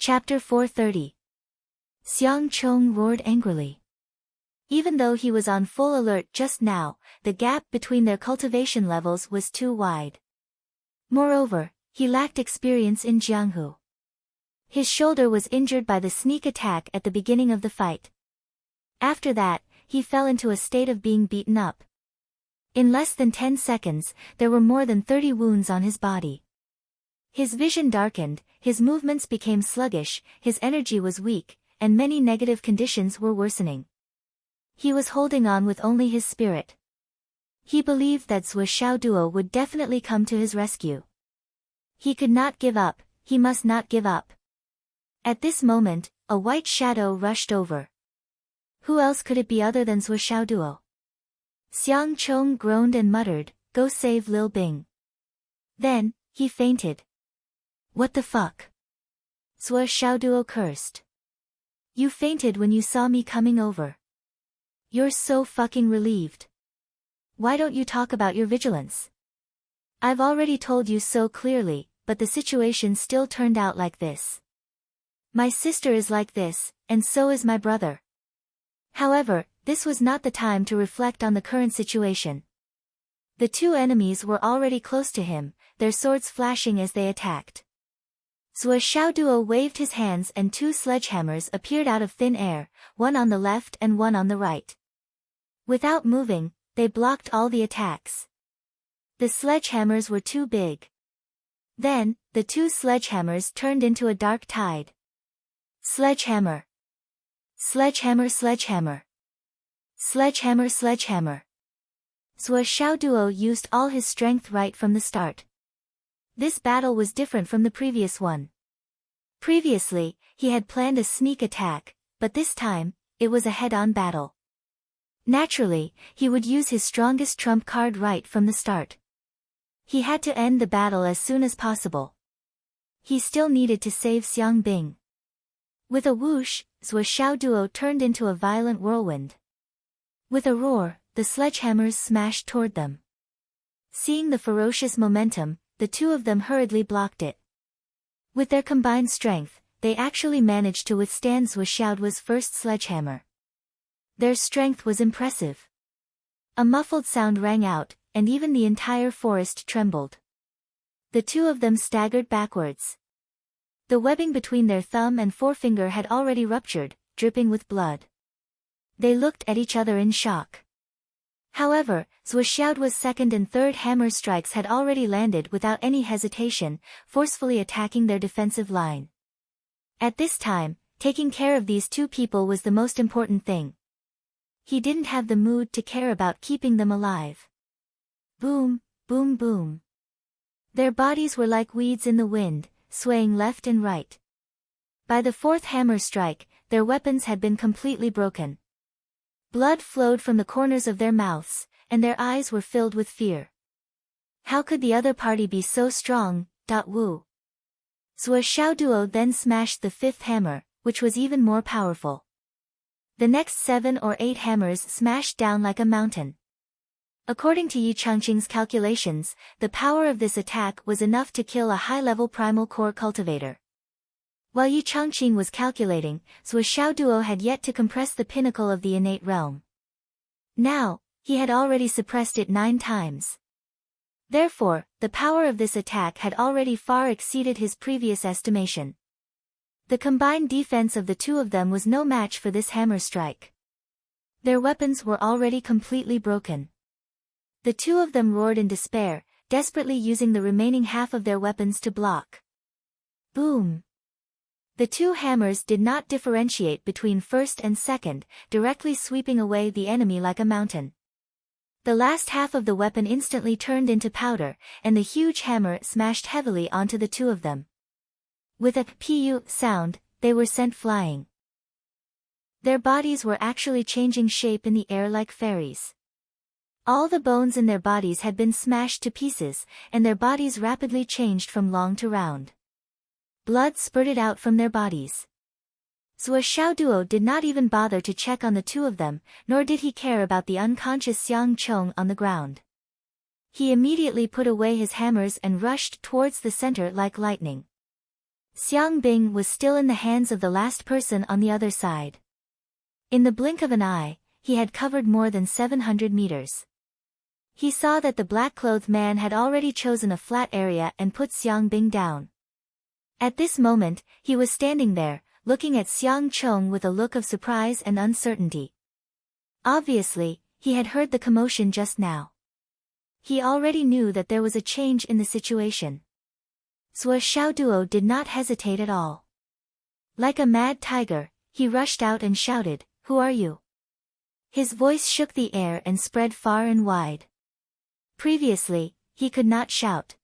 Chapter 430. Xiang Chong roared angrily. Even though he was on full alert just now, the gap between their cultivation levels was too wide. Moreover, he lacked experience in Jianghu. His shoulder was injured by the sneak attack at the beginning of the fight. After that, he fell into a state of being beaten up. In less than 10 seconds, there were more than 30 wounds on his body. His vision darkened, his movements became sluggish, his energy was weak, and many negative conditions were worsening. He was holding on with only his spirit. He believed that Zhuo Xiaoduo would definitely come to his rescue. He could not give up, he must not give up. At this moment, a white shadow rushed over. Who else could it be other than Zhuo Xiaoduo? Xiang Chong groaned and muttered, "Go save Lil Bing." Then, he fainted. "What the fuck?" Zhuo Xiaoduo cursed. "You fainted when you saw me coming over. You're so fucking relieved. Why don't you talk about your vigilance? I've already told you so clearly, but the situation still turned out like this. My sister is like this, and so is my brother." However, this was not the time to reflect on the current situation. The two enemies were already close to him, their swords flashing as they attacked. Zhuo Xiaoduo waved his hands and two sledgehammers appeared out of thin air, one on the left and one on the right. Without moving, they blocked all the attacks. The sledgehammers were too big. Then, the two sledgehammers turned into a dark tide. Sledgehammer. Sledgehammer, sledgehammer. Sledgehammer, sledgehammer. Zhuo Xiaoduo used all his strength right from the start. This battle was different from the previous one. Previously, he had planned a sneak attack, but this time, it was a head-on battle. Naturally, he would use his strongest trump card right from the start. He had to end the battle as soon as possible. He still needed to save Xiang Bing. With a whoosh, Zhuo Xiaoduo turned into a violent whirlwind. With a roar, the sledgehammers smashed toward them. Seeing the ferocious momentum, the two of them hurriedly blocked it. With their combined strength, they actually managed to withstand Zhuo Xiaoduo's first sledgehammer. Their strength was impressive. A muffled sound rang out, and even the entire forest trembled. The two of them staggered backwards. The webbing between their thumb and forefinger had already ruptured, dripping with blood. They looked at each other in shock. However, Zhuo Xiaoduo's second and third hammer strikes had already landed without any hesitation, forcefully attacking their defensive line. At this time, taking care of these two people was the most important thing. He didn't have the mood to care about keeping them alive. Boom, boom, boom. Their bodies were like weeds in the wind, swaying left and right. By the fourth hammer strike, their weapons had been completely broken. Blood flowed from the corners of their mouths, and their eyes were filled with fear. How could the other party be so strong? Wu. Zhuo Xiaoduo then smashed the fifth hammer, which was even more powerful. The next 7 or 8 hammers smashed down like a mountain. According to Yi Changqing's calculations, the power of this attack was enough to kill a high-level primal core cultivator. While Yi Changqing was calculating, Zhuo Xiaoduo had yet to compress the pinnacle of the innate realm. Now, he had already suppressed it 9 times. Therefore, the power of this attack had already far exceeded his previous estimation. The combined defense of the two of them was no match for this hammer strike. Their weapons were already completely broken. The two of them roared in despair, desperately using the remaining half of their weapons to block. Boom! The two hammers did not differentiate between first and second, directly sweeping away the enemy like a mountain. The last half of the weapon instantly turned into powder, and the huge hammer smashed heavily onto the two of them. With a pu sound, they were sent flying. Their bodies were actually changing shape in the air like fairies. All the bones in their bodies had been smashed to pieces, and their bodies rapidly changed from long to round. Blood spurted out from their bodies. Zhuo Xiaoduo did not even bother to check on the two of them, nor did he care about the unconscious Xiang Chong on the ground. He immediately put away his hammers and rushed towards the center like lightning. Xiang Bing was still in the hands of the last person on the other side. In the blink of an eye, he had covered more than 700 meters. He saw that the black-clothed man had already chosen a flat area and put Xiang Bing down. At this moment, he was standing there, looking at Xiang Chong with a look of surprise and uncertainty. Obviously, he had heard the commotion just now. He already knew that there was a change in the situation. Zhuo Xiaoduo did not hesitate at all. Like a mad tiger, he rushed out and shouted, "Who are you?" His voice shook the air and spread far and wide. Previously, he could not shout.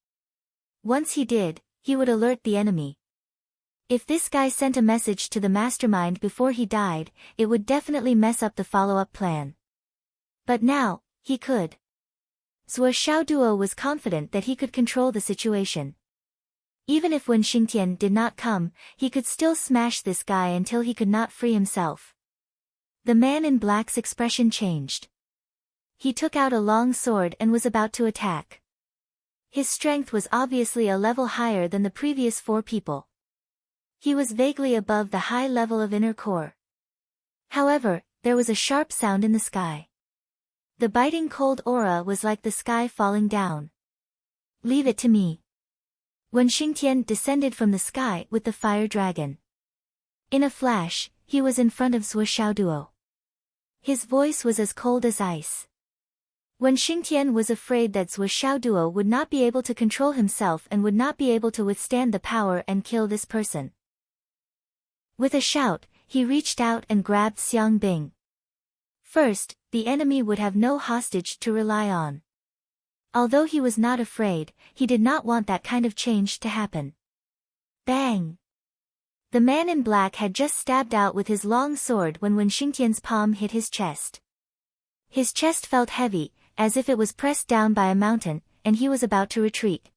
Once he did, he would alert the enemy. If this guy sent a message to the mastermind before he died, it would definitely mess up the follow-up plan. But now, he could. Zhuo Xiaoduo was confident that he could control the situation. Even if Wen Xingtian did not come, he could still smash this guy until he could not free himself. The man in black's expression changed. He took out a long sword and was about to attack. His strength was obviously a level higher than the previous 4 people. He was vaguely above the high level of inner core. However, there was a sharp sound in the sky. The biting cold aura was like the sky falling down. "Leave it to me." When Xingtian descended from the sky with the fire dragon. In a flash, he was in front of Zhuo Xiaoduo. His voice was as cold as ice. When Xingtian was afraid that Zhuo Xiaoduo would not be able to control himself and would not be able to withstand the power and kill this person. With a shout, he reached out and grabbed Xiang Bing. First, the enemy would have no hostage to rely on. Although he was not afraid, he did not want that kind of change to happen. Bang! The man in black had just stabbed out with his long sword when Xingtian's palm hit his chest. His chest felt heavy, as if it was pressed down by a mountain, and he was about to retreat.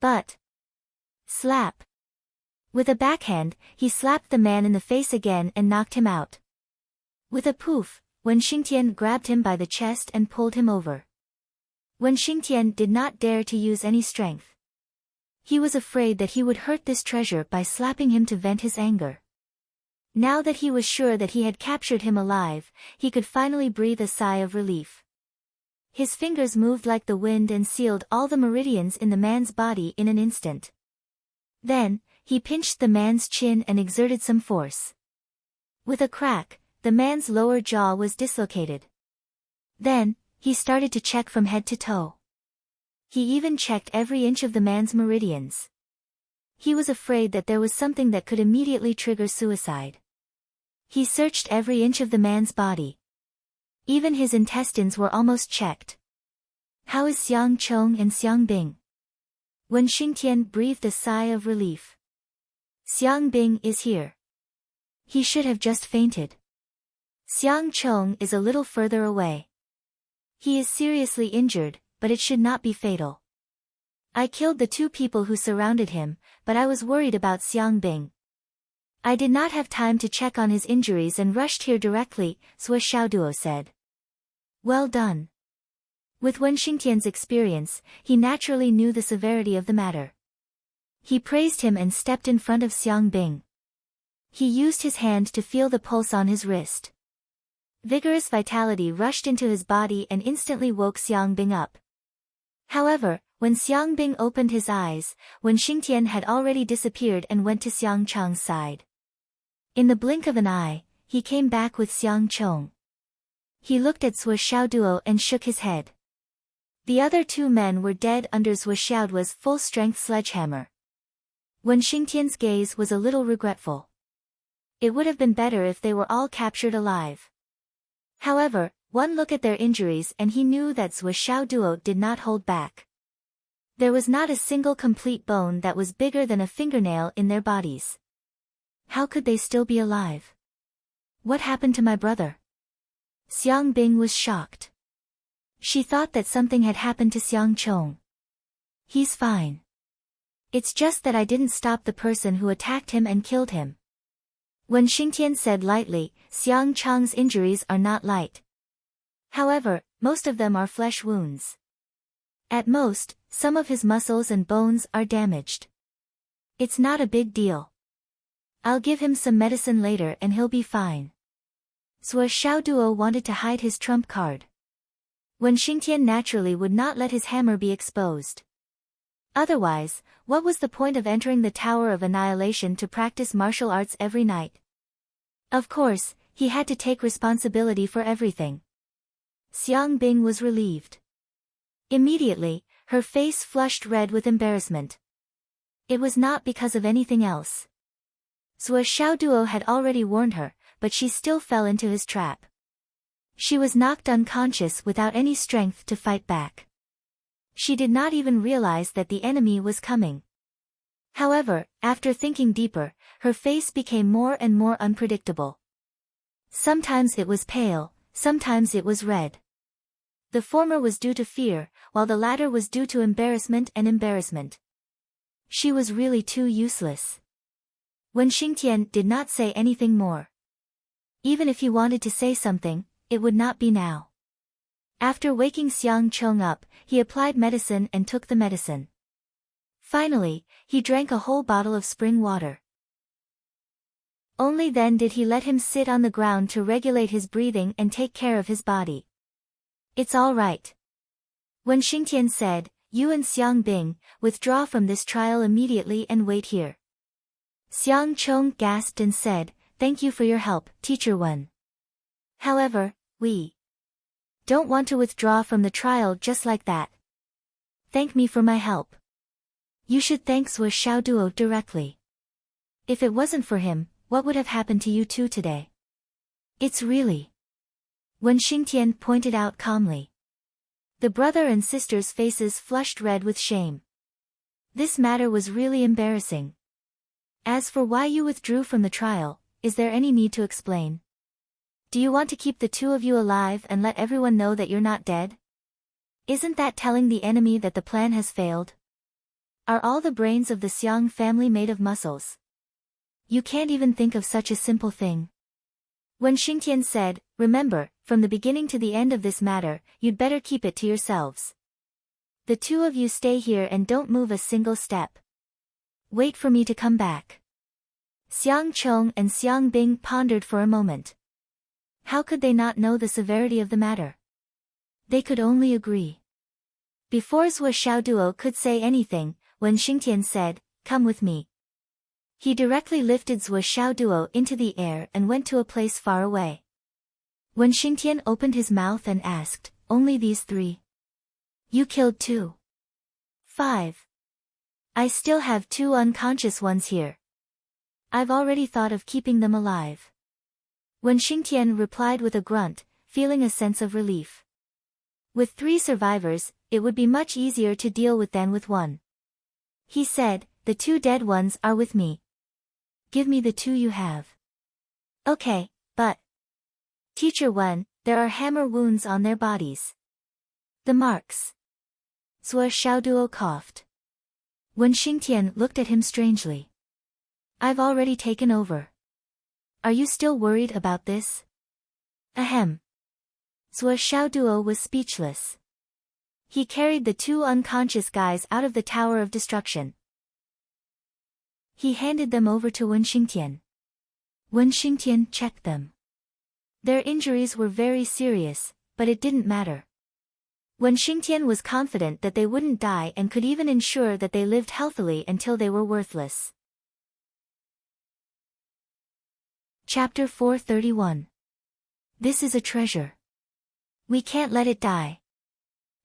But... slap! With a backhand, he slapped the man in the face again and knocked him out. With a poof, Wen Xingtian grabbed him by the chest and pulled him over. Wen Xingtian did not dare to use any strength. He was afraid that he would hurt this treasure by slapping him to vent his anger. Now that he was sure that he had captured him alive, he could finally breathe a sigh of relief. His fingers moved like the wind and sealed all the meridians in the man's body in an instant. Then, he pinched the man's chin and exerted some force. With a crack, the man's lower jaw was dislocated. Then, he started to check from head to toe. He even checked every inch of the man's meridians. He was afraid that there was something that could immediately trigger suicide. He searched every inch of the man's body. Even his intestines were almost checked. "How is Xiang Chong and Xiang Bing?" Wen Xingtian breathed a sigh of relief. "Xiang Bing is here. He should have just fainted. Xiang Chong is a little further away. He is seriously injured, but it should not be fatal. I killed the 2 people who surrounded him, but I was worried about Xiang Bing. I did not have time to check on his injuries and rushed here directly," Zhuo Xiaoduo said. "Well done." With Wen Xingtian's experience, he naturally knew the severity of the matter. He praised him and stepped in front of Xiang Bing. He used his hand to feel the pulse on his wrist. Vigorous vitality rushed into his body and instantly woke Xiang Bing up. However, when Xiang Bing opened his eyes, Wen Xingtian had already disappeared and went to Xiang Chong's side. In the blink of an eye, he came back with Xiang Chong. He looked at Zhuo Xiaoduo and shook his head. The other 2 men were dead under Zhuo Xiaoduo's full-strength sledgehammer. Wen Xingtian's gaze was a little regretful. It would have been better if they were all captured alive. However, one look at their injuries and he knew that Zhuo Xiaoduo did not hold back. There was not a single complete bone that was bigger than a fingernail in their bodies. How could they still be alive? What happened to my brother? Xiang Bing was shocked. She thought that something had happened to Xiang Chong. He's fine. It's just that I didn't stop the person who attacked him and killed him. When Xingtian said lightly, Xiang Chong's injuries are not light. However, most of them are flesh wounds. At most, some of his muscles and bones are damaged. It's not a big deal. I'll give him some medicine later and he'll be fine. Zhuo Xiaoduo wanted to hide his trump card. Wen Xingtian naturally would not let his hammer be exposed. Otherwise, what was the point of entering the Tower of Annihilation to practice martial arts every night? Of course, he had to take responsibility for everything. Xiang Bing was relieved. Immediately, her face flushed red with embarrassment. It was not because of anything else. Zhuo Xiaoduo had already warned her, but she still fell into his trap. She was knocked unconscious without any strength to fight back. She did not even realize that the enemy was coming. However, after thinking deeper, her face became more and more unpredictable. Sometimes it was pale, sometimes it was red. The former was due to fear, while the latter was due to embarrassment. She was really too useless. Wen Xingtian did not say anything more. Even if he wanted to say something, it would not be now. After waking Xiang Chong up, he applied medicine and took the medicine. Finally, he drank a whole bottle of spring water. Only then did he let him sit on the ground to regulate his breathing and take care of his body. It's all right. Wen Xingtian said, you and Xiang Bing, withdraw from this trial immediately and wait here. Xiang Chong gasped and said, thank you for your help, Teacher Wen. However, we don't want to withdraw from the trial just like that. Thank me for my help. You should thank Zhuo Xiaoduo directly. If it wasn't for him, what would have happened to you two today? It's really... Wen Xingtian pointed out calmly. The brother and sister's faces flushed red with shame. This matter was really embarrassing. As for why you withdrew from the trial, is there any need to explain? Do you want to keep the two of you alive and let everyone know that you're not dead? Isn't that telling the enemy that the plan has failed? Are all the brains of the Xiang family made of muscles? You can't even think of such a simple thing. Wen Xingtian said, remember, from the beginning to the end of this matter, you'd better keep it to yourselves. The two of you stay here and don't move a single step. Wait for me to come back. Xiang Chong and Xiang Bing pondered for a moment. How could they not know the severity of the matter? They could only agree. Before Zhuo Xiaoduo could say anything, Wen Xingtian said, come with me. He directly lifted Zhuo Xiaoduo into the air and went to a place far away. Wen Xingtian opened his mouth and asked, only these three? You killed 2. 5. I still have 2 unconscious ones here. I've already thought of keeping them alive. Wen Xingtian replied with a grunt, feeling a sense of relief. With 3 survivors, it would be much easier to deal with than with 1. He said, the 2 dead ones are with me. Give me the 2 you have. Okay, but... Teacher Wen, there are hammer wounds on their bodies. The marks. Zhuo Xiaoduo coughed. Wen Xingtian looked at him strangely. I've already taken over. Are you still worried about this? Ahem. Zhuo Xiaoduo was speechless. He carried the 2 unconscious guys out of the Tower of Destruction. He handed them over to Wen Xingtian. Wen Xingtian checked them. Their injuries were very serious, but it didn't matter. Wen Xingtian was confident that they wouldn't die and could even ensure that they lived healthily until they were worthless. Chapter 431. This is a treasure. We can't let it die.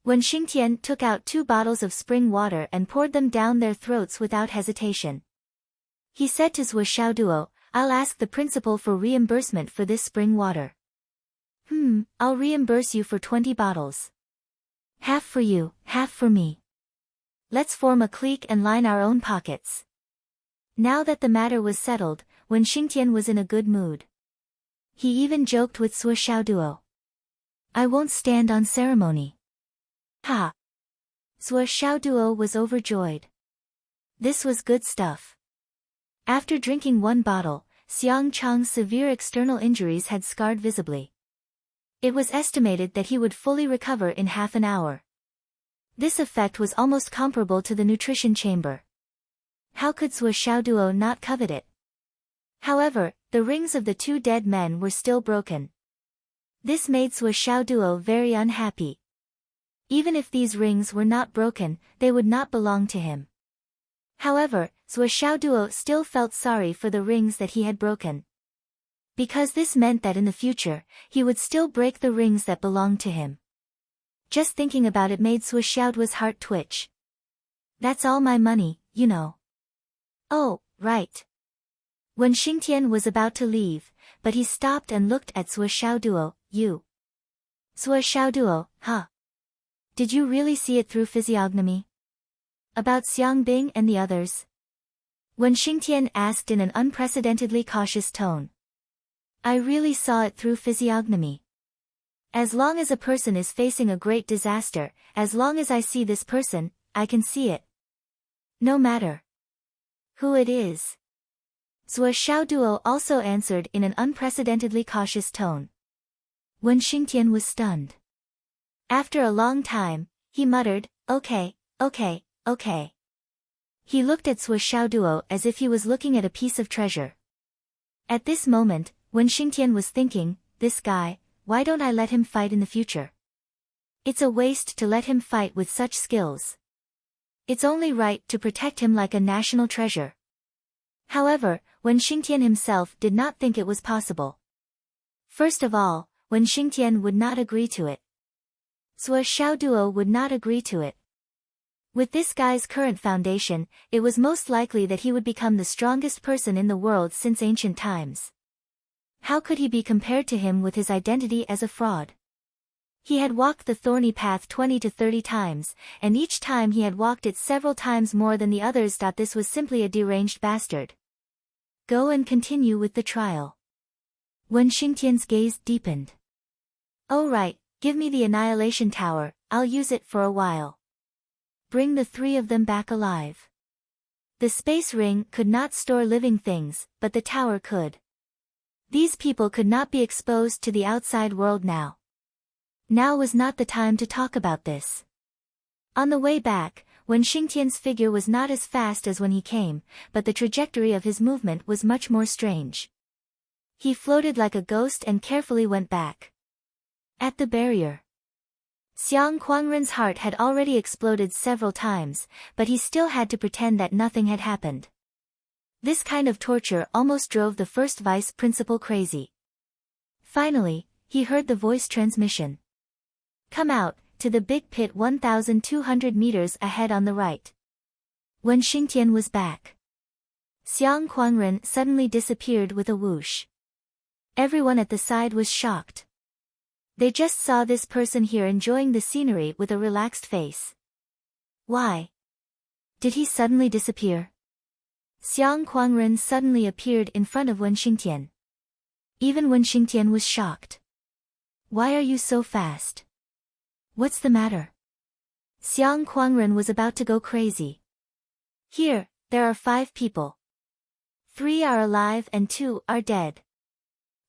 Wen Xingtian took out 2 bottles of spring water and poured them down their throats without hesitation. He said to Zhuo Xiaoduo, I'll ask the principal for reimbursement for this spring water. I'll reimburse you for 20 bottles. Half for you, half for me. Let's form a clique and line our own pockets. Now that the matter was settled, Wen Xingtian was in a good mood. He even joked with Zhuo Xiaoduo. I won't stand on ceremony. Ha! Zhuo Xiaoduo was overjoyed. This was good stuff. After drinking 1 bottle, Xiang Chang's severe external injuries had scarred visibly. It was estimated that he would fully recover in half an hour. This effect was almost comparable to the nutrition chamber. How could Sua Xiaoduo not covet it? However, the rings of the two dead men were still broken. This made Sua Xiaoduo very unhappy. Even if these rings were not broken, they would not belong to him. However, Sua Xiaoduo still felt sorry for the rings that he had broken. Because this meant that in the future, he would still break the rings that belonged to him. Just thinking about it made Sua Xiaoduo's heart twitch. That's all my money, you know. Oh, right. Wen Xingtian was about to leave, but he stopped and looked at Sua Xiaoduo. You. Sua Xiaoduo, huh? Did you really see it through physiognomy? About Xiang Bing and the others? Wen Xingtian asked in an unprecedentedly cautious tone. I really saw it through physiognomy. As long as a person is facing a great disaster, as long as I see this person, I can see it. No matter who it is. Sua Xiaoduo also answered in an unprecedentedly cautious tone. Wen Xingtian was stunned. After a long time, he muttered, okay. He looked at Sua Xiaoduo as if he was looking at a piece of treasure. At this moment, Wen Xingtian was thinking, this guy, why don't I let him fight in the future? It's a waste to let him fight with such skills. It's only right to protect him like a national treasure. However, Wen Xingtian himself did not think it was possible. First of all, Wen Xingtian would not agree to it. Sua Xiaoduo would not agree to it. With this guy's current foundation, it was most likely that he would become the strongest person in the world since ancient times. How could he be compared to him with his identity as a fraud? He had walked the thorny path 20 to 30 times, and each time he had walked it several times more than the others. This was simply a deranged bastard. Go and continue with the trial. Wen Xingtian's gaze deepened. Oh right, give me the Annihilation Tower, I'll use it for a while. Bring the three of them back alive. The space ring could not store living things, but the tower could. These people could not be exposed to the outside world now. Now was not the time to talk about this. On the way back, Wen Xingtian's figure was not as fast as when he came, but the trajectory of his movement was much more strange. He floated like a ghost and carefully went back. At the barrier. Xiang Quangren's heart had already exploded several times, but he still had to pretend that nothing had happened. This kind of torture almost drove the first vice principal crazy. Finally, he heard the voice transmission. Come out, to the big pit 1,200 meters ahead on the right. Wen Xingtian was back. Xiang Quangren suddenly disappeared with a whoosh. Everyone at the side was shocked. They just saw this person here enjoying the scenery with a relaxed face. Why? Did he suddenly disappear? Xiang Quangren suddenly appeared in front of Wen Xingtian. Even Wen Xingtian was shocked. Why are you so fast? What's the matter? Xiang Quangren was about to go crazy. Here, there are 5 people. 3 are alive and 2 are dead.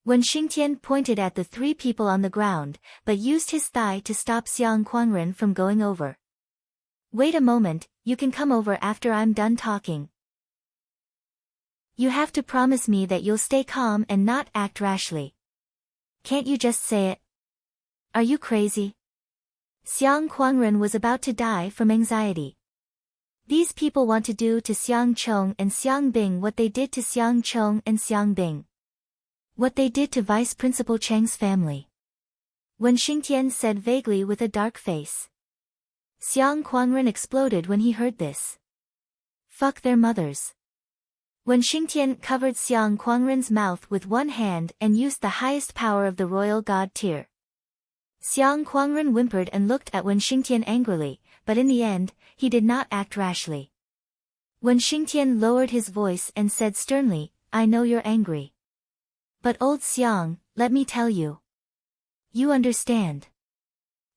Wen Xingtian pointed at the 3 people on the ground, but used his thigh to stop Xiang Quangren from going over. Wait a moment, you can come over after I'm done talking. You have to promise me that you'll stay calm and not act rashly. Can't you just say it? Are you crazy? Xiang Quangren was about to die from anxiety. These people want to do to Xiang Chong and Xiang Bing what they did to Xiang Chong and Xiang Bing. What they did to Vice Principal Cheng's family. Wen Xingtian said vaguely with a dark face. Xiang Quangren exploded when he heard this. Fuck their mothers. Wen Xingtian covered Xiang Quangren's mouth with one hand and used the highest power of the royal god tier. Xiang Quangren whimpered and looked at Wen Xingtian angrily, but in the end, he did not act rashly. Wen Xingtian lowered his voice and said sternly, I know you're angry. But old Xiang, let me tell you. You understand.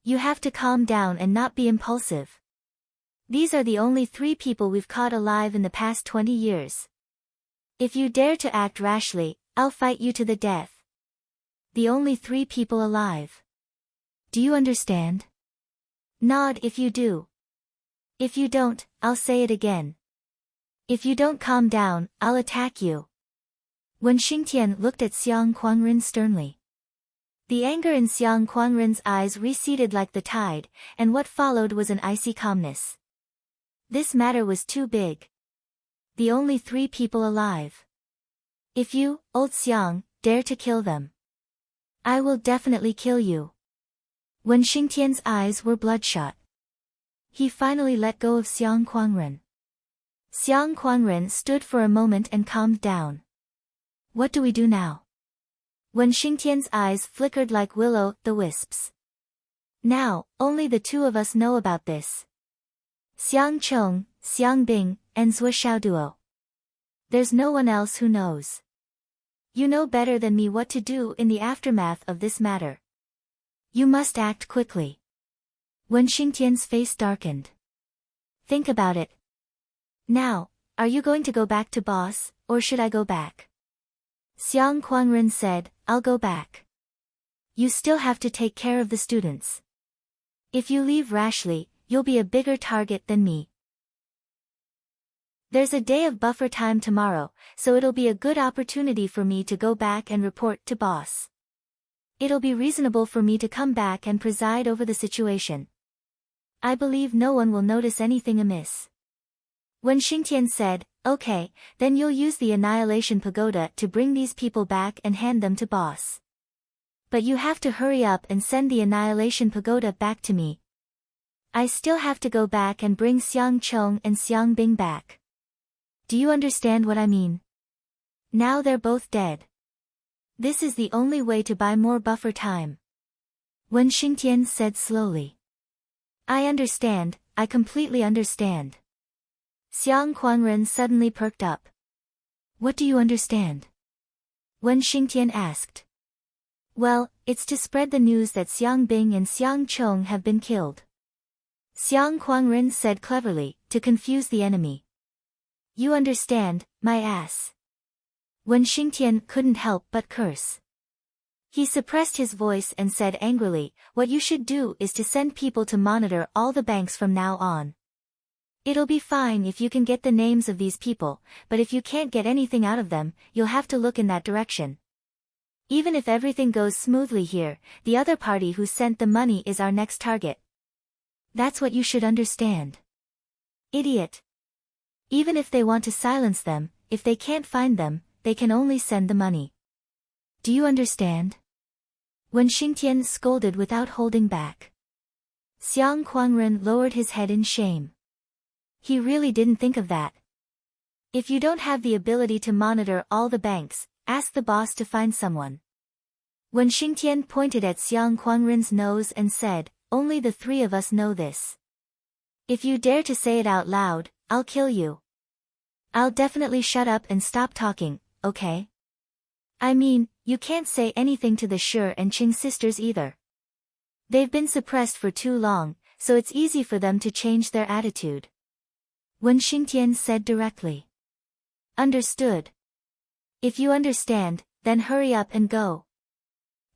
You have to calm down and not be impulsive. These are the only 3 people we've caught alive in the past 20 years. If you dare to act rashly, I'll fight you to the death. The only 3 people alive. Do you understand? Nod if you do. If you don't, I'll say it again. If you don't calm down, I'll attack you. Wen Xingtian looked at Xiang Quangren sternly. The anger in Xiang Quangren's eyes receded like the tide, and what followed was an icy calmness. This matter was too big. The only 3 people alive. If you, old Xiang, dare to kill them, I will definitely kill you. Wen Xingtian's eyes were bloodshot. He finally let go of Xiang Quangren. Xiang Quangren stood for a moment and calmed down. What do we do now? Wen Xingtian's eyes flickered like will-o'-the-wisps. Now, only the 2 of us know about this. Xiang Cheng, Xiang Bing, and Zhuo Xiaoduo. There's no one else who knows. You know better than me what to do in the aftermath of this matter. You must act quickly. Wen Xingtian's face darkened. Think about it. Now, are you going to go back to boss, or should I go back? Xiang Quangren said, I'll go back. You still have to take care of the students. If you leave rashly, you'll be a bigger target than me. There's a day of buffer time tomorrow, so it'll be a good opportunity for me to go back and report to boss. It'll be reasonable for me to come back and preside over the situation. I believe no one will notice anything amiss. Wen Xingtian said, okay, then you'll use the Annihilation Pagoda to bring these people back and hand them to boss. But you have to hurry up and send the Annihilation Pagoda back to me. I still have to go back and bring Xiang Cheng and Xiang Bing back. Do you understand what I mean? Now they're both dead. This is the only way to buy more buffer time. Wen Xingtian said slowly. I understand, I completely understand. Xiang Quangren suddenly perked up. What do you understand? Wen Xingtian asked. Well, it's to spread the news that Xiang Bing and Xiang Cheng have been killed. Xiang Quangren said cleverly, to confuse the enemy. You understand, my ass. Wen Xingtian couldn't help but curse. He suppressed his voice and said angrily, what you should do is to send people to monitor all the banks from now on. It'll be fine if you can get the names of these people, but if you can't get anything out of them, you'll have to look in that direction. Even if everything goes smoothly here, the other party who sent the money is our next target. That's what you should understand. Idiot. Even if they want to silence them, if they can't find them, they can only send the money. Do you understand? Wen Xingtian scolded without holding back. Xiang Quangren lowered his head in shame. He really didn't think of that. If you don't have the ability to monitor all the banks, ask the boss to find someone. Wen Xingtian pointed at Xiang Quangren's nose and said, only the 3 of us know this. If you dare to say it out loud, I'll kill you. I'll definitely shut up and stop talking, okay? I mean, you can't say anything to the Shi and Qing sisters either. They've been suppressed for too long, so it's easy for them to change their attitude. Wen Xingtian said directly. Understood. If you understand, then hurry up and go.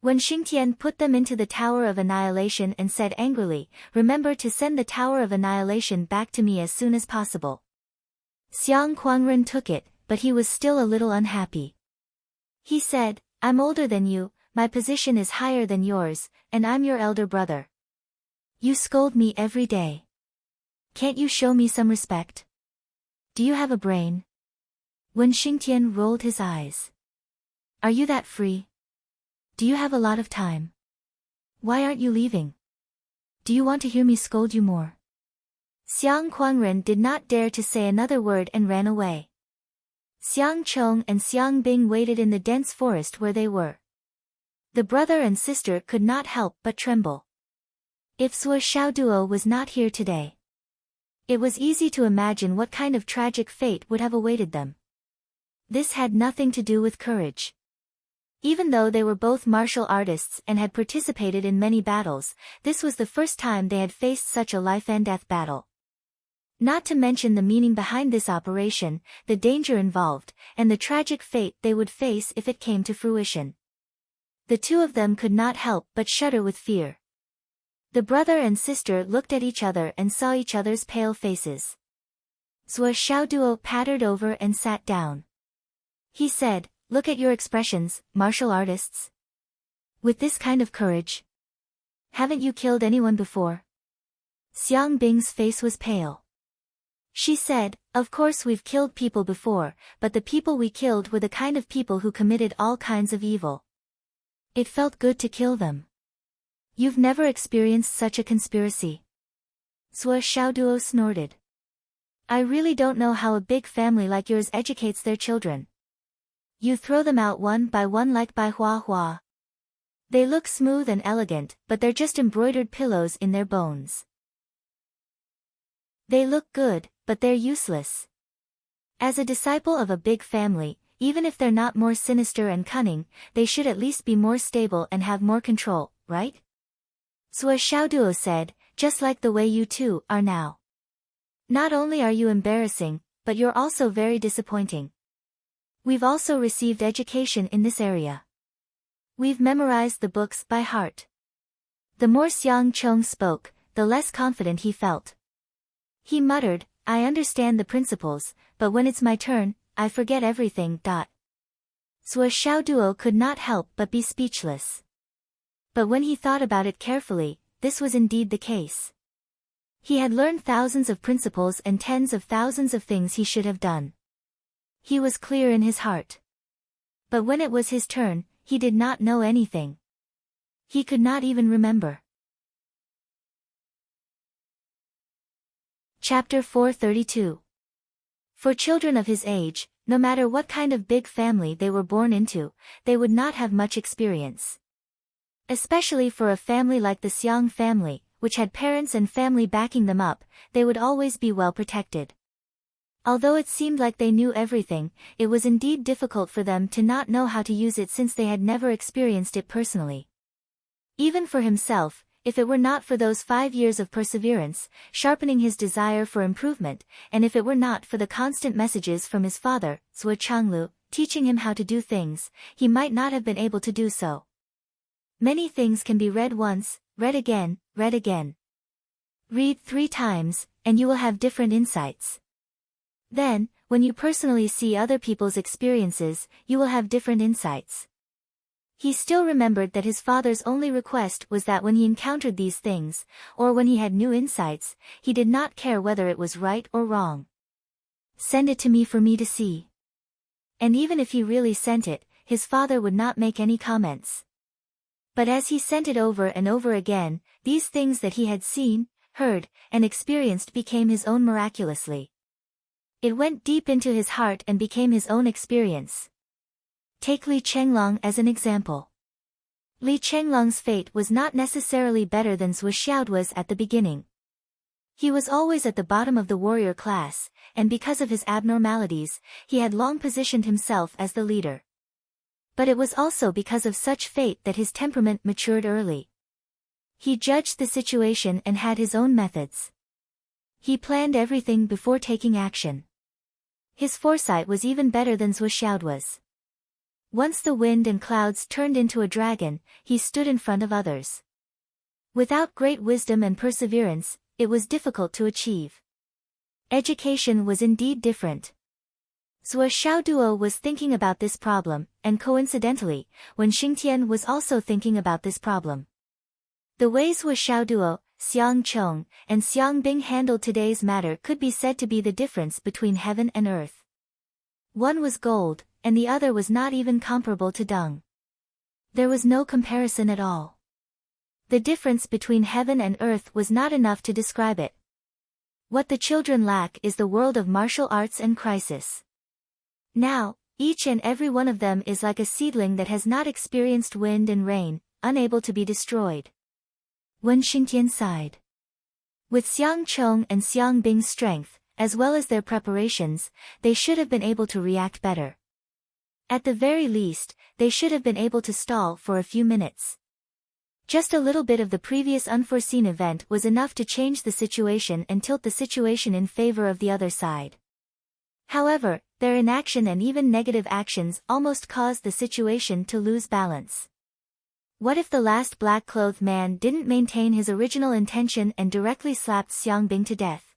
Wen Xingtian put them into the Tower of Annihilation and said angrily, remember to send the Tower of Annihilation back to me as soon as possible. Xiang Quangren took it, but he was still a little unhappy. He said, I'm older than you, my position is higher than yours, and I'm your elder brother. You scold me every day. Can't you show me some respect? Do you have a brain? Wen Xingtian rolled his eyes. Are you that free? Do you have a lot of time? Why aren't you leaving? Do you want to hear me scold you more? Xiang Quangren did not dare to say another word and ran away. Xiang Cheng and Xiang Bing waited in the dense forest where they were. The brother and sister could not help but tremble. If Zhuo Xiaoduo was not here today, it was easy to imagine what kind of tragic fate would have awaited them. This had nothing to do with courage. Even though they were both martial artists and had participated in many battles, this was the first time they had faced such a life-and-death battle. Not to mention the meaning behind this operation, the danger involved, and the tragic fate they would face if it came to fruition. The 2 of them could not help but shudder with fear. The brother and sister looked at each other and saw each other's pale faces. Zhuo Xiaoduo pattered over and sat down. He said, "Look at your expressions, martial artists. With this kind of courage. Haven't you killed anyone before?" Xiang Bing's face was pale. She said, "Of course we've killed people before, but the people we killed were the kind of people who committed all kinds of evil. It felt good to kill them. You've never experienced such a conspiracy." Zhuo Xiaoduo snorted. "I really don't know how a big family like yours educates their children. You throw them out one by one like Bai Hua Hua. They look smooth and elegant, but they're just embroidered pillows in their bones. They look good, but they're useless. As a disciple of a big family, even if they're not more sinister and cunning, they should at least be more stable and have more control, right?" Zhuo Xiaoduo said, "Just like the way you two are now. Not only are you embarrassing, but you're also very disappointing. We've also received education in this area. We've memorized the books by heart." The more Xiang Chong spoke, the less confident he felt. He muttered, "I understand the principles, but when it's my turn, I forget everything." Zhuo Xiaoduo could not help but be speechless. But when he thought about it carefully, this was indeed the case. He had learned thousands of principles and tens of thousands of things he should have done. He was clear in his heart. But when it was his turn, he did not know anything. He could not even remember. Chapter 432. For children of his age, no matter what kind of big family they were born into, they would not have much experience. Especially for a family like the Xiang family, which had parents and family backing them up, they would always be well protected. Although it seemed like they knew everything, it was indeed difficult for them to not know how to use it since they had never experienced it personally. Even for himself, if it were not for those 5 years of perseverance, sharpening his desire for improvement, and if it were not for the constant messages from his father, Zhuo Changlu, teaching him how to do things, he might not have been able to do so. Many things can be read once, read again, read again. Read 3 times, and you will have different insights. Then, when you personally see other people's experiences, you will have different insights. He still remembered that his father's only request was that when he encountered these things, or when he had new insights, he did not care whether it was right or wrong. "Send it to me for me to see." And even if he really sent it, his father would not make any comments. But as he sent it over and over again, these things that he had seen, heard, and experienced became his own miraculously. It went deep into his heart and became his own experience. Take Li Chenglong as an example. Li Chenglong's fate was not necessarily better than Zhuo Xiaoduo's at the beginning. He was always at the bottom of the warrior class, and because of his abnormalities, he had long positioned himself as the leader. But it was also because of such fate that his temperament matured early. He judged the situation and had his own methods. He planned everything before taking action. His foresight was even better than Zhuo Xiaoduo's. Once the wind and clouds turned into a dragon, he stood in front of others. Without great wisdom and perseverance, it was difficult to achieve. Education was indeed different. Zhuo Xiaoduo was thinking about this problem, and coincidentally, Wen Xingtian was also thinking about this problem. The way Zhuo Xiaoduo, Xiang Chong, and Xiang Bing handled today's matter could be said to be the difference between heaven and earth. One was gold, and the other was not even comparable to dung. There was no comparison at all. The difference between heaven and earth was not enough to describe it. What the children lack is the world of martial arts and crisis. Now, each and every one of them is like a seedling that has not experienced wind and rain, unable to be destroyed. Wen Xingtian sighed. With Xiang Chong and Xiang Bing's strength, as well as their preparations, they should have been able to react better. At the very least, they should have been able to stall for a few minutes. Just a little bit of the previous unforeseen event was enough to change the situation and tilt the situation in favor of the other side. However, their inaction and even negative actions almost caused the situation to lose balance. What if the last black-clothed man didn't maintain his original intention and directly slapped Xiang Bing to death?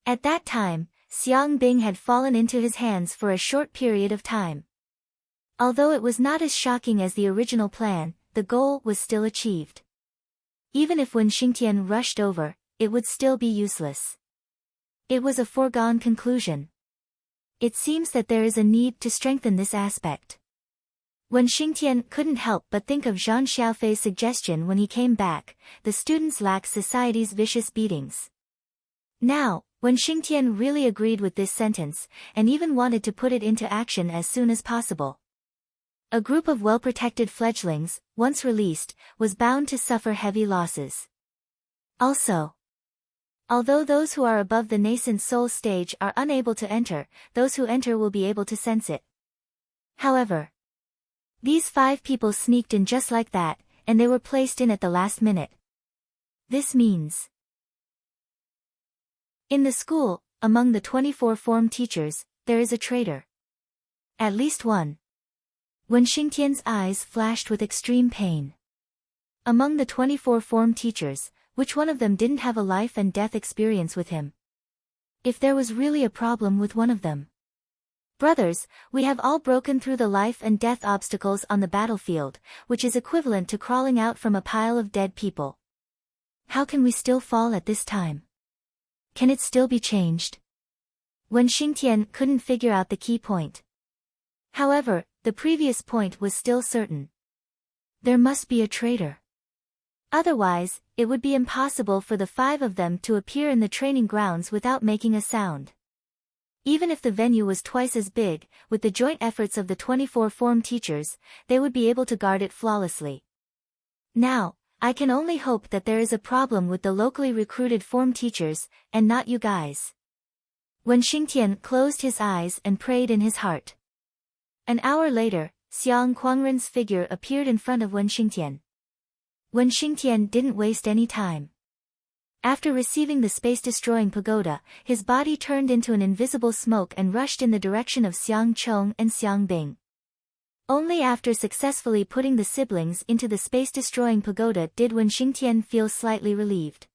At that time, Xiang Bing had fallen into his hands for a short period of time. Although it was not as shocking as the original plan, the goal was still achieved. Even if Wen Xingtian rushed over, it would still be useless. It was a foregone conclusion. It seems that there is a need to strengthen this aspect. Wen Xingtian couldn't help but think of Zhang Xiaofei's suggestion when he came back: the students lack society's vicious beatings. Now, Wen Xingtian really agreed with this sentence, and even wanted to put it into action as soon as possible. A group of well-protected fledglings, once released, was bound to suffer heavy losses. Also, although those who are above the nascent soul stage are unable to enter, those who enter will be able to sense it. However, these 5 people sneaked in just like that, and they were placed in at the last minute. This means, in the school, among the 24 form teachers, there is a traitor. At least one. Wen Xingtian's eyes flashed with extreme pain. Among the 24 form teachers, which one of them didn't have a life and death experience with him? If there was really a problem with one of them. Brothers, we have all broken through the life and death obstacles on the battlefield, which is equivalent to crawling out from a pile of dead people. How can we still fall at this time? Can it still be changed? Wen Xingtian couldn't figure out the key point. However, the previous point was still certain. There must be a traitor. Otherwise, it would be impossible for the 5 of them to appear in the training grounds without making a sound. Even if the venue was twice as big, with the joint efforts of the 24 form teachers, they would be able to guard it flawlessly. Now, I can only hope that there is a problem with the locally recruited form teachers, and not you guys. Wen Xingtian closed his eyes and prayed in his heart. An hour later, Xiang Quangren's figure appeared in front of Wen Xingtian. Wen Xingtian didn't waste any time. After receiving the space-destroying pagoda, his body turned into an invisible smoke and rushed in the direction of Xiang Chong and Xiang Bing. Only after successfully putting the siblings into the space-destroying pagoda did Wen Xingtian feel slightly relieved.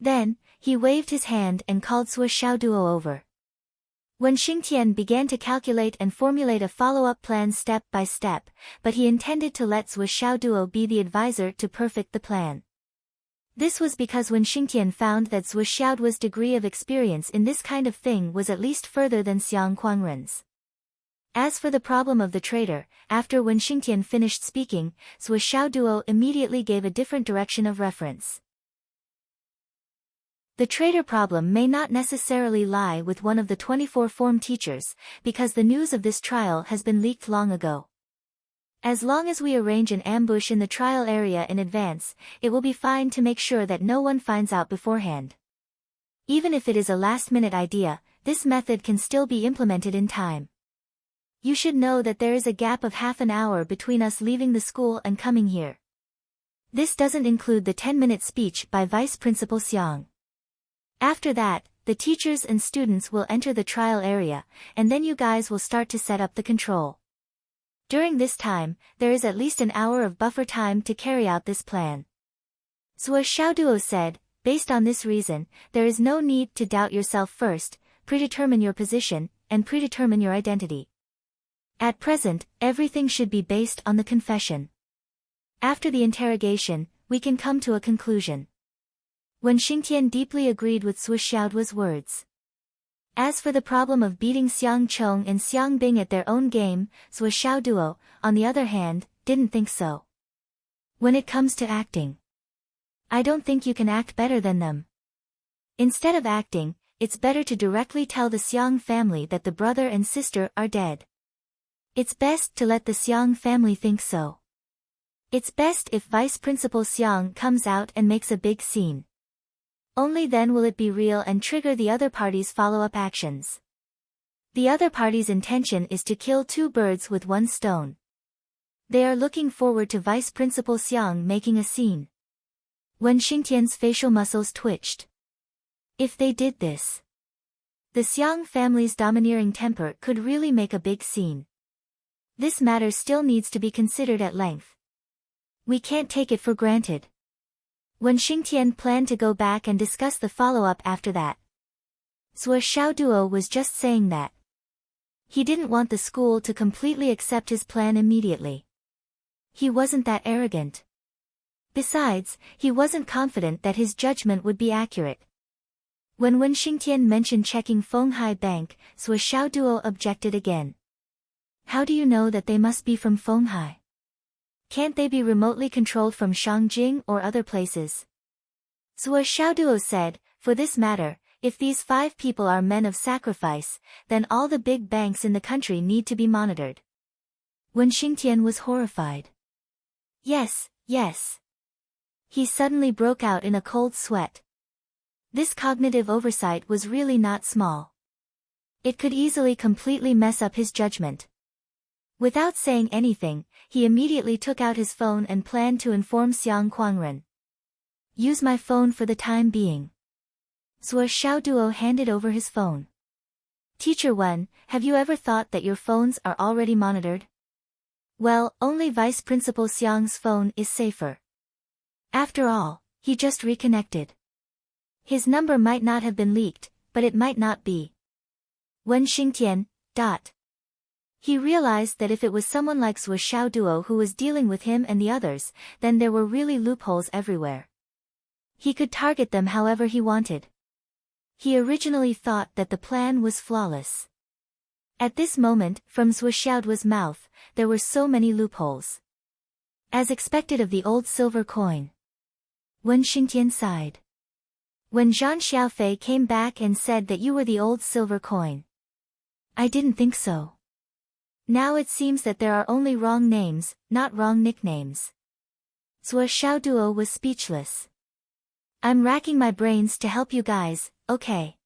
Then, he waved his hand and called Sui Xiaoduo over. Wen Xingtian began to calculate and formulate a follow-up plan step by step, but he intended to let Sui Xiaoduo be the advisor to perfect the plan. This was because Wen Xingtian found that Sui Xiaoduo's degree of experience in this kind of thing was at least further than Xiang Quangren's. As for the problem of the traitor, after Wen Xingtian finished speaking, Sui Xiaoduo immediately gave a different direction of reference. The traitor problem may not necessarily lie with one of the 24 form teachers, because the news of this trial has been leaked long ago. As long as we arrange an ambush in the trial area in advance, it will be fine to make sure that no one finds out beforehand. Even if it is a last-minute idea, this method can still be implemented in time. You should know that there is a gap of half an hour between us leaving the school and coming here. This doesn't include the 10-minute speech by Vice Principal Xiang. After that, the teachers and students will enter the trial area, and then you guys will start to set up the control. During this time, there is at least an hour of buffer time to carry out this plan. Sui Xiaoduo said, based on this reason, there is no need to doubt yourself first, predetermine your position, and predetermine your identity. At present, everything should be based on the confession. After the interrogation, we can come to a conclusion. Wen Xingtian deeply agreed with Sui Xiaoduo's words. As for the problem of beating Xiang Chong and Xiang Bing at their own game, Sui Xiaoduo, on the other hand, didn't think so. When it comes to acting, I don't think you can act better than them. Instead of acting, it's better to directly tell the Xiang family that the brother and sister are dead. It's best to let the Xiang family think so. It's best if Vice Principal Xiang comes out and makes a big scene. Only then will it be real and trigger the other party's follow-up actions. The other party's intention is to kill 2 birds with 1 stone. They are looking forward to Vice Principal Xiang making a scene. Wen Xingtian's facial muscles twitched. If they did this, the Xiang family's domineering temper could really make a big scene. This matter still needs to be considered at length. We can't take it for granted. Wen Xingtian planned to go back and discuss the follow-up after that. Sua Xiaoduo was just saying that. He didn't want the school to completely accept his plan immediately. He wasn't that arrogant. Besides, he wasn't confident that his judgment would be accurate. When Wen Xingtian mentioned checking Fenghai Bank, Sua Xiaoduo objected again. How do you know that they must be from Fenghai? Can't they be remotely controlled from Shangjing or other places? Sua Xiaoduo said, for this matter, if these 5 people are men of sacrifice, then all the big banks in the country need to be monitored. Wen Xingtian was horrified. Yes, yes. He suddenly broke out in a cold sweat. This cognitive oversight was really not small. It could easily completely mess up his judgment. Without saying anything, he immediately took out his phone and planned to inform Xiang Kuangren. Use my phone for the time being. Sua Xiaoduo handed over his phone. Teacher Wen, have you ever thought that your phones are already monitored? Well, only Vice Principal Xiang's phone is safer. After all, he just reconnected. His number might not have been leaked, but it might not be. Wen Xingtian. He realized that if it was someone like Sua Xiaoduo who was dealing with him and the others, then there were really loopholes everywhere. He could target them however he wanted. He originally thought that the plan was flawless. At this moment, from Sua Xiaoduo's mouth, there were so many loopholes. As expected of the old silver coin. Wen Xingtian sighed. When Zhang Xiaofei came back and said that you were the old silver coin. I didn't think so. Now it seems that there are only wrong names, not wrong nicknames. Sua Xiaoduo was speechless. I'm racking my brains to help you guys, okay.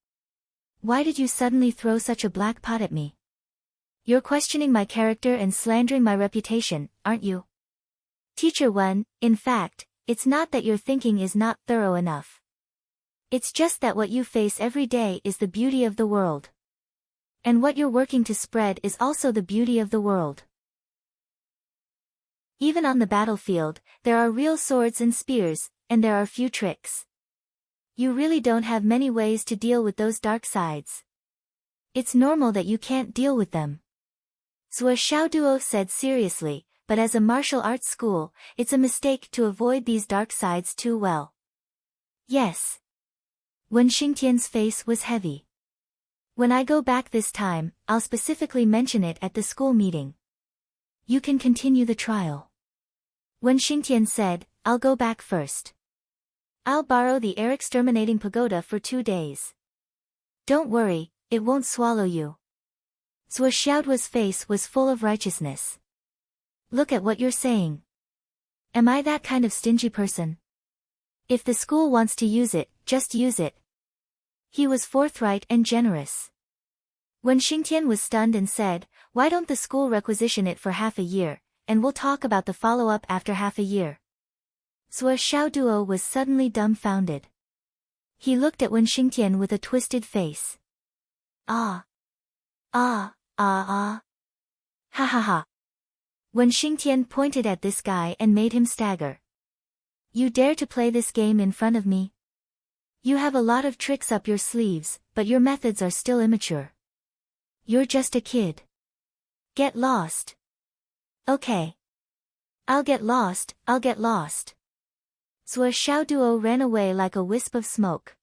Why did you suddenly throw such a black pot at me? You're questioning my character and slandering my reputation, aren't you? Teacher Wen, in fact, it's not that your thinking is not thorough enough. It's just that what you face every day is the beauty of the world. And what you're working to spread is also the beauty of the world. Even on the battlefield, there are real swords and spears, and there are few tricks. You really don't have many ways to deal with those dark sides. It's normal that you can't deal with them. Sua Xiaoduo said seriously, but as a martial arts school, it's a mistake to avoid these dark sides too well. Yes. Wen Xingtian's face was heavy. When I go back this time, I'll specifically mention it at the school meeting. You can continue the trial. Wen Xingtian said, I'll go back first. I'll borrow the air exterminating pagoda for 2 days. Don't worry, it won't swallow you. Sua Xiaoduo's face was full of righteousness. Look at what you're saying. Am I that kind of stingy person? If the school wants to use it, just use it. He was forthright and generous. When Xingtian was stunned and said, why don't the school requisition it for half a year, and we'll talk about the follow-up after half a year. Sua Xiaoduo was suddenly dumbfounded. He looked at Wen Xingtian with a twisted face. Ah. Ha ha ha. Wen Xingtian pointed at this guy and made him stagger. You dare to play this game in front of me? You have a lot of tricks up your sleeves, but your methods are still immature. You're just a kid. Get lost. Okay. I'll get lost. Sua Xiaoduo ran away like a wisp of smoke.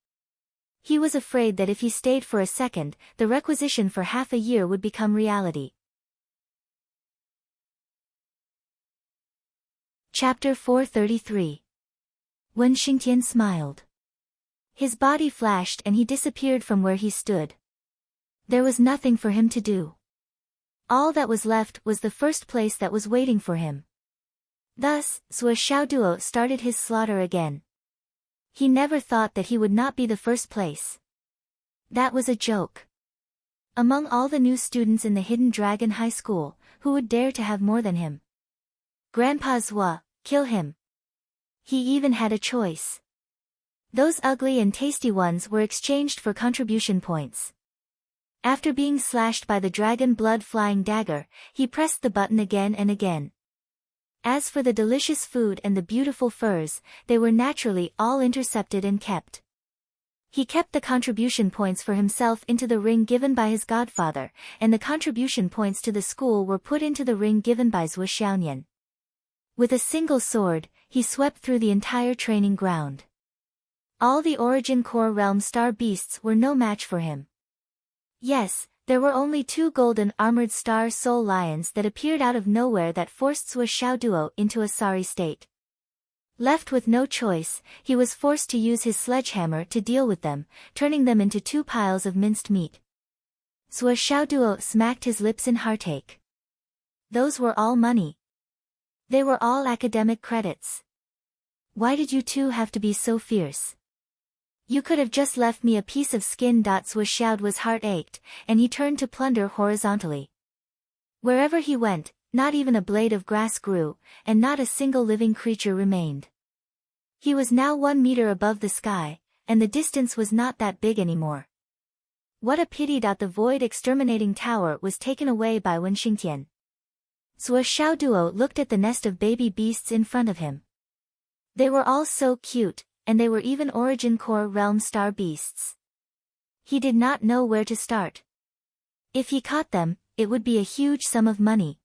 He was afraid that if he stayed for a second, the requisition for half a year would become reality. Chapter 433. Wen Xingtian smiled. His body flashed and he disappeared from where he stood. There was nothing for him to do. All that was left was the first place that was waiting for him. Thus, Sua Xiaoduo started his slaughter again. He never thought that he would not be the first place. That was a joke. Among all the new students in the Hidden Dragon High School, who would dare to have more than him? Grandpa Zhua, kill him. He even had a choice. Those ugly and tasty ones were exchanged for contribution points. After being slashed by the dragon blood-flying dagger, he pressed the button again and again. As for the delicious food and the beautiful furs, they were naturally all intercepted and kept. He kept the contribution points for himself into the ring given by his godfather, and the contribution points to the school were put into the ring given by Zhuo Xiaoyan. With a single sword, he swept through the entire training ground. All the Origin Core Realm star beasts were no match for him. Yes, there were only 2 golden armored star soul lions that appeared out of nowhere that forced Zhuo Xiaoduo into a sorry state. Left with no choice, he was forced to use his sledgehammer to deal with them, turning them into 2 piles of minced meat. Zhuo Xiaoduo smacked his lips in heartache. Those were all money. They were all academic credits. Why did you two have to be so fierce? You could have just left me a piece of skin. Zhuo Xiaoduo's heart ached, and he turned to plunder horizontally. Wherever he went, not even a blade of grass grew, and not a single living creature remained. He was now 1 meter above the sky, and the distance was not that big anymore. What a pity! The void exterminating tower was taken away by Wen Xingtian. Zhuo Xiaoduo looked at the nest of baby beasts in front of him. They were all so cute, and they were even Origin Core Realm star beasts. He did not know where to start. If he caught them, it would be a huge sum of money.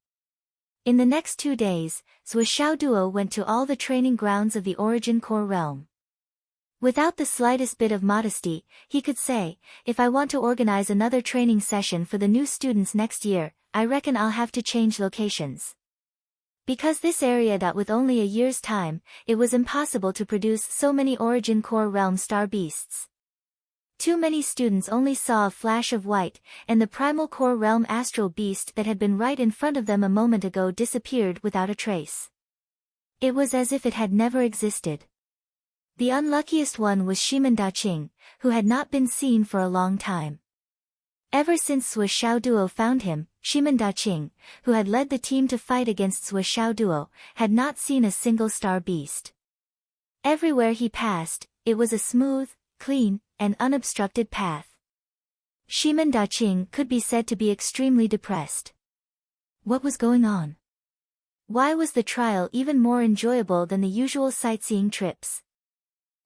In the next 2 days, Zhuo Xiaoduo went to all the training grounds of the Origin Core Realm. Without the slightest bit of modesty, he could say, if I want to organize another training session for the new students next year, I reckon I'll have to change locations. Because this area with only a year's time, it was impossible to produce so many Origin Core Realm star beasts. Too many students only saw a flash of white, and the Primal Core Realm astral beast that had been right in front of them a moment ago disappeared without a trace. It was as if it had never existed. The unluckiest one was Shimen Daqing, who had not been seen for a long time. Ever since Zhuo Xiaoduo found him, Shimen Daqing, who had led the team to fight against Zhuo Xiaoduo, had not seen a single star beast. Everywhere he passed, it was a smooth, clean, and unobstructed path. Shimen Daqing could be said to be extremely depressed. What was going on? Why was the trial even more enjoyable than the usual sightseeing trips?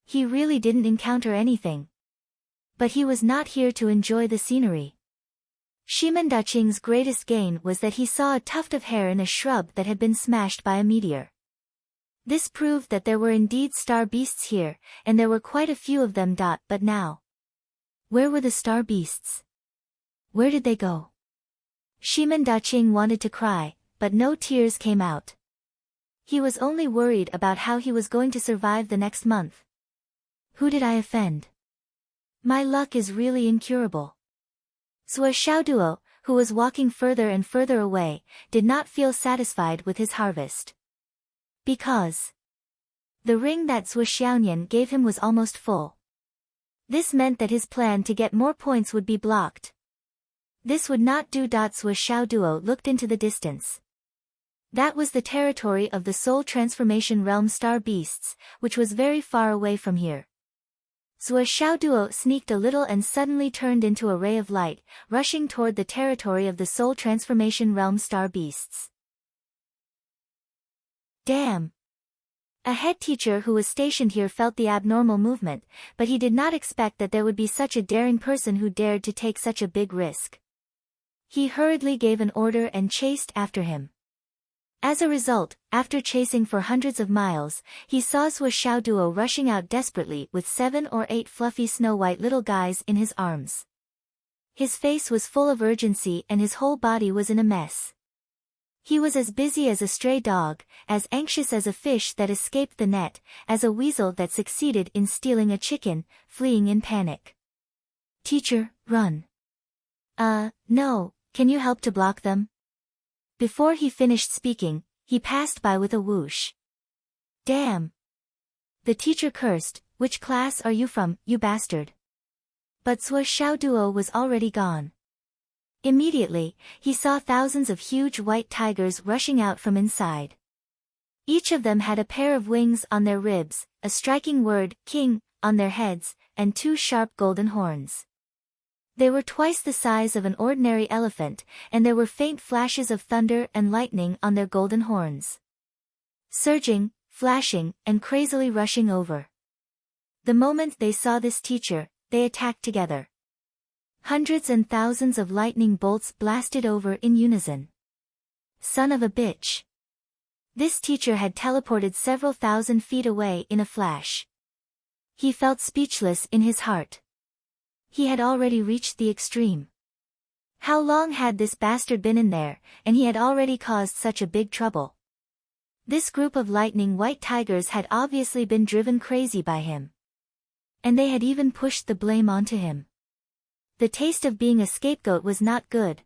He really didn't encounter anything. But he was not here to enjoy the scenery. Shimen Daqing's greatest gain was that he saw a tuft of hair in a shrub that had been smashed by a meteor. This proved that there were indeed star beasts here, and there were quite a few of them. But now, where were the star beasts? Where did they go? Shimen Daqing wanted to cry, but no tears came out. He was only worried about how he was going to survive the next month. Who did I offend? My luck is really incurable. Zhuo Xiaoduo, who was walking further and further away, did not feel satisfied with his harvest. Because the ring that Zhuo Xiaoyan gave him was almost full. This meant that his plan to get more points would be blocked. This would not do. Zhuo Xiaoduo looked into the distance. That was the territory of the Soul Transformation Realm star beasts, which was very far away from here. Zhuo Xiaoduo sneaked a little and suddenly turned into a ray of light, rushing toward the territory of the Soul Transformation Realm star beasts. Damn! A head teacher who was stationed here felt the abnormal movement, but he did not expect that there would be such a daring person who dared to take such a big risk. He hurriedly gave an order and chased after him. As a result, after chasing for hundreds of miles, he saw Zhuo Xiaoduo rushing out desperately with 7 or 8 fluffy snow-white little guys in his arms. His face was full of urgency and his whole body was in a mess. He was as busy as a stray dog, as anxious as a fish that escaped the net, as a weasel that succeeded in stealing a chicken, fleeing in panic. Teacher, run. No, can you help to block them? Before he finished speaking, he passed by with a whoosh. Damn! The teacher cursed, which class are you from, you bastard? But Zhuo Xiaoduo was already gone. Immediately, he saw thousands of huge white tigers rushing out from inside. Each of them had a pair of wings on their ribs, a striking word, king, on their heads, and 2 sharp golden horns. They were twice the size of an ordinary elephant, and there were faint flashes of thunder and lightning on their golden horns. Surging, flashing, and crazily rushing over. The moment they saw this teacher, they attacked together. Hundreds and thousands of lightning bolts blasted over in unison. Son of a bitch. This teacher had teleported several thousand feet away in a flash. He felt speechless in his heart. He had already reached the extreme. How long had this bastard been in there, and he had already caused such a big trouble? This group of lightning white tigers had obviously been driven crazy by him. And they had even pushed the blame onto him. The taste of being a scapegoat was not good.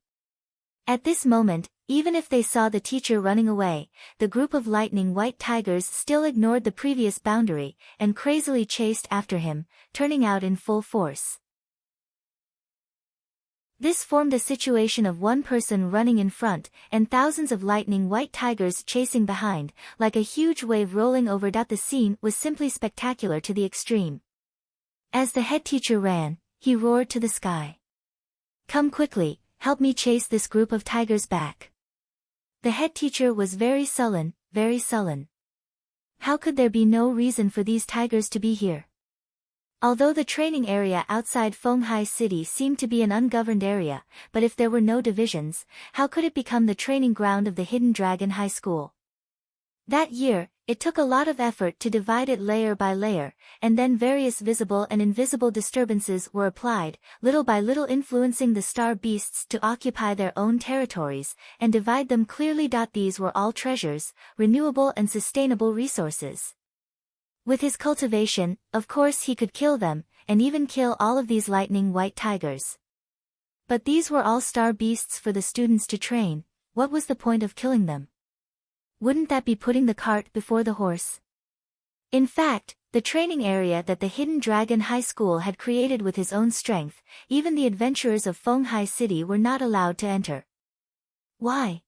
At this moment, even if they saw the teacher running away, the group of lightning white tigers still ignored the previous boundary, and crazily chased after him, turning out in full force. This formed a situation of one person running in front, and thousands of lightning white tigers chasing behind, like a huge wave rolling over. The scene was simply spectacular to the extreme. As the head teacher ran, he roared to the sky. "Come quickly, help me chase this group of tigers back." The head teacher was very sullen, very sullen. How could there be no reason for these tigers to be here? Although the training area outside Fenghai City seemed to be an ungoverned area, but if there were no divisions, how could it become the training ground of the Hidden Dragon High School? That year, it took a lot of effort to divide it layer by layer, and then various visible and invisible disturbances were applied, little by little influencing the star beasts to occupy their own territories, and divide them clearly. These were all treasures, renewable and sustainable resources. With his cultivation, of course he could kill them, and even kill all of these lightning white tigers. But these were all star beasts for the students to train. What was the point of killing them? Wouldn't that be putting the cart before the horse? In fact, the training area that the Hidden Dragon High School had created with his own strength, even the adventurers of Fenghai City were not allowed to enter. Why?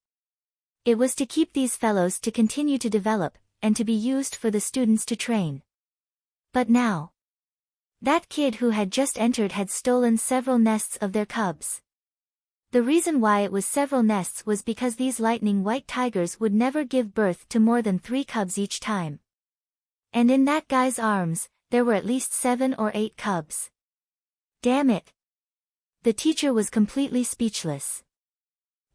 It was to keep these fellows to continue to develop, and to be used for the students to train. But now, that kid who had just entered had stolen several nests of their cubs. The reason why it was several nests was because these lightning white tigers would never give birth to more than 3 cubs each time. And in that guy's arms, there were at least 7 or 8 cubs. Damn it! The teacher was completely speechless.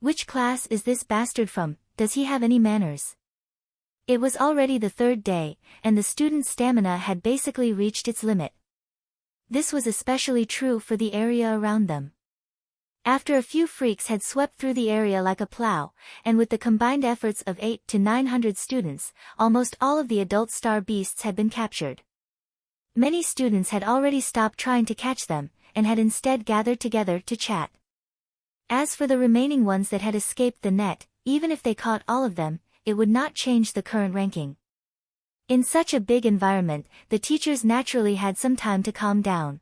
Which class is this bastard from? Does he have any manners? It was already the 3rd day, and the students' stamina had basically reached its limit. This was especially true for the area around them. After a few freaks had swept through the area like a plow, and with the combined efforts of 800 to 900 students, almost all of the adult star beasts had been captured. Many students had already stopped trying to catch them, and had instead gathered together to chat. As for the remaining ones that had escaped the net, even if they caught all of them, it would not change the current ranking. In such a big environment, the teachers naturally had some time to calm down.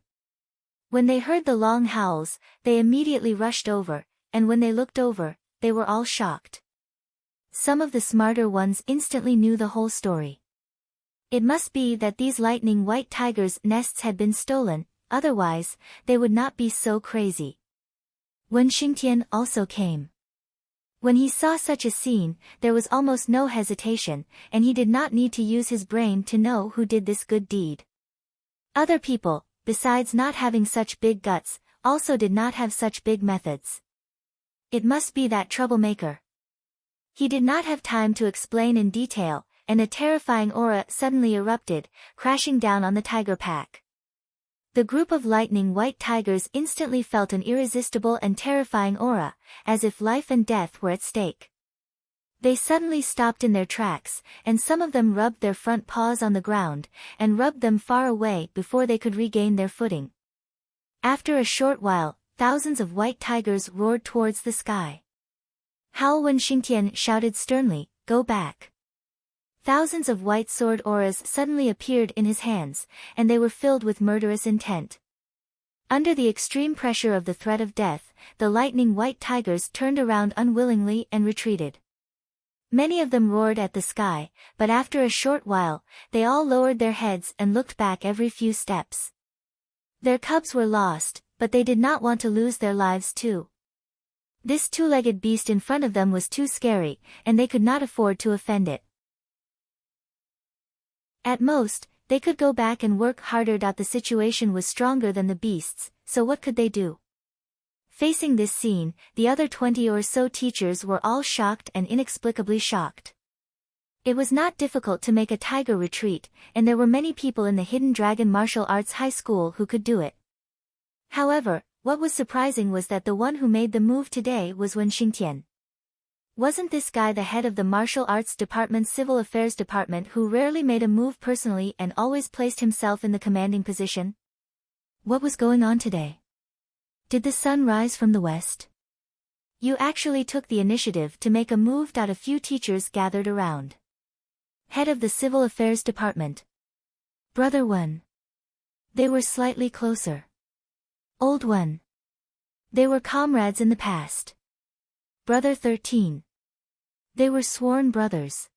When they heard the long howls, they immediately rushed over, and when they looked over, they were all shocked. Some of the smarter ones instantly knew the whole story. It must be that these lightning white tigers' nests had been stolen, otherwise, they would not be so crazy. Wen Xingtian also came. When he saw such a scene, there was almost no hesitation, and he did not need to use his brain to know who did this good deed. Other people, besides not having such big guts, also did not have such big methods. It must be that troublemaker. He did not have time to explain in detail, and a terrifying aura suddenly erupted, crashing down on the tiger pack. The group of lightning white tigers instantly felt an irresistible and terrifying aura, as if life and death were at stake. They suddenly stopped in their tracks, and some of them rubbed their front paws on the ground, and rubbed them far away before they could regain their footing. After a short while, thousands of white tigers roared towards the sky. Hao Wen Xingtian shouted sternly, "Go back." Thousands of white sword auras suddenly appeared in his hands, and they were filled with murderous intent. Under the extreme pressure of the threat of death, the lightning white tigers turned around unwillingly and retreated. Many of them roared at the sky, but after a short while, they all lowered their heads and looked back every few steps. Their cubs were lost, but they did not want to lose their lives too. This two-legged beast in front of them was too scary, and they could not afford to offend it. At most, They could go back and work harder. The situation was stronger than the beasts, so what could they do? Facing this scene, the other 20 or so teachers were all shocked and inexplicably shocked. It was not difficult to make a tiger retreat, and there were many people in the Hidden Dragon Martial Arts High School who could do it. However, what was surprising was that the one who made the move today was Wen Xingtian. Wasn't this guy the head of the Martial Arts Department's Civil Affairs Department who rarely made a move personally and always placed himself in the commanding position? What was going on today? Did the sun rise from the west? You actually took the initiative to make a move. A few teachers gathered around. Head of the Civil Affairs Department. Brother Wen. They were slightly closer. Old Wen. They were comrades in the past. Brother 13. They were sworn brothers.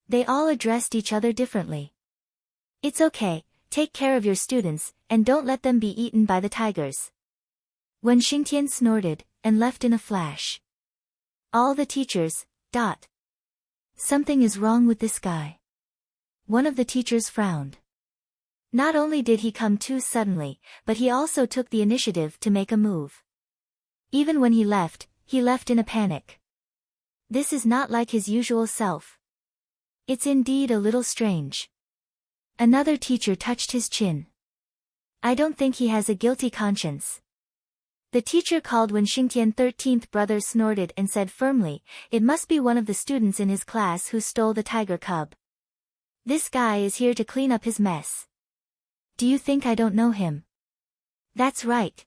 They all addressed each other differently. It's okay, take care of your students, and don't let them be eaten by the tigers. Wen Xingtian snorted, and left in a flash. All the teachers. Something is wrong with this guy. One of the teachers frowned. Not only did he come too suddenly, but he also took the initiative to make a move. Even when he left in a panic. This is not like his usual self. It's indeed a little strange. Another teacher touched his chin. I don't think he has a guilty conscience. The teacher called Wen Xingtian 13th brother snorted and said firmly, it must be one of the students in his class who stole the tiger cub. This guy is here to clean up his mess. Do you think I don't know him? That's right.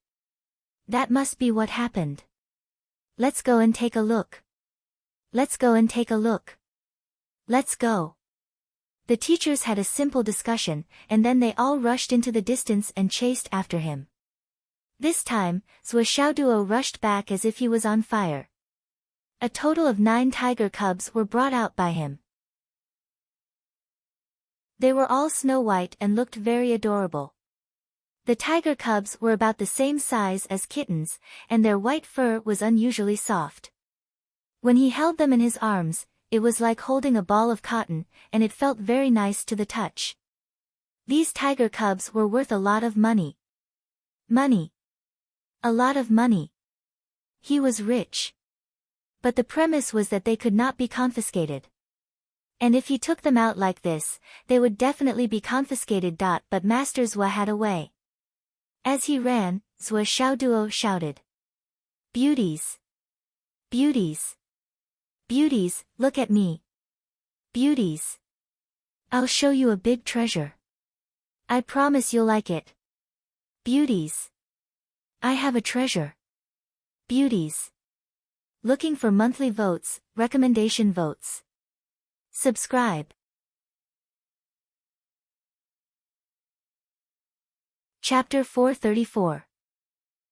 That must be what happened. Let's go and take a look. Let's go and take a look. Let's go. The teachers had a simple discussion, and then they all rushed into the distance and chased after him. This time, Zhuo Xiaoduo rushed back as if he was on fire. A total of 9 tiger cubs were brought out by him. They were all snow white and looked very adorable. The tiger cubs were about the same size as kittens, and their white fur was unusually soft. When he held them in his arms, it was like holding a ball of cotton, and it felt very nice to the touch. These tiger cubs were worth a lot of money. Money. A lot of money. He was rich. But the premise was that they could not be confiscated. And if he took them out like this, they would definitely be confiscated. But Master Zhuo had a way. As he ran, Zhuo Xiaoduo shouted. Beauties. Beauties. Beauties, look at me. Beauties. I'll show you a big treasure. I promise you'll like it. Beauties. I have a treasure. Beauties. Looking for monthly votes, recommendation votes. Subscribe. Chapter 434.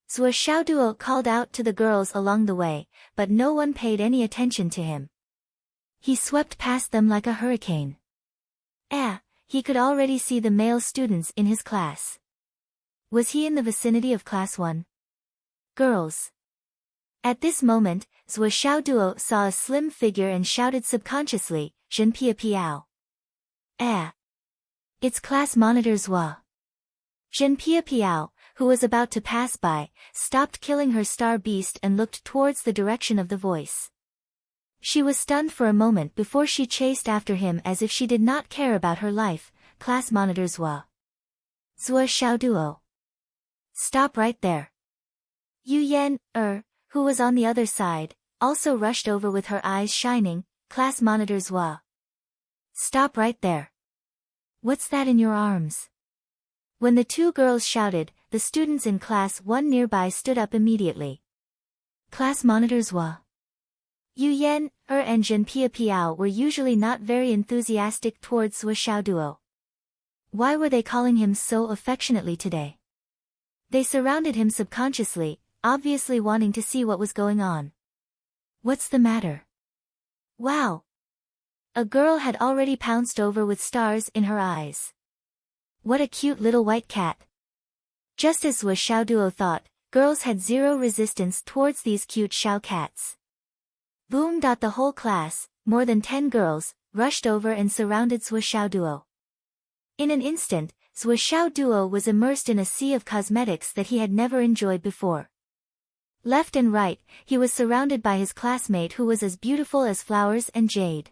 Zhuo Xiaoduo called out to the girls along the way, but no one paid any attention to him. He swept past them like a hurricane. He could already see the male students in his class. Was he in the vicinity of Class 1? Girls. At this moment, Zhuo Xiaoduo saw a slim figure and shouted subconsciously, Zhen Pia Piao. It's class monitor Zhuo. Zhen Pia Piao, who was about to pass by, stopped killing her star beast and looked towards the direction of the voice. She was stunned for a moment before she chased after him as if she did not care about her life. Class monitor Zhuo. Zhuo Xiaoduo. Stop right there. Yu Yan, who was on the other side, also rushed over with her eyes shining. Class monitor Zhuo. Stop right there. What's that in your arms? When the two girls shouted, the students in Class 1 nearby stood up immediately. Class monitor Zhuo. Yu Yan, and Zhen Pia Piao were usually not very enthusiastic towards Zhuo Xiaoduo. Why were they calling him so affectionately today? They surrounded him subconsciously, obviously wanting to see what was going on. What's the matter? Wow! A girl had already pounced over with stars in her eyes. What a cute little white cat. Just as Zhuo Xiaoduo thought, girls had zero resistance towards these cute Xiao cats. Boom! The whole class, more than 10 girls, rushed over and surrounded Zhuo Xiaoduo. In an instant, Zhuo Xiao Duo was immersed in a sea of cosmetics that he had never enjoyed before. Left and right, he was surrounded by his classmate who was as beautiful as flowers and jade.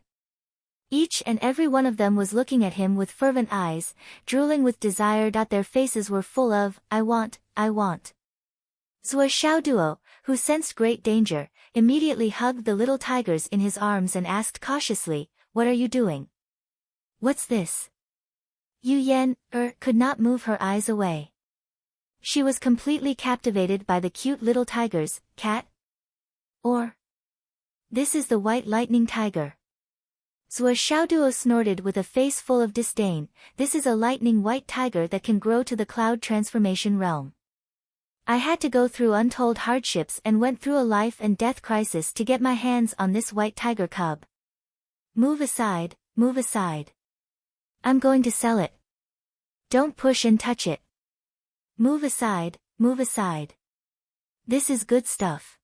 Each and every one of them was looking at him with fervent eyes, drooling with desire. Their faces were full of, I want. Zhuo Xiao Duo, who sensed great danger, immediately hugged the little tigers in his arms and asked cautiously, what are you doing? What's this? Yu Yan, could not move her eyes away. She was completely captivated by the cute little tigers. Cat? Or? This is the white lightning tiger. Zhuo Xiaoduo snorted with a face full of disdain. This is a lightning white tiger that can grow to the cloud transformation realm. I had to go through untold hardships and went through a life and death crisis to get my hands on this white tiger cub. Move aside, move aside. I'm going to sell it. Don't push and touch it. Move aside, move aside. This is good stuff.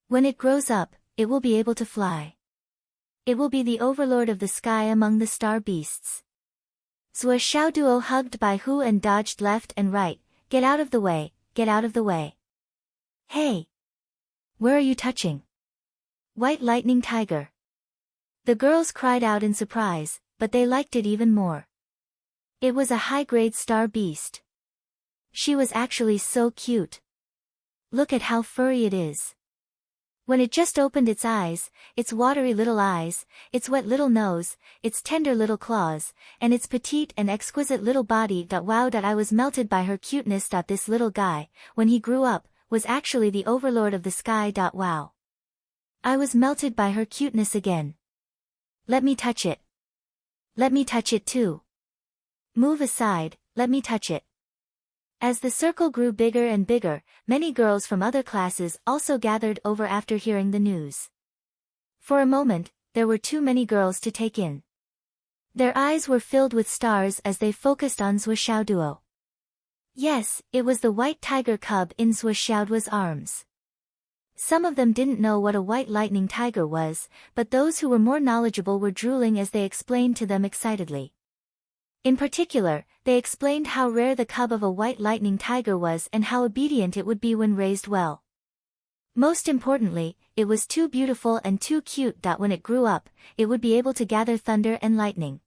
When it grows up, it will be able to fly. It will be the overlord of the sky among the star beasts. Zhuo Xiaoduo hugged Bai Hu and dodged left and right. Get out of the way, get out of the way. Hey! Where are you touching? White lightning tiger. The girls cried out in surprise, but they liked it even more. It was a high-grade star beast. She was actually so cute. Look at how furry it is. When it just opened its eyes, its watery little eyes, its wet little nose, its tender little claws, and its petite and exquisite little body. Wow! I was melted by her cuteness. This little guy, when he grew up, was actually the overlord of the sky. Wow! I was melted by her cuteness again. Let me touch it. Let me touch it too. Move aside, let me touch it. As the circle grew bigger and bigger, many girls from other classes also gathered over after hearing the news. For a moment, there were too many girls to take in. Their eyes were filled with stars as they focused on Zhuo Xiaoduo. Yes, it was the white tiger cub in Zhuo Xiaoduo's arms. Some of them didn't know what a white lightning tiger was, but those who were more knowledgeable were drooling as they explained to them excitedly. In particular, they explained how rare the cub of a white lightning tiger was and how obedient it would be when raised well. Most importantly, it was too beautiful and too cute that when it grew up, it would be able to gather thunder and lightning.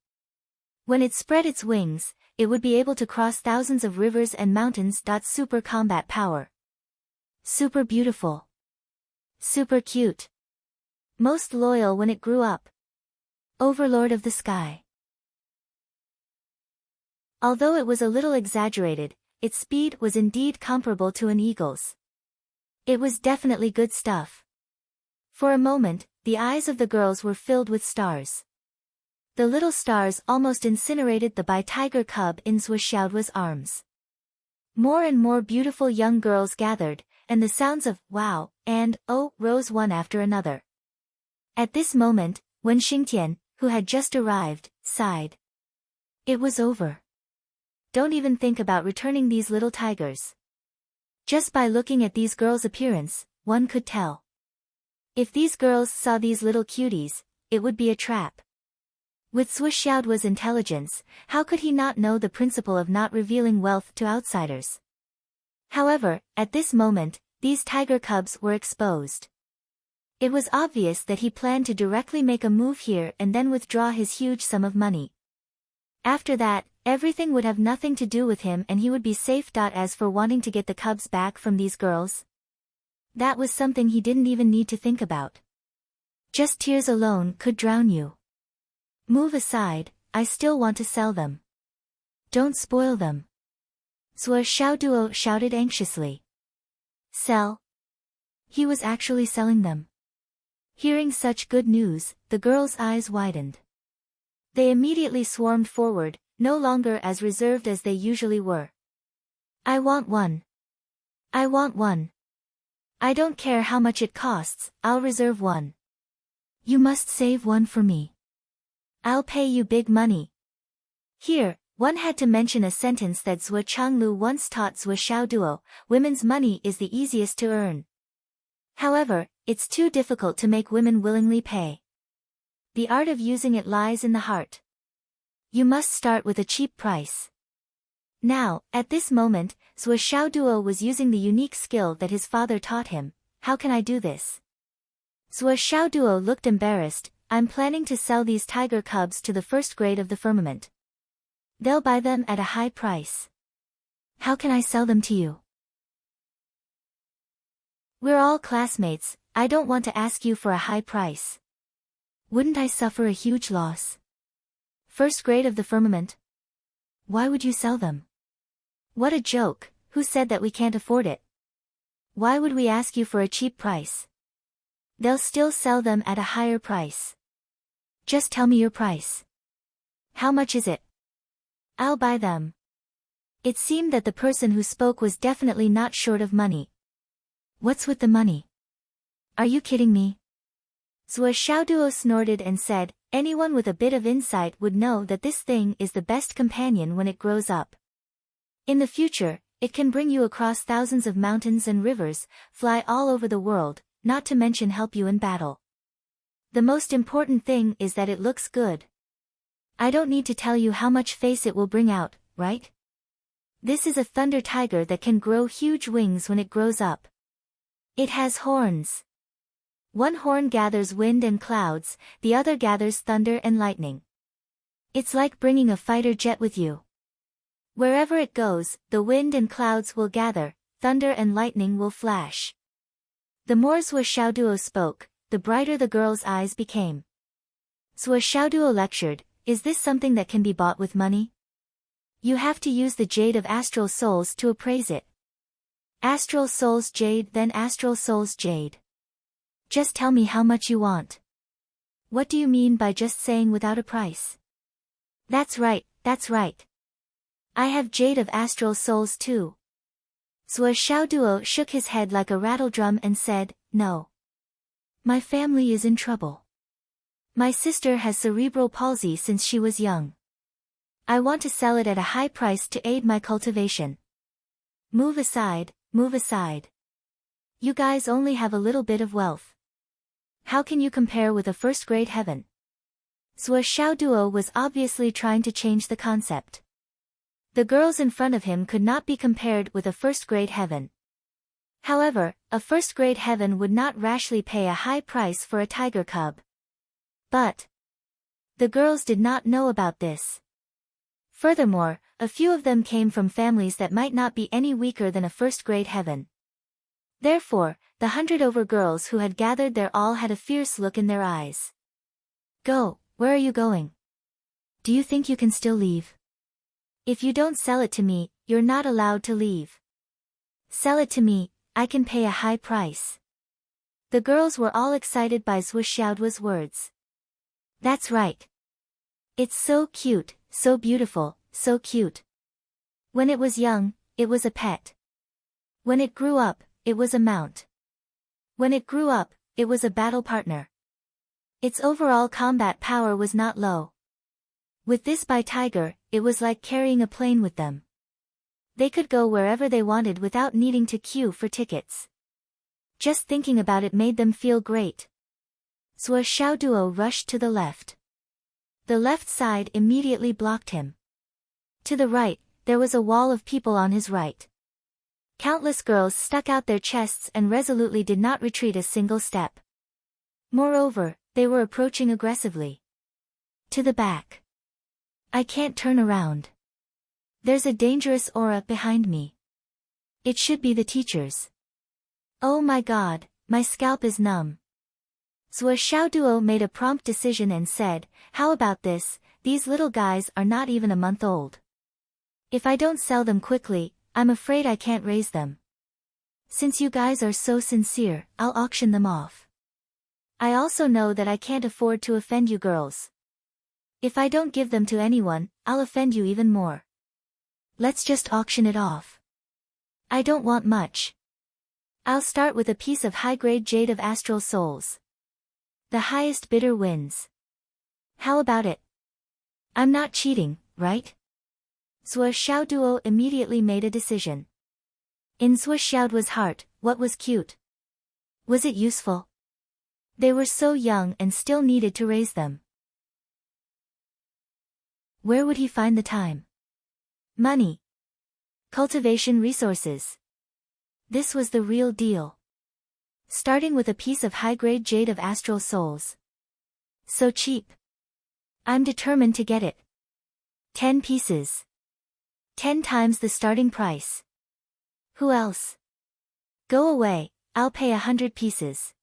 When it spread its wings, it would be able to cross thousands of rivers and mountains. Super combat power. Super beautiful. Super cute. Most loyal when it grew up. Overlord of the sky. Although it was a little exaggerated, its speed was indeed comparable to an eagle's. It was definitely good stuff. For a moment, the eyes of the girls were filled with stars. The little stars almost incinerated the tiger cub in Zhuo Xiaoduo's arms. More and more beautiful young girls gathered, and the sounds of wow and oh rose one after another. At this moment, Wen Xingtian, who had just arrived, sighed. It was over. Don't even think about returning these little tigers. Just by looking at these girls' appearance, one could tell. If these girls saw these little cuties, it would be a trap. With Zhuo Xiaoduo's intelligence, how could he not know the principle of not revealing wealth to outsiders? However, at this moment, these tiger cubs were exposed. It was obvious that he planned to directly make a move here and then withdraw his huge sum of money. After that, everything would have nothing to do with him and he would be safe. As for wanting to get the cubs back from these girls, that was something he didn't even need to think about. Just tears alone could drown you. Move aside, I still want to sell them. Don't spoil them. Zhuo Xiaoduo shouted anxiously. Sell? He was actually selling them. Hearing such good news, the girls' eyes widened. They immediately swarmed forward, no longer as reserved as they usually were. I want one. I want one. I don't care how much it costs, I'll reserve one. You must save one for me. I'll pay you big money. Here, one had to mention a sentence that Zhuo Changlu once taught Zhuo Xiaoduo, women's money is the easiest to earn. However, it's too difficult to make women willingly pay. The art of using it lies in the heart. You must start with a cheap price. Now, at this moment, Zhuo Xiaoduo was using the unique skill that his father taught him. How can I do this? Zhuo Xiaoduo looked embarrassed. I'm planning to sell these tiger cubs to the first grade of the firmament. They'll buy them at a high price. How can I sell them to you? We're all classmates, I don't want to ask you for a high price. Wouldn't I suffer a huge loss? First grade of the firmament? Why would you sell them? What a joke, who said that we can't afford it? Why would we ask you for a cheap price? They'll still sell them at a higher price. Just tell me your price. How much is it? I'll buy them. It seemed that the person who spoke was definitely not short of money. What's with the money? Are you kidding me? Zhuo Xiaoduo snorted and said, anyone with a bit of insight would know that this thing is the best companion when it grows up. In the future, it can bring you across thousands of mountains and rivers, fly all over the world, not to mention help you in battle. The most important thing is that it looks good. I don't need to tell you how much face it will bring out, right? This is a thunder tiger that can grow huge wings when it grows up. It has horns. One horn gathers wind and clouds, the other gathers thunder and lightning. It's like bringing a fighter jet with you. Wherever it goes, the wind and clouds will gather, thunder and lightning will flash. The more Zhuo Xiaoduo spoke, the brighter the girl's eyes became. Zhuo Xiaoduo lectured, is this something that can be bought with money? You have to use the jade of astral souls to appraise it. Astral souls jade, then astral souls jade. Just tell me how much you want. What do you mean by just saying without a price? That's right, that's right. I have jade of astral souls too. Zhuo Xiaoduo shook his head like a rattledrum and said, no. My family is in trouble. My sister has cerebral palsy since she was young. I want to sell it at a high price to aid my cultivation. Move aside, move aside. You guys only have a little bit of wealth. How can you compare with a first-grade heaven? Zhuo Xiaoduo was obviously trying to change the concept. The girls in front of him could not be compared with a first-grade heaven. However, a first-grade heaven would not rashly pay a high price for a tiger cub. But the girls did not know about this. Furthermore, a few of them came from families that might not be any weaker than a first-grade heaven. Therefore, the 100 girls who had gathered there all had a fierce look in their eyes. Go, where are you going? Do you think you can still leave? If you don't sell it to me, you're not allowed to leave. Sell it to me, I can pay a high price. The girls were all excited by Zhuo Xiaoduo's words. That's right. It's so cute, so beautiful, so cute. When it was young, it was a pet. When it grew up, it was a mount. When it grew up, it was a battle partner. Its overall combat power was not low. With this by tiger, it was like carrying a plane with them. They could go wherever they wanted without needing to queue for tickets. Just thinking about it made them feel great. Zhuo Xiaoduo rushed to the left. The left side immediately blocked him. To the right, there was a wall of people on his right. Countless girls stuck out their chests and resolutely did not retreat a single step. Moreover, they were approaching aggressively. To the back. I can't turn around. There's a dangerous aura behind me. It should be the teachers. Oh my god, my scalp is numb. Zhuo Xiaoduo made a prompt decision and said, how about this, these little guys are not even a month old. If I don't sell them quickly, I'm afraid I can't raise them. Since you guys are so sincere, I'll auction them off. I also know that I can't afford to offend you girls. If I don't give them to anyone, I'll offend you even more. Let's just auction it off. I don't want much. I'll start with a piece of high-grade jade of astral souls. The highest bidder wins. How about it? I'm not cheating, right? Zhuo Xiaoduo immediately made a decision. In Zhuo Xiaoduo's heart, what was cute? Was it useful? They were so young and still needed to raise them. Where would he find the time? Money. Cultivation resources. This was the real deal. Starting with a piece of high-grade jade of astral souls. So cheap. I'm determined to get it. 10 pieces. 10 times the starting price. Who else? Go away, I'll pay 100 pieces.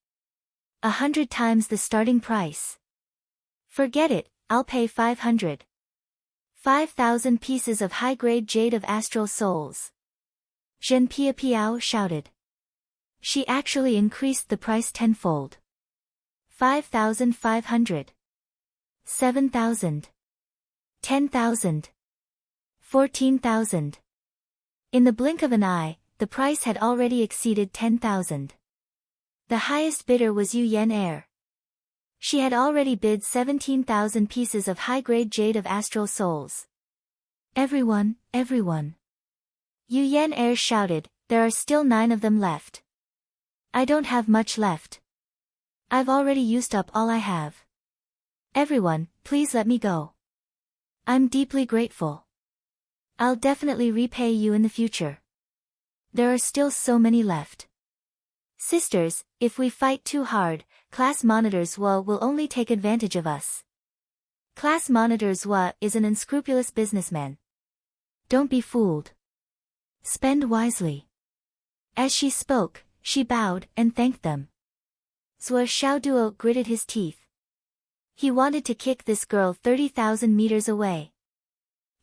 100 times the starting price. Forget it, I'll pay 500. 5,000 pieces of high-grade jade of astral souls. Zhen Piao shouted. She actually increased the price tenfold. 5,500. 7,000. 10,000. 14,000. In the blink of an eye, the price had already exceeded 10,000. The highest bidder was Yu Yan Air. She had already bid 17,000 pieces of high-grade jade of astral souls. Everyone, everyone. Yu Yan Air shouted, there are still 9 of them left. I don't have much left. I've already used up all I have. Everyone, please let me go. I'm deeply grateful. I'll definitely repay you in the future. There are still so many left. Sisters, if we fight too hard, Class Monitor Zhua will only take advantage of us. Class Monitor Zhua is an unscrupulous businessman. Don't be fooled. Spend wisely. As she spoke, she bowed and thanked them. Zhua Xiaoduo gritted his teeth. He wanted to kick this girl 30,000 meters away.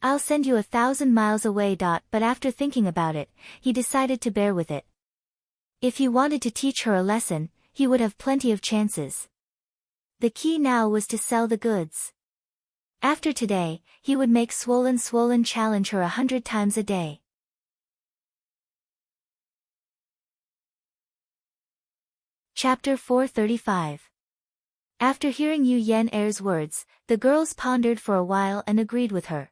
I'll send you 1,000 miles away. But after thinking about it, he decided to bear with it. If he wanted to teach her a lesson, he would have plenty of chances. The key now was to sell the goods. After today, he would make swollen challenge her 100 times a day. Chapter 435. After hearing Yu Yan Air's words, the girls pondered for a while and agreed with her.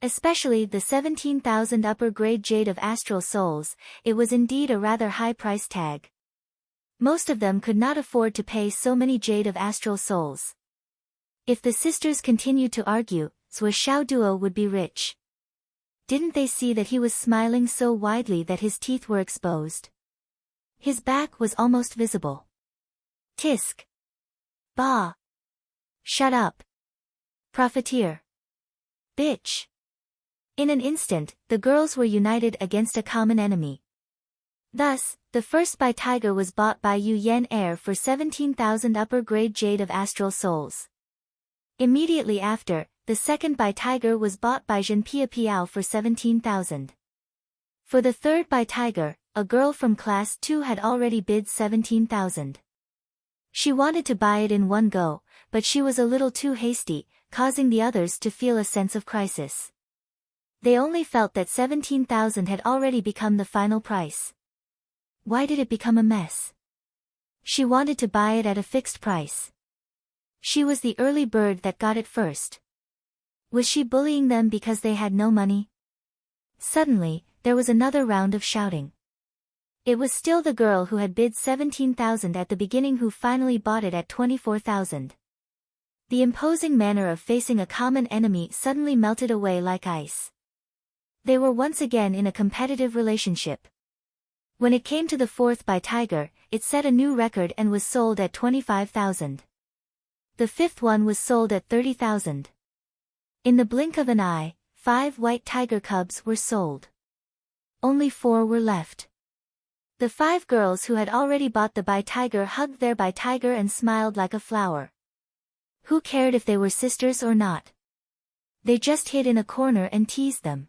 Especially the 17,000 upper-grade jade of astral souls, it was indeed a rather high price tag. Most of them could not afford to pay so many jade of astral souls. If the sisters continued to argue, Zhua Xiaoduo would be rich. Didn't they see that he was smiling so widely that his teeth were exposed? His back was almost visible. Tisk. Bah. Shut up. Profiteer. Bitch. In an instant, the girls were united against a common enemy. Thus, the first by Tiger was bought by Yu Yan Air for 17,000 upper-grade jade of astral souls. Immediately after, the second by Tiger was bought by Zhen Piao for 17,000. For the third by Tiger, a girl from Class 2 had already bid 17,000. She wanted to buy it in one go, but she was a little too hasty, causing the others to feel a sense of crisis. They only felt that 17,000 had already become the final price. Why did it become a mess? She wanted to buy it at a fixed price. She was the early bird that got it first. Was she bullying them because they had no money? Suddenly, there was another round of shouting. It was still the girl who had bid 17,000 at the beginning who finally bought it at 24,000. The imposing manner of facing a common enemy suddenly melted away like ice. They were once again in a competitive relationship. When it came to the fourth by Tiger, it set a new record and was sold at 25,000. The fifth one was sold at 30,000. In the blink of an eye, 5 white tiger cubs were sold. Only 4 were left. The 5 girls who had already bought the by Tiger hugged their by Tiger and smiled like a flower. Who cared if they were sisters or not? They just hid in a corner and teased them.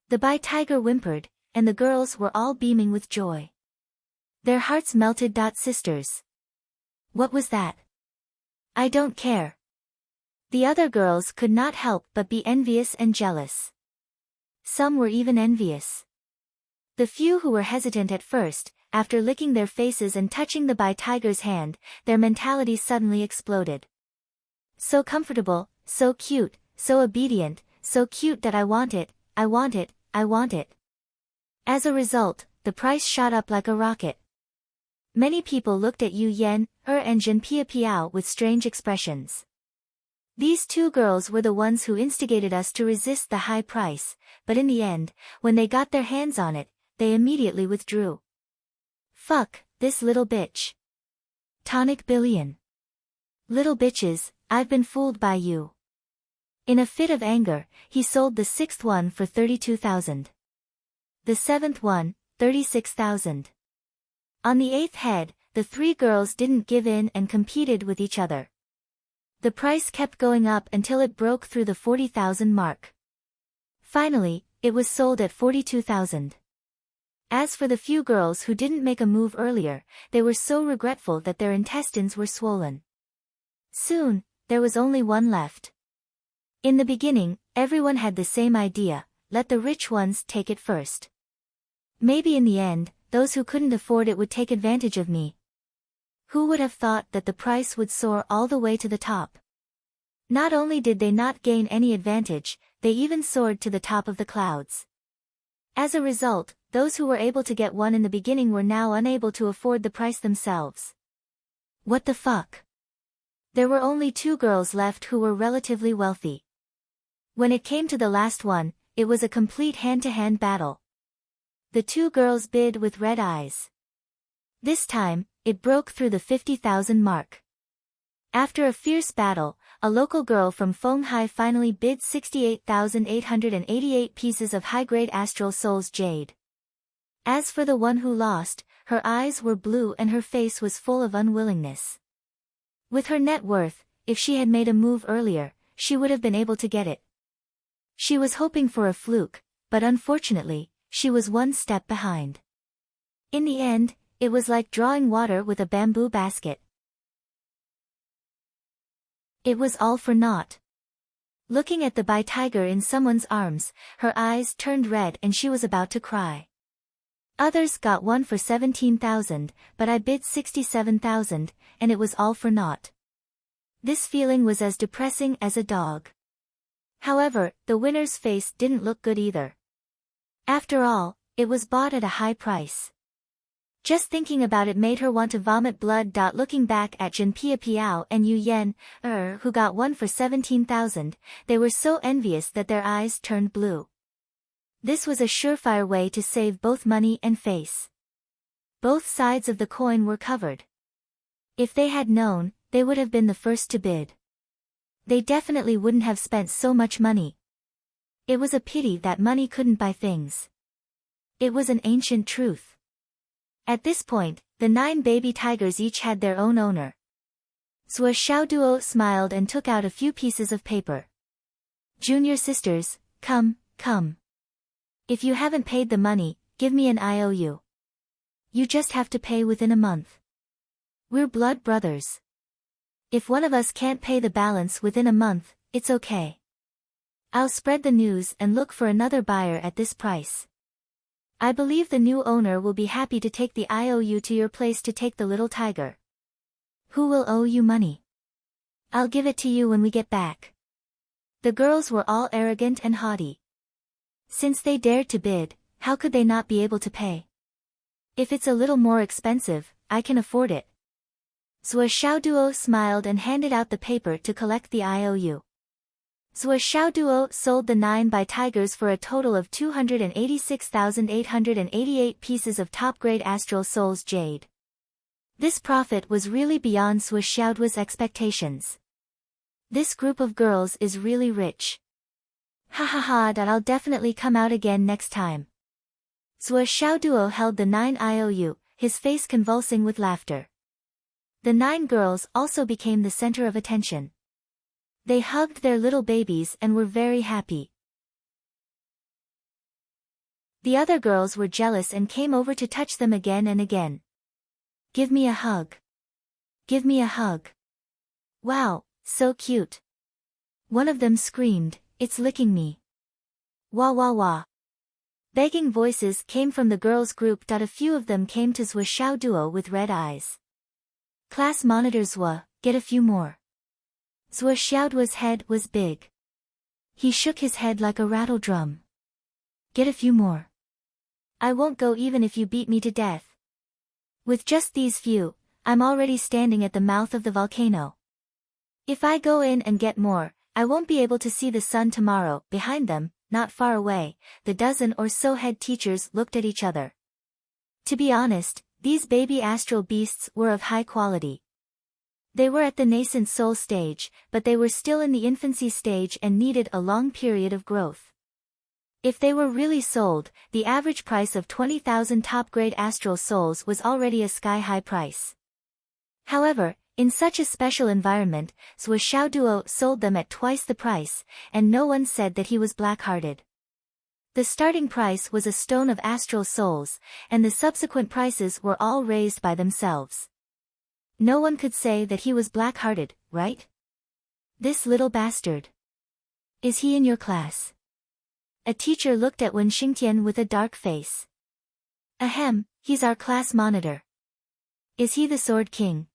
The by Tiger whimpered, and the girls were all beaming with joy. Their hearts melted. Sisters. What was that? I don't care. The other girls could not help but be envious and jealous. Some were even envious. The few who were hesitant at first, after licking their faces and touching the by Tiger's hand, their mentality suddenly exploded. So comfortable, so cute, so obedient, so cute that I want it, I want it, I want it. As a result, the price shot up like a rocket. Many people looked at Yu Yan, and Zhen Piao with strange expressions. These two girls were the ones who instigated us to resist the high price, but in the end, when they got their hands on it, they immediately withdrew. Fuck, this little bitch. Tonic billion. Little bitches, I've been fooled by you. In a fit of anger, he sold the sixth one for 32,000. The seventh one, 36,000. On the eighth head, the three girls didn't give in and competed with each other. The price kept going up until it broke through the 40,000 mark. Finally, it was sold at 42,000. As for the few girls who didn't make a move earlier, they were so regretful that their intestines were swollen. Soon, there was only one left. In the beginning, everyone had the same idea, let the rich ones take it first. Maybe in the end, those who couldn't afford it would take advantage of me. Who would have thought that the price would soar all the way to the top? Not only did they not gain any advantage, they even soared to the top of the clouds. As a result, those who were able to get one in the beginning were now unable to afford the price themselves. What the fuck? There were only two girls left who were relatively wealthy. When it came to the last one, it was a complete hand-to-hand battle. The two girls bid with red eyes. This time, it broke through the 50,000 mark. After a fierce battle, a local girl from Fenghai finally bid 68,888 pieces of high-grade astral soul's jade. As for the one who lost, her eyes were blue and her face was full of unwillingness. With her net worth, if she had made a move earlier, she would have been able to get it. She was hoping for a fluke, but unfortunately, she was one step behind. In the end, it was like drawing water with a bamboo basket. It was all for naught. Looking at the Bai tiger in someone's arms, her eyes turned red and she was about to cry. Others got one for 17,000, but I bid 67,000, and it was all for naught. This feeling was as depressing as a dog. However, the winner's face didn't look good either. After all, it was bought at a high price. Just thinking about it made her want to vomit blood. Looking back at Jinpia Piao and Yu Yen, who got one for 17,000, they were so envious that their eyes turned blue. This was a surefire way to save both money and face. Both sides of the coin were covered. If they had known, they would have been the first to bid. They definitely wouldn't have spent so much money. It was a pity that money couldn't buy things. It was an ancient truth. At this point, the 9 baby tigers each had their own owner. Zhou Xiaoduo smiled and took out a few pieces of paper. Junior sisters, come. If you haven't paid the money, give me an IOU. You just have to pay within a month. We're blood brothers. If one of us can't pay the balance within a month, it's okay. I'll spread the news and look for another buyer at this price. I believe the new owner will be happy to take the IOU to your place to take the little tiger. Who will owe you money? I'll give it to you when we get back. The girls were all arrogant and haughty. Since they dared to bid, how could they not be able to pay? If it's a little more expensive, I can afford it. Zhou Xiaoduo smiled and handed out the paper to collect the IOU. Zhou Xiaoduo sold the 9 Bai tigers for a total of 286,888 pieces of top-grade astral soul's jade. This profit was really beyond Zhou Xiaoduo's expectations. This group of girls is really rich. Ha ha ha, I'll definitely come out again next time. Zhou Xiaoduo held the 9 IOU, his face convulsing with laughter. The 9 girls also became the center of attention. They hugged their little babies and were very happy. The other girls were jealous and came over to touch them again and again. Give me a hug. Give me a hug. Wow, so cute. One of them screamed, it's licking me. Wah wah wah. Begging voices came from the girls' group. A few of them came to Zhou Xiaoduo with red eyes. Class monitor Zhou, get a few more. Zhou Xiaoduo's head was big. He shook his head like a rattle drum. Get a few more. I won't go even if you beat me to death. With just these few, I'm already standing at the mouth of the volcano. If I go in and get more, I won't be able to see the sun tomorrow. Behind them, not far away, the dozen or so head teachers looked at each other. To be honest, these baby astral beasts were of high quality. They were at the nascent soul stage, but they were still in the infancy stage and needed a long period of growth. If they were really sold, the average price of 20,000 top-grade astral souls was already a sky-high price. However, in such a special environment, Zhuo Xiaoduo sold them at twice the price, and no one said that he was black-hearted. The starting price was a stone of astral souls, and the subsequent prices were all raised by themselves. No one could say that he was black-hearted, right? This little bastard. Is he in your class? A teacher looked at Wen Xingtian with a dark face. Ahem, he's our class monitor. Is he the Sword King?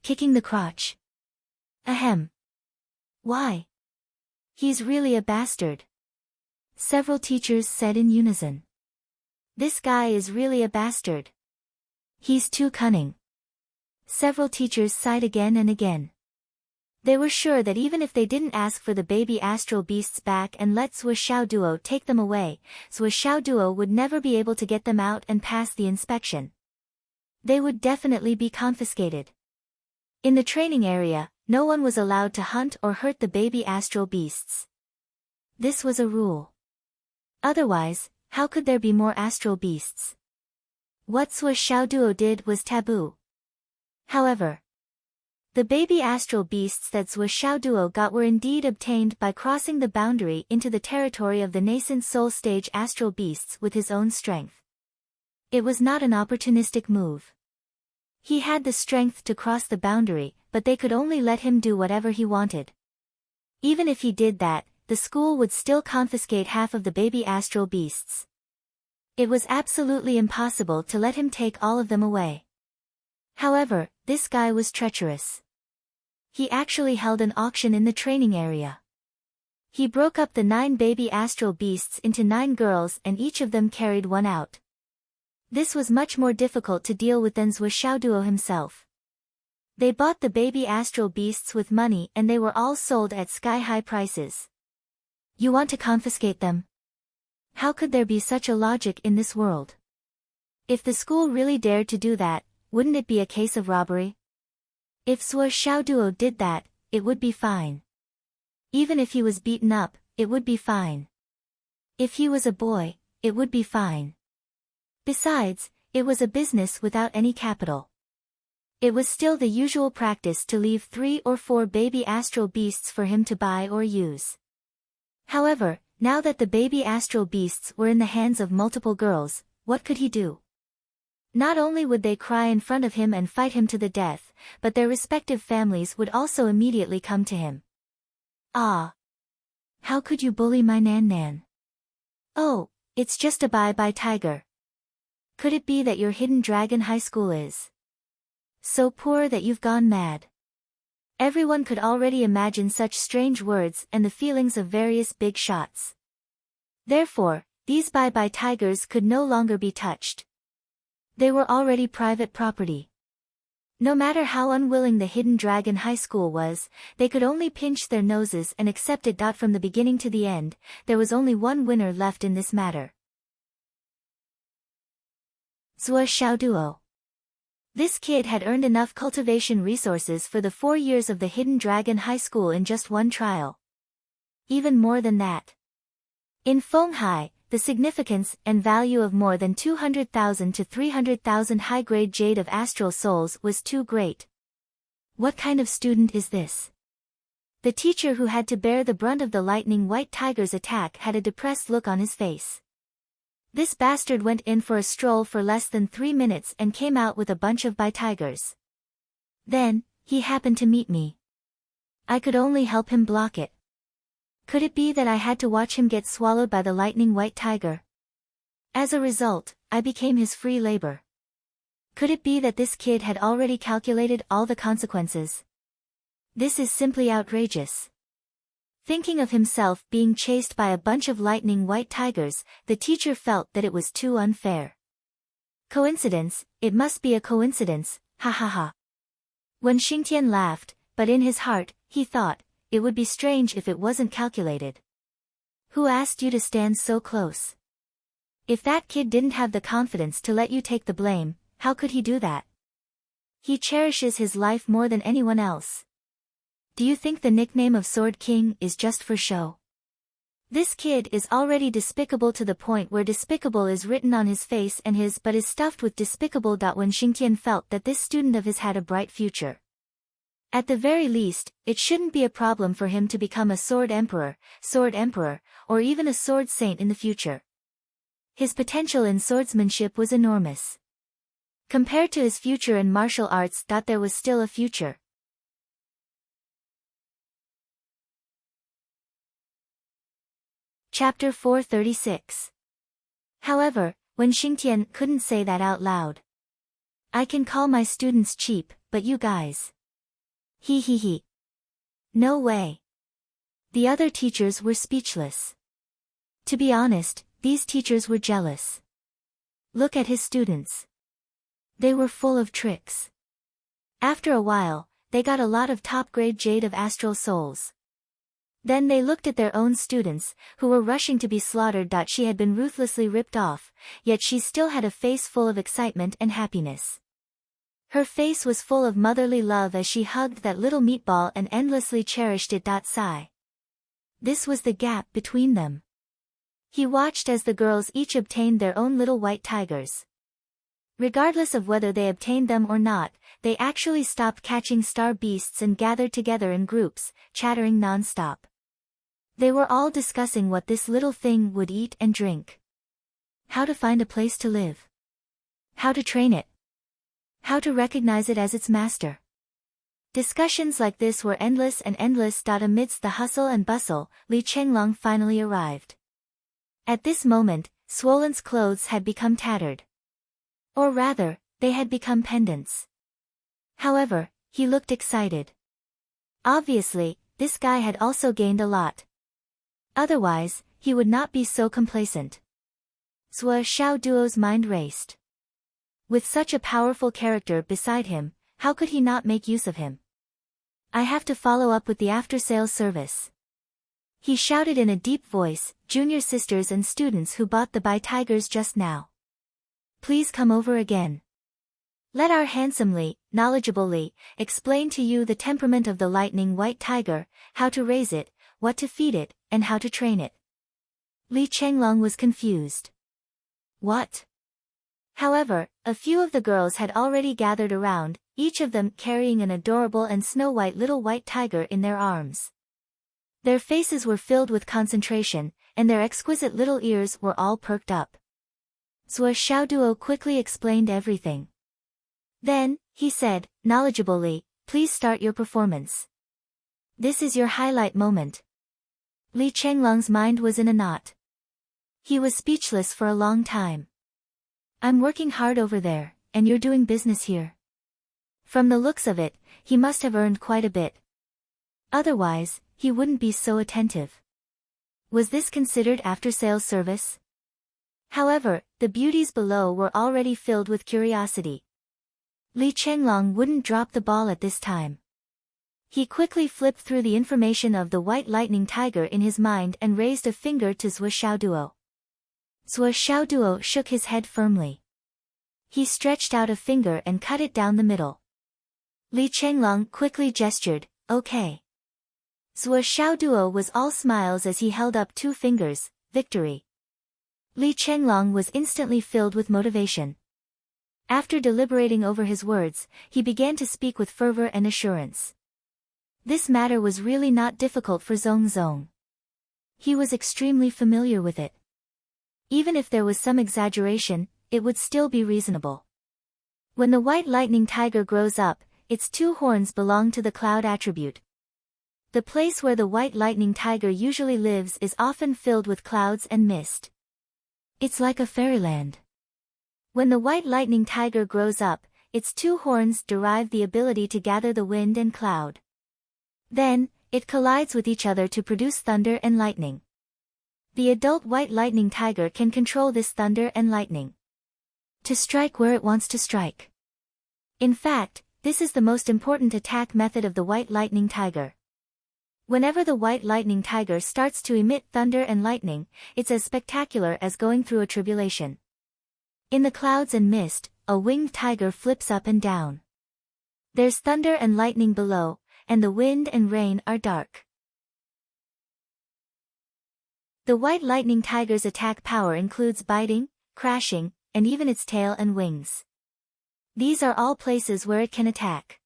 Kicking the crotch. Ahem. Why? He's really a bastard. Several teachers said in unison. This guy is really a bastard. He's too cunning. Several teachers sighed again and again. They were sure that even if they didn't ask for the baby astral beasts back and let Zhuo Xiaoduo take them away, Zhuo Xiaoduo would never be able to get them out and pass the inspection. They would definitely be confiscated. In the training area, no one was allowed to hunt or hurt the baby astral beasts. This was a rule. Otherwise, how could there be more astral beasts? What Zhuo Xiaoduo did was taboo. However, the baby astral beasts that Zhuo Xiaoduo got were indeed obtained by crossing the boundary into the territory of the nascent soul stage astral beasts with his own strength. It was not an opportunistic move. He had the strength to cross the boundary, but they could only let him do whatever he wanted. Even if he did that, the school would still confiscate half of the baby astral beasts. It was absolutely impossible to let him take all of them away. However, this guy was treacherous. He actually held an auction in the training area. He broke up the 9 baby astral beasts into 9 girls and each of them carried one out. This was much more difficult to deal with than Zhuo Xiaoduo himself. They bought the baby astral beasts with money and they were all sold at sky-high prices. You want to confiscate them? How could there be such a logic in this world? If the school really dared to do that, wouldn't it be a case of robbery? If Zhuo Xiaoduo did that, it would be fine. Even if he was beaten up, it would be fine. If he was a boy, it would be fine. Besides, it was a business without any capital. It was still the usual practice to leave 3 or 4 baby astral beasts for him to buy or use. However, now that the baby astral beasts were in the hands of multiple girls, what could he do? Not only would they cry in front of him and fight him to the death, but their respective families would also immediately come to him. Ah! How could you bully my Nan? Oh, it's just a bye-bye tiger. Could it be that your hidden dragon high school is so poor that you've gone mad? Everyone could already imagine such strange words and the feelings of various big shots. Therefore, these bye-bye tigers could no longer be touched. They were already private property. No matter how unwilling the hidden dragon high school was, they could only pinch their noses and accept it. From the beginning to the end, there was only one winner left in this matter. Zhuo Xiaoduo. This kid had earned enough cultivation resources for the 4 years of the Hidden Dragon High School in just one trial. Even more than that. In Fenghai, the significance and value of more than 200,000 to 300,000 high-grade jade of astral souls was too great. What kind of student is this? The teacher who had to bear the brunt of the lightning white tiger's attack had a depressed look on his face. This bastard went in for a stroll for less than 3 minutes and came out with a bunch of tigers. Then, he happened to meet me. I could only help him block it. Could it be that I had to watch him get swallowed by the lightning white tiger? As a result, I became his free labor. Could it be that this kid had already calculated all the consequences? This is simply outrageous. Thinking of himself being chased by a bunch of lightning white tigers, the teacher felt that it was too unfair. Coincidence, it must be a coincidence, ha ha ha. When Xingtian laughed, but in his heart, he thought, it would be strange if it wasn't calculated. Who asked you to stand so close? If that kid didn't have the confidence to let you take the blame, how could he do that? He cherishes his life more than anyone else. Do you think the nickname of Sword King is just for show? This kid is already despicable to the point where despicable is written on his face and his but is stuffed with despicable. When Xingtian felt that this student of his had a bright future. At the very least, it shouldn't be a problem for him to become a sword emperor, or even a sword saint in the future. His potential in swordsmanship was enormous. Compared to his future in martial arts, there was still a future. Chapter 436. However, when Xingtian couldn't say that out loud. I can call my students cheap, but you guys. He. No way. The other teachers were speechless. To be honest, these teachers were jealous. Look at his students. They were full of tricks. After a while, they got a lot of top-grade jade of astral souls. Then they looked at their own students, who were rushing to be slaughtered. She had been ruthlessly ripped off, yet she still had a face full of excitement and happiness. Her face was full of motherly love as she hugged that little meatball and endlessly cherished it. Sigh. This was the gap between them. He watched as the girls each obtained their own little white tigers. Regardless of whether they obtained them or not, they actually stopped catching star beasts and gathered together in groups, chattering non-stop. They were all discussing what this little thing would eat and drink. How to find a place to live. How to train it. How to recognize it as its master. Discussions like this were endless and endless. Amidst the hustle and bustle, Li Chenglong finally arrived. At this moment, Swollen's clothes had become tattered. Or rather, they had become pendants. However, he looked excited. Obviously, this guy had also gained a lot. Otherwise, he would not be so complacent. Zhou Xiaoduo's mind raced. With such a powerful character beside him, how could he not make use of him? I have to follow up with the after-sales service. He shouted in a deep voice, junior sisters and students who bought the Bai Tigers just now. Please come over again. Let our handsomely, knowledgeably, explain to you the temperament of the lightning white tiger, how to raise it, what to feed it, and how to train it. Li Chenglong was confused. What? However, a few of the girls had already gathered around, each of them carrying an adorable and snow-white little white tiger in their arms. Their faces were filled with concentration, and their exquisite little ears were all perked up. Zhou Xiaoduo quickly explained everything. Then, he said, knowledgeably, please start your performance. This is your highlight moment. Li Chenglong's mind was in a knot. He was speechless for a long time. I'm working hard over there, and you're doing business here. From the looks of it, he must have earned quite a bit. Otherwise, he wouldn't be so attentive. Was this considered after-sales service? However, the beauties below were already filled with curiosity. Li Chenglong wouldn't drop the ball at this time. He quickly flipped through the information of the white lightning tiger in his mind and raised a finger to Zhou Xiaoduo. Zhou Xiaoduo shook his head firmly. He stretched out a finger and cut it down the middle. Li Chenglong quickly gestured, okay. Zhou Xiaoduo was all smiles as he held up 2 fingers, victory. Li Chenglong was instantly filled with motivation. After deliberating over his words, he began to speak with fervor and assurance. This matter was really not difficult for Zong. He was extremely familiar with it. Even if there was some exaggeration, it would still be reasonable. When the white lightning tiger grows up, its 2 horns belong to the cloud attribute. The place where the white lightning tiger usually lives is often filled with clouds and mist. It's like a fairyland. When the white lightning tiger grows up, its 2 horns derive the ability to gather the wind and cloud. Then, it collides with each other to produce thunder and lightning. The adult white lightning tiger can control this thunder and lightning to strike where it wants to strike. In fact, This is the most important attack method of the white lightning tiger. Whenever the white lightning tiger starts to emit thunder and lightning, it's as spectacular as going through a tribulation. In the clouds and mist, a winged tiger flips up and down. There's thunder and lightning below, and the wind and rain are dark. The white lightning tiger's attack power includes biting, crashing, and even its tail and wings. These are all places where it can attack.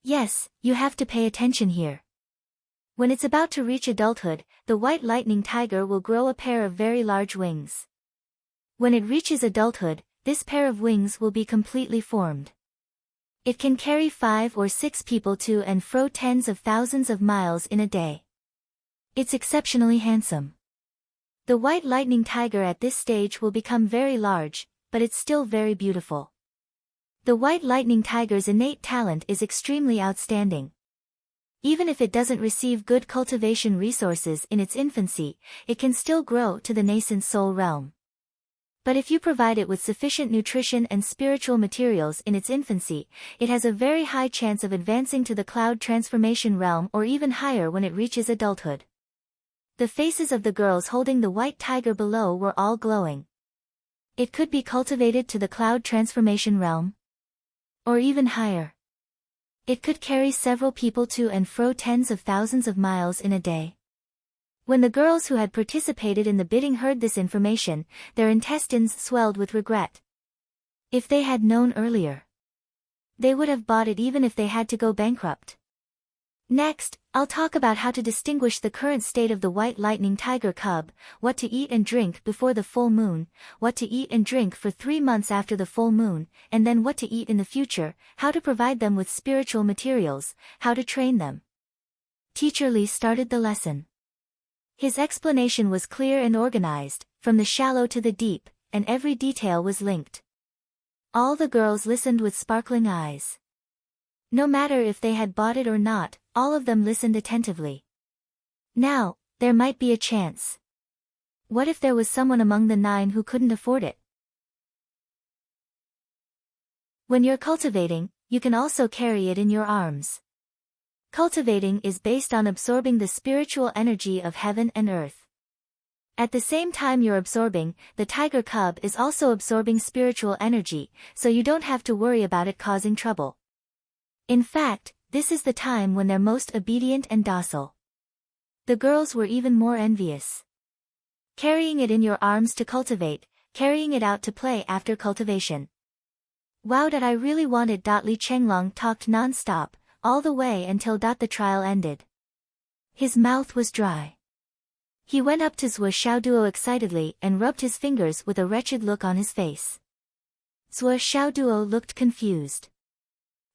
Yes, you have to pay attention here. When it's about to reach adulthood, the white lightning tiger will grow a pair of very large wings. When it reaches adulthood, this pair of wings will be completely formed. It can carry 5 or 6 people to and fro tens of thousands of miles in a day. It's exceptionally handsome. The white lightning tiger at this stage will become very large, but it's still very beautiful. The white lightning tiger's innate talent is extremely outstanding. Even if it doesn't receive good cultivation resources in its infancy, it can still grow to the nascent soul realm. But if you provide it with sufficient nutrition and spiritual materials in its infancy, it has a very high chance of advancing to the cloud transformation realm or even higher when it reaches adulthood. The faces of the girls holding the white tiger below were all glowing. It could be cultivated to the cloud transformation realm. Or even higher. It could carry several people to and fro tens of thousands of miles in a day. When the girls who had participated in the bidding heard this information, their intestines swelled with regret. If they had known earlier, they would have bought it even if they had to go bankrupt. Next, I'll talk about how to distinguish the current state of the white lightning tiger cub, what to eat and drink before the full moon, what to eat and drink for 3 months after the full moon, and then what to eat in the future, how to provide them with spiritual materials, how to train them. Teacher Lee started the lesson. His explanation was clear and organized, from the shallow to the deep, and every detail was linked. All the girls listened with sparkling eyes. No matter if they had bought it or not, all of them listened attentively. Now, there might be a chance. What if there was someone among the 9 who couldn't afford it? When you're cultivating, you can also carry it in your arms. Cultivating is based on absorbing the spiritual energy of heaven and earth. At the same time you're absorbing, the tiger cub is also absorbing spiritual energy, so you don't have to worry about it causing trouble. In fact, this is the time when they're most obedient and docile. The girls were even more envious. Carrying it in your arms to cultivate, carrying it out to play after cultivation. Wow, that I really wanted. Li Chenglong talked non-stop, all the way until the trial ended. His mouth was dry. He went up to Zhuo Xiaoduo excitedly and rubbed his fingers with a wretched look on his face. Zhuo Xiaoduo looked confused.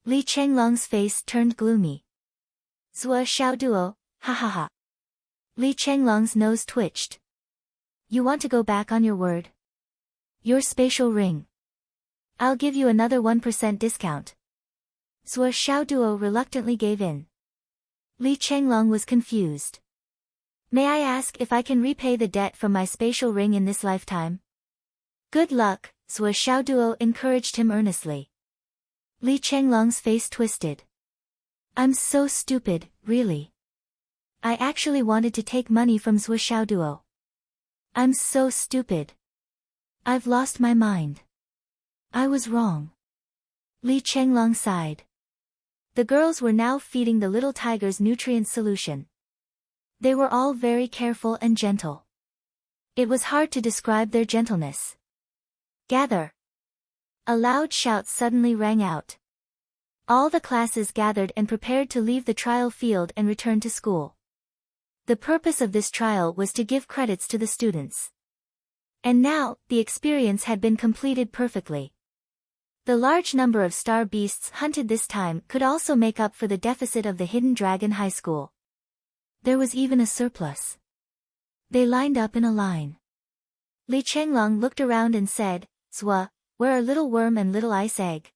Li Chenglong's face turned gloomy. Zhuo Xiaoduo, ha ha ha. Li Chenglong's nose twitched. You want to go back on your word? Your spatial ring. I'll give you another 1% discount. Zhuo Xiaoduo reluctantly gave in. Li Chenglong was confused. May I ask if I can repay the debt from my spatial ring in this lifetime? Good luck, Zhuo Xiaoduo encouraged him earnestly. Li Chenglong's face twisted. I'm so stupid, really. I actually wanted to take money from Zhuo Xiaoduo. I'm so stupid. I've lost my mind. I was wrong. Li Chenglong sighed. The girls were now feeding the little tiger's nutrient solution. They were all very careful and gentle. It was hard to describe their gentleness. Gather. A loud shout suddenly rang out. All the classes gathered and prepared to leave the trial field and return to school. The purpose of this trial was to give credits to the students. And now, the experience had been completed perfectly. The large number of star beasts hunted this time could also make up for the deficit of the Hidden Dragon High School. There was even a surplus. They lined up in a line. Li Chenglong looked around and said, Zhuo, where are Little Worm and Little Ice Egg?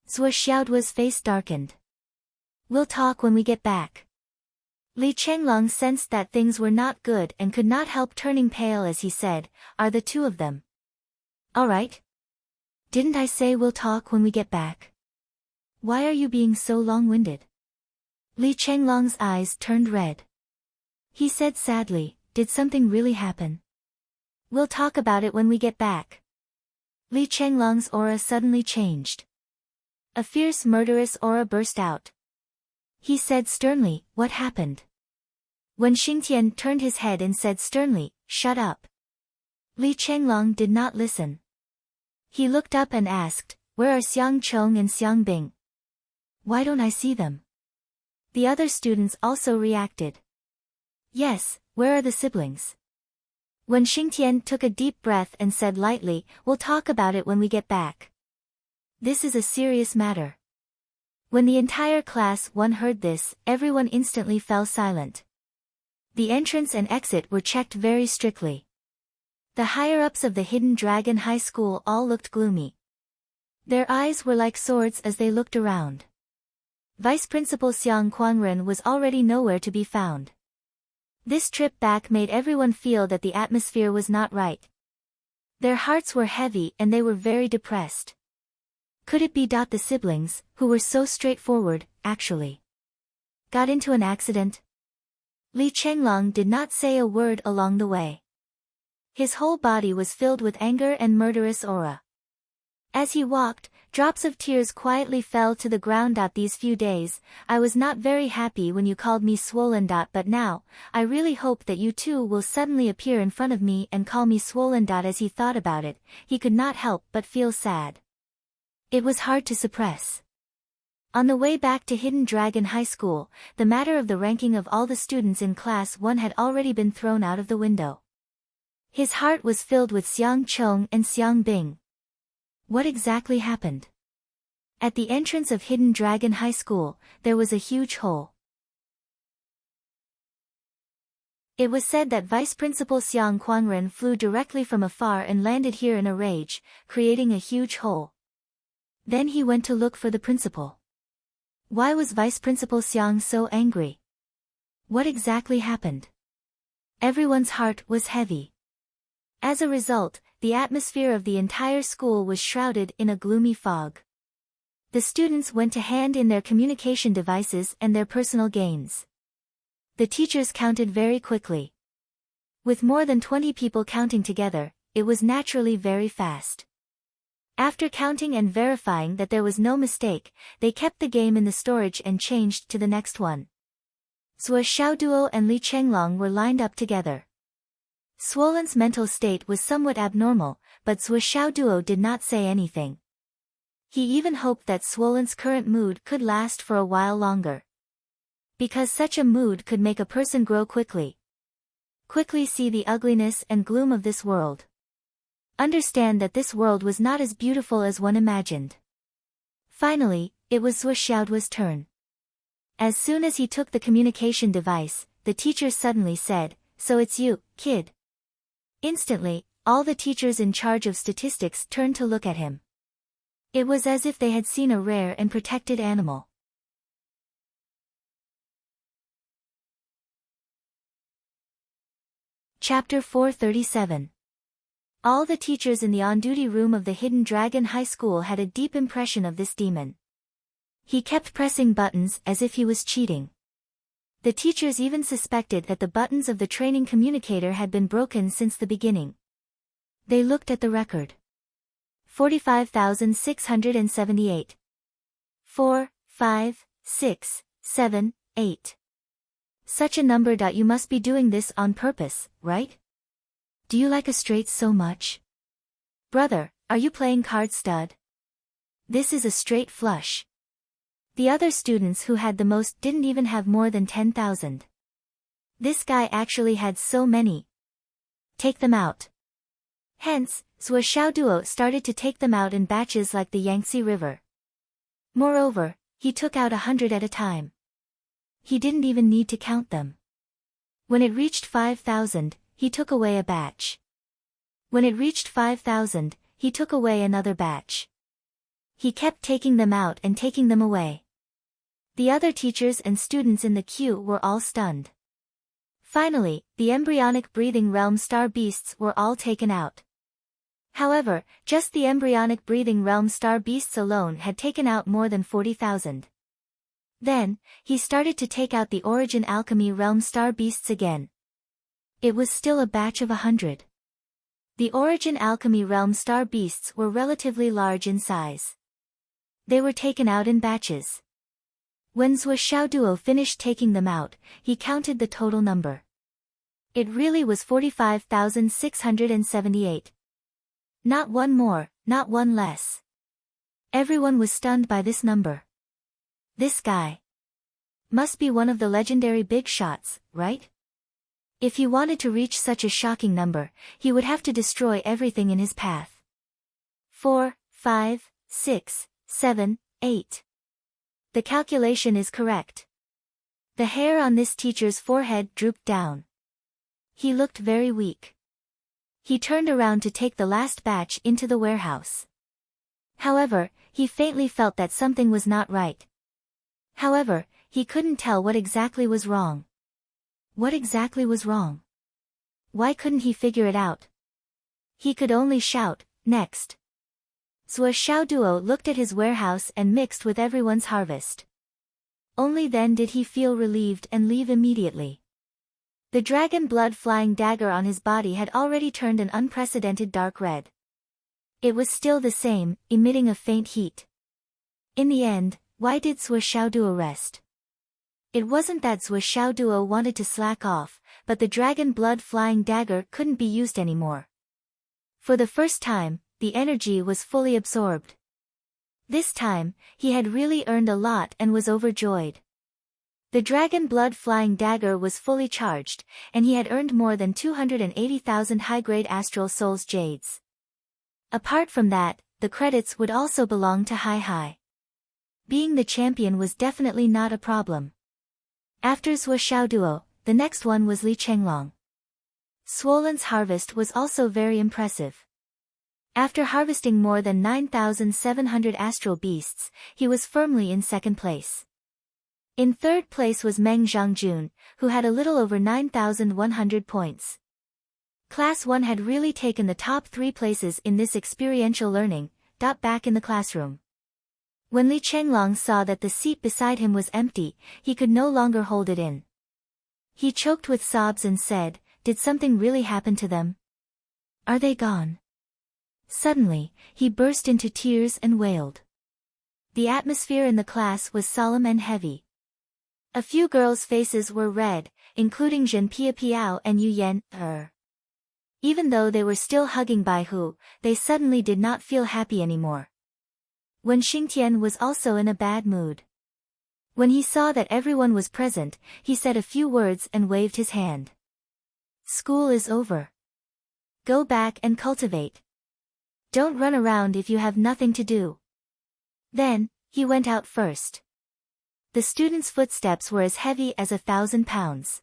Zhuo Xiaoduo's face darkened. We'll talk when we get back. Li Chenglong sensed that things were not good and could not help turning pale as he said, Are the 2 of them? All right. Didn't I say we'll talk when we get back? Why are you being so long-winded? Li Chenglong's eyes turned red. He said sadly, did something really happen? We'll talk about it when we get back. Li Chenglong's aura suddenly changed. A fierce murderous aura burst out. He said sternly, what happened? When Xingtian turned his head and said sternly, shut up. Li Chenglong did not listen. He looked up and asked, where are Xiang Chong and Xiang Bing? Why don't I see them? The other students also reacted. Yes, where are the siblings? When Xingtian took a deep breath and said lightly, we'll talk about it when we get back. This is a serious matter. When the entire class 1 heard this, everyone instantly fell silent. The entrance and exit were checked very strictly. The higher-ups of the Hidden Dragon High School all looked gloomy. Their eyes were like swords as they looked around. Vice Principal Xiang Quangren was already nowhere to be found. This trip back made everyone feel that the atmosphere was not right. Their hearts were heavy and they were very depressed. Could it be the siblings, who were so straightforward, actually got into an accident? Li Chenglong did not say a word along the way. His whole body was filled with anger and murderous aura. As he walked, drops of tears quietly fell to the ground. These few days, I was not very happy when you called me swollen. But now, I really hope that you too will suddenly appear in front of me and call me swollen. As he thought about it, he could not help but feel sad. It was hard to suppress. On the way back to Hidden Dragon High School, the matter of the ranking of all the students in Class 1 had already been thrown out of the window. His heart was filled with Xiang Chong and Xiang Bing. What exactly happened? At the entrance of Hidden Dragon High School, there was a huge hole. It was said that Vice Principal Xiang Quangren flew directly from afar and landed here in a rage, creating a huge hole. Then he went to look for the principal. Why was Vice Principal Xiang so angry? What exactly happened? Everyone's heart was heavy. As a result, the atmosphere of the entire school was shrouded in a gloomy fog. The students went to hand in their communication devices and their personal gains. The teachers counted very quickly. With more than 20 people counting together, it was naturally very fast. After counting and verifying that there was no mistake, they kept the game in the storage and changed to the next one. Zhuo Xiaoduo and Li Chenglong were lined up together. Swollen's mental state was somewhat abnormal, but Zhuo Xiaoduo did not say anything. He even hoped that Swollen's current mood could last for a while longer. Because such a mood could make a person grow quickly. Quickly see the ugliness and gloom of this world. Understand that this world was not as beautiful as one imagined. Finally, it was Zhuo Xiaoduo's turn. As soon as he took the communication device, the teacher suddenly said, "So it's you, kid." Instantly, all the teachers in charge of statistics turned to look at him. It was as if they had seen a rare and protected animal. Chapter 437. All the teachers in the on-duty room of the Hidden Dragon High School had a deep impression of this demon. He kept pressing buttons as if he was cheating. The teachers even suspected that the buttons of the training communicator had been broken since the beginning. They looked at the record. 45,678. 4, 5, 6, 7, 8. Such a number. You must be doing this on purpose, right? Do you like a straight so much? Brother, are you playing card stud? This is a straight flush. The other students who had the most didn't even have more than 10,000. This guy actually had so many. Take them out. Hence, Zhuo Xiaoduo started to take them out in batches like the Yangtze River. Moreover, he took out 100 at a time. He didn't even need to count them. When it reached 5,000, he took away a batch. When it reached 5,000, he took away another batch. He kept taking them out and taking them away. The other teachers and students in the queue were all stunned. Finally, the embryonic breathing realm star beasts were all taken out. However, just the embryonic breathing realm star beasts alone had taken out more than 40,000. Then, he started to take out the origin alchemy realm star beasts again. It was still a batch of 100. The origin alchemy realm star beasts were relatively large in size. They were taken out in batches. When Zhuo Xiaoduo finished taking them out, he counted the total number. It really was 45,678. Not one more, not one less. Everyone was stunned by this number. This guy must be one of the legendary big shots, right? If he wanted to reach such a shocking number, he would have to destroy everything in his path. 4, 5, 6, 7, 8. The calculation is correct. The hair on this teacher's forehead drooped down. He looked very weak. He turned around to take the last batch into the warehouse. However, he faintly felt that something was not right. However, he couldn't tell what exactly was wrong. What exactly was wrong? Why couldn't he figure it out? He could only shout, "Next!" Zhuo Xiaoduo looked at his warehouse and mixed with everyone's harvest. Only then did he feel relieved and leave immediately. The dragon blood flying dagger on his body had already turned an unprecedented dark red. It was still the same, emitting a faint heat. In the end, why did Zhuo Xiaoduo rest? It wasn't that Zhuo Xiaoduo wanted to slack off, but the dragon blood flying dagger couldn't be used anymore. For the first time, the energy was fully absorbed. This time, he had really earned a lot and was overjoyed. The dragon blood flying dagger was fully charged, and he had earned more than 280,000 high-grade astral souls jades. Apart from that, the credits would also belong to Hai. Being the champion was definitely not a problem. After Zhuo Xiaoduo, the next one was Li Chenglong. Swollen's harvest was also very impressive. After harvesting more than 9,700 astral beasts, he was firmly in second place. In third place was Meng Zhangjun, who had a little over 9,100 points. Class 1 had really taken the top 3 places in this experiential learning, back in the classroom. When Li Chenglong saw that the seat beside him was empty, he could no longer hold it in. He choked with sobs and said, "Did something really happen to them? Are they gone?" Suddenly, he burst into tears and wailed. The atmosphere in the class was solemn and heavy. A few girls' faces were red, including Zhen Piapiao and Yu Yan. Even though they were still hugging Bai Hu, they suddenly did not feel happy anymore. Wen Xingtian was also in a bad mood. When he saw that everyone was present, he said a few words and waved his hand. "School is over. Go back and cultivate. Don't run around if you have nothing to do." Then, he went out first. The students' footsteps were as heavy as 1,000 pounds.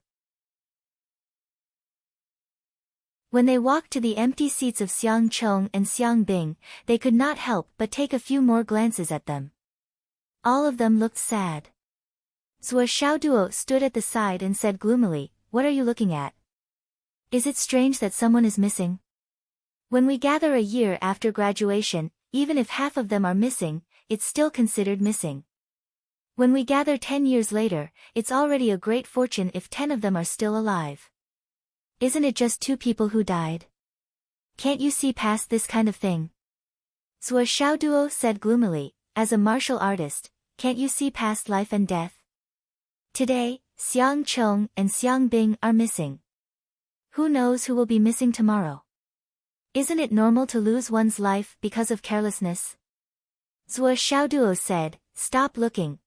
When they walked to the empty seats of Xiang Chong and Xiang Bing, they could not help but take a few more glances at them. All of them looked sad. Zhuo Xiaoduo stood at the side and said gloomily, "What are you looking at? Is it strange that someone is missing? When we gather a year after graduation, even if half of them are missing, it's still considered missing. When we gather 10 years later, it's already a great fortune if 10 of them are still alive. Isn't it just 2 people who died? Can't you see past this kind of thing?" Zhuo Xiaoduo said gloomily, "As a martial artist, can't you see past life and death? Today, Xiang Chong and Xiang Bing are missing. Who knows who will be missing tomorrow? Isn't it normal to lose one's life because of carelessness?" Zhuo Xiaoduo said, "Stop looking.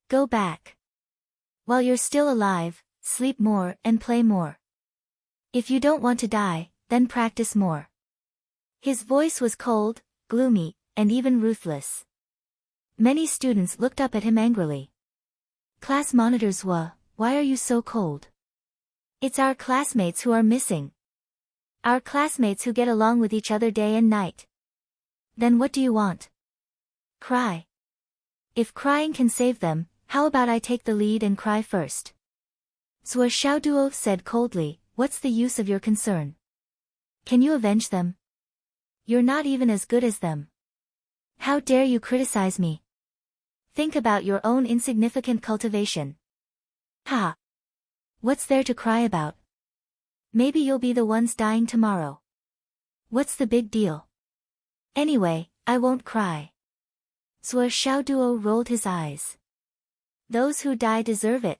Go back. While you're still alive, sleep more and play more. If you don't want to die, then practice more." His voice was cold, gloomy, and even ruthless. Many students looked up at him angrily. "Class monitor Zhuo, why are you so cold? It's our classmates who are missing. Our classmates who get along with each other day and night. Then what do you want? Cry. If crying can save them, how about I take the lead and cry first?" Zhuo Xiaoduo said coldly, "What's the use of your concern? Can you avenge them? You're not even as good as them. How dare you criticize me? Think about your own insignificant cultivation. Ha! What's there to cry about? Maybe you'll be the ones dying tomorrow. What's the big deal? Anyway, I won't cry. Zhuo Xiaoduo rolled his eyes. Those who die deserve it.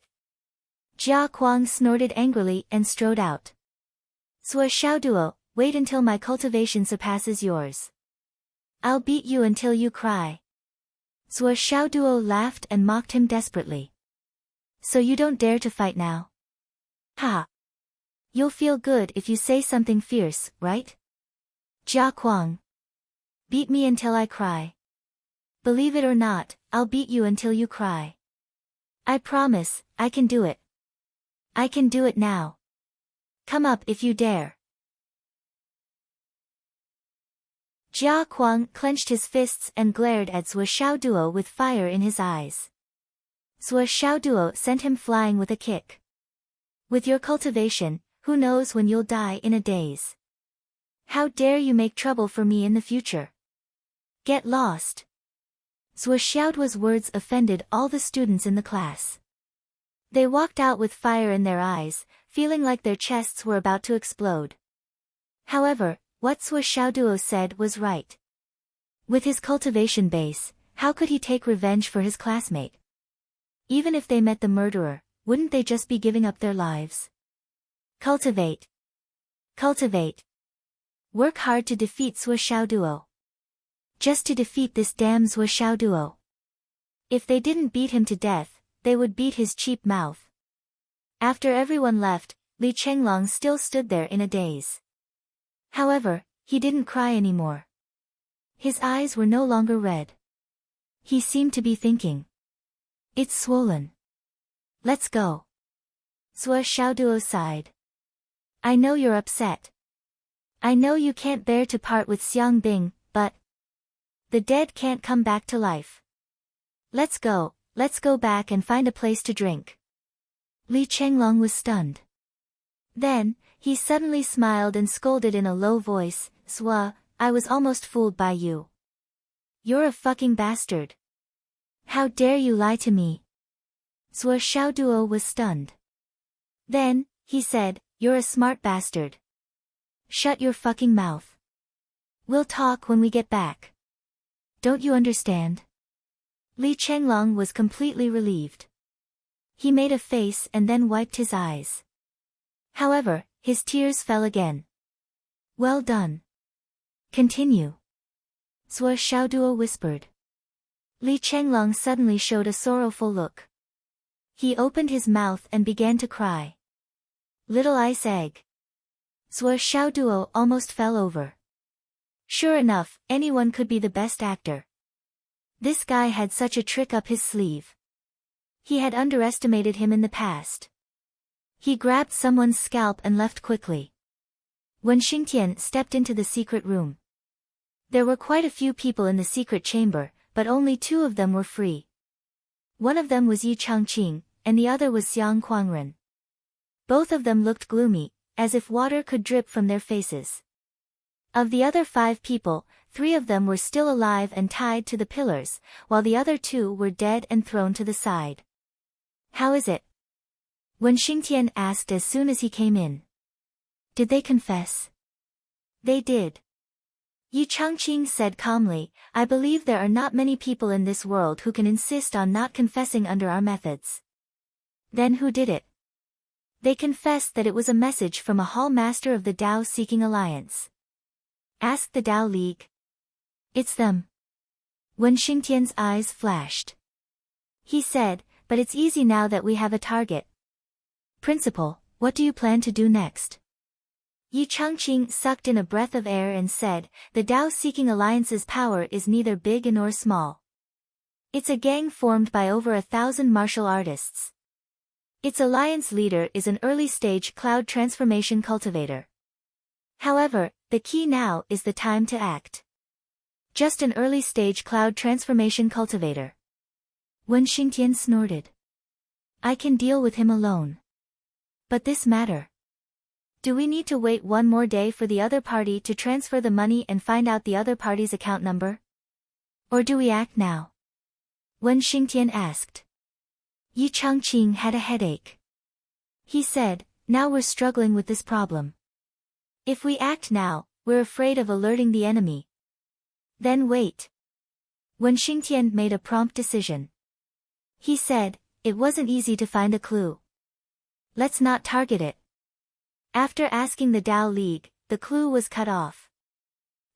Jia Kuang snorted angrily and strode out. Zhuo Xiaoduo, wait until my cultivation surpasses yours. I'll beat you until you cry. Zhuo Xiaoduo laughed and mocked him desperately. So you don't dare to fight now? Ha! You'll feel good if you say something fierce, right? Jia Kuang. Beat me until I cry. Believe it or not, I'll beat you until you cry. I promise, I can do it. I can do it now. Come up if you dare. Jia Kuang clenched his fists and glared at Zhuo Xiaoduo with fire in his eyes. Zhuo Xiaoduo sent him flying with a kick. With your cultivation, who knows when you'll die in a daze. How dare you make trouble for me in the future? Get lost. Zhuo Xiaoduo's words offended all the students in the class. They walked out with fire in their eyes, feeling like their chests were about to explode. However, what Zhuo Xiaoduo said was right. With his cultivation base, how could he take revenge for his classmate? Even if they met the murderer, wouldn't they just be giving up their lives? Cultivate. Cultivate. Work hard to defeat Zhuo Xiaoduo. Just to defeat this damn Zhuo Xiaoduo. If they didn't beat him to death, they would beat his cheap mouth. After everyone left, Li Chenglong still stood there in a daze. However, he didn't cry anymore. His eyes were no longer red. He seemed to be thinking. It's swollen. Let's go. Zhuo Xiaoduo sighed. I know you're upset. I know you can't bear to part with Xiang Bing, but the dead can't come back to life. Let's go back and find a place to drink. Li Chenglong was stunned. Then, he suddenly smiled and scolded in a low voice, Zhuo, I was almost fooled by you. You're a fucking bastard. How dare you lie to me? Zhuo Xiaoduo was stunned. Then, he said, you're a smart bastard. Shut your fucking mouth. We'll talk when we get back. Don't you understand? Li Chenglong was completely relieved. He made a face and then wiped his eyes. However, his tears fell again. Well done. Continue. Zhuo Xiaoduo whispered. Li Chenglong suddenly showed a sorrowful look. He opened his mouth and began to cry. Little ice egg. Zhuo Xiaoduo almost fell over. Sure enough, anyone could be the best actor. This guy had such a trick up his sleeve. He had underestimated him in the past. He grabbed someone's scalp and left quickly. When Xingtian stepped into the secret room, there were quite a few people in the secret chamber, but only 2 of them were free. One of them was Yi Changqing, and the other was Xiang Kuangren. Both of them looked gloomy, as if water could drip from their faces. Of the other 5 people, 3 of them were still alive and tied to the pillars, while the other 2 were dead and thrown to the side. How is it? When Xingtian asked as soon as he came in. Did they confess? They did. Yi Changqing said calmly, I believe there are not many people in this world who can insist on not confessing under our methods. Then who did it? They confessed that it was a message from a hall master of the Tao-seeking alliance. Asked the Tao League. It's them. When Xingtian's eyes flashed. He said, but it's easy now that we have a target. Principal, what do you plan to do next? Yi Changqing sucked in a breath of air and said, the Tao-seeking alliance's power is neither big nor small. It's a gang formed by over 1,000 martial artists. Its alliance leader is an early-stage cloud transformation cultivator. However, the key now is the time to act. Just an early-stage cloud transformation cultivator. When Xingtian snorted. I can deal with him alone. But this matter. Do we need to wait one more day for the other party to transfer the money and find out the other party's account number? Or do we act now? Wen Xingtian asked. Yi Changqing had a headache. He said, now we're struggling with this problem. If we act now, we're afraid of alerting the enemy. Then wait. Wen Xingtian made a prompt decision. He said, it wasn't easy to find a clue. Let's not target it. After asking the Dao League, the clue was cut off.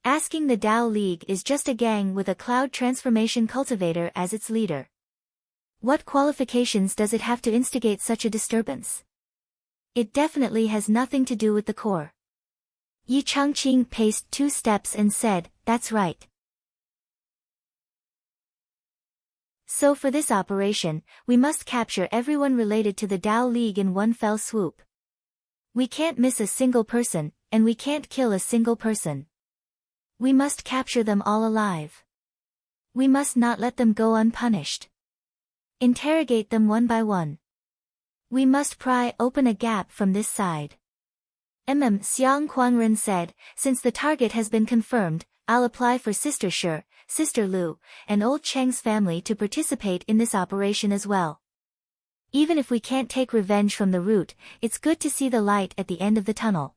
Asking the Dao League is just a gang with a cloud transformation cultivator as its leader. What qualifications does it have to instigate such a disturbance? It definitely has nothing to do with the core. Yi Changqing paced 2 steps and said, that's right. So for this operation, we must capture everyone related to the Dao League in one fell swoop. We can't miss a single person, and we can't kill a single person. We must capture them all alive. We must not let them go unpunished. Interrogate them one by one. We must pry open a gap from this side. Xiang Quanren said, since the target has been confirmed, I'll apply for Sister Shi, Sister Lu, and Old Cheng's family to participate in this operation as well. Even if we can't take revenge from the root, it's good to see the light at the end of the tunnel.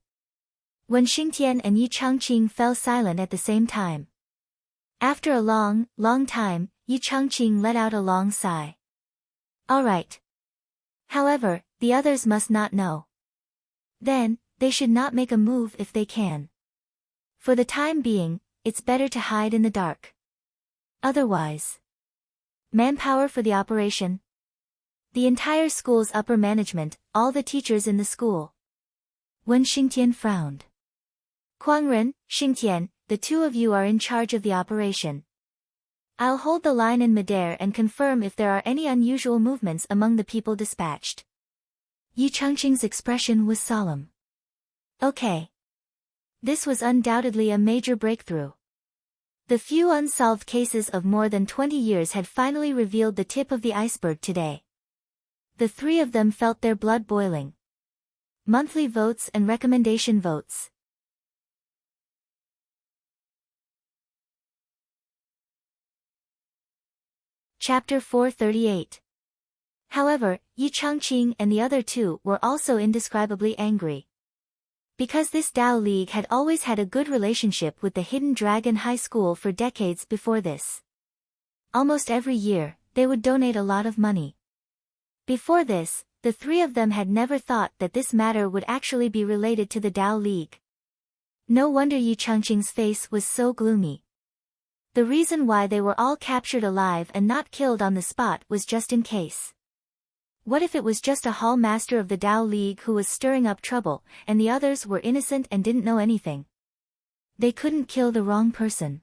Wen Xingtian and Yi Changqing fell silent at the same time. After a long, long time, Yi Changqing let out a long sigh. All right. However, the others must not know. Then, they should not make a move if they can. For the time being, it's better to hide in the dark. Otherwise. Manpower for the operation. The entire school's upper management, all the teachers in the school. Wen Xingtian frowned. Quangren, Xingtian, the 2 of you are in charge of the operation. I'll hold the line in midair and confirm if there are any unusual movements among the people dispatched. Yi Changqing's expression was solemn. Okay. This was undoubtedly a major breakthrough. The few unsolved cases of more than 20 years had finally revealed the tip of the iceberg today. The 3 of them felt their blood boiling. Monthly votes and recommendation votes. Chapter 438. However, Yi Changqing and the other 2 were also indescribably angry. Because this Dao League had always had a good relationship with the Hidden Dragon High School for decades before this. Almost every year, they would donate a lot of money. Before this, the 3 of them had never thought that this matter would actually be related to the Dao League. No wonder Yi Changqing's face was so gloomy. The reason why they were all captured alive and not killed on the spot was just in case. What if it was just a hall master of the Dao League who was stirring up trouble, and the others were innocent and didn't know anything? They couldn't kill the wrong person.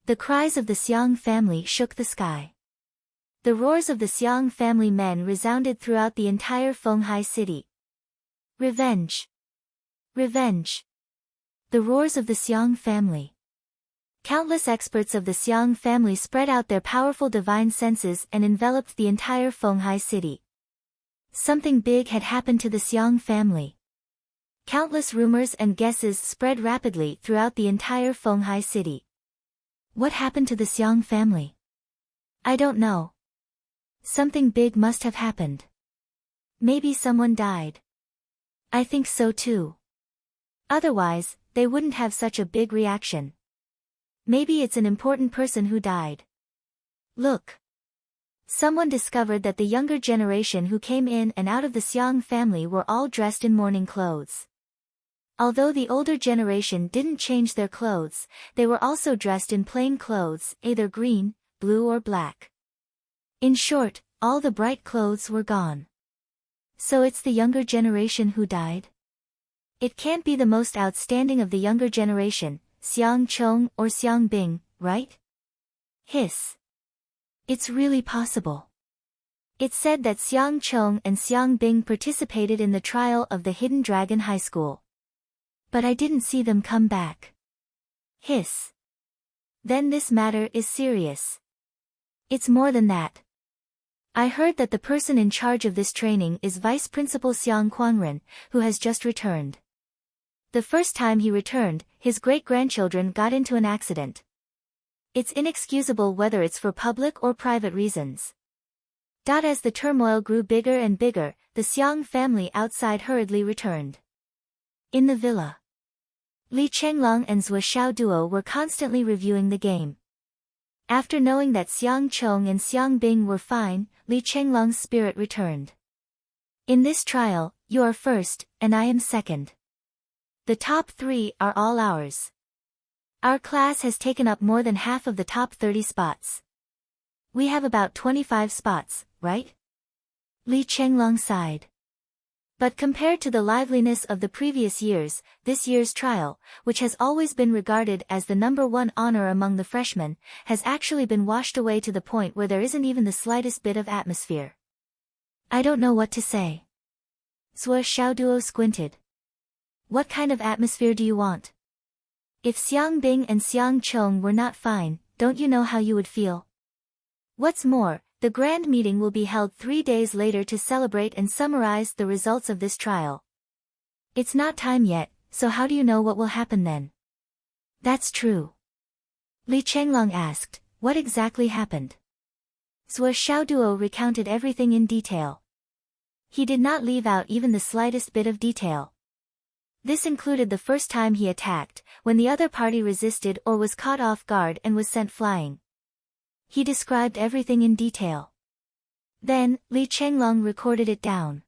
The cries of the Xiang family shook the sky. The roars of the Xiang family men resounded throughout the entire Fenghai city. Revenge! Revenge! The roars of the Xiang family. Countless experts of the Xiang family spread out their powerful divine senses and enveloped the entire Fenghai city. Something big had happened to the Xiang family. Countless rumors and guesses spread rapidly throughout the entire Fenghai city. What happened to the Xiang family? I don't know. Something big must have happened. Maybe someone died. I think so too. Otherwise, they wouldn't have such a big reaction. Maybe it's an important person who died. Look. Someone discovered that the younger generation who came in and out of the Xiang family were all dressed in mourning clothes. Although the older generation didn't change their clothes, they were also dressed in plain clothes, either green, blue or black. In short, all the bright clothes were gone. So it's the younger generation who died? It can't be the most outstanding of the younger generation, Xiang Chong or Xiang Bing, right? Hiss. It's really possible. It's said that Xiang Chong and Xiang Bing participated in the trial of the Hidden Dragon High School. But I didn't see them come back. Hiss. Then this matter is serious. It's more than that. I heard that the person in charge of this training is Vice Principal Xiang Quanren, who has just returned. The first time he returned, his great-grandchildren got into an accident. It's inexcusable whether it's for public or private reasons. As the turmoil grew bigger and bigger, the Xiang family outside hurriedly returned. In the villa, Li Chenglong and Zhuo Xiaoduo were constantly reviewing the game. After knowing that Xiang Chong and Xiang Bing were fine, Li Chenglong's spirit returned. In this trial, you are first, and I am second. The top 3 are all ours. Our class has taken up more than half of the top 30 spots. We have about 25 spots, right? Li Chenglong sighed. But compared to the liveliness of the previous years, this year's trial, which has always been regarded as the #1 honor among the freshmen, has actually been washed away to the point where there isn't even the slightest bit of atmosphere. I don't know what to say. Zhuo Xiaoduo squinted. What kind of atmosphere do you want? If Xiang Bing and Xiang Chong were not fine, don't you know how you would feel? What's more, the grand meeting will be held 3 days later to celebrate and summarize the results of this trial. It's not time yet, so how do you know what will happen then? That's true. Li Chenglong asked, what exactly happened? Zhuo Xiaoduo recounted everything in detail. He did not leave out even the slightest bit of detail. This included the first time he attacked, when the other party resisted or was caught off guard and was sent flying. He described everything in detail. Then, Li Chenglong recorded it down.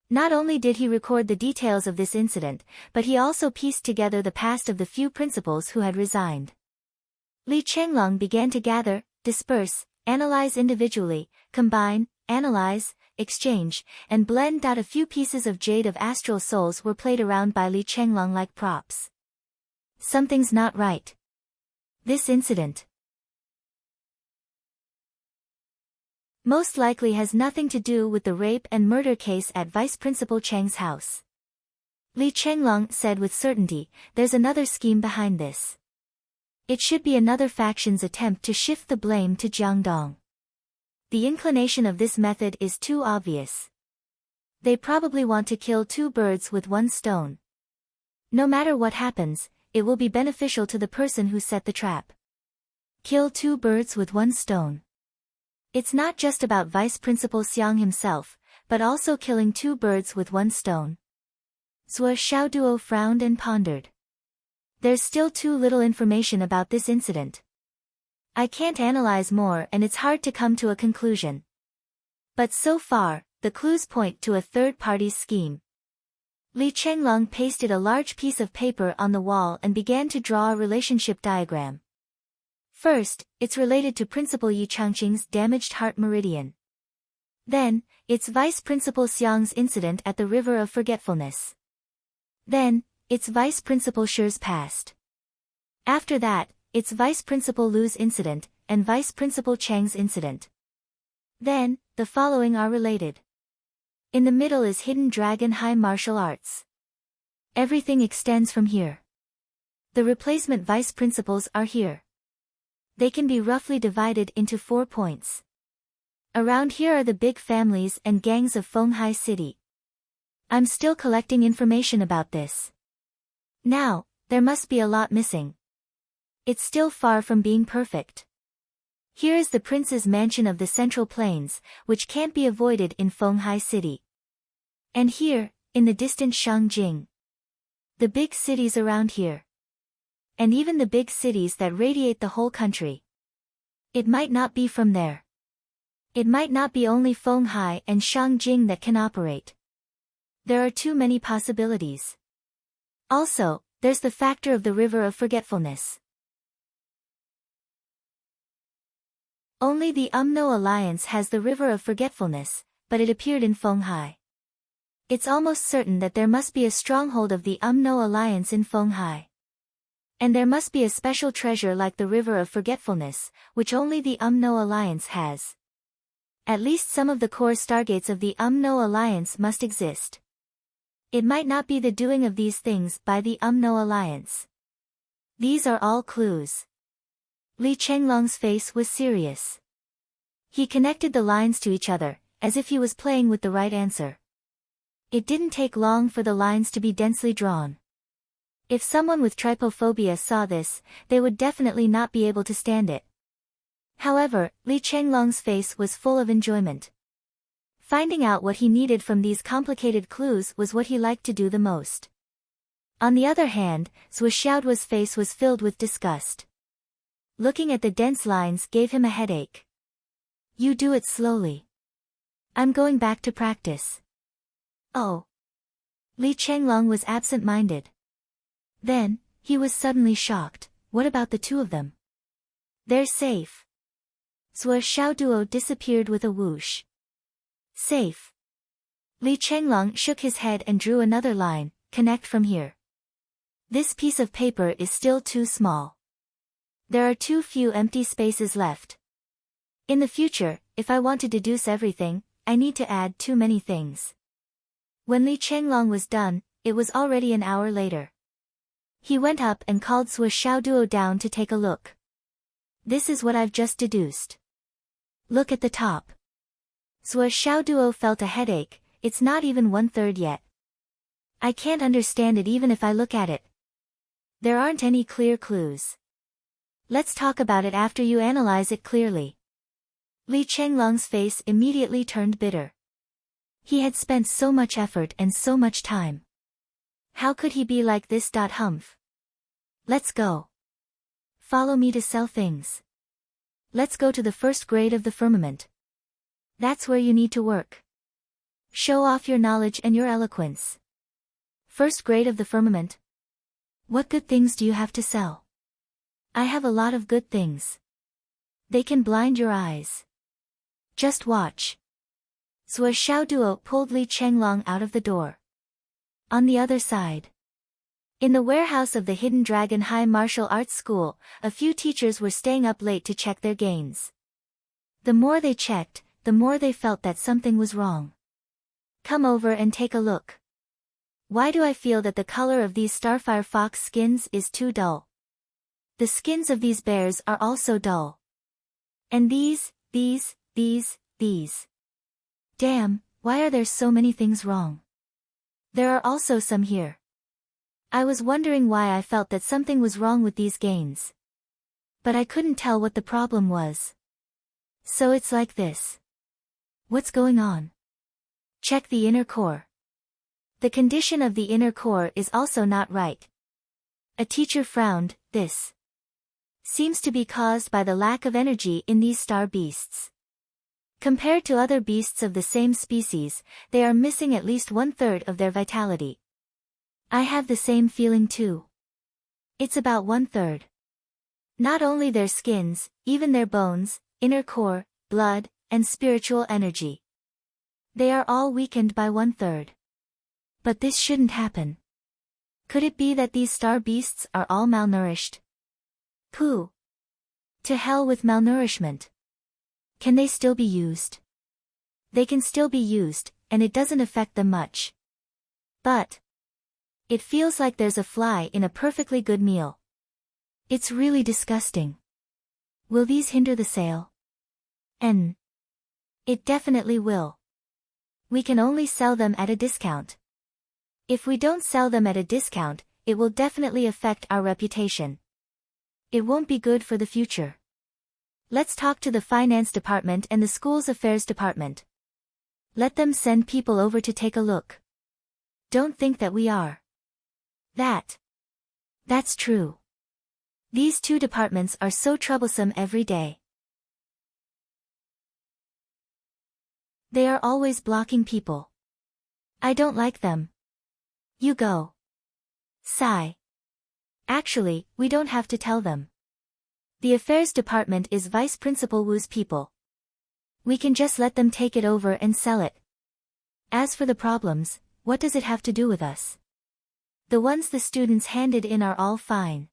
Not only did he record the details of this incident, but he also pieced together the past of the few principals who had resigned. Li Chenglong began to gather, disperse, analyze individually, combine, analyze, exchange, and blend. A few pieces of jade of astral souls were played around by Li Chenglong like props. Something's not right. This incident most likely has nothing to do with the rape and murder case at Vice Principal Chang's house. Li Chenglong said with certainty, there's another scheme behind this. It should be another faction's attempt to shift the blame to Jiangdong. The inclination of this method is too obvious. They probably want to kill 2 birds with 1 stone. No matter what happens, it will be beneficial to the person who set the trap. Kill 2 birds with 1 stone. It's not just about Vice Principal Xiang himself, but also killing 2 birds with 1 stone. Zhuo Xiaoduo frowned and pondered. There's still too little information about this incident. I can't analyze more and it's hard to come to a conclusion. But so far, the clues point to a third party's scheme. Li Chenglong pasted a large piece of paper on the wall and began to draw a relationship diagram. First, it's related to Principal Yi Changqing's damaged heart meridian. Then, it's Vice Principal Xiang's incident at the River of Forgetfulness. Then, it's Vice Principal Shi's past. After that, it's Vice Principal Lu's incident, and Vice Principal Chang's incident. Then, the following are related. In the middle is Hidden Dragon High Martial Arts. Everything extends from here. The replacement Vice Principals are here. They can be roughly divided into 4 points. Around here are the big families and gangs of Fenghai City. I'm still collecting information about this. Now, there must be a lot missing. It's still far from being perfect. Here is the prince's mansion of the Central Plains, which can't be avoided in Fenghai City. And here, in the distant Shangjing. The big cities around here. And even the big cities that radiate the whole country. It might not be from there. It might not be only Fenghai and Shangjing that can operate. There are too many possibilities. Also, there's the factor of the River of Forgetfulness. Only the UMNO Alliance has the River of Forgetfulness, but it appeared in Fenghai. It's almost certain that there must be a stronghold of the UMNO Alliance in Fenghai. And there must be a special treasure like the River of Forgetfulness, which only the UMNO Alliance has. At least some of the core stargates of the UMNO Alliance must exist. It might not be the doing of these things by the UMNO Alliance. These are all clues. Li Chenglong's face was serious. He connected the lines to each other, as if he was playing with the right answer. It didn't take long for the lines to be densely drawn. If someone with trypophobia saw this, they would definitely not be able to stand it. However, Li Chenglong's face was full of enjoyment. Finding out what he needed from these complicated clues was what he liked to do the most. On the other hand, Zhou Xiaoduo's face was filled with disgust. Looking at the dense lines gave him a headache. You do it slowly. I'm going back to practice. Oh. Li Chenglong was absent-minded. Then, he was suddenly shocked. What about the two of them? They're safe. Zhou Xiaoduo disappeared with a whoosh. Safe. Li Chenglong shook his head and drew another line, connect from here. This piece of paper is still too small. There are too few empty spaces left. In the future, if I want to deduce everything, I need to add too many things. When Li Chenglong was done, it was already an hour later. He went up and called Zhou Xiaoduo down to take a look. This is what I've just deduced. Look at the top. Zhou Xiaoduo felt a headache. It's not even 1/3 yet. I can't understand it even if I look at it. There aren't any clear clues. Let's talk about it after you analyze it clearly. Li Chenglong's face immediately turned bitter. He had spent so much effort and so much time. How could he be like this? Humph. Let's go. Follow me to sell things. Let's go to the first grade of the firmament. That's where you need to work. Show off your knowledge and your eloquence. First grade of the firmament? What good things do you have to sell? I have a lot of good things. They can blind your eyes. Just watch. Zhou Xiaoduo pulled Li Chenglong out of the door. On the other side. In the warehouse of the Hidden Dragon High Martial Arts School, a few teachers were staying up late to check their gains. The more they checked, the more they felt that something was wrong. Come over and take a look. Why do I feel that the color of these starfire fox skins is too dull? The skins of these bears are also dull. And these. Damn, why are there so many things wrong? There are also some here. I was wondering why I felt that something was wrong with these gains. But I couldn't tell what the problem was. So it's like this. What's going on? Check the inner core. The condition of the inner core is also not right. A teacher frowned. This seems to be caused by the lack of energy in these star beasts. Compared to other beasts of the same species, they are missing at least 1/3 of their vitality. I have the same feeling too. It's about 1/3. Not only their skins, even their bones, inner core, blood, and spiritual energy. They are all weakened by 1/3. But this shouldn't happen. Could it be that these star beasts are all malnourished? Pooh. To hell with malnourishment. Can they still be used? They can still be used, and it doesn't affect them much. But it feels like there's a fly in a perfectly good meal. It's really disgusting. Will these hinder the sale? It definitely will. We can only sell them at a discount. If we don't sell them at a discount, it will definitely affect our reputation. It won't be good for the future. Let's talk to the finance department and the school's affairs department. Let them send people over to take a look. Don't think that we are. That's true. These two departments are so troublesome every day. They are always blocking people. I don't like them. You go. Sigh. Actually, we don't have to tell them. The affairs department is Vice Principal Wu's people. We can just let them take it over and sell it. As for the problems, what does it have to do with us? The ones the students handed in are all fine.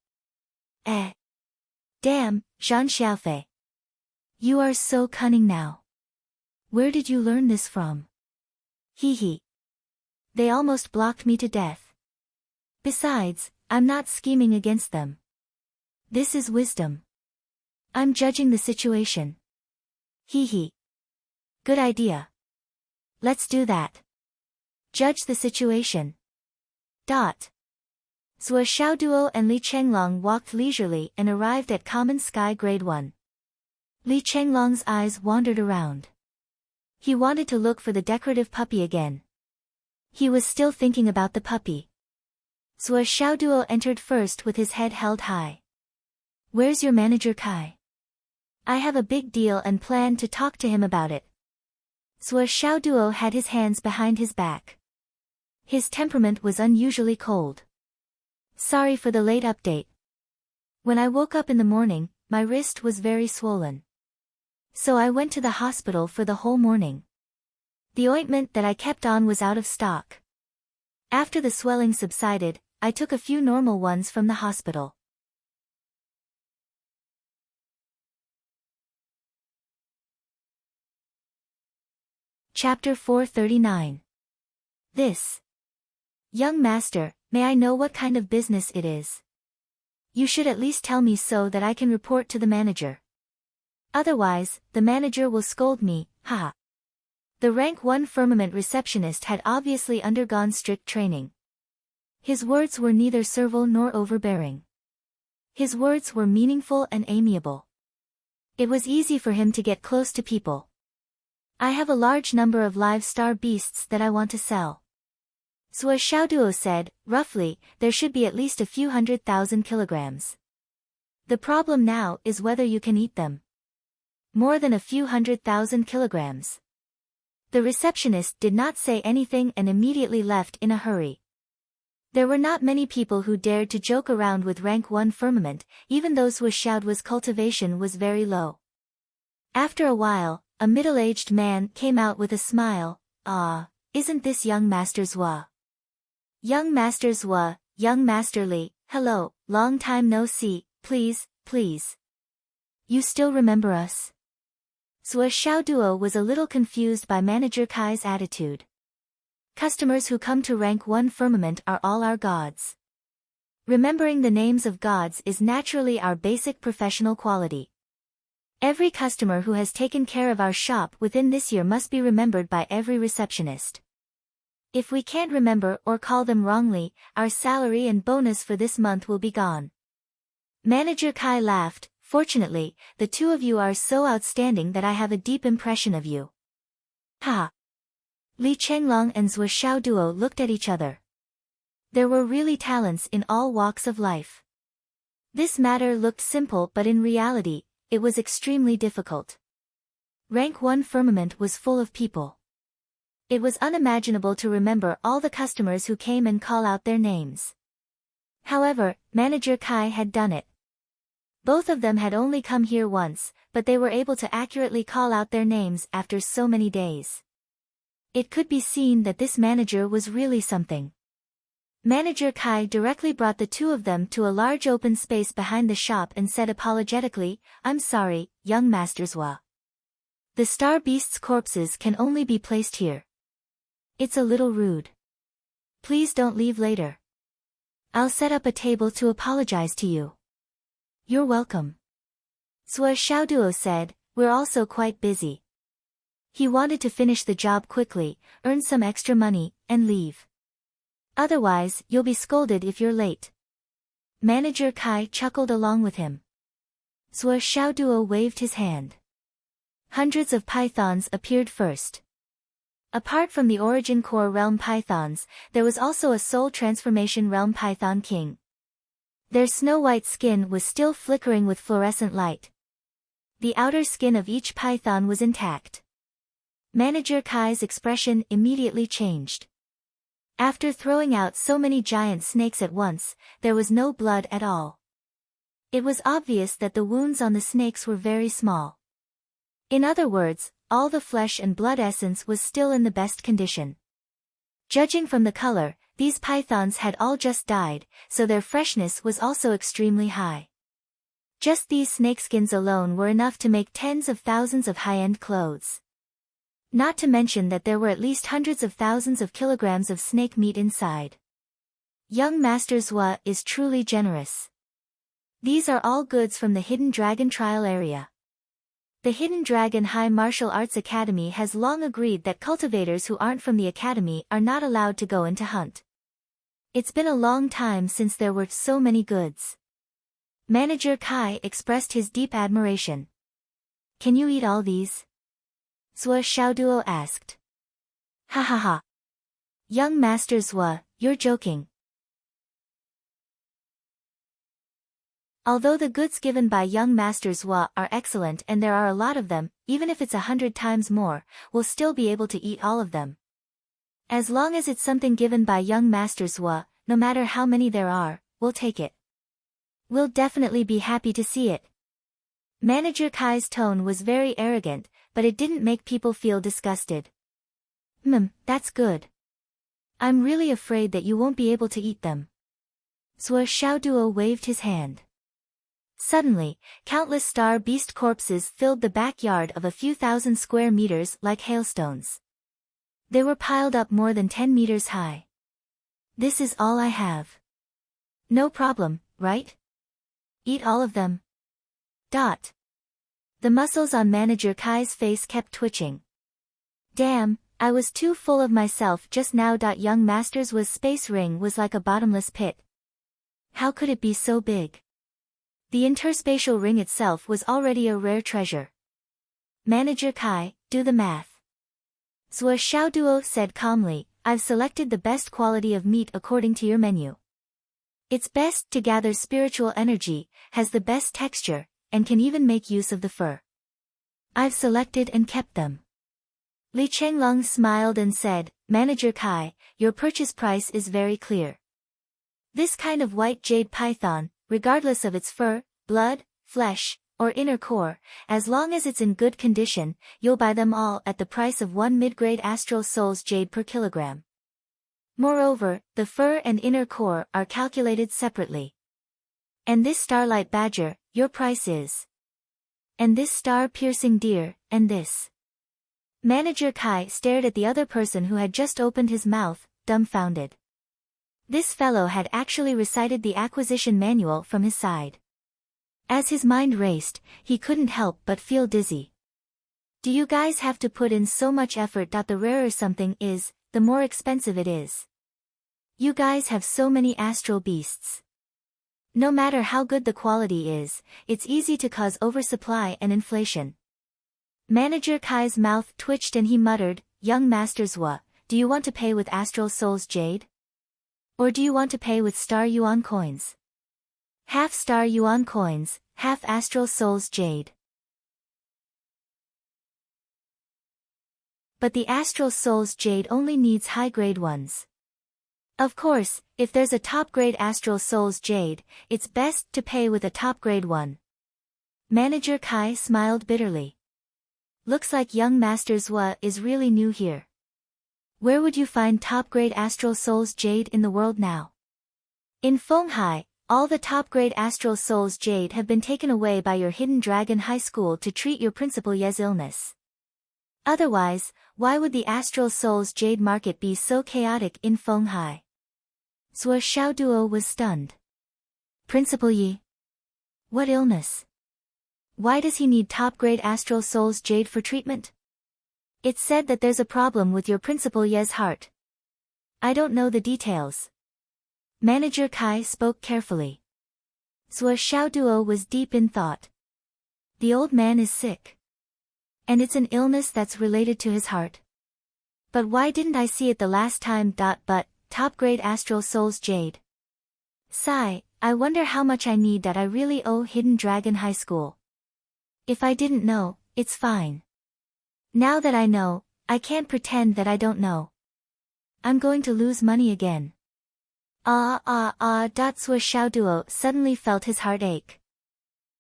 Damn, Zhang Xiaofei. You are so cunning now. Where did you learn this from? Hee. They almost blocked me to death. Besides, I'm not scheming against them. This is wisdom. I'm judging the situation. Hee. Good idea. Let's do that. Judge the situation. Zhou Xiaoduo and Li Chenglong walked leisurely and arrived at Common Sky Grade 1. Li Chenglong's eyes wandered around. He wanted to look for the decorative puppy again. He was still thinking about the puppy. Zhou Xiaoduo entered first with his head held high. "Where's your manager Kai? I have a big deal and plan to talk to him about it." Zhou Xiaoduo had his hands behind his back. His temperament was unusually cold. "Sorry for the late update. When I woke up in the morning, my wrist was very swollen. So I went to the hospital for the whole morning. The ointment that I kept on was out of stock. After the swelling subsided, I took a few normal ones from the hospital." Chapter 439. This. "Young master, may I know what kind of business it is? You should at least tell me so that I can report to the manager. Otherwise, the manager will scold me, haha." The rank 1 firmament receptionist had obviously undergone strict training. His words were neither servile nor overbearing. His words were meaningful and amiable. It was easy for him to get close to people. "I have a large number of live star beasts that I want to sell." Zhou Xiaoduo said, "Roughly, there should be at least a few 100,000 kilograms. The problem now is whether you can eat them." "More than a few 100,000 kilograms." The receptionist did not say anything and immediately left in a hurry. There were not many people who dared to joke around with rank 1 firmament, even though Zhou Xiaoduo's cultivation was very low. After a while, a middle-aged man came out with a smile. "Ah, isn't this young Master Zhou?" "Young Master Zhou, young Master Li, hello, long time no see, please, please. You still remember us?" Zhou Xiaoduo was a little confused by Manager Kai's attitude. Customers who come to rank 1 firmament are all our gods. Remembering the names of gods is naturally our basic professional quality. Every customer who has taken care of our shop within this year must be remembered by every receptionist. If we can't remember or call them wrongly, our salary and bonus for this month will be gone. Manager Kai laughed. "Fortunately, the two of you are so outstanding that I have a deep impression of you." "Ha!" Li Chenglong and Zhou Xiaoduo looked at each other. There were really talents in all walks of life. This matter looked simple, but in reality, it was extremely difficult. Rank 1 firmament was full of people. It was unimaginable to remember all the customers who came and call out their names. However, Manager Kai had done it. Both of them had only come here once, but they were able to accurately call out their names after so many days. It could be seen that this manager was really something. Manager Kai directly brought the two of them to a large open space behind the shop and said apologetically, "I'm sorry, young Master Zhou. The star beasts' corpses can only be placed here. It's a little rude. Please don't leave later. I'll set up a table to apologize to you." "You're welcome." Zhou Xiaoduo said, "We're also quite busy." He wanted to finish the job quickly, earn some extra money, and leave. "Otherwise, you'll be scolded if you're late." Manager Kai chuckled along with him. Zhou Xiaoduo waved his hand. Hundreds of pythons appeared first. Apart from the Origin Core Realm pythons, there was also a Soul Transformation Realm Python King. Their snow-white skin was still flickering with fluorescent light. The outer skin of each python was intact. Manager Kai's expression immediately changed. After throwing out so many giant snakes at once, there was no blood at all. It was obvious that the wounds on the snakes were very small. In other words, all the flesh and blood essence was still in the best condition. Judging from the color, these pythons had all just died, so their freshness was also extremely high. Just these snakeskins alone were enough to make tens of thousands of high-end clothes. Not to mention that there were at least hundreds of thousands of kilograms of snake meat inside. Young Master Zhou is truly generous. These are all goods from the Hidden Dragon Trial Area. The Hidden Dragon High Martial Arts Academy has long agreed that cultivators who aren't from the academy are not allowed to go in to hunt. It's been a long time since there were so many goods. Manager Kai expressed his deep admiration. Can you eat all these? Zhuo Xiaoduo asked. Ha ha ha. Young Master Zhuo, you're joking. Although the goods given by young Master Zhuo are excellent and there are a lot of them, even if it's 100 times more, we'll still be able to eat all of them. As long as it's something given by young Master Zhuo, no matter how many there are, we'll take it. We'll definitely be happy to see it. Manager Kai's tone was very arrogant, but it didn't make people feel disgusted. That's good. I'm really afraid that you won't be able to eat them. Zhuo Xiaoduo waved his hand. Suddenly, countless star beast corpses filled the backyard of a few thousand square meters like hailstones. They were piled up more than 10 meters high. This is all I have. No problem, right? Eat all of them. The muscles on Manager Kai's face kept twitching. Damn, I was too full of myself just now. Young Master's space ring was like a bottomless pit. How could it be so big? The interspatial ring itself was already a rare treasure. Manager Kai, do the math. Zhuo Xiaoduo said calmly, I've selected the best quality of meat according to your menu. It's best to gather spiritual energy, has the best texture, and can even make use of the fur. I've selected and kept them. Li Chenglong smiled and said, Manager Kai, your purchase price is very clear. This kind of white jade python, regardless of its fur, blood, flesh, or inner core, as long as it's in good condition, you'll buy them all at the price of 1 mid-grade astral soul's jade per kilogram. Moreover, the fur and inner core are calculated separately. And this starlight badger, your price is. And this star-piercing deer, and this. Manager Kai stared at the other person who had just opened his mouth, dumbfounded. This fellow had actually recited the acquisition manual from his side. As his mind raced, he couldn't help but feel dizzy. Do you guys have to put in so much effort? The rarer something is, the more expensive it is. You guys have so many astral beasts. No matter how good the quality is, it's easy to cause oversupply and inflation. Manager Kai's mouth twitched and he muttered, Young Master Zhuo, do you want to pay with astral soul's jade? Or do you want to pay with star yuan coins? Half star yuan coins, half astral soul's jade. But the astral soul's jade only needs high-grade ones. Of course, if there's a top-grade astral soul's jade, it's best to pay with a top-grade one. Manager Kai smiled bitterly. Looks like young Master Zhuo is really new here. Where would you find top-grade astral soul's jade in the world now? In Fenghai, all the top-grade astral soul's jade have been taken away by your hidden dragon high school to treat your Principal Ye's illness. Otherwise, why would the astral soul's jade market be so chaotic in Fenghai? Zhuo Xiaoduo was stunned. Principal Yi? What illness? Why does he need top-grade astral soul's jade for treatment? It's said that there's a problem with your Principal Ye's heart. I don't know the details. Manager Kai spoke carefully. Zhuo Xiaoduo was deep in thought. The old man is sick. And it's an illness that's related to his heart. But why didn't I see it the last time? But, top-grade astral soul's jade. Sigh, I wonder how much I need. I really owe Hidden Dragon High School. If I didn't know, it's fine. Now that I know, I can't pretend that I don't know. I'm going to lose money again. Zhuo Xiaoduo suddenly felt his heart ache.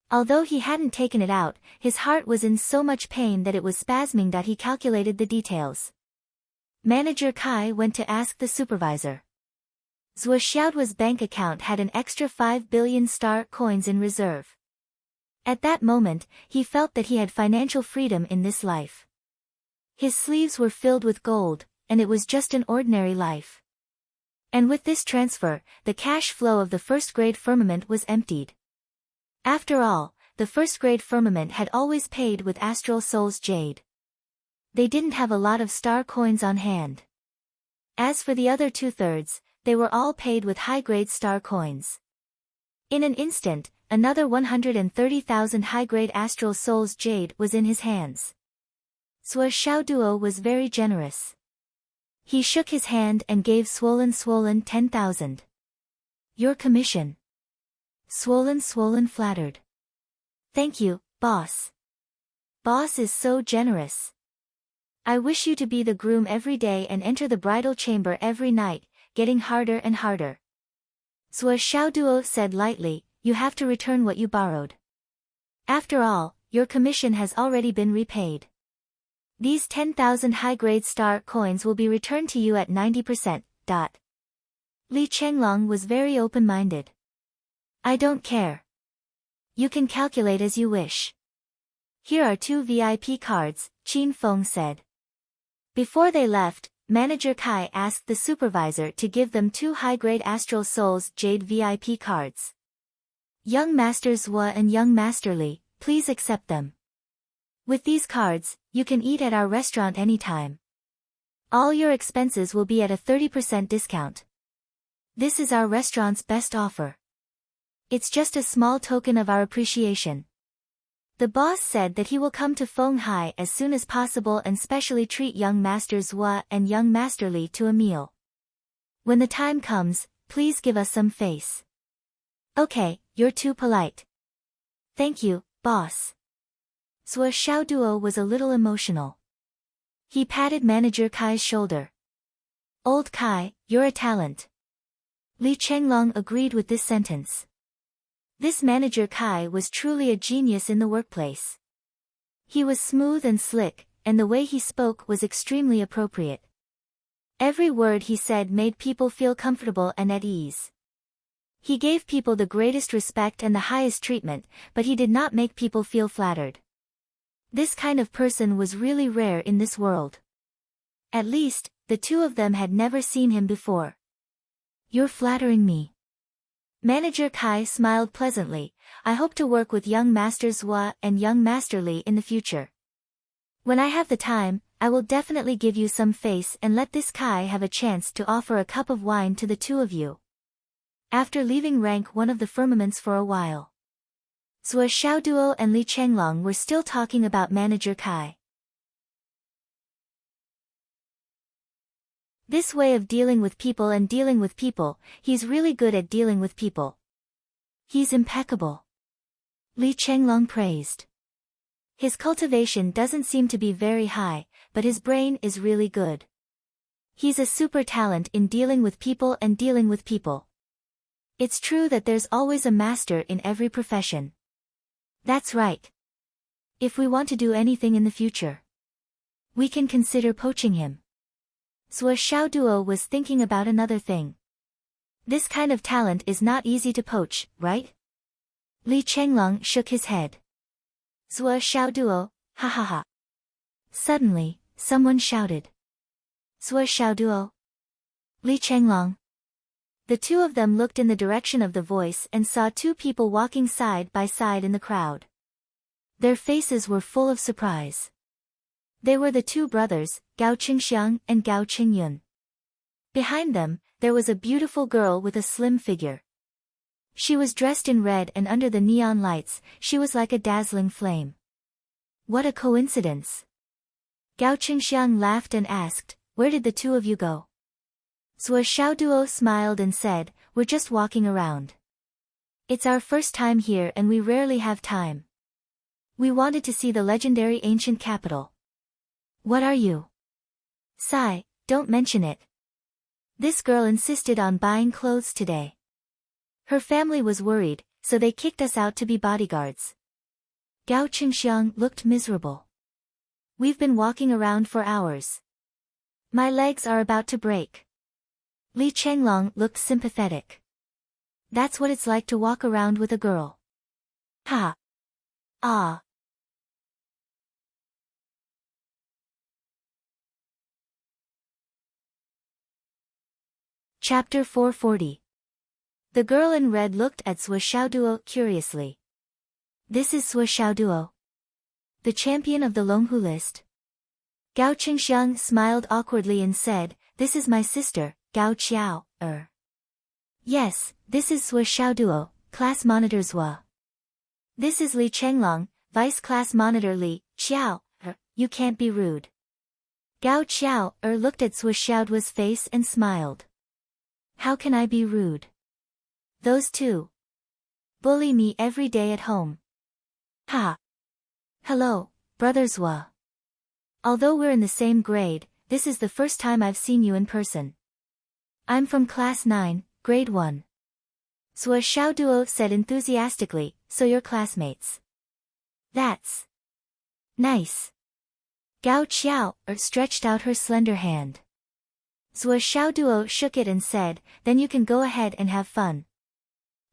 Although he hadn't taken it out, his heart was in so much pain that it was spasming. He calculated the details. Manager Kai went to ask the supervisor. Zhuo Xiaoduo's bank account had an extra 5 billion star coins in reserve. At that moment, he felt that he had financial freedom in this life. His sleeves were filled with gold, and it was just an ordinary life. And with this transfer, the cash flow of the first-grade firmament was emptied. After all, the first-grade firmament had always paid with astral soul's jade. They didn't have a lot of star coins on hand. As for the other 2/3, they were all paid with high-grade star coins. In an instant, another 130,000 high-grade astral souls jade was in his hands. Sua Xiaoduo was very generous. He shook his hand and gave Swollen 10,000. Your commission. Swollen flattered. Thank you, boss. Boss is so generous. I wish you to be the groom every day and enter the bridal chamber every night, getting harder and harder. Sua Xiaoduo said lightly, you have to return what you borrowed. After all, your commission has already been repaid. These 10,000 high-grade star coins will be returned to you at 90%. Li Chenglong was very open-minded. I don't care. You can calculate as you wish. Here are 2 VIP cards, Qin Feng said. Before they left, Manager Kai asked the supervisor to give them 2 high-grade Astral Souls Jade VIP cards. Young Master Zhua and Young Master Li, please accept them. With these cards, you can eat at our restaurant anytime. All your expenses will be at a 30% discount. This is our restaurant's best offer. It's just a small token of our appreciation. The boss said that he will come to Fenghai as soon as possible and specially treat young Master Zhua and young Master Li to a meal. When the time comes, please give us some face. Okay, you're too polite. Thank you, boss. Sua Xiaoduo was a little emotional. He patted Manager Kai's shoulder. Old Kai, you're a talent. Li Chenglong agreed with this sentence. This Manager Kai was truly a genius in the workplace. He was smooth and slick, and the way he spoke was extremely appropriate. Every word he said made people feel comfortable and at ease. He gave people the greatest respect and the highest treatment, but he did not make people feel flattered. This kind of person was really rare in this world. At least, the 2 of them had never seen him before. You're flattering me. Manager Kai smiled pleasantly. I hope to work with young Master Zhua and young Master Li in the future. When I have the time, I will definitely give you some face and let this Kai have a chance to offer a cup of wine to the 2 of you. After leaving rank 1 of the firmaments for a while, Sua Xiaoduo and Li Chenglong were still talking about Manager Kai. This way of dealing with people and dealing with people, he's really good at dealing with people. He's impeccable. Li Chenglong praised. His cultivation doesn't seem to be very high, but his brain is really good. He's a super talent in dealing with people and dealing with people. It's true that there's always a master in every profession. That's right. If we want to do anything in the future, we can consider poaching him. Sua Xiaoduo was thinking about another thing. This kind of talent is not easy to poach, right? Li Chenglong shook his head. Sua Xiaoduo, ha ha ha. Suddenly, someone shouted. Sua Xiaoduo. Li Chenglong. The 2 of them looked in the direction of the voice and saw 2 people walking side by side in the crowd. Their faces were full of surprise. They were the 2 brothers, Gao Qingxiang and Gao Qingyun. Behind them, there was a beautiful girl with a slim figure. She was dressed in red and under the neon lights, she was like a dazzling flame. What a coincidence! Gao Qingxiang laughed and asked, where did the 2 of you go? Sua Xiaoduo smiled and said, we're just walking around. It's our first time here and we rarely have time. We wanted to see the legendary ancient capital. What are you? Sigh, don't mention it. This girl insisted on buying clothes today. Her family was worried, so they kicked us out to be bodyguards. Gao Qingxiang looked miserable. We've been walking around for hours. My legs are about to break. Li Chenglong looked sympathetic. That's what it's like to walk around with a girl. Ha! Ah! Chapter 440. The girl in red looked at Sua Xiaoduo curiously. This is Sua Xiaoduo, the champion of the Longhu list. Gao Qingxiang smiled awkwardly and said, this is my sister, Gao Qiao. Yes, this is Sua Xiaoduo, class monitor Zua. This is Li Chenglong, vice class monitor Li Xiao. You can't be rude. Gao Qiao looked at Sua Xiaoduo's face and smiled. How can I be rude? Those two bully me every day at home. Ha! Hello, brother Zua. Although we're in the same grade, this is the first time I've seen you in person. I'm from class 9, grade 1. Sua Xiaoduo said enthusiastically, so you're classmates. That's nice. Gao Qiao stretched out her slender hand. Sua Xiaoduo shook it and said, then you can go ahead and have fun.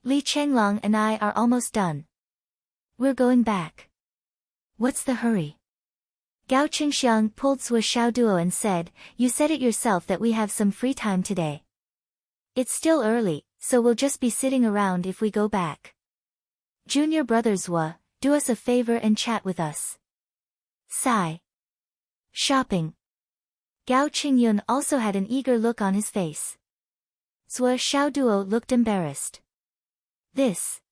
Li Chenglong and I are almost done. We're going back. What's the hurry? Gao Qingxiang pulled Sua Xiaoduo and said, you said it yourself that we have some free time today. It's still early, so we'll just be sitting around if we go back. Junior brother Zua, do us a favor and chat with us. Sigh. Shopping. Gao Qingyun also had an eager look on his face. Sua Xiaoduo looked embarrassed. This.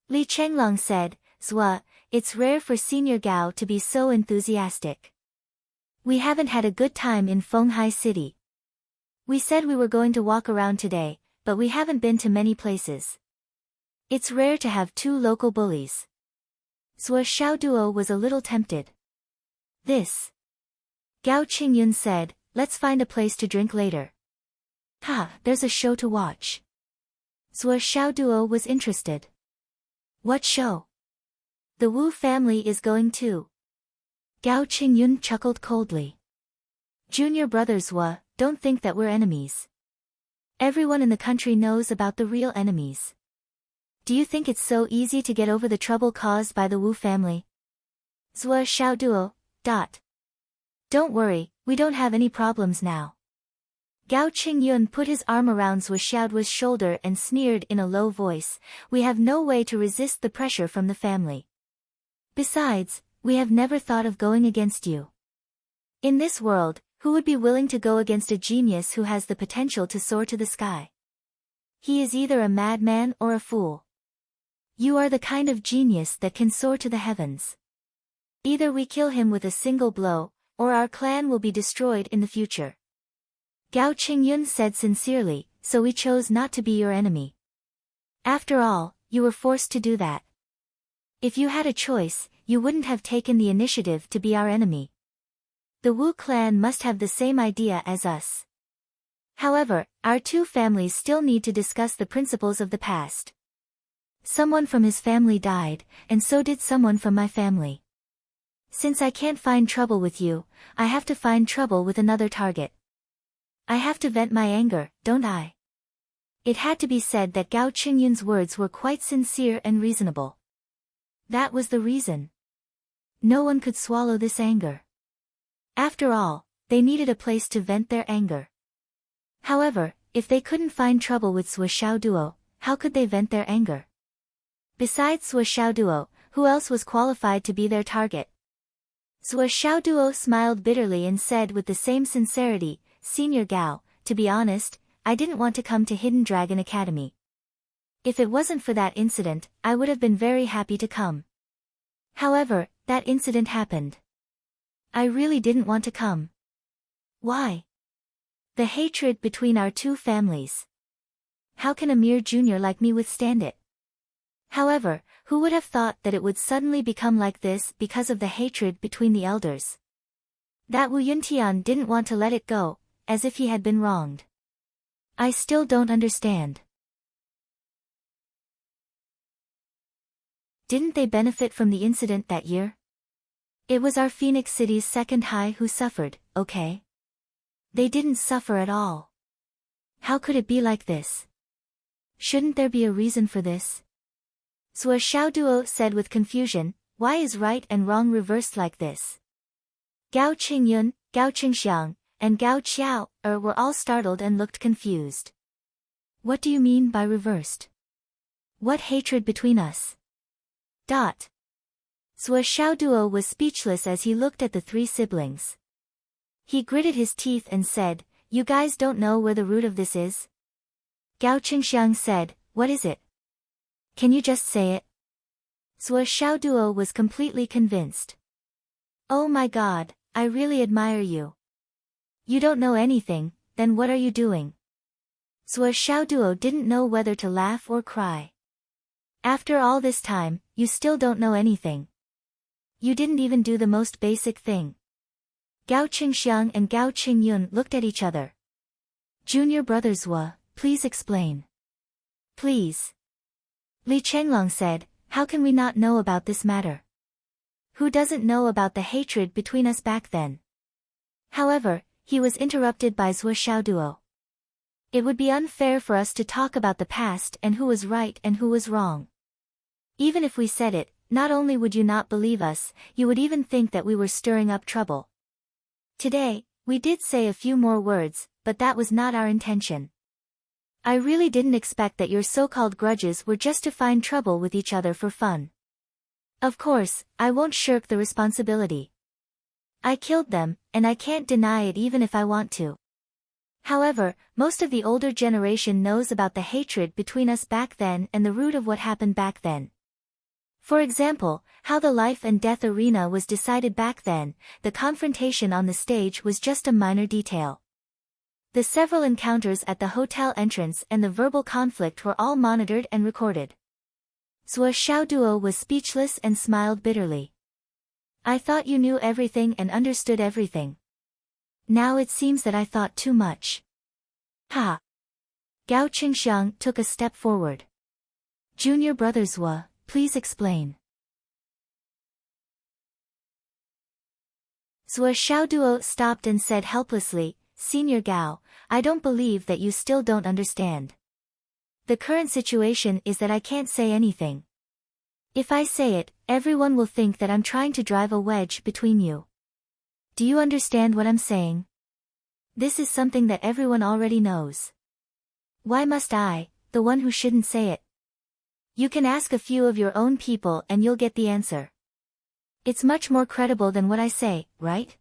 Li Chenglong said, Zua, it's rare for Senior Gao to be so enthusiastic. We haven't had a good time in Fenghai City. We said we were going to walk around today, but we haven't been to many places. It's rare to have two local bullies. Sua Xiaoduo was a little tempted. This. Gao Qingyun said, let's find a place to drink later. Ha, there's a show to watch. Sua Xiaoduo was interested. What show? The Wu family is going too. Gao Qingyun chuckled coldly. Junior brother Zua, don't think that we're enemies. Everyone in the country knows about the real enemies. Do you think it's so easy to get over the trouble caused by the Wu family? Sua Xiaoduo. Don't worry, we don't have any problems now. Gao Qingyun put his arm around Sua Xiaoduo's shoulder and sneered in a low voice, we have no way to resist the pressure from the family. Besides, we have never thought of going against you. In this world, who would be willing to go against a genius who has the potential to soar to the sky? He is either a madman or a fool. You are the kind of genius that can soar to the heavens. Either we kill him with a single blow, or our clan will be destroyed in the future. Gao Qingyun said sincerely, so we chose not to be your enemy. After all, you were forced to do that. If you had a choice, you wouldn't have taken the initiative to be our enemy. The Wu clan must have the same idea as us. However, our two families still need to discuss the principles of the past. Someone from his family died, and so did someone from my family. Since I can't find trouble with you, I have to find trouble with another target. I have to vent my anger, don't I? It had to be said that Gao Qingyun's words were quite sincere and reasonable. That was the reason. No one could swallow this anger. After all, they needed a place to vent their anger. However, if they couldn't find trouble with Sua Xiaoduo, how could they vent their anger? Besides Sua Xiaoduo, who else was qualified to be their target? Sua Xiaoduo smiled bitterly and said with the same sincerity, Senior Gao, to be honest, I didn't want to come to Hidden Dragon Academy. If it wasn't for that incident, I would have been very happy to come. However, that incident happened. I really didn't want to come. Why? The hatred between our two families. How can a mere junior like me withstand it? However, who would have thought that it would suddenly become like this because of the hatred between the elders? That Wu Yuntian didn't want to let it go, as if he had been wronged. I still don't understand. Didn't they benefit from the incident that year? It was our Phoenix City's second high who suffered, okay? They didn't suffer at all. How could it be like this? Shouldn't there be a reason for this? Sua Xiaoduo said with confusion, why is right and wrong reversed like this? Gao Qingyun, Gao Qingxiang, and Gao Qiao were all startled and looked confused. What do you mean by reversed? What hatred between us? Sua Xiaoduo was speechless as he looked at the three siblings. He gritted his teeth and said, you guys don't know where the root of this is? Gao Qingxiang said, "What is it? Can you just say it?" Zhuo Xiaoduo was completely convinced. "Oh my god, I really admire you. You don't know anything, then what are you doing?" Zhuo Xiaoduo didn't know whether to laugh or cry. "After all this time, you still don't know anything. You didn't even do the most basic thing." Gao Qingxiang and Gao Qingyun looked at each other. "Junior brother Zhuo, please explain." "Please." Li Chenglong said, "How can we not know about this matter? Who doesn't know about the hatred between us back then?" However, he was interrupted by Zhuo Xiaoduo. "It would be unfair for us to talk about the past and who was right and who was wrong. Even if we said it, not only would you not believe us, you would even think that we were stirring up trouble. Today, we did say a few more words, but that was not our intention. I really didn't expect that your so-called grudges were just to find trouble with each other for fun. Of course, I won't shirk the responsibility. I killed them, and I can't deny it even if I want to. However, most of the older generation knows about the hatred between us back then and the root of what happened back then. For example, how the life and death arena was decided back then, the confrontation on the stage was just a minor detail. The several encounters at the hotel entrance and the verbal conflict were all monitored and recorded." Zhuo Xiaoduo was speechless and smiled bitterly. "I thought you knew everything and understood everything. Now it seems that I thought too much." "Ha!" Gao Qingxiang took a step forward. "Junior brother Zhuo, please explain." Zhuo Xiaoduo stopped and said helplessly, "Senior Gao, I don't believe that you still don't understand. The current situation is that I can't say anything. If I say it, everyone will think that I'm trying to drive a wedge between you. Do you understand what I'm saying? This is something that everyone already knows. Why must I, the one who shouldn't say it? You can ask a few of your own people and you'll get the answer. It's much more credible than what I say, right?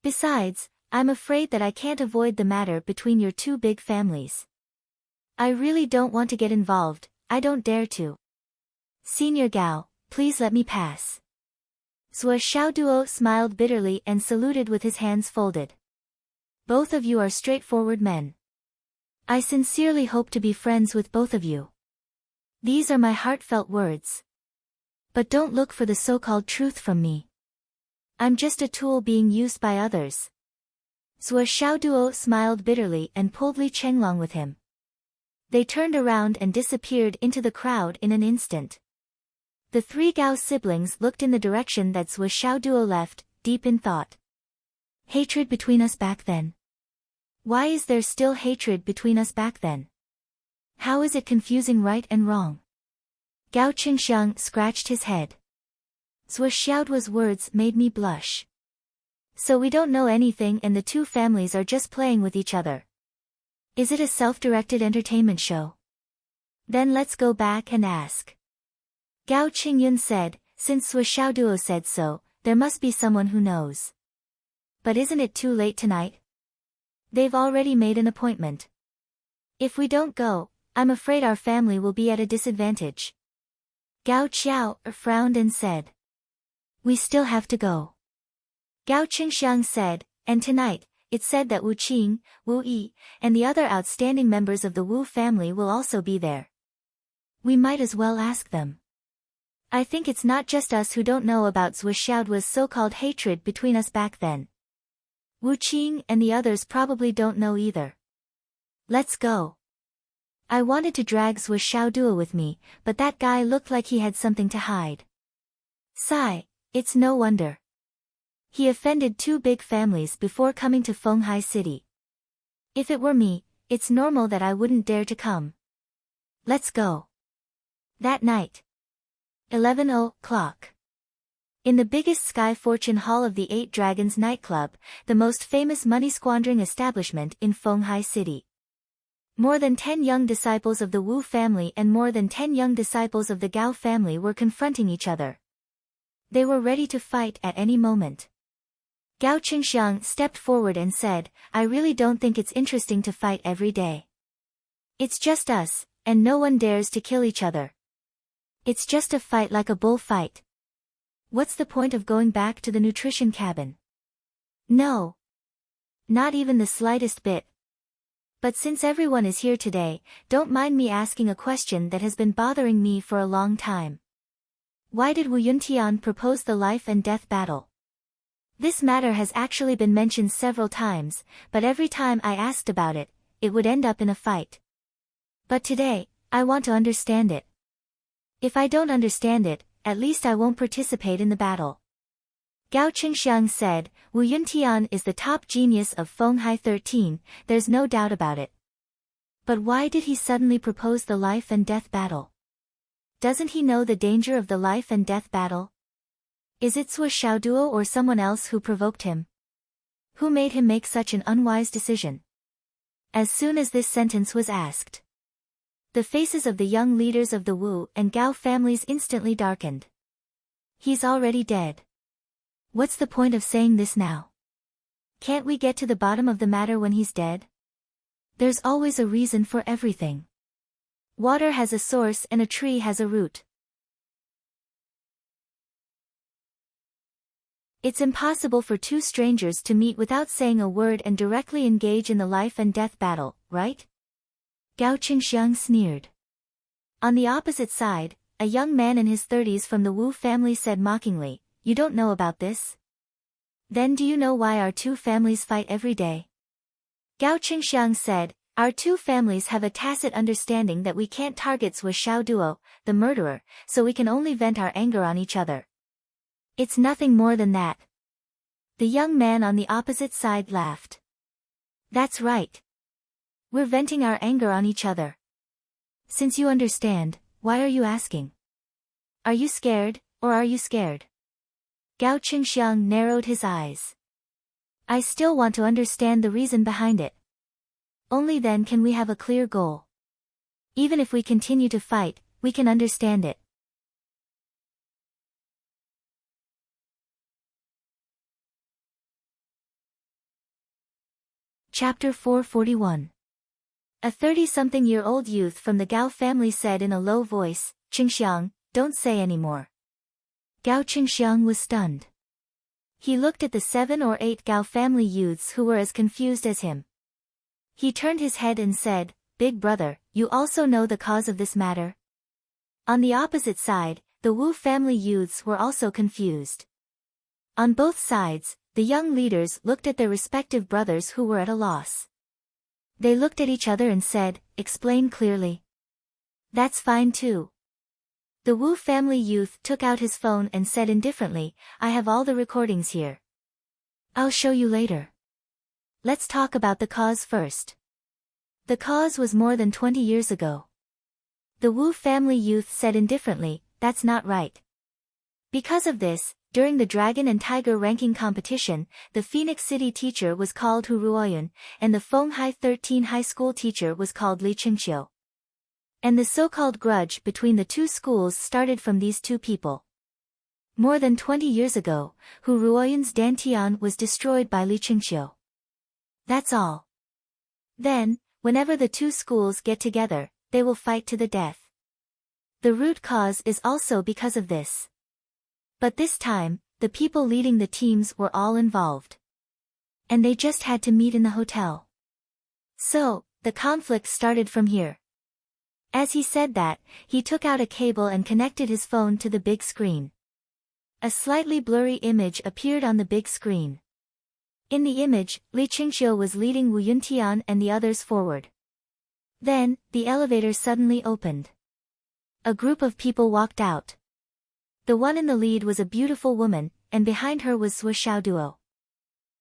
Besides, I'm afraid that I can't avoid the matter between your two big families. I really don't want to get involved, I don't dare to. Senior Gao, please let me pass." Zhuo Xiaoduo smiled bitterly and saluted with his hands folded. "Both of you are straightforward men. I sincerely hope to be friends with both of you. These are my heartfelt words. But don't look for the so-called truth from me. I'm just a tool being used by others." Zhuo Xiaoduo smiled bitterly and pulled Li Chenglong with him. They turned around and disappeared into the crowd in an instant. The three Gao siblings looked in the direction that Zhuo Xiaoduo left, deep in thought. Hatred between us back then. Why is there still hatred between us back then? How is it confusing right and wrong? Gao Qingxiang scratched his head. Zhuo Xiaoduo's words made me blush. So we don't know anything and the two families are just playing with each other. Is it a self-directed entertainment show? Then let's go back and ask. Gao Qingyun said, since Zhuo Xiaoduo said so, there must be someone who knows. But isn't it too late tonight? They've already made an appointment. If we don't go, I'm afraid our family will be at a disadvantage. Gao Qiao frowned and said. We still have to go. Gao Qingxiang said, and tonight, it's said that Wu Qing, Wu Yi, and the other outstanding members of the Wu family will also be there. We might as well ask them. I think it's not just us who don't know about Zhuo Xiaoduo's so-called hatred between us back then. Wu Qing and the others probably don't know either. Let's go. I wanted to drag Zhuo Xiaoduo with me, but that guy looked like he had something to hide. Sigh, it's no wonder. He offended two big families before coming to Fenghai City. If it were me, it's normal that I wouldn't dare to come. Let's go. That night. 11 o'clock. In the biggest Sky Fortune Hall of the Eight Dragons nightclub, the most famous money-squandering establishment in Fenghai City. More than 10 young disciples of the Wu family and more than 10 young disciples of the Gao family were confronting each other. They were ready to fight at any moment. Gao Qingxiang stepped forward and said, I really don't think it's interesting to fight every day. It's just us, and no one dares to kill each other. It's just a fight like a bullfight. What's the point of going back to the nutrition cabin? No. Not even the slightest bit. But since everyone is here today, don't mind me asking a question that has been bothering me for a long time. Why did Wu Yuntian propose the life and death battle? This matter has actually been mentioned several times, but every time I asked about it, it would end up in a fight. But today, I want to understand it. If I don't understand it, at least I won't participate in the battle. Gao Qingxiang said, Wu Yuntian is the top genius of Fenghai 13, there's no doubt about it. But why did he suddenly propose the life and death battle? Doesn't he know the danger of the life and death battle? Is it Sui Xiaoduo or someone else who provoked him? Who made him make such an unwise decision? As soon as this sentence was asked, the faces of the young leaders of the Wu and Gao families instantly darkened. He's already dead. What's the point of saying this now? Can't we get to the bottom of the matter when he's dead? There's always a reason for everything. Water has a source and a tree has a root. It's impossible for two strangers to meet without saying a word and directly engage in the life and death battle, right? Gao Qingxiang sneered. On the opposite side, a young man in his 30s from the Wu family said mockingly, You don't know about this? Then do you know why our two families fight every day? Gao Qingxiang said, Our two families have a tacit understanding that we can't target Sui Xiaoduo, the murderer, so we can only vent our anger on each other. It's nothing more than that. The young man on the opposite side laughed. That's right. We're venting our anger on each other. Since you understand, why are you asking? Are you scared, or are you scared? Gao Qingxiang narrowed his eyes. I still want to understand the reason behind it. Only then can we have a clear goal. Even if we continue to fight, we can understand it. Chapter 441. A 30-something-year-old youth from the Gao family said in a low voice, Qingxiang, don't say any more. Gao Qingxiang was stunned. He looked at the 7 or 8 Gao family youths who were as confused as him. He turned his head and said, Big brother, you also know the cause of this matter? On the opposite side, the Wu family youths were also confused. On both sides, the young leaders looked at their respective brothers who were at a loss. They looked at each other and said, Explain clearly. That's fine too. The Wu family youth took out his phone and said indifferently, I have all the recordings here. I'll show you later. Let's talk about the cause first. The cause was more than 20 years ago. The Wu family youth said indifferently, That's not right. Because of this, during the Dragon and Tiger ranking competition, the Phoenix City teacher was called Hu Ruoyun, and the Fenghai 13 high school teacher was called Li Qingqiu. And the so-called grudge between the two schools started from these two people. More than 20 years ago, Hu Ruoyun's Dantian was destroyed by Li Qingqiu. That's all. Then, whenever the two schools get together, they will fight to the death. The root cause is also because of this. But this time, the people leading the teams were all involved. And they just had to meet in the hotel. So, the conflict started from here. As he said that, he took out a cable and connected his phone to the big screen. A slightly blurry image appeared on the big screen. In the image, Li Qingqiu was leading Wu Yuntian and the others forward. Then, the elevator suddenly opened. A group of people walked out. The one in the lead was a beautiful woman, and behind her was Sui Xiaoduo.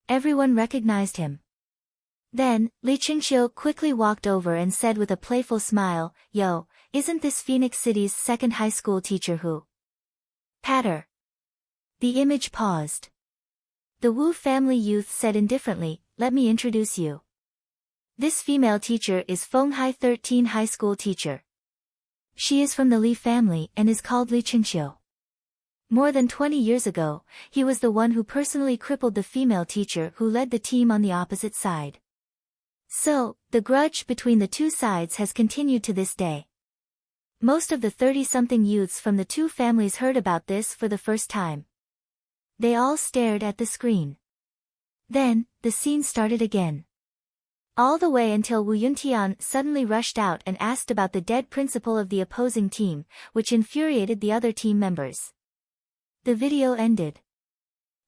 Everyone recognized him. Then, Li Qingqiu quickly walked over and said with a playful smile, Yo, isn't this Phoenix City's second high school teacher who? Patter. The image paused. The Wu family youth said indifferently, Let me introduce you. This female teacher is Fenghai 13 high school teacher. She is from the Li family and is called Li Qingqiu. More than 20 years ago, he was the one who personally crippled the female teacher who led the team on the opposite side. So, the grudge between the two sides has continued to this day. Most of the 30-something youths from the two families heard about this for the first time. They all stared at the screen. Then, the scene started again. All the way until Wu Yuntian suddenly rushed out and asked about the dead principal of the opposing team, which infuriated the other team members. The video ended.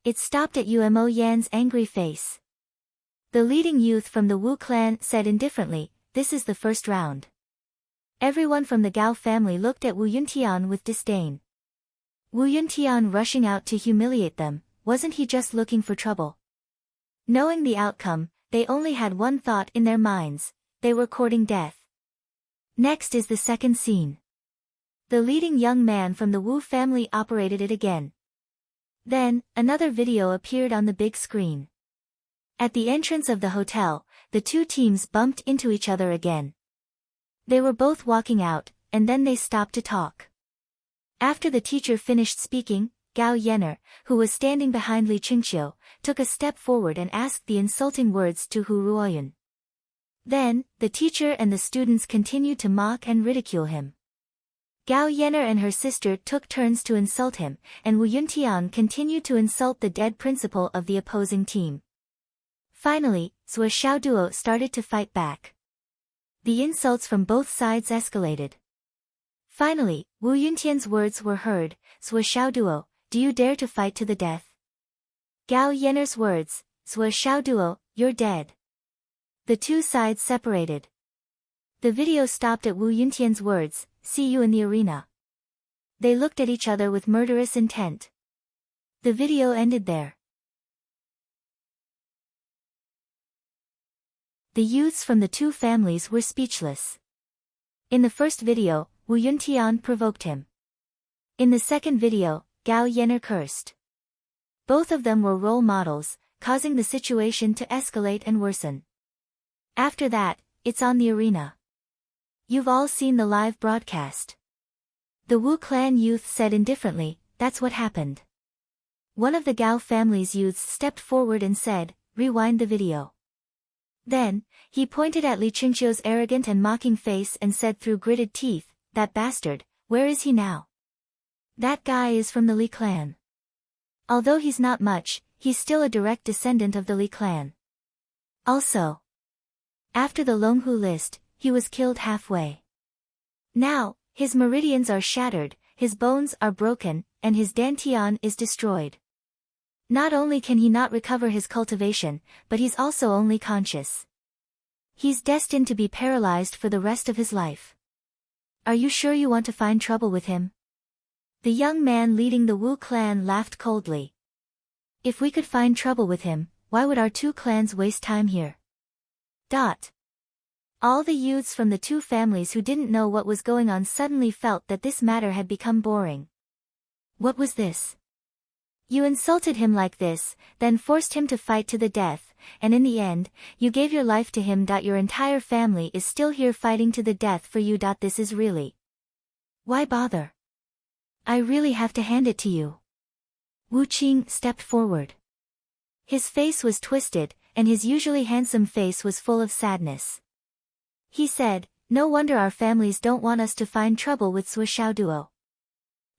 It stopped at Umo Yan's angry face. The leading youth from the Wu clan said indifferently, "This is the first round." Everyone from the Gao family looked at Wu Yuntian with disdain. Wu Yuntian rushing out to humiliate them, wasn't he just looking for trouble? Knowing the outcome, they only had one thought in their minds, they were courting death. Next is the second scene. The leading young man from the Wu family operated it again. Then, another video appeared on the big screen. At the entrance of the hotel, the two teams bumped into each other again. They were both walking out, and then they stopped to talk. After the teacher finished speaking, Gao Yener, who was standing behind Li Qingqiu, took a step forward and asked the insulting words to Hu Ruoyun. Then, the teacher and the students continued to mock and ridicule him. Gao Yener and her sister took turns to insult him, and Wu Yuntian continued to insult the dead principal of the opposing team. Finally, Zhou Xiaoduo started to fight back. The insults from both sides escalated. Finally, Wu Yuntian's words were heard, "Zhou Xiaoduo, do you dare to fight to the death?" Gao Yener's words, "Zhou Xiaoduo, you're dead." The two sides separated. The video stopped at Wu Yuntian's words, "See you in the arena." They looked at each other with murderous intent. The video ended there. The youths from the two families were speechless. In the first video, Wu Yuntian provoked him. In the second video, Gao Yener cursed. Both of them were role models, causing the situation to escalate and worsen. After that, it's on the arena. You've all seen the live broadcast. The Wu clan youth said indifferently, "That's what happened." One of the Gao family's youths stepped forward and said, "Rewind the video." Then, he pointed at Li Qingqiu's arrogant and mocking face and said through gritted teeth, "That bastard, where is he now? That guy is from the Li clan. Although he's not much, he's still a direct descendant of the Li clan. Also, after the Longhu list, he was killed halfway. Now, his meridians are shattered, his bones are broken, and his dantian is destroyed. Not only can he not recover his cultivation, but he's also only conscious. He's destined to be paralyzed for the rest of his life. Are you sure you want to find trouble with him?" The young man leading the Wu clan laughed coldly. "If we could find trouble with him, why would our two clans waste time here?" All the youths from the two families who didn't know what was going on suddenly felt that this matter had become boring. What was this? You insulted him like this, then forced him to fight to the death, and in the end, you gave your life to him. Your entire family is still here fighting to the death for you. This is really... Why bother? I really have to hand it to you. Wu Qing stepped forward. His face was twisted, and his usually handsome face was full of sadness. He said, "No wonder our families don't want us to find trouble with Zhou Xiaoduo.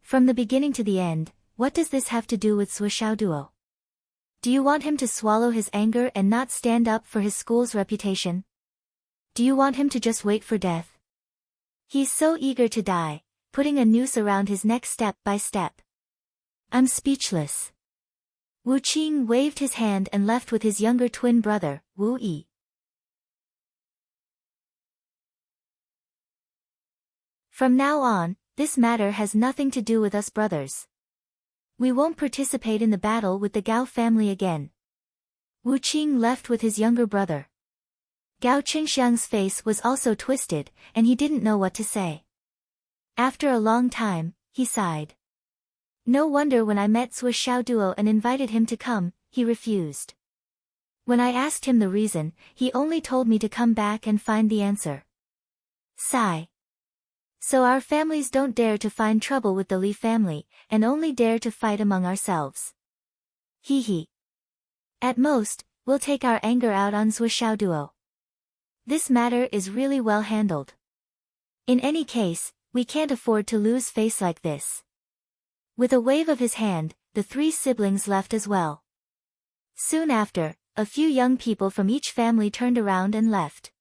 From the beginning to the end, what does this have to do with Zhou Xiaoduo? Do you want him to swallow his anger and not stand up for his school's reputation? Do you want him to just wait for death? He's so eager to die, putting a noose around his neck step by step. I'm speechless." Wu Qing waved his hand and left with his younger twin brother, Wu Yi. From now on, this matter has nothing to do with us brothers. We won't participate in the battle with the Gao family again. Wu Qing left with his younger brother. Gao Qingxiang's face was also twisted, and he didn't know what to say. After a long time, he sighed. No wonder when I met Zhou Xiaoduo and invited him to come, he refused. When I asked him the reason, he only told me to come back and find the answer. Sigh. So our families don't dare to find trouble with the Li family, and only dare to fight among ourselves. Hee hee. At most, we'll take our anger out on Zhou Xiaoduo. This matter is really well handled. In any case, we can't afford to lose face like this. With a wave of his hand, the three siblings left as well. Soon after, a few young people from each family turned around and left.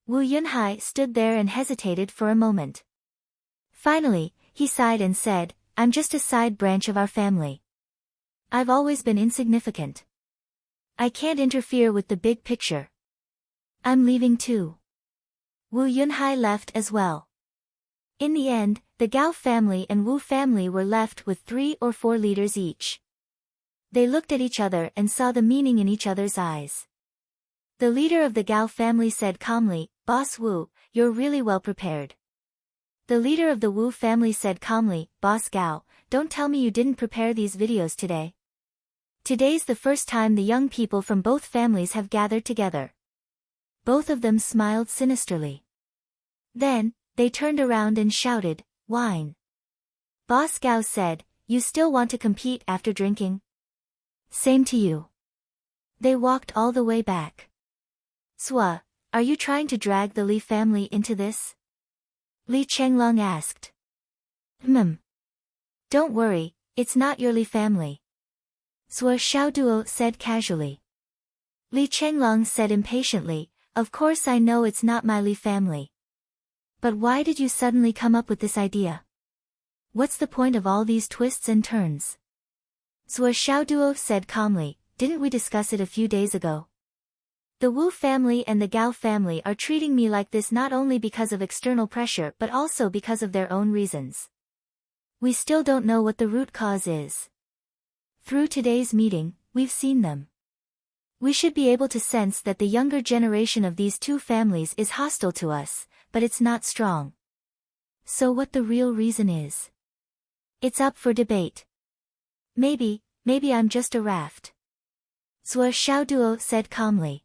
Wu Yunhai stood there and hesitated for a moment. Finally, he sighed and said, I'm just a side branch of our family. I've always been insignificant. I can't interfere with the big picture. I'm leaving too. Wu Yunhai left as well. In the end, the Gao family and Wu family were left with 3 or 4 leaders each. They looked at each other and saw the meaning in each other's eyes. The leader of the Gao family said calmly, Boss Wu, you're really well prepared. The leader of the Wu family said calmly, Boss Gao, don't tell me you didn't prepare these videos today. Today's the first time the young people from both families have gathered together. Both of them smiled sinisterly. Then, they turned around and shouted, Wine. Boss Gao said, You still want to compete after drinking? Same to you. They walked all the way back. Sua, are you trying to drag the Li family into this? Li Chenglong asked. Don't worry, it's not your Li family. Sua Xiaoduo said casually. Li Chenglong said impatiently, Of course I know it's not my Li family. But why did you suddenly come up with this idea? What's the point of all these twists and turns? Sua Xiaoduo said calmly, Didn't we discuss it a few days ago? The Wu family and the Gao family are treating me like this not only because of external pressure but also because of their own reasons. We still don't know what the root cause is. Through today's meeting, we've seen them. We should be able to sense that the younger generation of these two families is hostile to us, but it's not strong. So what the real reason is? It's up for debate. Maybe I'm just a raft. Sua Xiaoduo said calmly.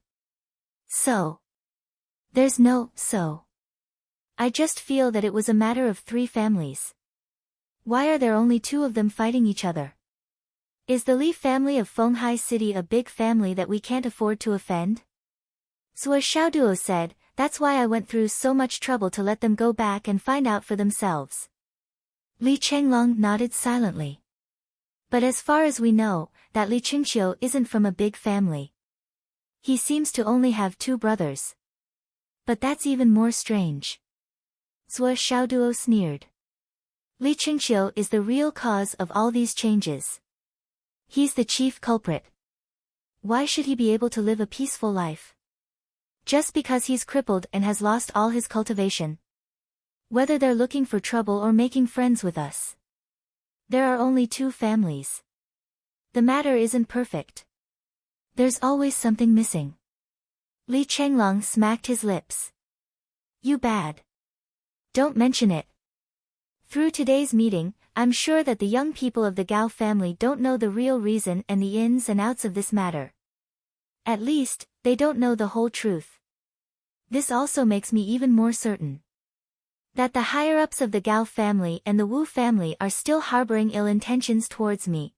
So. There's no so. I just feel that it was a matter of 3 families. Why are there only 2 of them fighting each other? Is the Li family of Fenghai City a big family that we can't afford to offend? Sua Xiaoduo said, That's why I went through so much trouble to let them go back and find out for themselves. Li Chenglong nodded silently. But as far as we know, that Li Qingqiu isn't from a big family. He seems to only have 2 brothers. But that's even more strange. Sua Xiaoduo sneered. Li Qingqiu is the real cause of all these changes. He's the chief culprit. Why should he be able to live a peaceful life? Just because he's crippled and has lost all his cultivation. Whether they're looking for trouble or making friends with us. There are only 2 families. The matter isn't perfect. There's always something missing. Li Chenglong smacked his lips. You bad. Don't mention it. Through today's meeting, I'm sure that the young people of the Gao family don't know the real reason and the ins and outs of this matter. At least, they don't know the whole truth. This also makes me even more certain that the higher-ups of the Gao family and the Wu family are still harboring ill intentions towards me.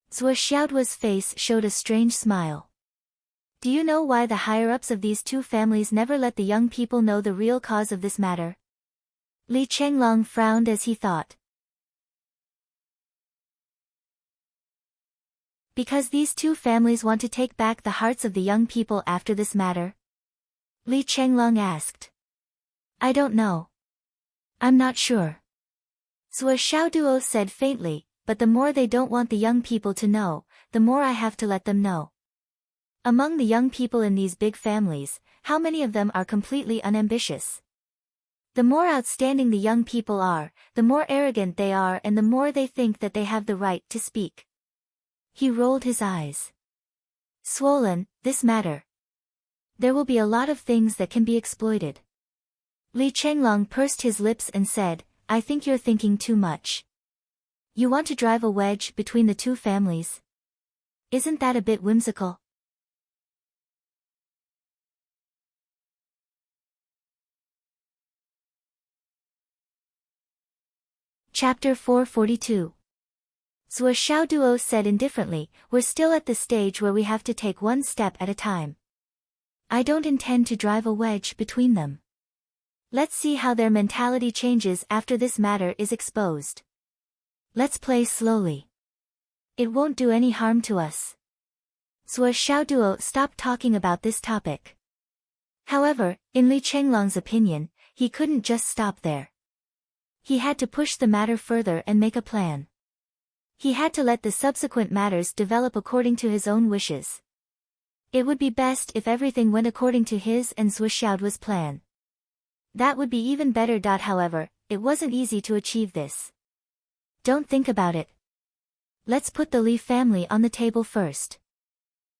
Sua Xiaoduo's face showed a strange smile. Do you know why the higher-ups of these 2 families never let the young people know the real cause of this matter? Li Chenglong frowned as he thought. Because these 2 families want to take back the hearts of the young people after this matter? Li Chenglong asked. I don't know. I'm not sure. Sua Xiaoduo said faintly, but the more they don't want the young people to know, the more I have to let them know. Among the young people in these big families, how many of them are completely unambitious? The more outstanding the young people are, the more arrogant they are and the more they think that they have the right to speak. He rolled his eyes. Swollen, this matter. There will be a lot of things that can be exploited. Li Chenglong pursed his lips and said, I think you're thinking too much. You want to drive a wedge between the 2 families? Isn't that a bit whimsical? Chapter 442. Sua Xiaoduo said indifferently, we're still at the stage where we have to take one step at a time. I don't intend to drive a wedge between them. Let's see how their mentality changes after this matter is exposed. Let's play slowly. It won't do any harm to us. Zhuo Xiaoduo stopped talking about this topic. However, in Li Chenglong's opinion, he couldn't just stop there. He had to push the matter further and make a plan. He had to let the subsequent matters develop according to his own wishes. It would be best if everything went according to his and Zhuo Xiaoduo's plan. That would be even better. However, it wasn't easy to achieve this. Don't think about it. Let's put the Li family on the table first.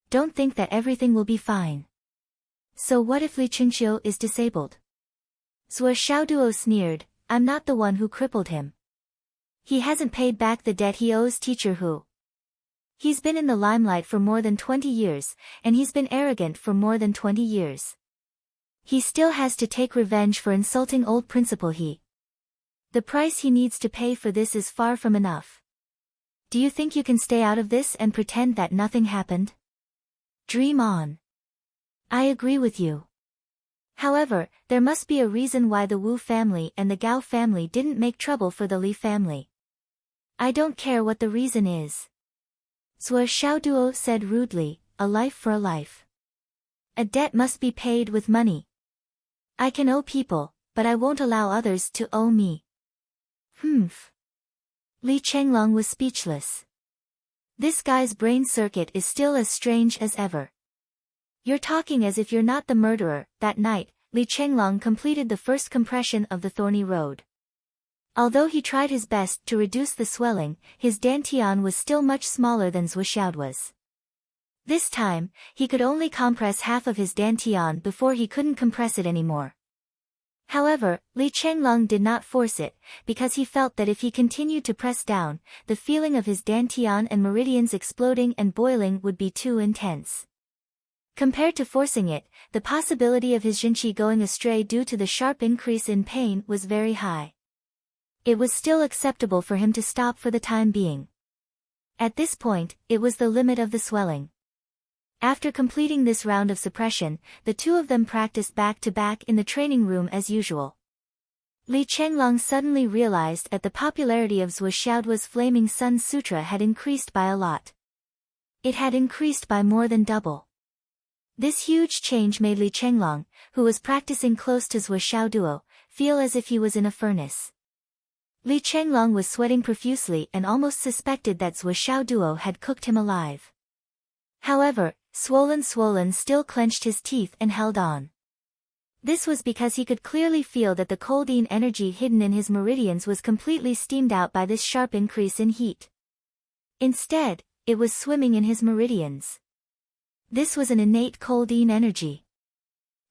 Don't think that everything will be fine. So what if Li Qingxiu is disabled? Zhuo Xiaoduo sneered, I'm not the one who crippled him. He hasn't paid back the debt he owes teacher Hu. He's been in the limelight for more than 20 years, and he's been arrogant for more than 20 years. He still has to take revenge for insulting old principal He. The price he needs to pay for this is far from enough. Do you think you can stay out of this and pretend that nothing happened? Dream on. I agree with you. However, there must be a reason why the Wu family and the Gao family didn't make trouble for the Li family. I don't care what the reason is. Zhuo Xiaoduo said rudely, a life for a life. A debt must be paid with money. I can owe people, but I won't allow others to owe me. Li Chenglong was speechless. This guy's brain circuit is still as strange as ever. You're talking as if you're not the murderer. That night, Li Chenglong completed the first compression of the thorny road. Although he tried his best to reduce the swelling, his dantian was still much smaller than Zhuo Xiaoduo's. This time, he could only compress half of his dantian before he couldn't compress it anymore. However, Li Chenglong did not force it, because he felt that if he continued to press down, the feeling of his dantian and meridians exploding and boiling would be too intense. Compared to forcing it, the possibility of his Jinqi going astray due to the sharp increase in pain was very high. It was still acceptable for him to stop for the time being. At this point, it was the limit of the swelling. After completing this round of suppression, the two of them practiced back-to-back in the training room as usual. Li Chenglong suddenly realized that the popularity of Zhuo Xiaoduo's Flaming Sun Sutra had increased by a lot. It had increased by more than double. This huge change made Li Chenglong, who was practicing close to Zhuo Xiaoduo, feel as if he was in a furnace. Li Chenglong was sweating profusely and almost suspected that Zhuo Xiaoduo had cooked him alive. However, Swollen still clenched his teeth and held on. This was because he could clearly feel that the coldine energy hidden in his meridians was completely steamed out by this sharp increase in heat. Instead, it was swimming in his meridians. This was an innate coldine energy.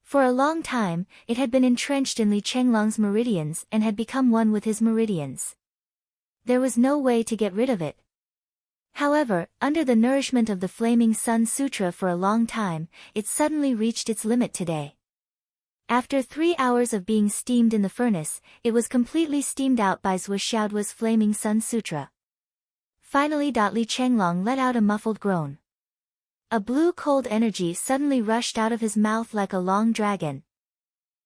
For a long time, it had been entrenched in Li Chenglong's meridians and had become one with his meridians. There was no way to get rid of it. However, under the nourishment of the Flaming Sun Sutra for a long time, it suddenly reached its limit today. After 3 hours of being steamed in the furnace, it was completely steamed out by Zhuo Xiaoduo's Flaming Sun Sutra. Finally, Li Chenglong let out a muffled groan. A blue cold energy suddenly rushed out of his mouth like a long dragon.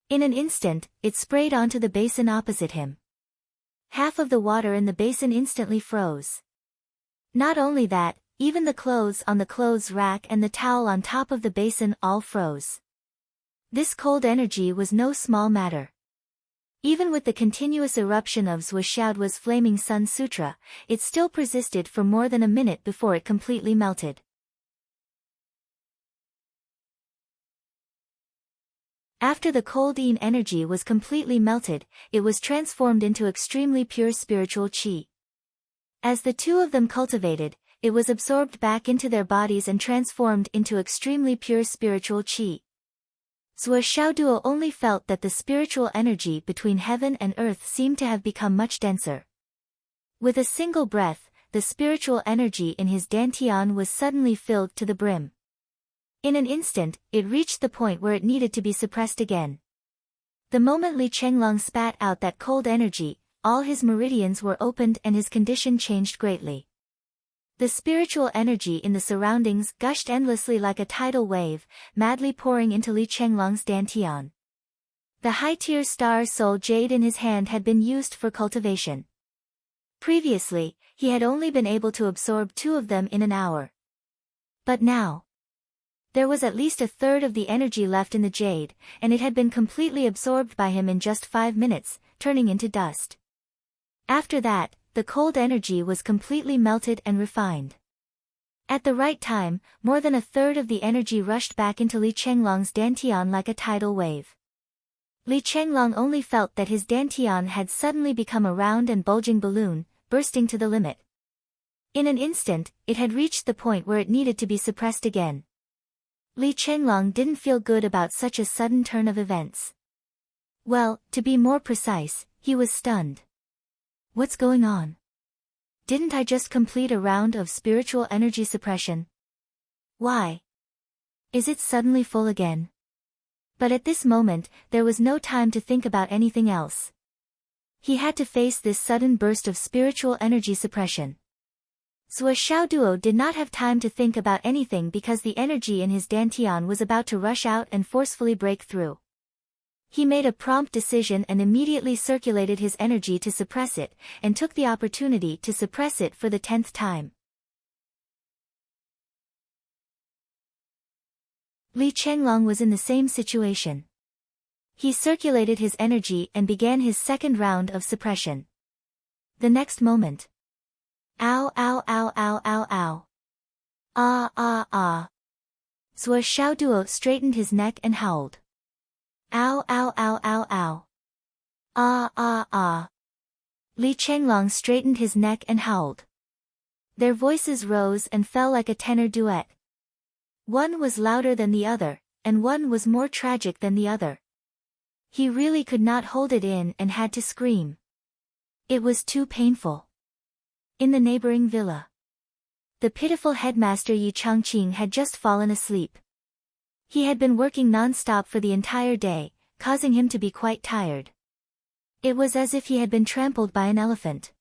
In an instant, it sprayed onto the basin opposite him. Half of the water in the basin instantly froze. Not only that, even the clothes on the clothes rack and the towel on top of the basin all froze. This cold energy was no small matter. Even with the continuous eruption of Zhuo Xiaoduo's Flaming Sun Sutra, it still persisted for more than a minute before it completely melted. After the coldine energy was completely melted, it was transformed into extremely pure spiritual qi. As the two of them cultivated, it was absorbed back into their bodies and transformed into extremely pure spiritual qi. Zhuo Xiaoduo only felt that the spiritual energy between heaven and earth seemed to have become much denser. With a single breath, the spiritual energy in his dantian was suddenly filled to the brim. In an instant, it reached the point where it needed to be suppressed again. The moment Li Chenglong spat out that cold energy, all his meridians were opened and his condition changed greatly. The spiritual energy in the surroundings gushed endlessly like a tidal wave, madly pouring into Li Chenglong's dantian. The high-tier star soul jade in his hand had been used for cultivation. Previously, he had only been able to absorb 2 of them in an hour. But now, there was at least a third of the energy left in the jade, and it had been completely absorbed by him in just 5 minutes, turning into dust. After that, the cold energy was completely melted and refined. At the right time, more than a third of the energy rushed back into Li Chenglong's dantian like a tidal wave. Li Chenglong only felt that his dantian had suddenly become a round and bulging balloon, bursting to the limit. In an instant, it had reached the point where it needed to be suppressed again. Li Chenglong didn't feel good about such a sudden turn of events. Well, to be more precise, he was stunned. What's going on? Didn't I just complete a round of spiritual energy suppression? Why? Is it suddenly full again? But at this moment, there was no time to think about anything else. He had to face this sudden burst of spiritual energy suppression. Zhuo Xiaoduo did not have time to think about anything because the energy in his dantian was about to rush out and forcefully break through. He made a prompt decision and immediately circulated his energy to suppress it, and took the opportunity to suppress it for the 10th time. Li Chenglong was in the same situation. He circulated his energy and began his second round of suppression. The next moment. Ow ow ow ow ow ow. Ah ah ah. Zhuo Xiaoduo straightened his neck and howled. Ow ow ow ow ow. Ah ah ah. Li Chenglong straightened his neck and howled. Their voices rose and fell like a tenor duet. One was louder than the other, and one was more tragic than the other. He really could not hold it in and had to scream. It was too painful. In the neighboring villa, the pitiful headmaster Yi Changqing had just fallen asleep. He had been working non-stop for the entire day, causing him to be quite tired. It was as if he had been trampled by an elephant.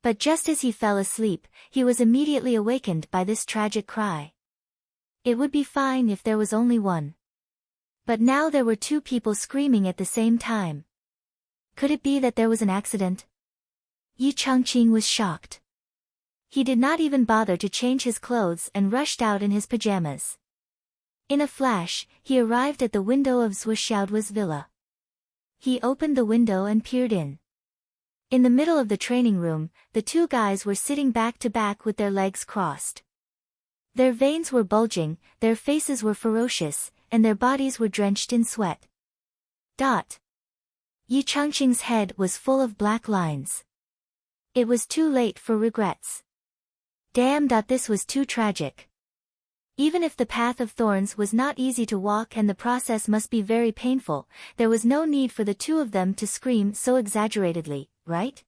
But just as he fell asleep, he was immediately awakened by this tragic cry. It would be fine if there was only one. But now there were 2 people screaming at the same time. Could it be that there was an accident? Yi Changqing was shocked. He did not even bother to change his clothes and rushed out in his pajamas. In a flash, he arrived at the window of Zhuo Xiaoduo's villa. He opened the window and peered in. In the middle of the training room, the 2 guys were sitting back to back with their legs crossed. Their veins were bulging, their faces were ferocious, and their bodies were drenched in sweat. Yi Changqing's head was full of black lines. It was too late for regrets. Damn, this was too tragic. Even if the path of thorns was not easy to walk and the process must be very painful, there was no need for the 2 of them to scream so exaggeratedly, right?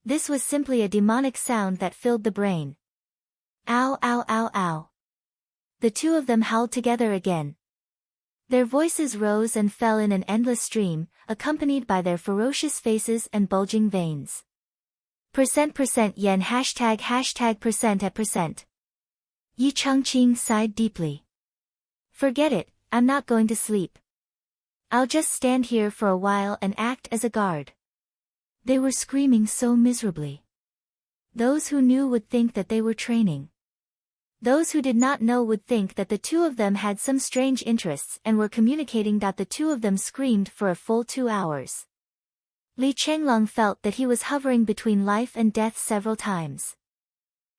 This was simply a demonic sound that filled the brain. Ow ow ow ow. The 2 of them howled together again. Their voices rose and fell in an endless stream, accompanied by their ferocious faces and bulging veins. %% hashtag %. Yi Changqing sighed deeply. Forget it, I'm not going to sleep. I'll just stand here for a while and act as a guard. They were screaming so miserably. Those who knew would think that they were training. Those who did not know would think that the 2 of them had some strange interests and were communicating. The 2 of them screamed for a full 2 hours. Li Chenglong felt that he was hovering between life and death several times.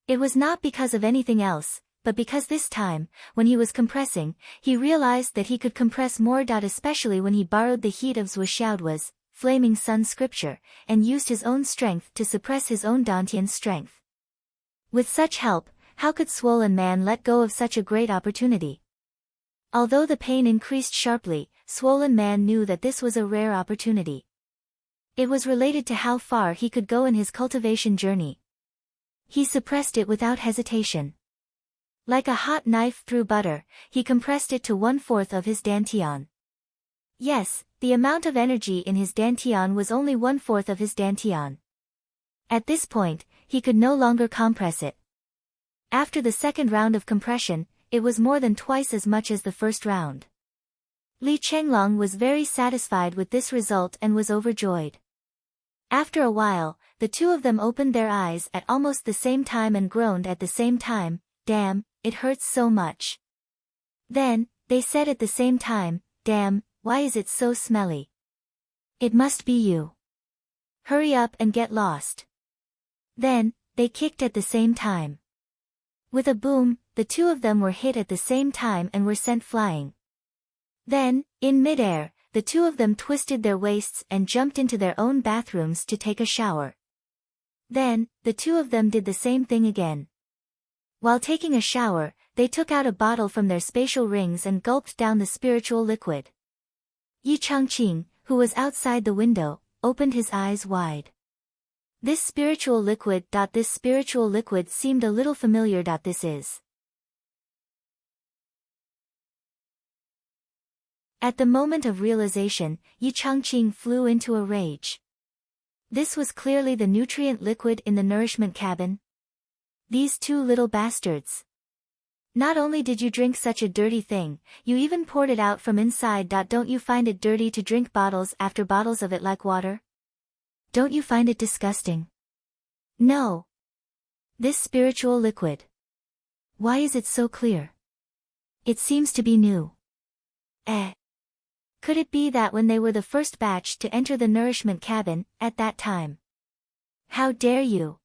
It was not because of anything else, but because this time, when he was compressing, he realized that he could compress more. Especially when he borrowed the heat of Zhuo Xiaoduo's flaming sun scripture, and used his own strength to suppress his own dantian's strength. With such help, how could Swollen Man let go of such a great opportunity? Although the pain increased sharply, Swollen Man knew that this was a rare opportunity. It was related to how far he could go in his cultivation journey. He suppressed it without hesitation. Like a hot knife through butter, he compressed it to 1/4 of his dantian. Yes, the amount of energy in his dantian was only 1/4 of his dantian. At this point, he could no longer compress it. After the second round of compression, it was more than twice as much as the first round. Li Chenglong was very satisfied with this result and was overjoyed. After a while, the two of them opened their eyes at almost the same time and groaned at the same time, "Damn, it hurts so much." Then, they said at the same time, "Damn, why is it so smelly? It must be you. Hurry up and get lost." Then, they kicked at the same time. With a boom, the two of them were hit at the same time and were sent flying. Then, in midair, the two of them twisted their waists and jumped into their own bathrooms to take a shower. Then, the two of them did the same thing again. While taking a shower, they took out a bottle from their spatial rings and gulped down the spiritual liquid. Yi Changqing, who was outside the window, opened his eyes wide. This spiritual liquid seemed a little familiar. This is. At the moment of realization, Yi Changqing flew into a rage. This was clearly the nutrient liquid in the nourishment cabin. These two little bastards. Not only did you drink such a dirty thing, you even poured it out from inside. Don't you find it dirty to drink bottles after bottles of it like water? Don't you find it disgusting? No. This spiritual liquid. Why is it so clear? It seems to be new. Could it be that when they were the first batch to enter the nourishment cabin, at that time? How dare you?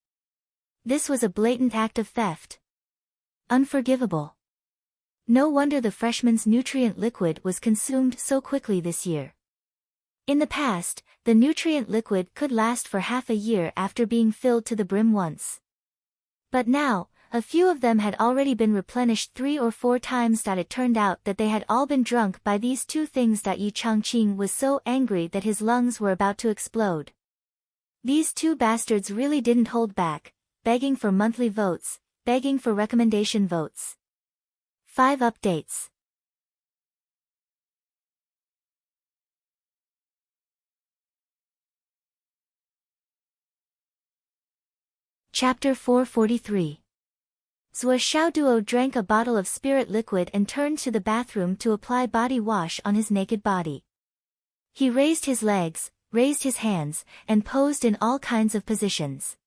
This was a blatant act of theft. Unforgivable. No wonder the freshman's nutrient liquid was consumed so quickly this year. In the past, the nutrient liquid could last for half a year after being filled to the brim once. But now, a few of them had already been replenished 3 or 4 times. It turned out that they had all been drunk by these two things. Yi Changqing was so angry that his lungs were about to explode. These two bastards really didn't hold back, begging for monthly votes, begging for recommendation votes. 5 updates. Chapter 443. Zhou Xiaoduo drank a bottle of spirit liquid and turned to the bathroom to apply body wash on his naked body. He raised his legs, raised his hands, and posed in all kinds of positions.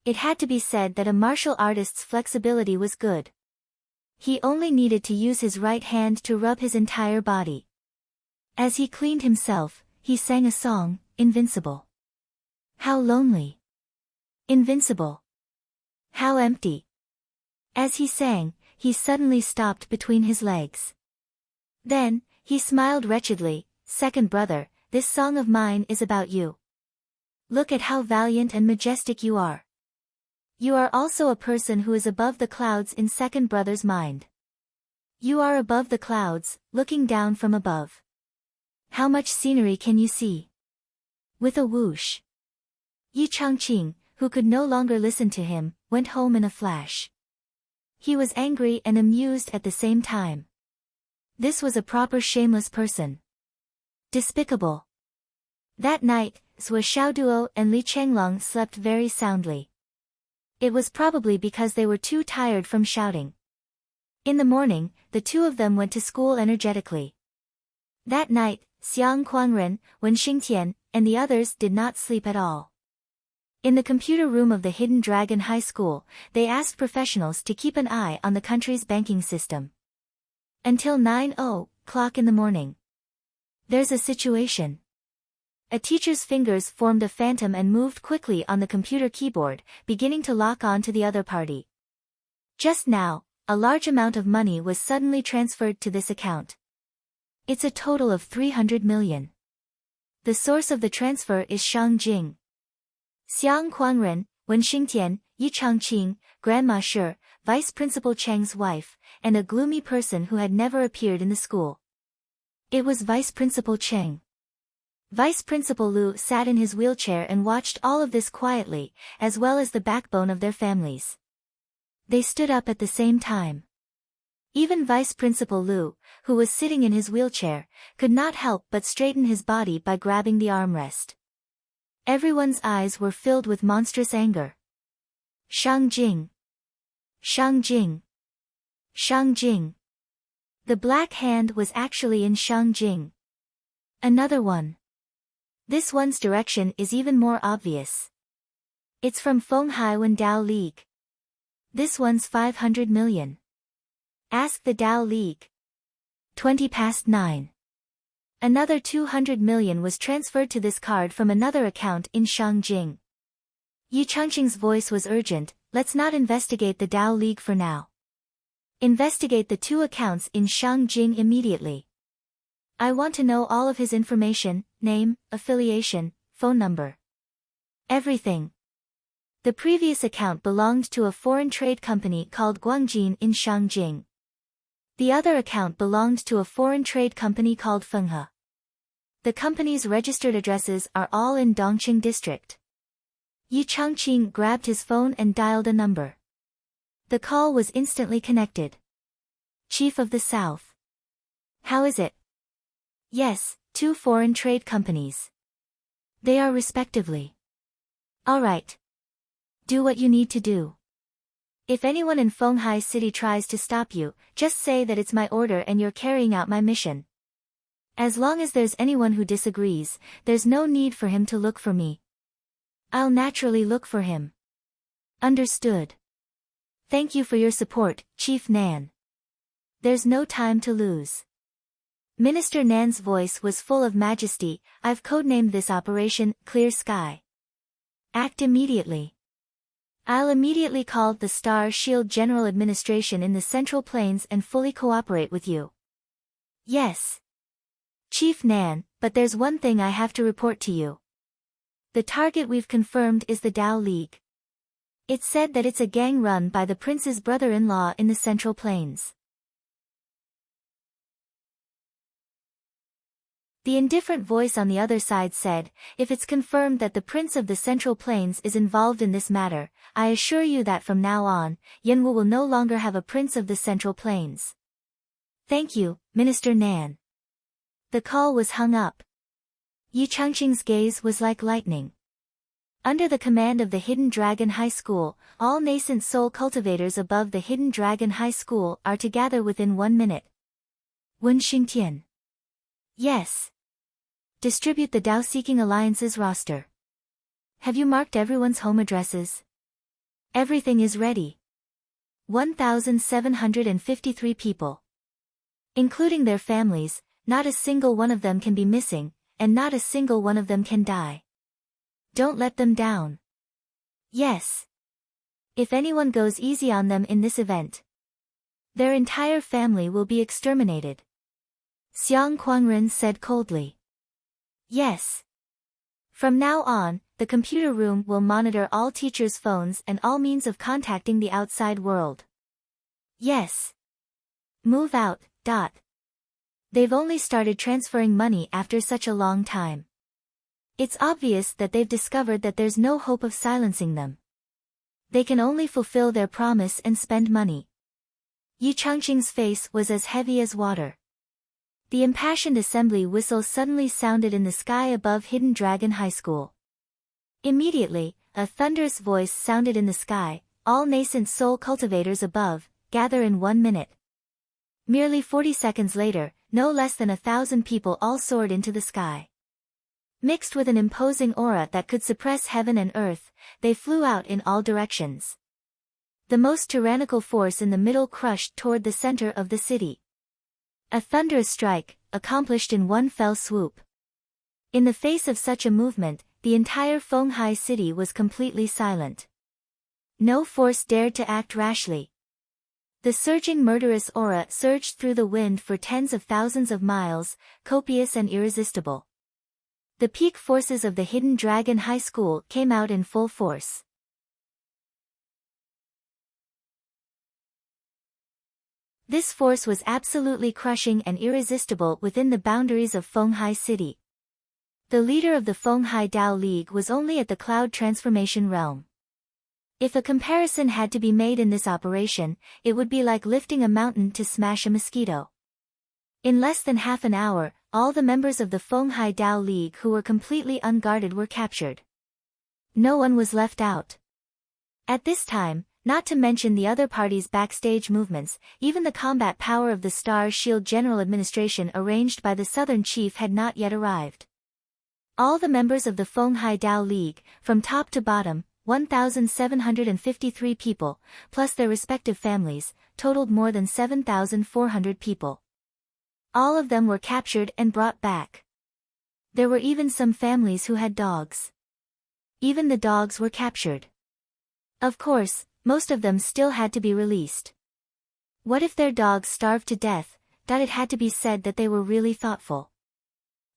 It had to be said that a martial artist's flexibility was good. He only needed to use his right hand to rub his entire body. As he cleaned himself, he sang a song, Invincible. How lonely. Invincible. How empty. As he sang, he suddenly stopped between his legs. Then, he smiled wretchedly, "Second brother, this song of mine is about you. Look at how valiant and majestic you are. You are also a person who is above the clouds in second brother's mind. You are above the clouds, looking down from above. How much scenery can you see?" With a whoosh. Yi Changqing, who could no longer listen to him, went home in a flash. He was angry and amused at the same time. This was a proper shameless person. Despicable. That night, Zhou Xiaoduo and Li Chenglong slept very soundly. It was probably because they were too tired from shouting. In the morning, the two of them went to school energetically. That night, Xiang Quangren, Wen Xingtian, and the others did not sleep at all. In the computer room of the Hidden Dragon High School, they asked professionals to keep an eye on the country's banking system. Until 9:00 in the morning. There's a situation. A teacher's fingers formed a phantom and moved quickly on the computer keyboard, beginning to lock on to the other party. Just now, a large amount of money was suddenly transferred to this account. It's a total of 300 million. The source of the transfer is Shangjing. Xiang Quangren, Wen Xingtian, Yi Changqing, Grandma Shi, Vice Principal Cheng's wife, and a gloomy person who had never appeared in the school. It was Vice Principal Cheng. Vice Principal Lu sat in his wheelchair and watched all of this quietly, as well as the backbone of their families. They stood up at the same time. Even Vice Principal Lu, who was sitting in his wheelchair, could not help but straighten his body by grabbing the armrest. Everyone's eyes were filled with monstrous anger. Shangjing. Shangjing. Shangjing. The black hand was actually in Shangjing. Another one. This one's direction is even more obvious. It's from Fenghai Wen Dao League. This one's 500 million. Ask the Dao League. 9:20. Another 200 million was transferred to this card from another account in Shangjing. Yi Changqing's voice was urgent. Let's not investigate the Dao League for now. Investigate the 2 accounts in Shangjing immediately. I want to know all of his information, name, affiliation, phone number. Everything. The previous account belonged to a foreign trade company called Guangjin in Shangjing. The other account belonged to a foreign trade company called Fenghe. The company's registered addresses are all in Dongqing district. Yi Changqing grabbed his phone and dialed a number. The call was instantly connected. Chief of the South. How is it? Yes, 2 foreign trade companies. They are respectively. All right. Do what you need to do. If anyone in Fenghai City tries to stop you, just say that it's my order and you're carrying out my mission. As long as there's anyone who disagrees, there's no need for him to look for me. I'll naturally look for him. Understood. Thank you for your support, Chief Nan. There's no time to lose. Minister Nan's voice was full of majesty. I've codenamed this operation, Clear Sky. Act immediately. I'll immediately call the Star Shield General Administration in the Central Plains and fully cooperate with you. Yes. Chief Nan, but there's one thing I have to report to you. The target we've confirmed is the Dao League. It's said that it's a gang run by the prince's brother-in-law in the Central Plains. The indifferent voice on the other side said, if it's confirmed that the Prince of the Central Plains is involved in this matter, I assure you that from now on, Yanwu will no longer have a Prince of the Central Plains. Thank you, Minister Nan. The call was hung up. Yi Changqing's gaze was like lightning. Under the command of the Hidden Dragon High School, all nascent soul cultivators above the Hidden Dragon High School are to gather within 1 minute. Wen Xingtian. Yes. Distribute the Dao Seeking Alliance's roster. Have you marked everyone's home addresses? Everything is ready. 1,753 people. Including their families, not a single one of them can be missing, and not a single one of them can die. Don't let them down. Yes. If anyone goes easy on them in this event, their entire family will be exterminated. Xiang Quangren said coldly. Yes. From now on, the computer room will monitor all teachers' phones and all means of contacting the outside world. Yes. Move out. They've only started transferring money after such a long time. It's obvious that they've discovered that there's no hope of silencing them. They can only fulfill their promise and spend money. Yi Changqing's face was as heavy as water. The impassioned assembly whistle suddenly sounded in the sky above Hidden Dragon High School. Immediately, a thunderous voice sounded in the sky, all nascent soul cultivators above, gather in 1 minute. Merely 40 seconds later, no less than 1,000 people all soared into the sky. Mixed with an imposing aura that could suppress heaven and earth, they flew out in all directions. The most tyrannical force in the middle crushed toward the center of the city. A thunderous strike, accomplished in one fell swoop. In the face of such a movement, the entire Fenghai city was completely silent. No force dared to act rashly. The surging murderous aura surged through the wind for tens of thousands of miles, copious and irresistible. The peak forces of the Hidden Dragon High School came out in full force. This force was absolutely crushing and irresistible within the boundaries of Fenghai City. The leader of the Fenghai Dao League was only at the cloud transformation realm. If a comparison had to be made in this operation, it would be like lifting a mountain to smash a mosquito. In less than half an hour, all the members of the Fenghai Dao League who were completely unguarded were captured. No one was left out. At this time, Not to mention the other party's backstage movements, even the combat power of the Star Shield General Administration arranged by the Southern Chief had not yet arrived. All the members of the Fenghai Dao League, from top to bottom, 1,753 people, plus their respective families, totaled more than 7,400 people. All of them were captured and brought back. There were even some families who had dogs. Even the dogs were captured. Of course, most of them still had to be released. What if their dogs starved to death? That it had to be said that they were really thoughtful.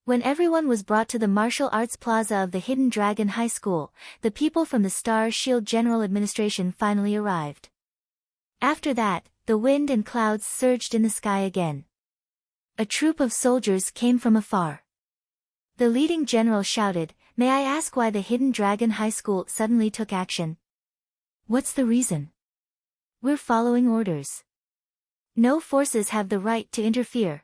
When everyone was brought to the martial arts plaza of the Hidden Dragon High School, the people from the Star Shield General Administration finally arrived. After that, the wind and clouds surged in the sky again. A troop of soldiers came from afar. The leading general shouted, "May I ask why the Hidden Dragon High School suddenly took action? What's the reason? We're following orders. No forces have the right to interfere."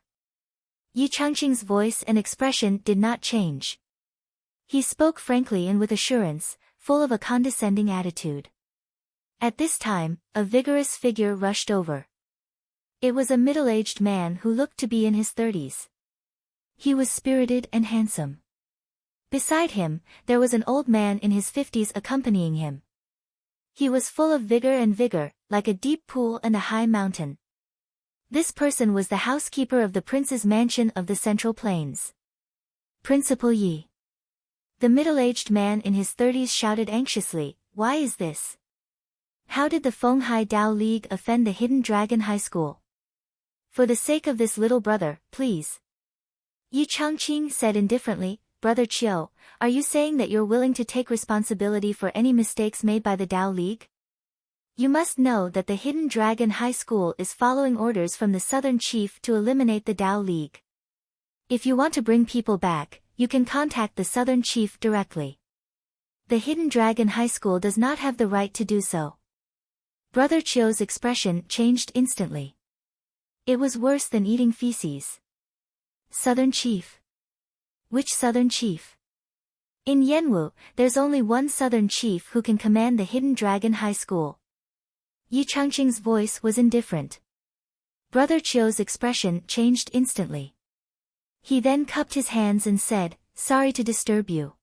Yi Changqing's voice and expression did not change. He spoke frankly and with assurance, full of a condescending attitude. At this time, a vigorous figure rushed over. It was a middle-aged man who looked to be in his 30s. He was spirited and handsome. Beside him, there was an old man in his 50s accompanying him. He was full of vigor, like a deep pool and a high mountain. This person was the housekeeper of the prince's mansion of the Central Plains. Principal Yi. The middle-aged man in his 30s shouted anxiously, "Why is this? How did the Fenghai Dao League offend the Hidden Dragon High School? For the sake of this little brother, please." Yi Changqing said indifferently, "Brother Qiu, are you saying that you're willing to take responsibility for any mistakes made by the Dao League? You must know that the Hidden Dragon High School is following orders from the Southern Chief to eliminate the Dao League. If you want to bring people back, you can contact the Southern Chief directly. The Hidden Dragon High School does not have the right to do so." Brother Qiu's expression changed instantly. It was worse than eating feces. Southern Chief? Which Southern Chief? In Yanwu, there's only one Southern Chief who can command the Hidden Dragon High School. Yi Changqing's voice was indifferent. Brother Qiu's expression changed instantly. He then cupped his hands and said, "Sorry to disturb you."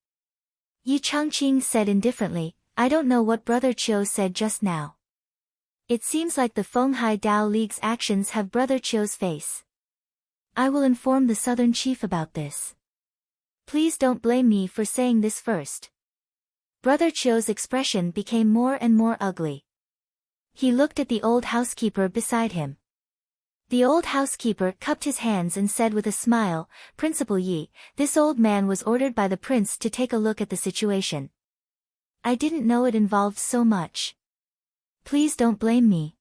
Yi Changqing said indifferently, "I don't know what Brother Qiu said just now. It seems like the Fenghai Dao League's actions have Brother Qiu's face. I will inform the Southern Chief about this. Please don't blame me for saying this first." Brother Qiu's expression became more and more ugly. He looked at the old housekeeper beside him. The old housekeeper cupped his hands and said with a smile, "Principal Yi, this old man was ordered by the prince to take a look at the situation. I didn't know it involved so much. Please don't blame me.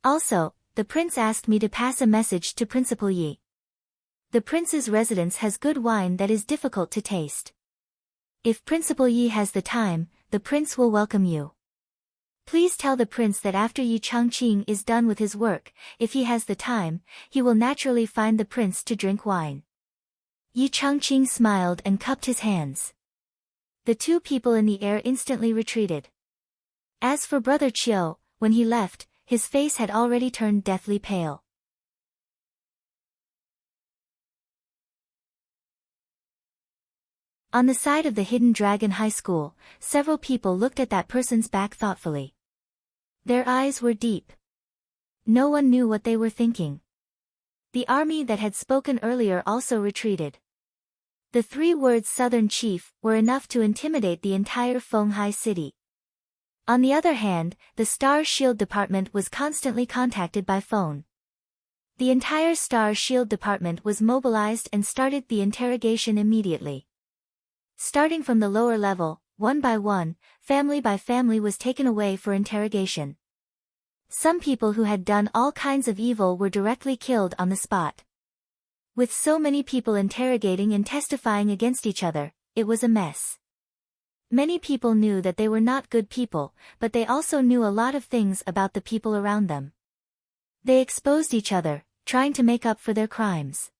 Also, the prince asked me to pass a message to Principal Yi. The prince's residence has good wine that is difficult to taste. If Principal Yi has the time, the prince will welcome you. Please tell the prince that after Yi Changqing is done with his work, if he has the time, he will naturally find the prince to drink wine." Yi Changqing smiled and cupped his hands. The two people in the air instantly retreated. As for Brother Qiu, when he left, his face had already turned deathly pale. On the side of the Hidden Dragon High School, several people looked at that person's back thoughtfully. Their eyes were deep. No one knew what they were thinking. The army that had spoken earlier also retreated. The 3 words Southern Chief were enough to intimidate the entire Fenghai city. On the other hand, the Star Shield Department was constantly contacted by phone. The entire Star Shield Department was mobilized and started the interrogation immediately. Starting from the lower level, one by one, family by family was taken away for interrogation. Some people who had done all kinds of evil were directly killed on the spot. With so many people interrogating and testifying against each other, it was a mess. Many people knew that they were not good people, but they also knew a lot of things about the people around them. They exposed each other, trying to make up for their crimes.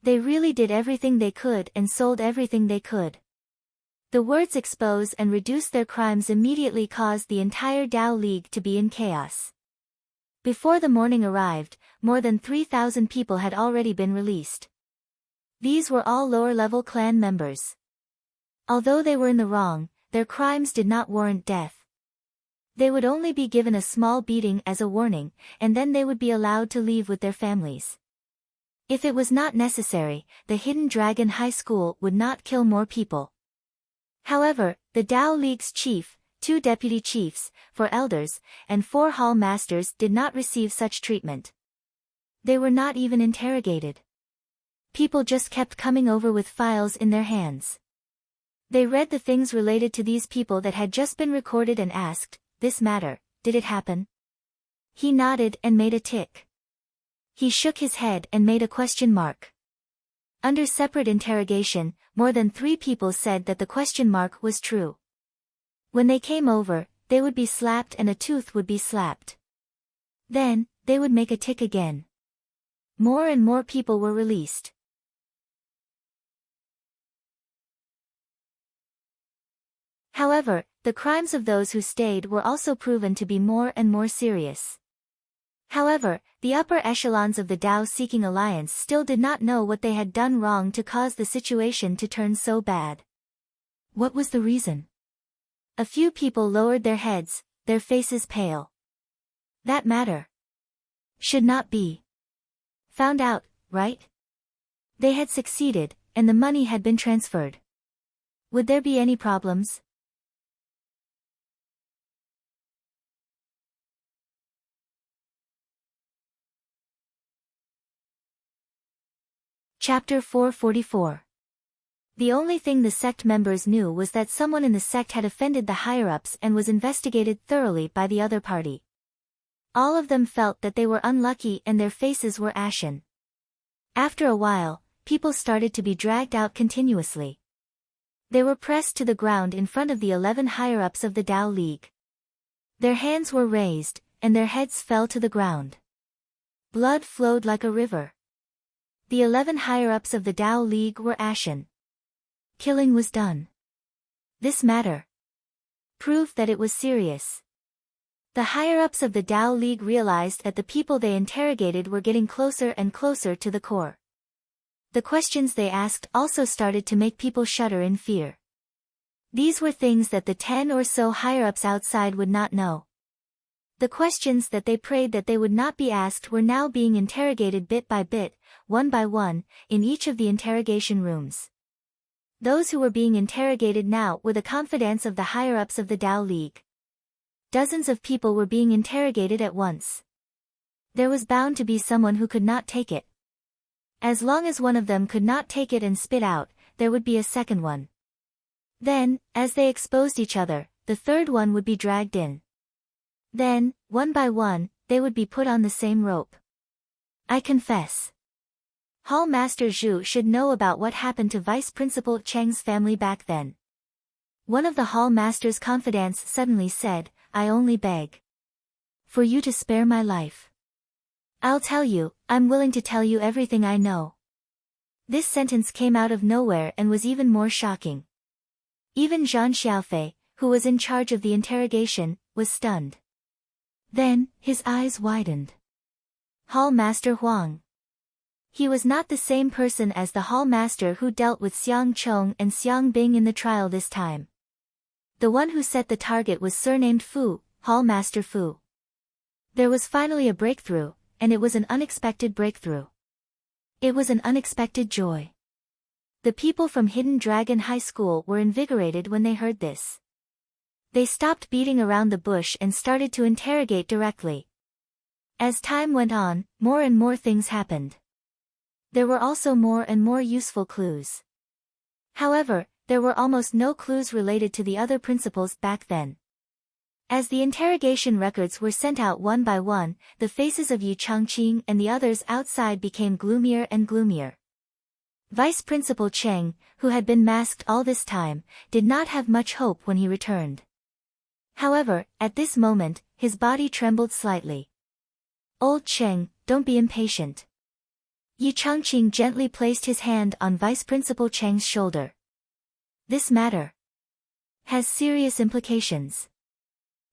They really did everything they could and sold everything they could. The words expose and reduce their crimes immediately caused the entire Tao League to be in chaos. Before the morning arrived, more than 3,000 people had already been released. These were all lower-level clan members. Although they were in the wrong, their crimes did not warrant death. They would only be given a small beating as a warning, and then they would be allowed to leave with their families. If it was not necessary, the Hidden Dragon High School would not kill more people. However, the Tao League's chief, 2 deputy chiefs, 4 elders, and 4 hall masters did not receive such treatment. They were not even interrogated. People just kept coming over with files in their hands. They read the things related to these people that had just been recorded and asked, "This matter, did it happen?" He nodded and made a tick. He shook his head and made a question mark. Under separate interrogation, more than 3 people said that the question mark was true. When they came over, they would be slapped and a tooth would be slapped. Then, they would make a tick again. More and more people were released. However, the crimes of those who stayed were also proven to be more and more serious. However, the upper echelons of the Tao-seeking alliance still did not know what they had done wrong to cause the situation to turn so bad. What was the reason? A few people lowered their heads, their faces pale. That matter should not be found out, right? They had succeeded, and the money had been transferred. Would there be any problems? Chapter 444. The only thing the sect members knew was that someone in the sect had offended the higher-ups and was investigated thoroughly by the other party. All of them felt that they were unlucky and their faces were ashen. After a while, people started to be dragged out continuously. They were pressed to the ground in front of the 11 higher-ups of the Tao League. Their hands were raised, and their heads fell to the ground. Blood flowed like a river. The 11 higher-ups of the Tao League were ashen. Killing was done. This matter proved that it was serious. The higher-ups of the Tao League realized that the people they interrogated were getting closer and closer to the core. The questions they asked also started to make people shudder in fear. These were things that the 10 or so higher-ups outside would not know. The questions that they prayed that they would not be asked were now being interrogated bit by bit, one by one, in each of the interrogation rooms. Those who were being interrogated now were the confidants of the higher-ups of the Tao League. Dozens of people were being interrogated at once. There was bound to be someone who could not take it. As long as one of them could not take it and spit out, there would be a second one. Then, as they exposed each other, the third one would be dragged in. Then, one by one, they would be put on the same rope. I confess. Hall Master Zhu should know about what happened to Vice Principal Cheng's family back then. One of the Hall Master's confidants suddenly said, I only beg for you to spare my life. I'll tell you, I'm willing to tell you everything I know. This sentence came out of nowhere and was even more shocking. Even Zhang Xiaofei, who was in charge of the interrogation, was stunned. Then, his eyes widened. Hall Master Huang. He was not the same person as the Hall Master who dealt with Xiang Chong and Xiang Bing in the trial this time. The one who set the target was surnamed Fu, Hall Master Fu. There was finally a breakthrough, and it was an unexpected breakthrough. It was an unexpected joy. The people from Hidden Dragon High School were invigorated when they heard this. They stopped beating around the bush and started to interrogate directly. As time went on, more and more things happened. There were also more and more useful clues. However, there were almost no clues related to the other principals back then. As the interrogation records were sent out one by one, the faces of Yu Changqing and the others outside became gloomier and gloomier. Vice Principal Cheng, who had been masked all this time, did not have much hope when he returned. However, at this moment, his body trembled slightly. Old Cheng, don't be impatient. Yu Changqing gently placed his hand on Vice Principal Cheng's shoulder. This matter has serious implications.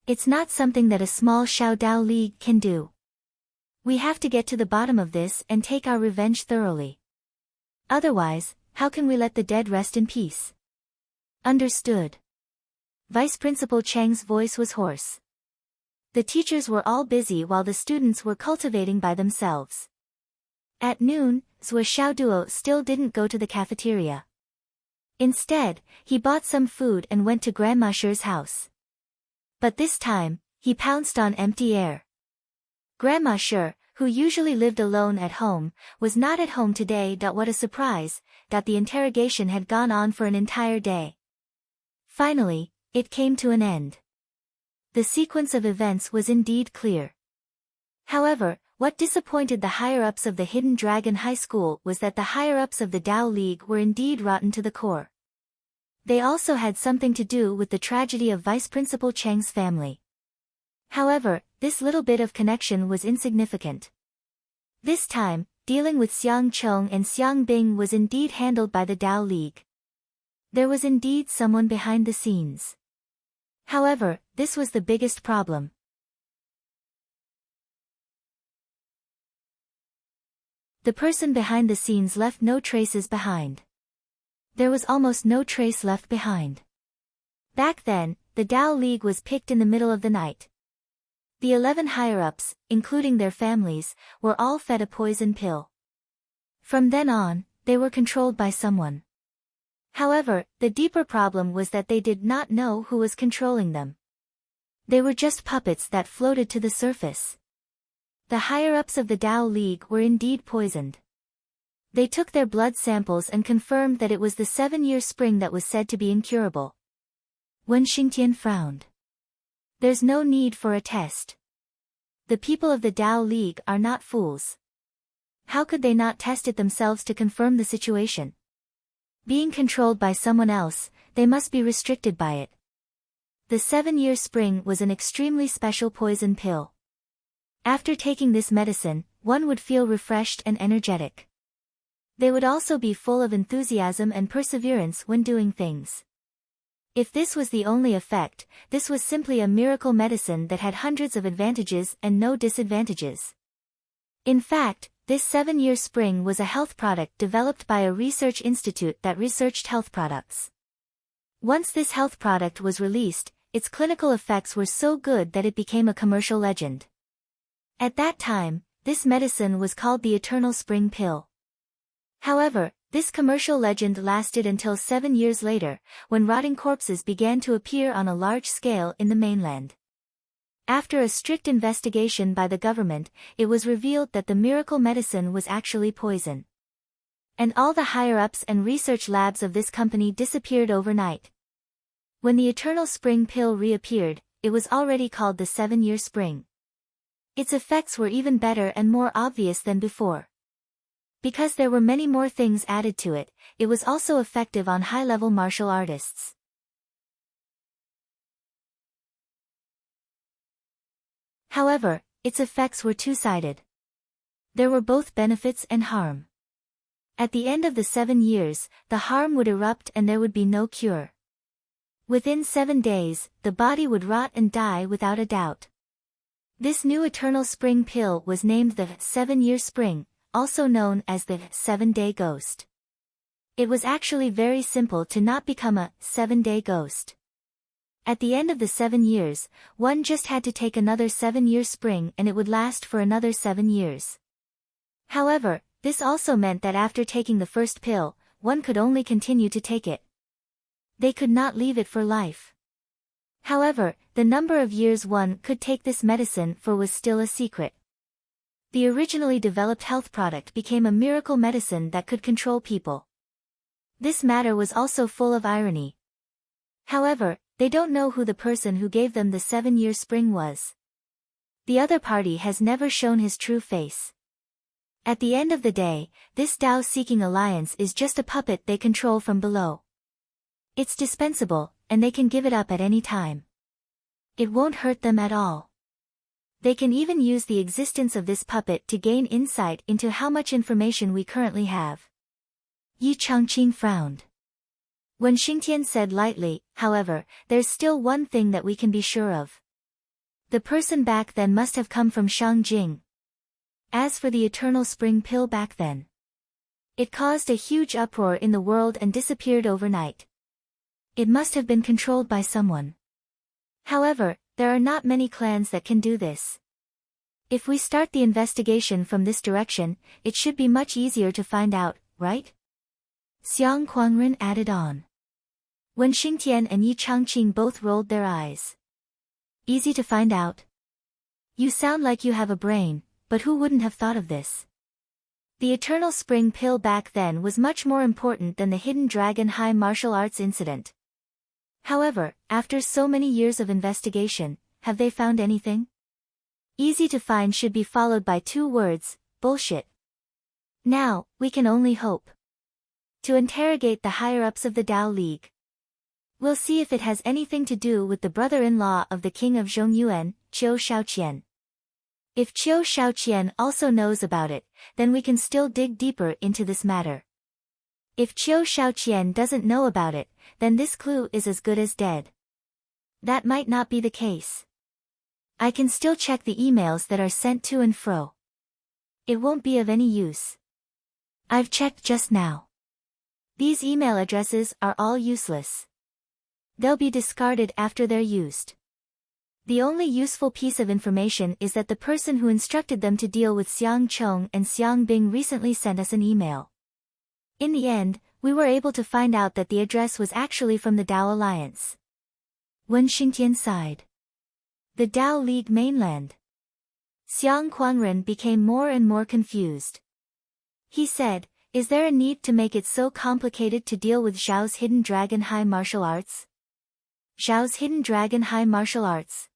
It's not something that a small Xiao Dao League can do. We have to get to the bottom of this and take our revenge thoroughly. Otherwise, how can we let the dead rest in peace? Understood. Vice Principal Cheng's voice was hoarse. The teachers were all busy while the students were cultivating by themselves. At noon, Zhou Xiaoduo still didn't go to the cafeteria. Instead, he bought some food and went to Grandma Shi's house. But this time, he pounced on empty air. Grandma Shi, who usually lived alone at home, was not at home today. What a surprise, the interrogation had gone on for an entire day. Finally, it came to an end. The sequence of events was indeed clear. However, what disappointed the higher-ups of the Hidden Dragon High School was that the higher-ups of the Dao League were indeed rotten to the core. They also had something to do with the tragedy of Vice Principal Cheng's family. However, this little bit of connection was insignificant. This time, dealing with Xiang Chong and Xiang Bing was indeed handled by the Dao League. There was indeed someone behind the scenes. However, this was the biggest problem. The person behind the scenes left no traces behind. There was almost no trace left behind. Back then, the Dao League was picked in the middle of the night. The 11 higher-ups, including their families, were all fed a poison pill. From then on, they were controlled by someone. However, the deeper problem was that they did not know who was controlling them. They were just puppets that floated to the surface. The higher-ups of the Dao League were indeed poisoned. They took their blood samples and confirmed that it was the 7-year spring that was said to be incurable. Wen Xingtian frowned. There's no need for a test. The people of the Dao League are not fools. How could they not test it themselves to confirm the situation? Being controlled by someone else, they must be restricted by it. The 7-year spring was an extremely special poison pill. After taking this medicine, one would feel refreshed and energetic. They would also be full of enthusiasm and perseverance when doing things. If this was the only effect, this was simply a miracle medicine that had hundreds of advantages and no disadvantages. In fact, this 7-year spring was a health product developed by a research institute that researched health products. Once this health product was released, its clinical effects were so good that it became a commercial legend. At that time, this medicine was called the Eternal Spring Pill. However, this commercial legend lasted until 7 years later, when rotting corpses began to appear on a large scale in the mainland. After a strict investigation by the government, it was revealed that the miracle medicine was actually poison. And all the higher-ups and research labs of this company disappeared overnight. When the Eternal Spring Pill reappeared, it was already called the 7-year spring. Its effects were even better and more obvious than before. Because there were many more things added to it, it was also effective on high-level martial artists. However, its effects were two-sided. There were both benefits and harm. At the end of the 7 years, the harm would erupt and there would be no cure. Within 7 days, the body would rot and die without a doubt. This new Eternal Spring Pill was named the 7-year spring, also known as the 7-day ghost. It was actually very simple to not become a 7-day ghost. At the end of the 7 years, one just had to take another 7-year spring and it would last for another 7 years. However, this also meant that after taking the first pill, one could only continue to take it. They could not leave it for life. However, the number of years one could take this medicine for was still a secret. The originally developed health product became a miracle medicine that could control people. This matter was also full of irony. However, they don't know who the person who gave them the 7-year spring was. The other party has never shown his true face. At the end of the day, this Tao-seeking alliance is just a puppet they control from below. It's dispensable, and they can give it up at any time. It won't hurt them at all. They can even use the existence of this puppet to gain insight into how much information we currently have. Yi Changqing frowned. Wen Xingtian said lightly, however, there's still one thing that we can be sure of. The person back then must have come from Shangjing. As for the eternal spring pill back then, it caused a huge uproar in the world and disappeared overnight. It must have been controlled by someone. However, there are not many clans that can do this. If we start the investigation from this direction, it should be much easier to find out, right? Xiang Quanren added on. Wen Xingtian and Yi Changqing both rolled their eyes. Easy to find out? You sound like you have a brain, but who wouldn't have thought of this? The eternal spring pill back then was much more important than the hidden dragon high martial arts incident. However, after so many years of investigation, have they found anything? Easy to find should be followed by 2 words, bullshit. Now, we can only hope to interrogate the higher-ups of the Tao League. We'll see if it has anything to do with the brother-in-law of the king of Zhongyuan, Qiu Shaoqian. If Qiu Shaoqian also knows about it, then we can still dig deeper into this matter. If Qiu Shaoqian doesn't know about it, then this clue is as good as dead. That might not be the case. I can still check the emails that are sent to and fro. It won't be of any use. I've checked just now. These email addresses are all useless. They'll be discarded after they're used. The only useful piece of information is that the person who instructed them to deal with Xiang Chong and Xiang Bing recently sent us an email. In the end, we were able to find out that the address was actually from the Tao Alliance. Wen Xingtian sighed. The Tao League mainland. Xiang Quanren became more and more confused. He said, is there a need to make it so complicated to deal with Zhao's hidden dragon high martial arts? Zhao's hidden dragon high martial arts.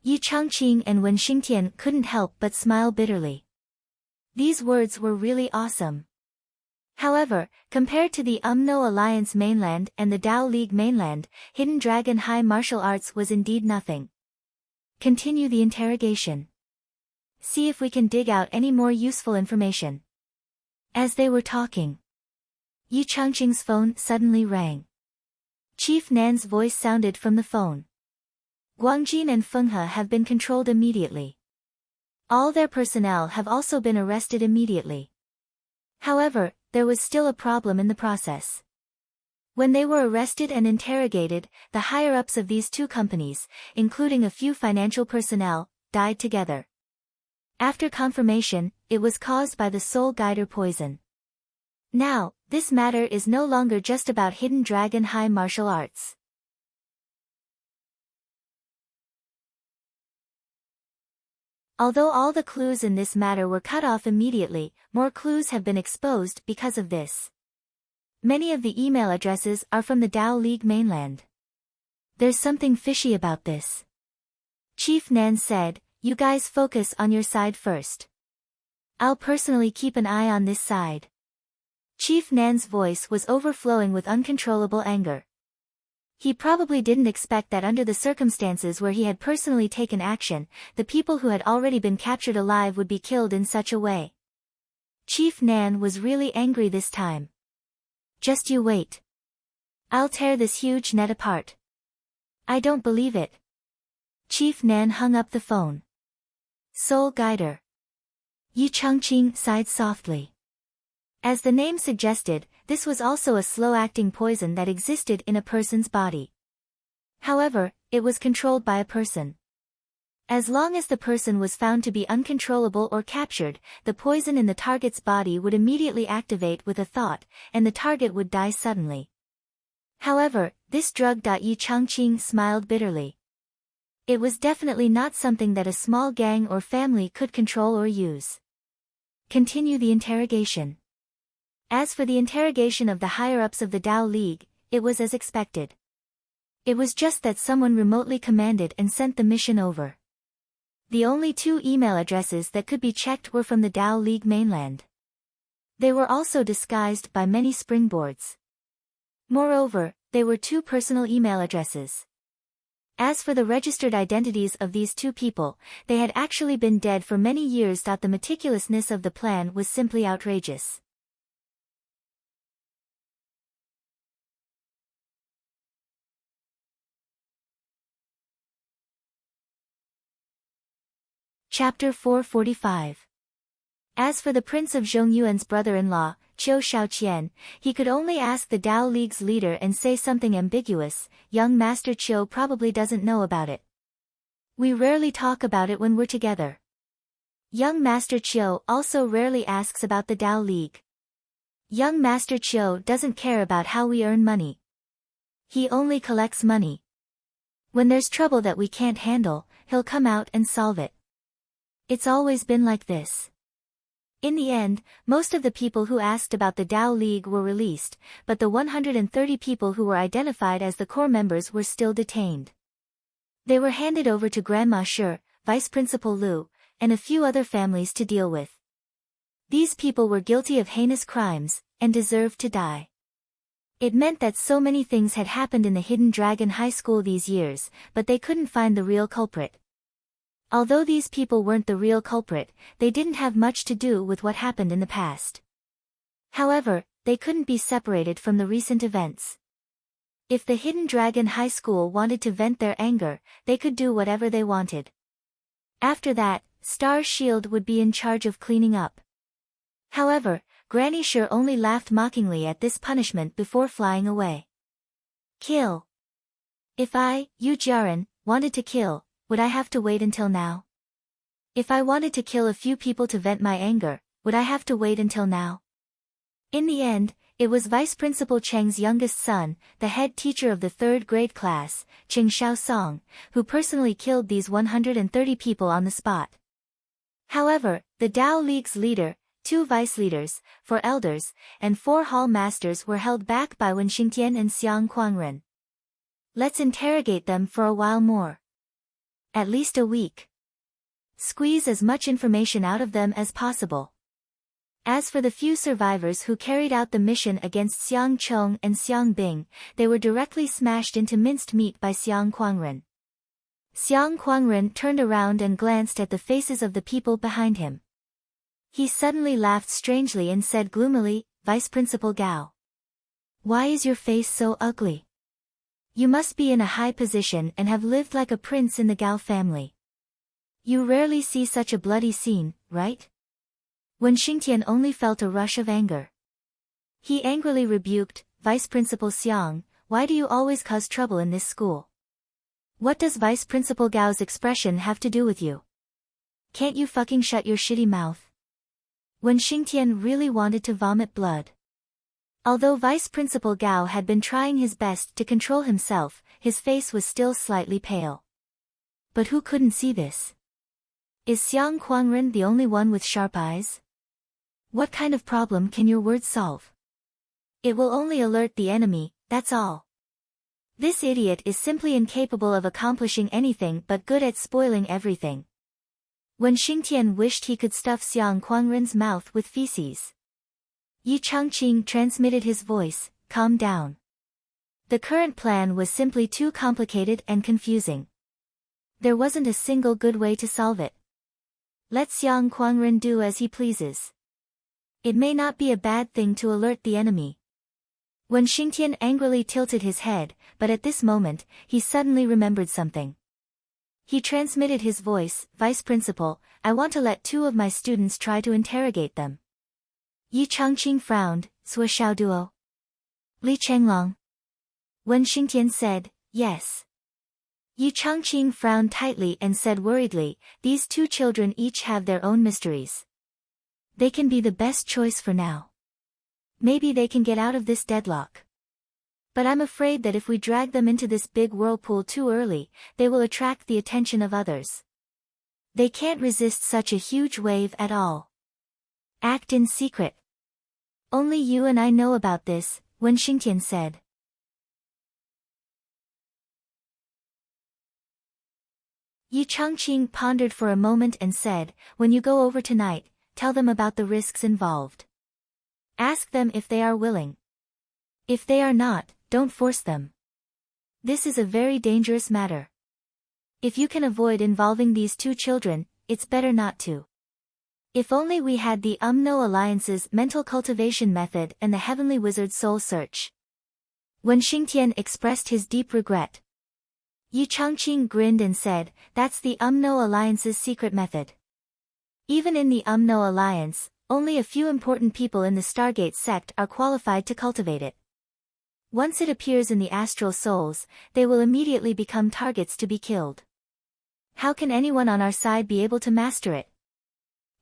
Yi Changqing and Wen Xingtian couldn't help but smile bitterly. These words were really awesome. However, compared to the Umno Alliance mainland and the Tao League mainland, hidden dragon high martial arts was indeed nothing. Continue the interrogation. See if we can dig out any more useful information. As they were talking, Yi Changqing's phone suddenly rang. Chief Nan's voice sounded from the phone. Guangjin and Fenghe have been controlled immediately. All their personnel have also been arrested immediately. However, there was still a problem in the process. When they were arrested and interrogated, the higher-ups of these 2 companies, including a few financial personnel, died together. After confirmation, it was caused by the soul guider poison. Now, this matter is no longer just about hidden dragon high martial arts. Although all the clues in this matter were cut off immediately, more clues have been exposed because of this. Many of the email addresses are from the Tao League mainland. There's something fishy about this. Chief Nan said, you guys focus on your side first. I'll personally keep an eye on this side. Chief Nan's voice was overflowing with uncontrollable anger. He probably didn't expect that under the circumstances where he had personally taken action, the people who had already been captured alive would be killed in such a way. Chief Nan was really angry this time. Just you wait. I'll tear this huge net apart. I don't believe it. Chief Nan hung up the phone. Soul Guider. Yi Changqing sighed softly. As the name suggested, this was also a slow-acting poison that existed in a person's body. However, it was controlled by a person. As long as the person was found to be uncontrollable or captured, the poison in the target's body would immediately activate with a thought, and the target would die suddenly. However, this drug. Yi Changqing smiled bitterly. It was definitely not something that a small gang or family could control or use. Continue the interrogation. As for the interrogation of the higher-ups of the Tao League, it was as expected. It was just that someone remotely commanded and sent the mission over. The only 2 email addresses that could be checked were from the Tao League mainland. They were also disguised by many springboards. Moreover, they were 2 personal email addresses. As for the registered identities of these 2 people, they had actually been dead for many years. The meticulousness of the plan was simply outrageous. Chapter 445. As for the Prince of Zhongyuan's brother-in-law, Qiu Shaoqian, he could only ask the Tao League's leader and say something ambiguous. Young Master Qiu probably doesn't know about it. We rarely talk about it when we're together. Young Master Qiu also rarely asks about the Tao League. Young Master Qiu doesn't care about how we earn money. He only collects money. When there's trouble that we can't handle, he'll come out and solve it. It's always been like this. In the end, most of the people who asked about the Tao League were released, but the 130 people who were identified as the core members were still detained. They were handed over to Grandma Shi, Vice Principal Lu, and a few other families to deal with. These people were guilty of heinous crimes, and deserved to die. It meant that so many things had happened in the Hidden Dragon High School these years, but they couldn't find the real culprit. Although these people weren't the real culprit, they didn't have much to do with what happened in the past. However, they couldn't be separated from the recent events. If the Hidden Dragon High School wanted to vent their anger, they could do whatever they wanted. After that, Star Shield would be in charge of cleaning up. However, Granny Shi only laughed mockingly at this punishment before flying away. Kill. If I, Yu Jiaran, wanted to kill, would I have to wait until now? If I wanted to kill a few people to vent my anger, would I have to wait until now? In the end, it was Vice Principal Cheng's youngest son, the head teacher of the 3rd grade class, Cheng Xiaosong, who personally killed these 130 people on the spot. However, the Tao League's leader, 2 vice leaders, 4 elders, and 4 hall masters were held back by Wen Xingtian and Xiang Kuangren. Let's interrogate them for a while more. At least a week. Squeeze as much information out of them as possible. As for the few survivors who carried out the mission against Xiang Chong and Xiang Bing, they were directly smashed into minced meat by Xiang Kuangren. Xiang Kuangren turned around and glanced at the faces of the people behind him. He suddenly laughed strangely and said gloomily, Vice Principal Gao. Why is your face so ugly? You must be in a high position and have lived like a prince in the Gao family. You rarely see such a bloody scene, right? Wen Xingtian only felt a rush of anger. He angrily rebuked, Vice Principal Xiang, why do you always cause trouble in this school? What does Vice Principal Gao's expression have to do with you? Can't you fucking shut your shitty mouth? Wen Xingtian really wanted to vomit blood. Although Vice Principal Gao had been trying his best to control himself, his face was still slightly pale. But who couldn't see this? Is Xiang Kuangren the only one with sharp eyes? What kind of problem can your words solve? It will only alert the enemy, that's all. This idiot is simply incapable of accomplishing anything but good at spoiling everything. Wen Xingtian wished he could stuff Xiang Kuangren's mouth with feces. Yi Changqing transmitted his voice, calm down. The current plan was simply too complicated and confusing. There wasn't a single good way to solve it. Let Xiang Kuangren do as he pleases. It may not be a bad thing to alert the enemy. Wen Xingtian angrily tilted his head, but at this moment, he suddenly remembered something. He transmitted his voice, Vice Principal, I want to let 2 of my students try to interrogate them. Yi Changqing frowned, Sua Xiaoduo. Li Chenglong. Wen Xingtian said, yes. Yi Changqing frowned tightly and said worriedly, these 2 children each have their own mysteries. They can be the best choice for now. Maybe they can get out of this deadlock. But I'm afraid that if we drag them into this big whirlpool too early, they will attract the attention of others. They can't resist such a huge wave at all. Act in secret. Only you and I know about this, Wen Xingtian said. Yi Changqing pondered for a moment and said, when you go over tonight, tell them about the risks involved. Ask them if they are willing. If they are not, don't force them. This is a very dangerous matter. If you can avoid involving these 2 children, it's better not to. If only we had the Umno Alliance's mental cultivation method and the Heavenly Wizard's soul search. Wen Xingtian expressed his deep regret. Yi Changqing grinned and said, that's the Umno Alliance's secret method. Even in the UMNO alliance, only a few important people in the Stargate sect are qualified to cultivate it. Once it appears in the astral souls, they will immediately become targets to be killed. How can anyone on our side be able to master it?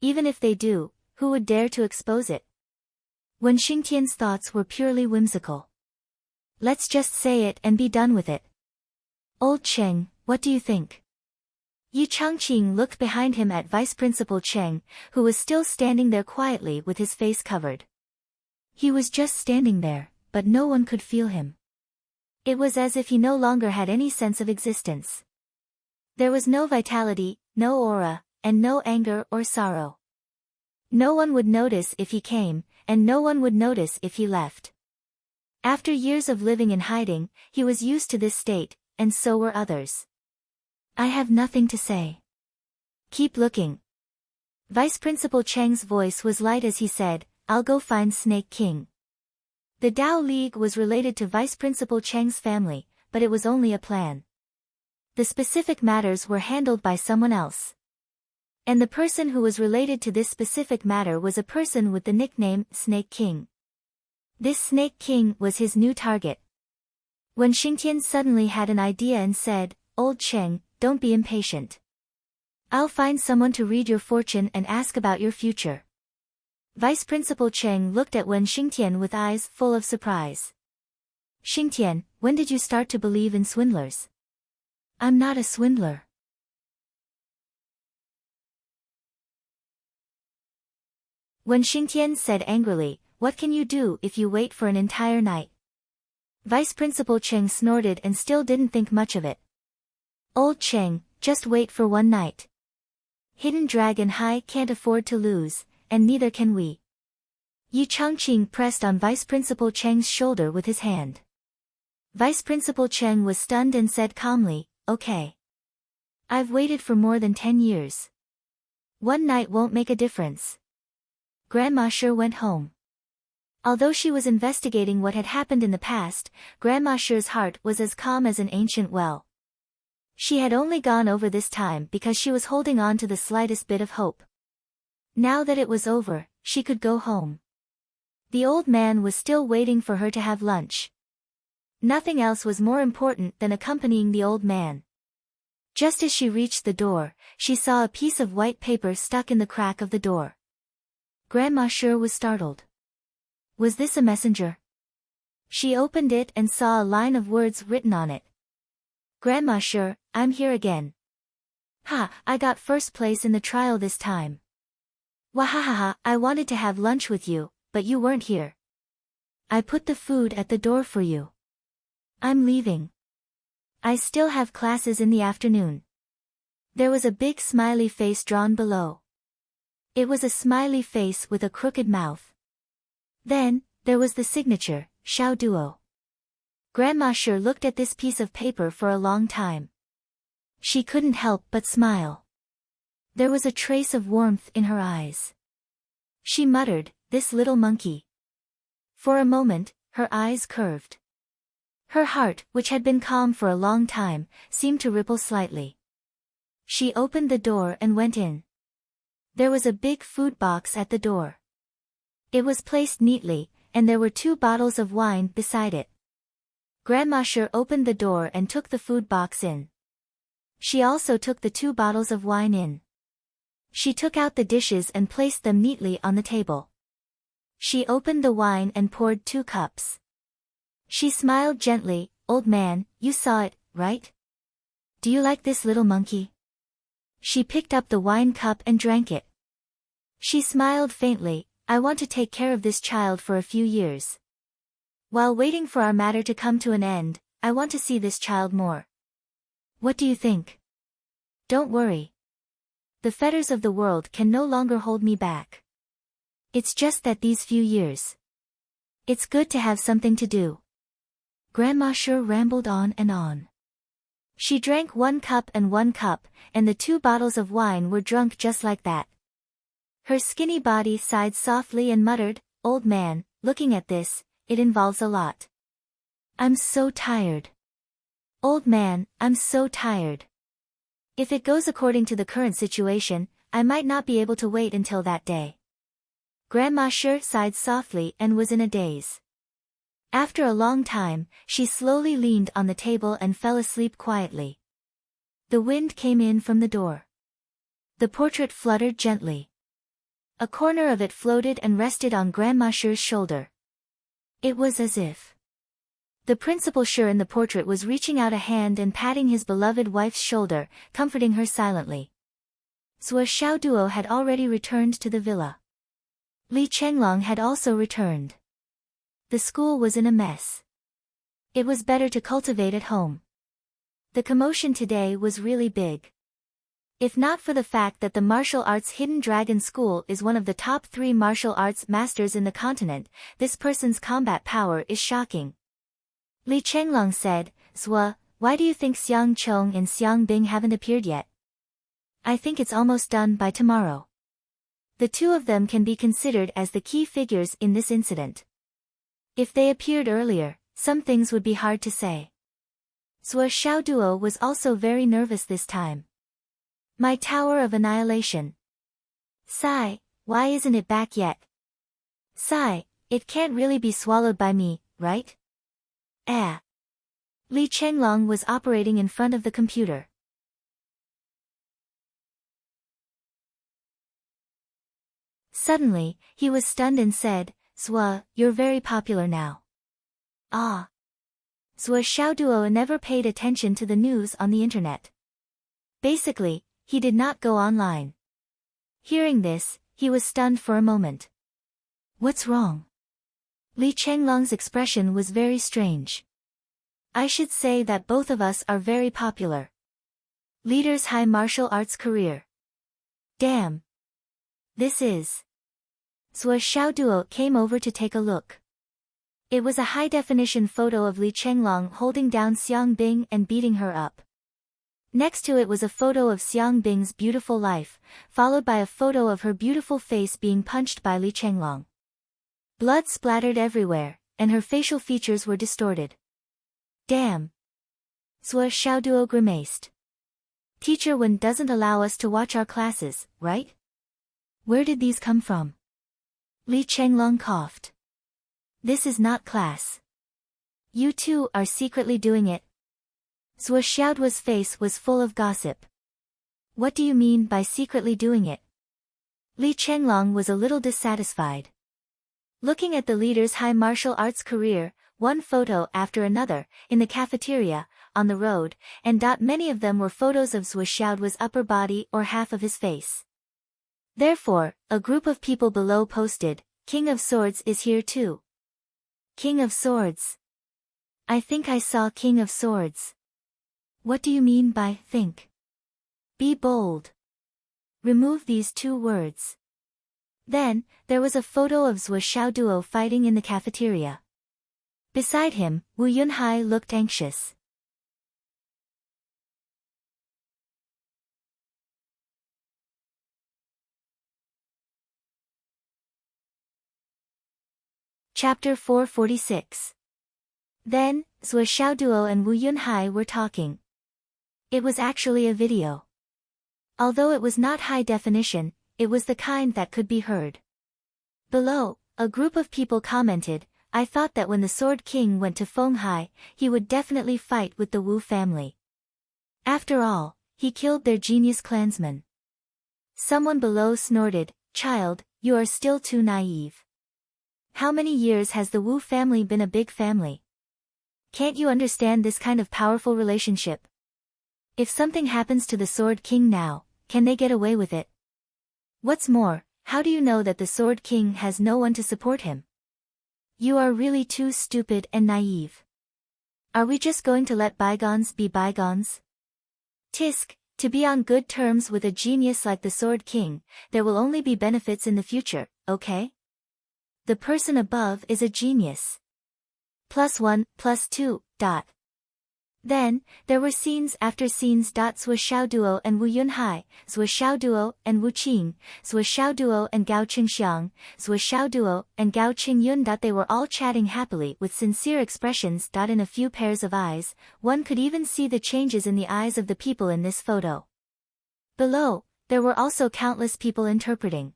Even if they do, who would dare to expose it? Wen Xingtian's thoughts were purely whimsical. Let's just say it and be done with it. Old Cheng, what do you think? Yi Changqing looked behind him at Vice Principal Cheng, who was still standing there quietly with his face covered. He was just standing there, but no one could feel him. It was as if he no longer had any sense of existence. There was no vitality, no aura, and no anger or sorrow. No one would notice if he came, and no one would notice if he left. After years of living in hiding, he was used to this state, and so were others. I have nothing to say. Keep looking. Vice Principal Cheng's voice was light as he said, I'll go find Snake King. The Tao League was related to Vice Principal Cheng's family, but it was only a plan. The specific matters were handled by someone else. And the person who was related to this specific matter was a person with the nickname Snake King. This Snake King was his new target. Wen Xingtian suddenly had an idea and said, Old Cheng, don't be impatient. I'll find someone to read your fortune and ask about your future. Vice Principal Cheng looked at Wen Xingtian with eyes full of surprise. Xingtian, when did you start to believe in swindlers? I'm not a swindler. Wen Xingtian said angrily, what can you do if you wait for an entire night? Vice Principal Cheng snorted and still didn't think much of it. Old Cheng, just wait for one night. Hidden Dragon High can't afford to lose, and neither can we. Yi Changqing pressed on Vice Principal Cheng's shoulder with his hand. Vice Principal Cheng was stunned and said calmly, okay. I've waited for more than 10 years. One night won't make a difference. Grandma Sher went home. Although she was investigating what had happened in the past, Grandma Sher's heart was as calm as an ancient well. She had only gone over this time because she was holding on to the slightest bit of hope. Now that it was over, she could go home. The old man was still waiting for her to have lunch. Nothing else was more important than accompanying the old man. Just as she reached the door, she saw a piece of white paper stuck in the crack of the door. Grandma Sher was startled. Was this a messenger? She opened it and saw a line of words written on it. Grandma Sher, I'm here again. Ha, I got first place in the trial this time. Wahahaha, I wanted to have lunch with you, but you weren't here. I put the food at the door for you. I'm leaving. I still have classes in the afternoon. There was a big smiley face drawn below. It was a smiley face with a crooked mouth. Then, there was the signature, Xiao Duo. Grandma Sher looked at this piece of paper for a long time. She couldn't help but smile. There was a trace of warmth in her eyes. She muttered, this little monkey. For a moment, her eyes curved. Her heart, which had been calm for a long time, seemed to ripple slightly. She opened the door and went in. There was a big food box at the door. It was placed neatly, and there were 2 bottles of wine beside it. Grandma Sher opened the door and took the food box in. She also took the 2 bottles of wine in. She took out the dishes and placed them neatly on the table. She opened the wine and poured 2 cups. She smiled gently, old man, you saw it, right? Do you like this little monkey? She picked up the wine cup and drank it. She smiled faintly, I want to take care of this child for a few years. While waiting for our matter to come to an end, I want to see this child more. What do you think? Don't worry. The fetters of the world can no longer hold me back. It's just that these few years. It's good to have something to do. Grandma Sher rambled on and on. She drank 1 cup and 1 cup, and the 2 bottles of wine were drunk just like that. Her skinny body sighed softly and muttered, old man, looking at this, it involves a lot. I'm so tired. Old man, I'm so tired. If it goes according to the current situation, I might not be able to wait until that day. Grandma Sure sighed softly and was in a daze. After a long time, she slowly leaned on the table and fell asleep quietly. The wind came in from the door. The portrait fluttered gently. A corner of it floated and rested on Grandma Sure's shoulder. It was as if the principal Sure in the portrait was reaching out a hand and patting his beloved wife's shoulder, comforting her silently. Zhuo Xiaoduo had already returned to the villa. Li Chenglong had also returned. The school was in a mess. It was better to cultivate at home. The commotion today was really big. If not for the fact that the martial arts Hidden Dragon School is one of the top 3 martial arts masters in the continent, this person's combat power is shocking. Li Chenglong said, Zhuo, why do you think Xiang Chong and Xiang Bing haven't appeared yet? I think it's almost done by tomorrow. The two of them can be considered as the key figures in this incident. If they appeared earlier, some things would be hard to say. Zhuo Xiaoduo was also very nervous this time. My Tower of Annihilation. Sigh, why isn't it back yet? Sigh, it can't really be swallowed by me, right? Li Chenglong was operating in front of the computer. Suddenly, he was stunned and said, Zhuo, you're very popular now. Ah. Zhuo Xiaoduo never paid attention to the news on the internet. Basically, he did not go online. Hearing this, he was stunned for a moment. What's wrong? Li Chenglong's expression was very strange. I should say that both of us are very popular. Leader's high martial arts career. Damn. This is. Zhuo Xiaoduo came over to take a look. It was a high-definition photo of Li Chenglong holding down Xiang Bing and beating her up. Next to it was a photo of Xiang Bing's beautiful life, followed by a photo of her beautiful face being punched by Li Chenglong. Blood splattered everywhere, and her facial features were distorted. Damn. Zhuo Xiaoduo grimaced. Teacher Wen doesn't allow us to watch our classes, right? Where did these come from? Li Chenglong coughed. This is not class. You two are secretly doing it. Zhuo Xiaoduo's face was full of gossip. What do you mean by secretly doing it? Li Chenglong was a little dissatisfied. Looking at the leader's high martial arts career, one photo after another, in the cafeteria, on the road, and many of them were photos of Zhuo Xiaoduo's upper body or half of his face. Therefore, a group of people below posted, King of Swords is here too. King of Swords. I think I saw King of Swords. What do you mean by think? Be bold. Remove these 2 words. Then, there was a photo of Zhuo Xiaoduo fighting in the cafeteria. Beside him, Wu Yunhai looked anxious. Chapter 446. Then, Zhuo Xiaoduo and Wu Yunhai were talking. It was actually a video. Although it was not high definition, it was the kind that could be heard. Below, a group of people commented, I thought that when the Sword King went to Fenghai, he would definitely fight with the Wu family. After all, he killed their genius clansman. Someone below snorted, Child, you are still too naive. How many years has the Wu family been a big family? Can't you understand this kind of powerful relationship? If something happens to the Sword King now, can they get away with it? What's more, how do you know that the Sword King has no one to support him? You are really too stupid and naive. Are we just going to let bygones be bygones? Tisk, to be on good terms with a genius like the Sword King, there will only be benefits in the future, okay? The person above is a genius. +1, +2, ... Then, there were scenes after scenes. Zhuo Xiaoduo and Wu Yunhai, Zhuo Xiaoduo and Wu Qing, Zhuo Xiaoduo and Gao Qingxiang, Zhuo Xiaoduo and Gao Qingyun. They were all chatting happily with sincere expressions. In a few pairs of eyes, one could even see the changes in the eyes of the people in this photo. Below, there were also countless people interpreting.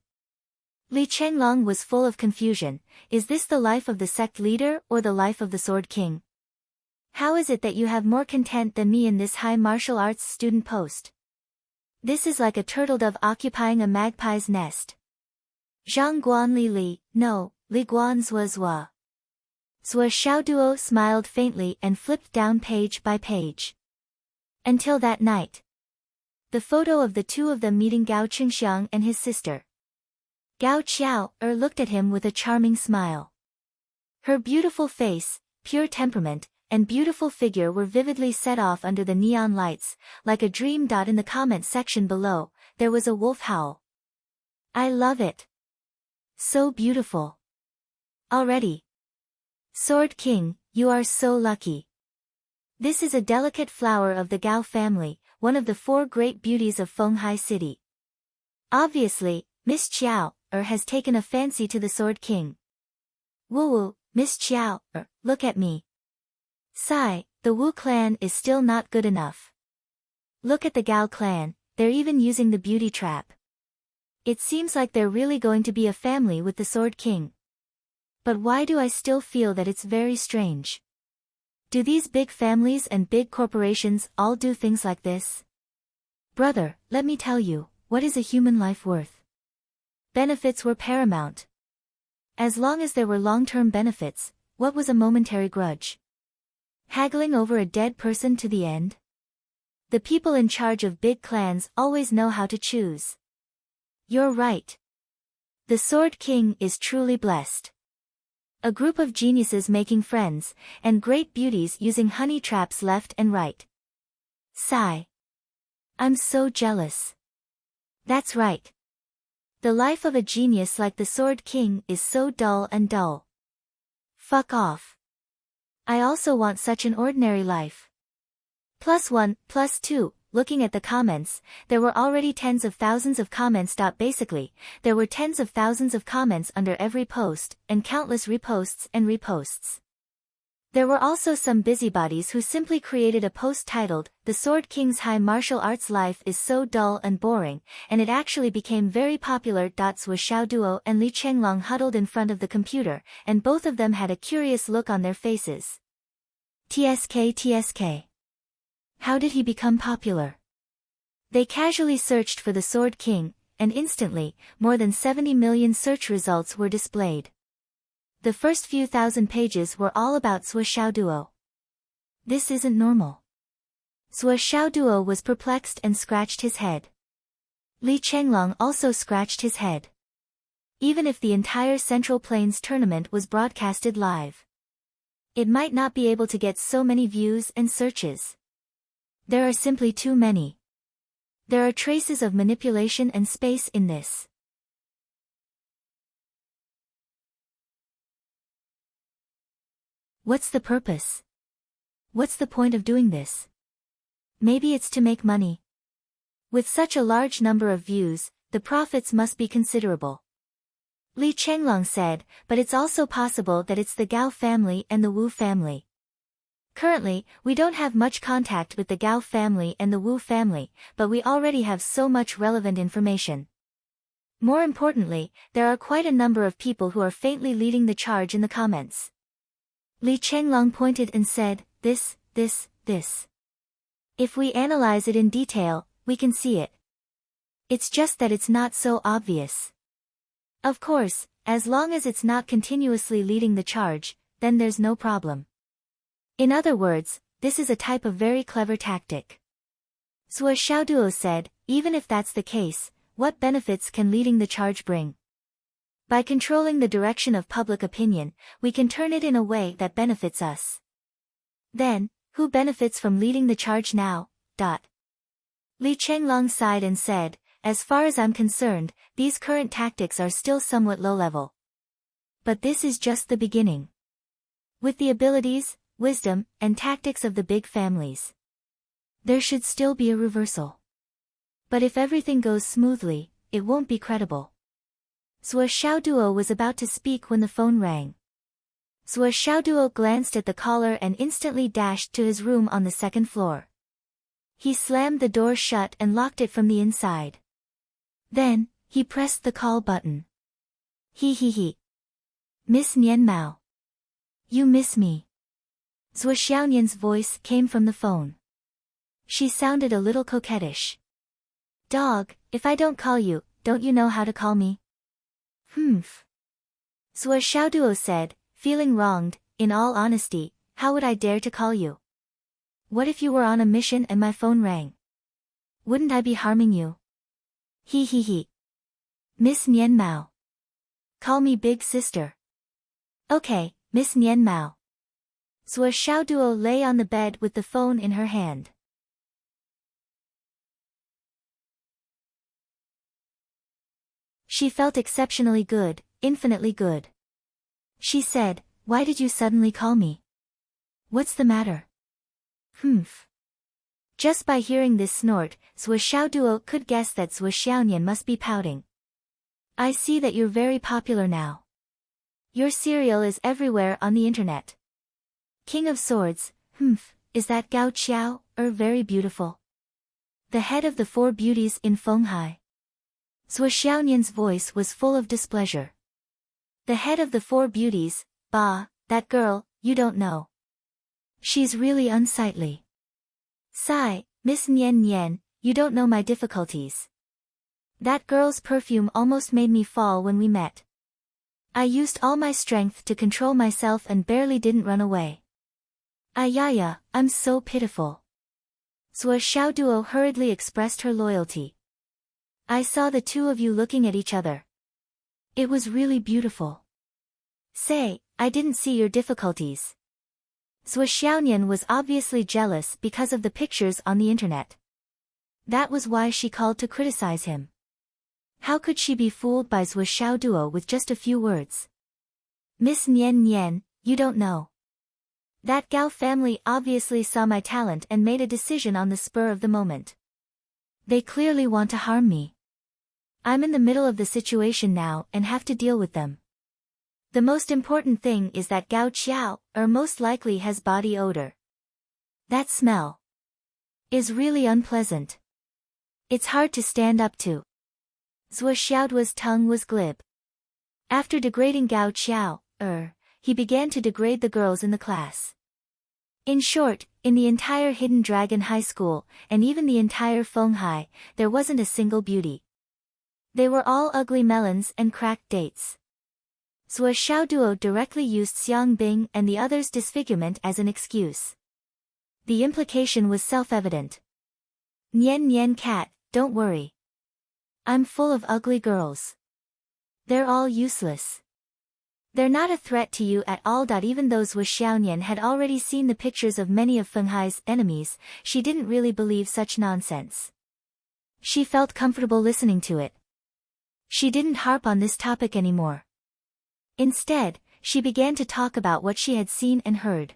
Li Chenglong was full of confusion. Is this the life of the sect leader or the life of the Sword King? How is it that you have more content than me in this high martial arts student post? This is like a turtle dove occupying a magpie's nest. Zhang Guan Li, no, Li Guan Zua. Zua Xiaoduo smiled faintly and flipped down page by page. Until that night. The photo of the two of them meeting Gao Qingxiang and his sister. Gao Qiao looked at him with a charming smile. Her beautiful face, pure temperament, and beautiful figure were vividly set off under the neon lights, like a dream. In the comment section below, there was a wolf howl. I love it. So beautiful. Already. Sword King, you are so lucky. This is a delicate flower of the Gao family, one of the 4 great beauties of Fenghai City. Obviously, Miss Qiao has taken a fancy to the Sword King. Woo, Miss Qiao, look at me. Sigh, the Wu clan is still not good enough. Look at the Gao clan, they're even using the beauty trap. It seems like they're really going to be a family with the Sword King. But why do I still feel that it's very strange? Do these big families and big corporations all do things like this? Brother, let me tell you, what is a human life worth? Benefits were paramount. As long as there were long-term benefits, what was a momentary grudge? Haggling over a dead person to the end? The people in charge of big clans always know how to choose. You're right. The Sword King is truly blessed. A group of geniuses making friends, and great beauties using honey traps left and right. Sigh. I'm so jealous. That's right. The life of a genius like the Sword King is so dull and dull. Fuck off. I also want such an ordinary life. +1, +2, looking at the comments, there were already tens of thousands of comments. Basically, there were tens of thousands of comments under every post, and countless reposts and reposts. There were also some busybodies who simply created a post titled, "The Sword King's High Martial Arts Life is so dull and boring," and it actually became very popular. Zhua Xiaoduo and Li Chenglong huddled in front of the computer, and both of them had a curious look on their faces. TSK. How did he become popular? They casually searched for the Sword King, and instantly, more than 70 million search results were displayed. The first few thousand pages were all about Zhua Xiaoduo. This isn't normal. Zhua Xiaoduo was perplexed and scratched his head. Li Chenglong also scratched his head. Even if the entire Central Plains tournament was broadcasted live, it might not be able to get so many views and searches. There are simply too many. There are traces of manipulation and space in this. What's the purpose? What's the point of doing this? Maybe it's to make money. With such a large number of views, the profits must be considerable. Li Chenglong said, but it's also possible that it's the Gao family and the Wu family. Currently, we don't have much contact with the Gao family and the Wu family, but we already have so much relevant information. More importantly, there are quite a number of people who are faintly leading the charge in the comments. Li Chenglong pointed and said, this. If we analyze it in detail, we can see it. It's just that it's not so obvious. Of course, as long as it's not continuously leading the charge, then there's no problem. In other words, this is a type of very clever tactic. Zhua Xiaoduo said, even if that's the case, what benefits can leading the charge bring? By controlling the direction of public opinion, we can turn it in a way that benefits us. Then, who benefits from leading the charge now? Li Chenglong sighed and said, as far as I'm concerned, these current tactics are still somewhat low-level. But this is just the beginning. With the abilities, wisdom, and tactics of the big families, there should still be a reversal. But if everything goes smoothly, it won't be credible. Zhua Xiaoduo was about to speak when the phone rang. Zhua Xiaoduo glanced at the caller and instantly dashed to his room on the second floor. He slammed the door shut and locked it from the inside. Then, he pressed the call button. He. Miss Nian Mao. You miss me. Zhuo Xiaonian's voice came from the phone. She sounded a little coquettish. Dog, if I don't call you, don't you know how to call me? Zhuo Xiaoduo said, feeling wronged. In all honesty, how would I dare to call you? What if you were on a mission and my phone rang? Wouldn't I be harming you? He. Miss Nian Mao. Call me big sister. Okay, Miss Nian Mao. Zhuo Xiaoduo lay on the bed with the phone in her hand. She felt exceptionally good, infinitely good. She said, why did you suddenly call me? What's the matter? Just by hearing this snort, Zhuo Xiaoduo could guess that Zhuo Xiaonian must be pouting. I see that you're very popular now. Your serial is everywhere on the internet. King of Swords, is that Gao Qiao, very beautiful? The head of the four beauties in Fenghai. Zhuo Xiaonian's voice was full of displeasure. The head of the four beauties, bah, that girl, you don't know. She's really unsightly. Sigh, Miss Nian, you don't know my difficulties. That girl's perfume almost made me fall when we met. I used all my strength to control myself and barely didn't run away. Ayaya, I'm so pitiful. Zhuo Xiaoduo hurriedly expressed her loyalty. I saw the two of you looking at each other. It was really beautiful. Say, I didn't see your difficulties. Zhuo Xiaonian was obviously jealous because of the pictures on the internet. That was why she called to criticize him. How could she be fooled by Zhuo Xiaoduo with just a few words? Miss Nian, you don't know. That Gao family obviously saw my talent and made a decision on the spur of the moment. They clearly want to harm me. I'm in the middle of the situation now and have to deal with them. The most important thing is that Gao Qiao, most likely has body odor. That smell is really unpleasant. It's hard to stand up to. Zhuo Xiaoduo's tongue was glib. After degrading Gao Qiao, he began to degrade the girls in the class. In short, in the entire Hidden Dragon High School, and even the entire Fenghai, there wasn't a single beauty. They were all ugly melons and cracked dates. Zhuo Xiaoduo directly used Xiang Bing and the others' disfigurement as an excuse. The implication was self-evident. Nian cat, don't worry. I'm full of ugly girls. They're all useless. They're not a threat to you at all. Even though Zhuo Xiaonian had already seen the pictures of many of Fenghai's enemies, she didn't really believe such nonsense. She felt comfortable listening to it. She didn't harp on this topic anymore. Instead, she began to talk about what she had seen and heard.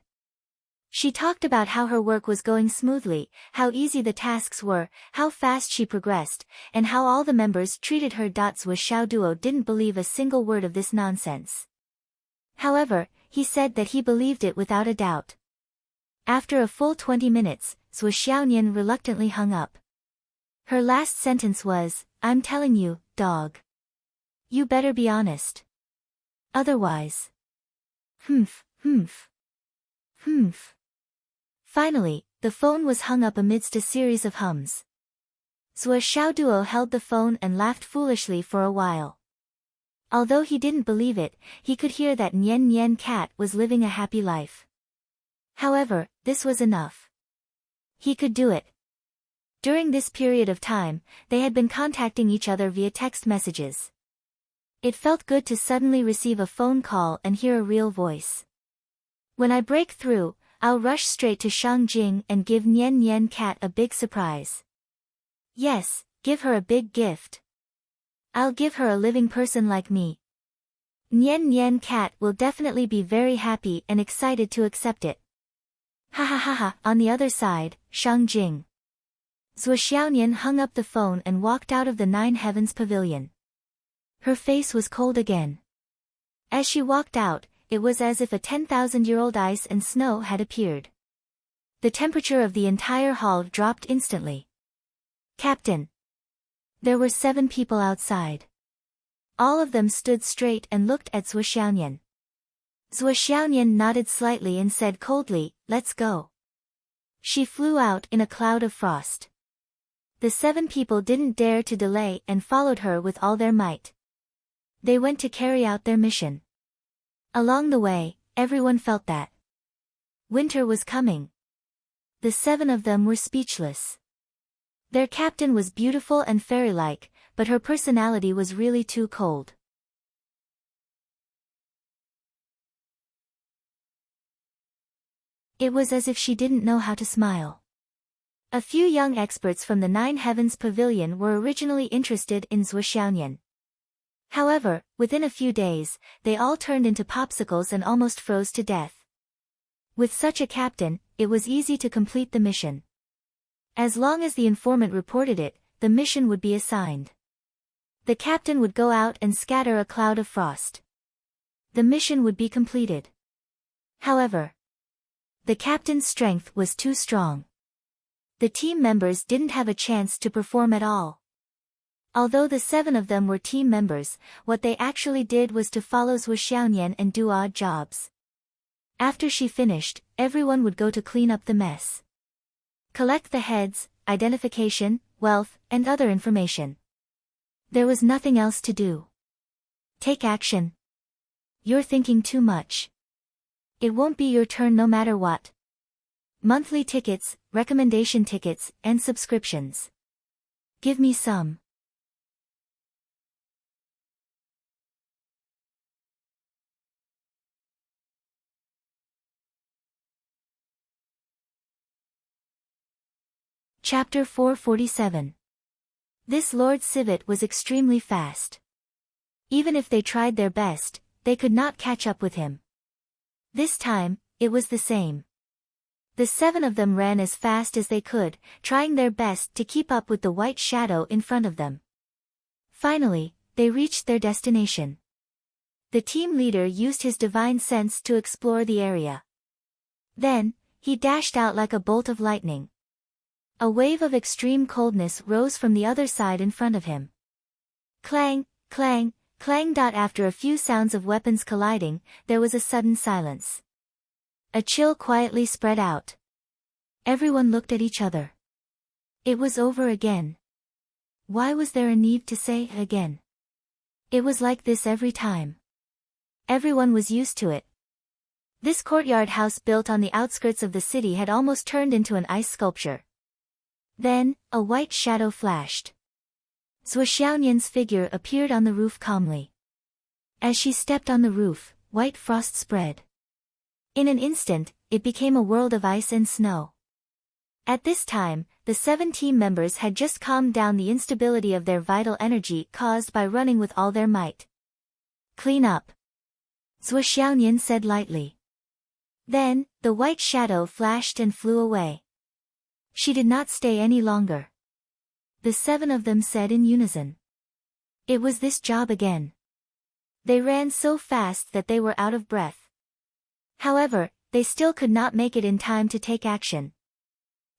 She talked about how her work was going smoothly, how easy the tasks were, how fast she progressed, and how all the members treated her. Zhuo Xiaoduo didn't believe a single word of this nonsense. However, he said that he believed it without a doubt. After a full 20 minutes, Zhuo Xiaonian reluctantly hung up. Her last sentence was, I'm telling you, dog. You better be honest. Otherwise. Finally, the phone was hung up amidst a series of hums. Zhuo Xiaoduo held the phone and laughed foolishly for a while. Although he didn't believe it, he could hear that Nian cat was living a happy life. However, this was enough. He could do it. During this period of time, they had been contacting each other via text messages. It felt good to suddenly receive a phone call and hear a real voice. When I break through, I'll rush straight to Shangjing and give Nian cat a big surprise. Yes, give her a big gift. I'll give her a living person like me. Nian cat will definitely be very happy and excited to accept it. Ha ha ha ha. On the other side, Shangjing. Zhuo Xiaonian hung up the phone and walked out of the Nine Heavens Pavilion. Her face was cold again. As she walked out, it was as if a 10,000-year-old ice and snow had appeared. The temperature of the entire hall dropped instantly. Captain. There were 7 people outside. All of them stood straight and looked at Zhuo Xiaoyan. Zhuo Xiaoyan nodded slightly and said coldly, "Let's go." She flew out in a cloud of frost. The 7 people didn't dare to delay and followed her with all their might. They went to carry out their mission. Along the way, everyone felt that winter was coming. The 7 of them were speechless. Their captain was beautiful and fairy-like, but her personality was really too cold. It was as if she didn't know how to smile. A few young experts from the 9 Heavens Pavilion were originally interested in Zhuo Xiaoyan. However, within a few days, they all turned into popsicles and almost froze to death. With such a captain, it was easy to complete the mission. As long as the informant reported it, the mission would be assigned. The captain would go out and scatter a cloud of frost. The mission would be completed. However, the captain's strength was too strong. The team members didn't have a chance to perform at all. Although the 7 of them were team members, what they actually did was to follow Zhuo Xiaoyan and do odd jobs. After she finished, everyone would go to clean up the mess. Collect the heads, identification, wealth, and other information. There was nothing else to do. Take action. You're thinking too much. It won't be your turn no matter what. Monthly tickets, recommendation tickets, and subscriptions. Give me some. Chapter 447. This Lord Civet was extremely fast. Even if they tried their best, they could not catch up with him. This time, it was the same. The 7 of them ran as fast as they could, trying their best to keep up with the white shadow in front of them. Finally, they reached their destination. The team leader used his divine sense to explore the area. Then, he dashed out like a bolt of lightning. A wave of extreme coldness rose from the other side in front of him. Clang, clang, clang. After a few sounds of weapons colliding, there was a sudden silence. A chill quietly spread out. Everyone looked at each other. It was over again. Why was there a need to say again? It was like this every time. Everyone was used to it. This courtyard house built on the outskirts of the city had almost turned into an ice sculpture. Then, a white shadow flashed. Zhuo Xiaoyan's figure appeared on the roof calmly. As she stepped on the roof, white frost spread. In an instant, it became a world of ice and snow. At this time, the 7 team members had just calmed down the instability of their vital energy caused by running with all their might. Clean up. Zhuo Xiaoyan said lightly. Then, the white shadow flashed and flew away. She did not stay any longer. The 7 of them said in unison. It was this job again. They ran so fast that they were out of breath. However, they still could not make it in time to take action.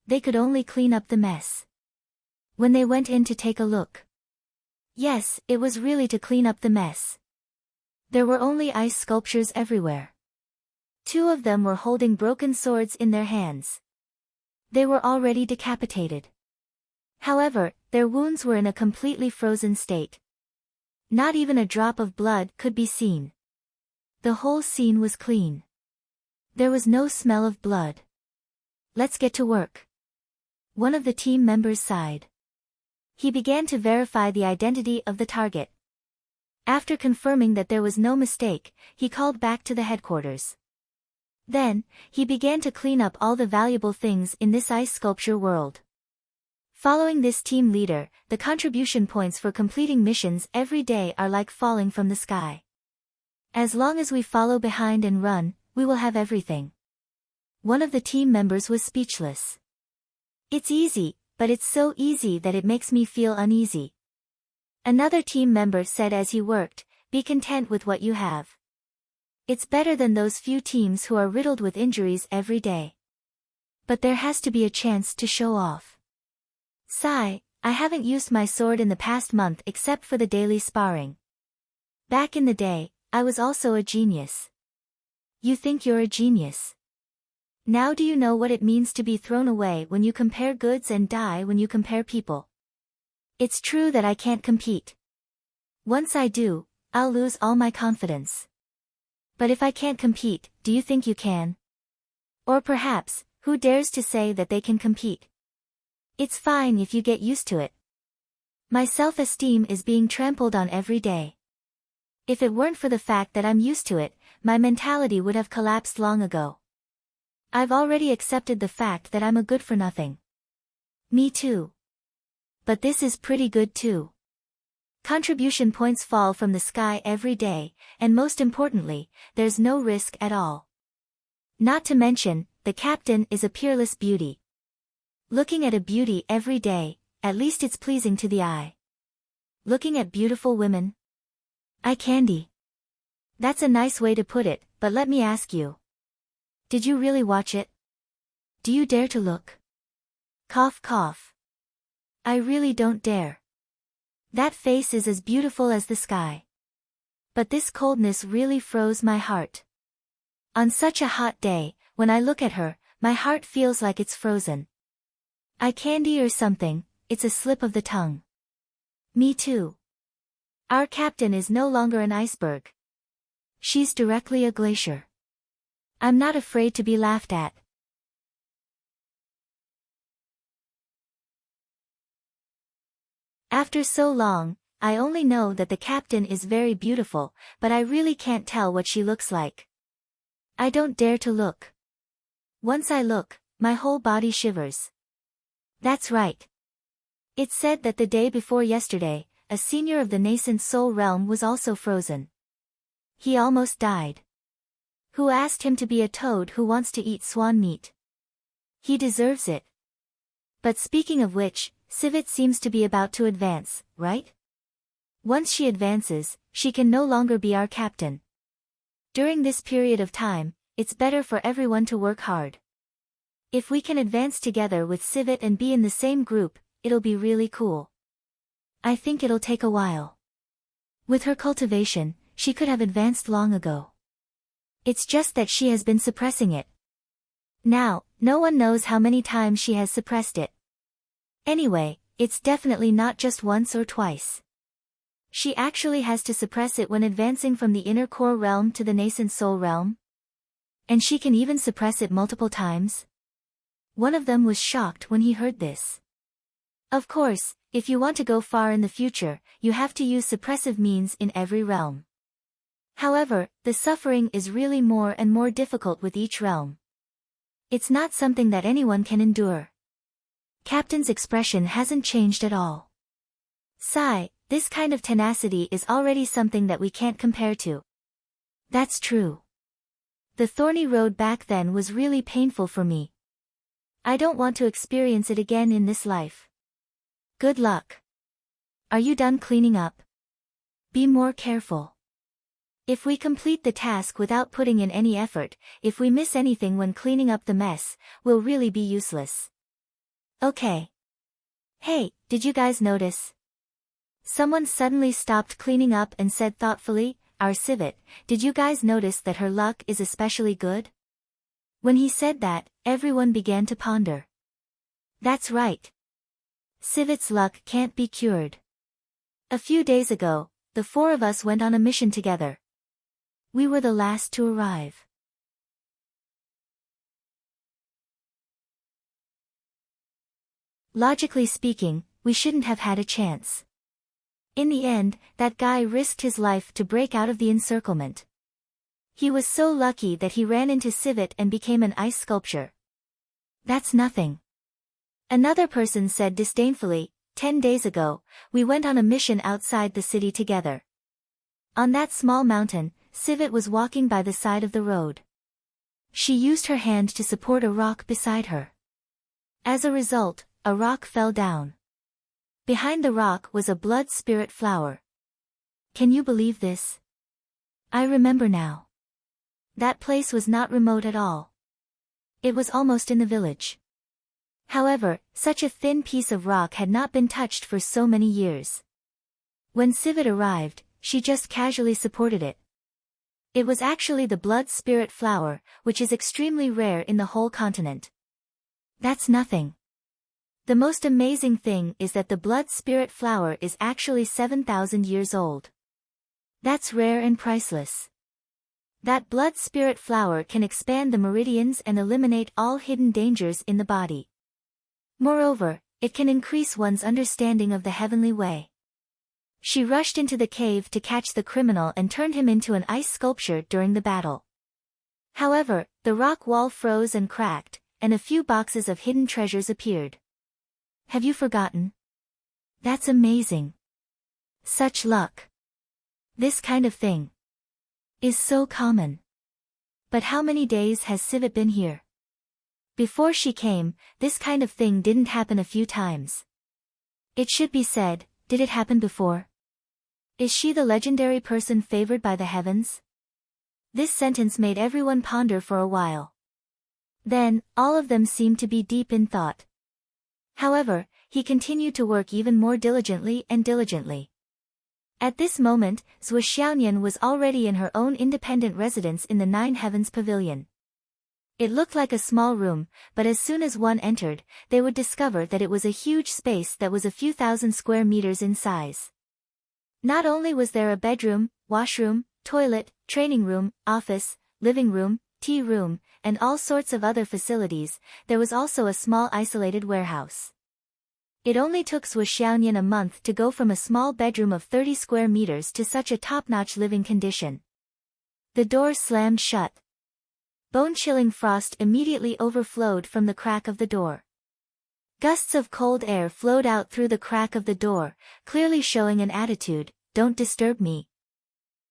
They could only clean up the mess. When they went in to take a look. Yes, it was really to clean up the mess. There were only ice sculptures everywhere. 2 of them were holding broken swords in their hands. They were already decapitated. However, their wounds were in a completely frozen state. Not even a drop of blood could be seen. The whole scene was clean. There was no smell of blood. Let's get to work. One of the team members sighed. He began to verify the identity of the target. After confirming that there was no mistake, he called back to the headquarters. Then, he began to clean up all the valuable things in this ice sculpture world. Following this team leader, the contribution points for completing missions every day are like falling from the sky. As long as we follow behind and run, we will have everything. One of the team members was speechless. It's easy, but it's so easy that it makes me feel uneasy. Another team member said as he worked, be content with what you have. It's better than those few teams who are riddled with injuries every day. But there has to be a chance to show off. Sigh, I haven't used my sword in the past month except for the daily sparring. Back in the day, I was also a genius. You think you're a genius? Now do you know what it means to be thrown away when you compare goods and die when you compare people? It's true that I can't compete. Once I do, I'll lose all my confidence. But if I can't compete, do you think you can? Or perhaps, who dares to say that they can compete? It's fine if you get used to it. My self-esteem is being trampled on every day. If it weren't for the fact that I'm used to it, my mentality would have collapsed long ago. I've already accepted the fact that I'm a good for nothing. Me too. But this is pretty good too. Contribution points fall from the sky every day, and most importantly, there's no risk at all. Not to mention, the captain is a peerless beauty. Looking at a beauty every day, at least it's pleasing to the eye. Looking at beautiful women? Eye candy. That's a nice way to put it, but let me ask you. Did you really watch it? Do you dare to look? Cough cough. I really don't dare. That face is as beautiful as the sky. But this coldness really froze my heart. On such a hot day, when I look at her, my heart feels like it's frozen. Eye candy or something, it's a slip of the tongue. Me too. Our captain is no longer an iceberg. She's directly a glacier. I'm not afraid to be laughed at. After so long, I only know that the captain is very beautiful, but I really can't tell what she looks like. I don't dare to look. Once I look, my whole body shivers. That's right. It's said that the day before yesterday, a senior of the nascent soul realm was also frozen. He almost died. Who asked him to be a toad who wants to eat swan meat? He deserves it. But speaking of which, Civet seems to be about to advance, right? Once she advances, she can no longer be our captain. During this period of time, it's better for everyone to work hard. If we can advance together with Civet and be in the same group, it'll be really cool. I think it'll take a while. With her cultivation, she could have advanced long ago. It's just that she has been suppressing it. Now, no one knows how many times she has suppressed it. Anyway, it's definitely not just once or twice. She actually has to suppress it when advancing from the inner core realm to the nascent soul realm. And she can even suppress it multiple times. One of them was shocked when he heard this. Of course, if you want to go far in the future, you have to use suppressive means in every realm. However, the suffering is really more and more difficult with each realm. It's not something that anyone can endure. Captain's expression hasn't changed at all. Sigh, this kind of tenacity is already something that we can't compare to. That's true. The thorny road back then was really painful for me. I don't want to experience it again in this life. Good luck. Are you done cleaning up? Be more careful. If we complete the task without putting in any effort, if we miss anything when cleaning up the mess, we'll really be useless. Okay. Hey, did you guys notice? Someone suddenly stopped cleaning up and said thoughtfully, our Civet, did you guys notice that her luck is especially good? When he said that, everyone began to ponder. That's right. Civet's luck can't be cured. A few days ago, the four of us went on a mission together. We were the last to arrive. Logically speaking, we shouldn't have had a chance. In the end, that guy risked his life to break out of the encirclement. He was so lucky that he ran into Civet and became an ice sculpture. That's nothing. Another person said disdainfully, 10 days ago, we went on a mission outside the city together. On that small mountain, Civet was walking by the side of the road. She used her hand to support a rock beside her. As a result, a rock fell down. Behind the rock was a blood spirit flower. Can you believe this? I remember now. That place was not remote at all. It was almost in the village. However, such a thin piece of rock had not been touched for so many years. When Civet arrived, she just casually supported it. It was actually the blood spirit flower, which is extremely rare in the whole continent. That's nothing. The most amazing thing is that the blood spirit flower is actually 7,000 years old. That's rare and priceless. That blood spirit flower can expand the meridians and eliminate all hidden dangers in the body. Moreover, it can increase one's understanding of the heavenly way. She rushed into the cave to catch the criminal and turned him into an ice sculpture during the battle. However, the rock wall froze and cracked, and a few boxes of hidden treasures appeared. Have you forgotten? That's amazing. Such luck. This kind of thing is so common. But how many days has Civet been here? Before she came, this kind of thing didn't happen a few times. It should be said, did it happen before? Is she the legendary person favored by the heavens? This sentence made everyone ponder for a while. Then, all of them seemed to be deep in thought. However, he continued to work even more diligently and diligently. At this moment, Zhuo Xiaonian was already in her own independent residence in the Nine Heavens Pavilion. It looked like a small room, but as soon as one entered, they would discover that it was a huge space that was a few thousand square meters in size. Not only was there a bedroom, washroom, toilet, training room, office, living room, tea room, and all sorts of other facilities, there was also a small isolated warehouse. It only took Zhuo Xiaonian a month to go from a small bedroom of 30 square meters to such a top-notch living condition. The door slammed shut. Bone-chilling frost immediately overflowed from the crack of the door. Gusts of cold air flowed out through the crack of the door, clearly showing an attitude, "Don't disturb me."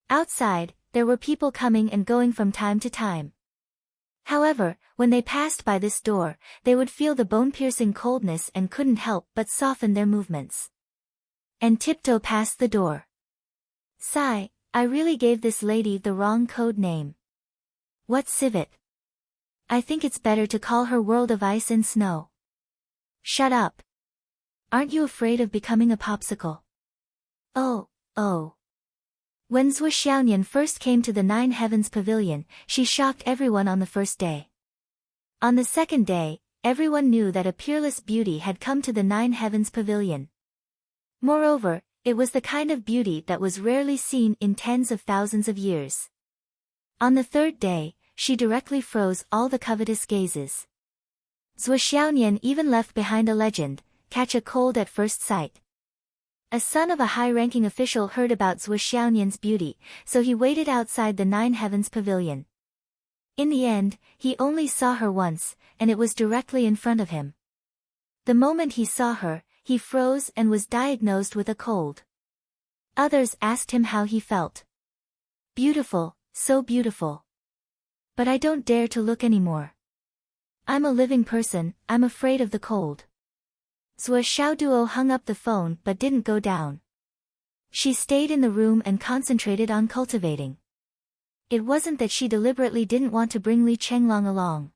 Outside, there were people coming and going from time to time. However, when they passed by this door, they would feel the bone-piercing coldness and couldn't help but soften their movements and tiptoe past the door. Sigh, I really gave this lady the wrong code name. What Civet? I think it's better to call her World of Ice and Snow. Shut up. Aren't you afraid of becoming a popsicle? Oh. When Zhuo Xiaonian first came to the Nine Heavens Pavilion, she shocked everyone on the first day. On the second day, everyone knew that a peerless beauty had come to the Nine Heavens Pavilion. Moreover, it was the kind of beauty that was rarely seen in tens of thousands of years. On the third day, she directly froze all the covetous gazes. Zhuo Xiaonian even left behind a legend, catch a cold at first sight. A son of a high-ranking official heard about Zhuo Xiaonian's beauty, so he waited outside the Nine Heavens Pavilion. In the end, he only saw her once, and it was directly in front of him. The moment he saw her, he froze and was diagnosed with a cold. Others asked him how he felt. Beautiful, so beautiful. But I don't dare to look anymore. I'm a living person, I'm afraid of the cold. Zhuo Xiaoduo hung up the phone but didn't go down. She stayed in the room and concentrated on cultivating. It wasn't that she deliberately didn't want to bring Li Chenglong along.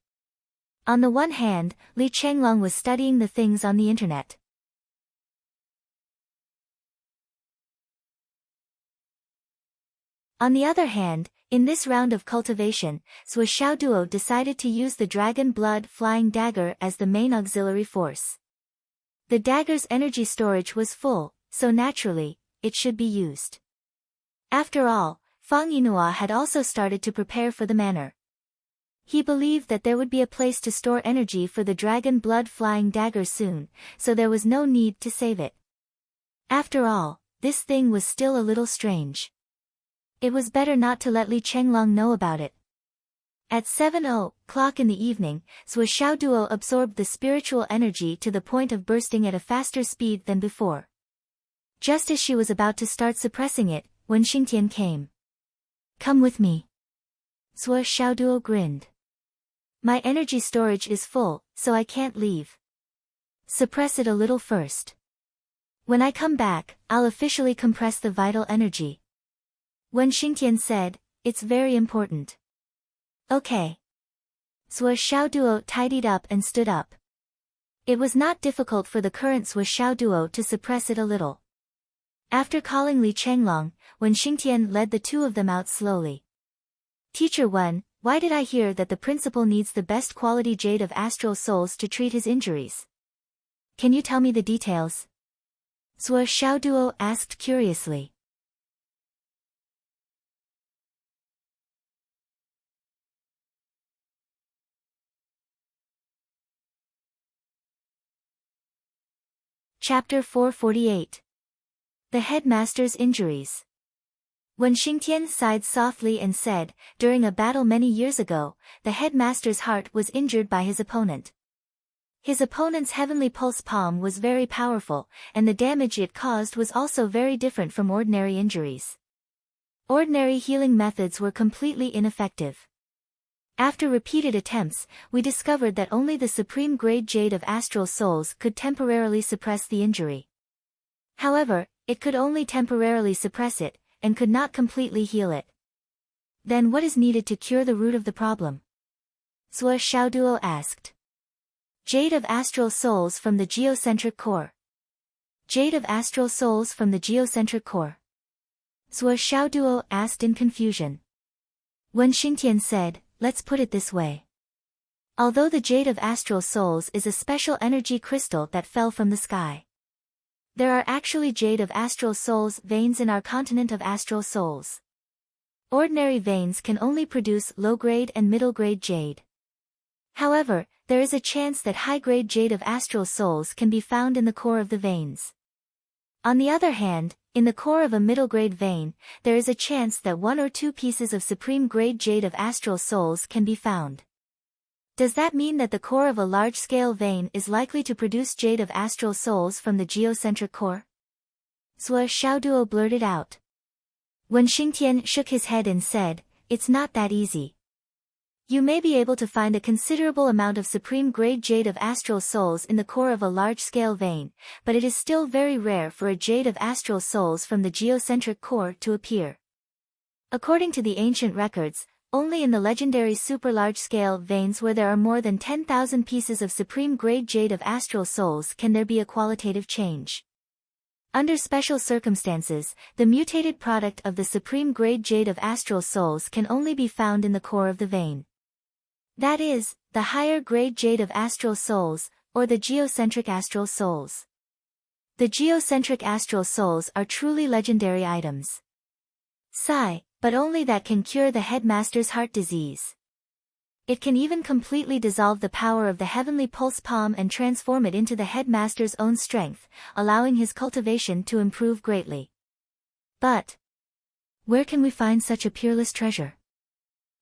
On the one hand, Li Chenglong was studying the things on the internet. On the other hand, in this round of cultivation, Zhuo Xiaoduo decided to use the dragon blood flying dagger as the main auxiliary force. The dagger's energy storage was full, so naturally, it should be used. After all, Fang Yinhua had also started to prepare for the manner. He believed that there would be a place to store energy for the dragon blood flying dagger soon, so there was no need to save it. After all, this thing was still a little strange. It was better not to let Li Chenglong know about it. At 7:00 in the evening, Zhuo Xiaoduo absorbed the spiritual energy to the point of bursting at a faster speed than before. Just as she was about to start suppressing it, when Xingtian came. Come with me. Zhuo Xiaoduo grinned. My energy storage is full, so I can't leave. Suppress it a little first. When I come back, I'll officially compress the vital energy. When Xingtian said, it's very important. Okay. Zhuo Xiaoduo tidied up and stood up. It was not difficult for the current Sui Xiao duo to suppress it a little. After calling Li Chenglong, Wen Xingtian led the two of them out slowly. Teacher Wen, why did I hear that the principal needs the best quality jade of astral souls to treat his injuries? Can you tell me the details? Sui Xiao duo asked curiously. Chapter 448. The Headmaster's Injuries. When Xingtian sighed softly and said, during a battle many years ago, the headmaster's heart was injured by his opponent. His opponent's heavenly pulse palm was very powerful, and the damage it caused was also very different from ordinary injuries. Ordinary healing methods were completely ineffective. After repeated attempts, we discovered that only the supreme grade jade of astral souls could temporarily suppress the injury. However, it could only temporarily suppress it, and could not completely heal it. Then what is needed to cure the root of the problem? Sui Xiao duo asked. Jade of astral souls from the geocentric core. Jade of astral souls from the geocentric core. Sui Xiao duo asked in confusion. Wen Xingtian said, let's put it this way. Although the jade of astral souls is a special energy crystal that fell from the sky, there are actually jade of astral souls veins in our continent of astral souls. Ordinary veins can only produce low-grade and middle-grade jade. However, there is a chance that high-grade jade of astral souls can be found in the core of the veins. On the other hand, in the core of a middle-grade vein, there is a chance that one or two pieces of supreme-grade jade of astral souls can be found. Does that mean that the core of a large-scale vein is likely to produce jade of astral souls from the geocentric core? Sui Xiao duo blurted out. When Xingtian shook his head and said, it's not that easy. You may be able to find a considerable amount of supreme-grade jade of astral souls in the core of a large-scale vein, but it is still very rare for a jade of astral souls from the geocentric core to appear. According to the ancient records, only in the legendary super-large-scale veins where there are more than 10,000 pieces of supreme-grade jade of astral souls can there be a qualitative change. Under special circumstances, the mutated product of the supreme-grade jade of astral souls can only be found in the core of the vein. That is, the higher-grade jade of astral souls, or the geocentric astral souls. The geocentric astral souls are truly legendary items. Sigh, but only that can cure the headmaster's heart disease. It can even completely dissolve the power of the heavenly pulse palm and transform it into the headmaster's own strength, allowing his cultivation to improve greatly. But where can we find such a peerless treasure?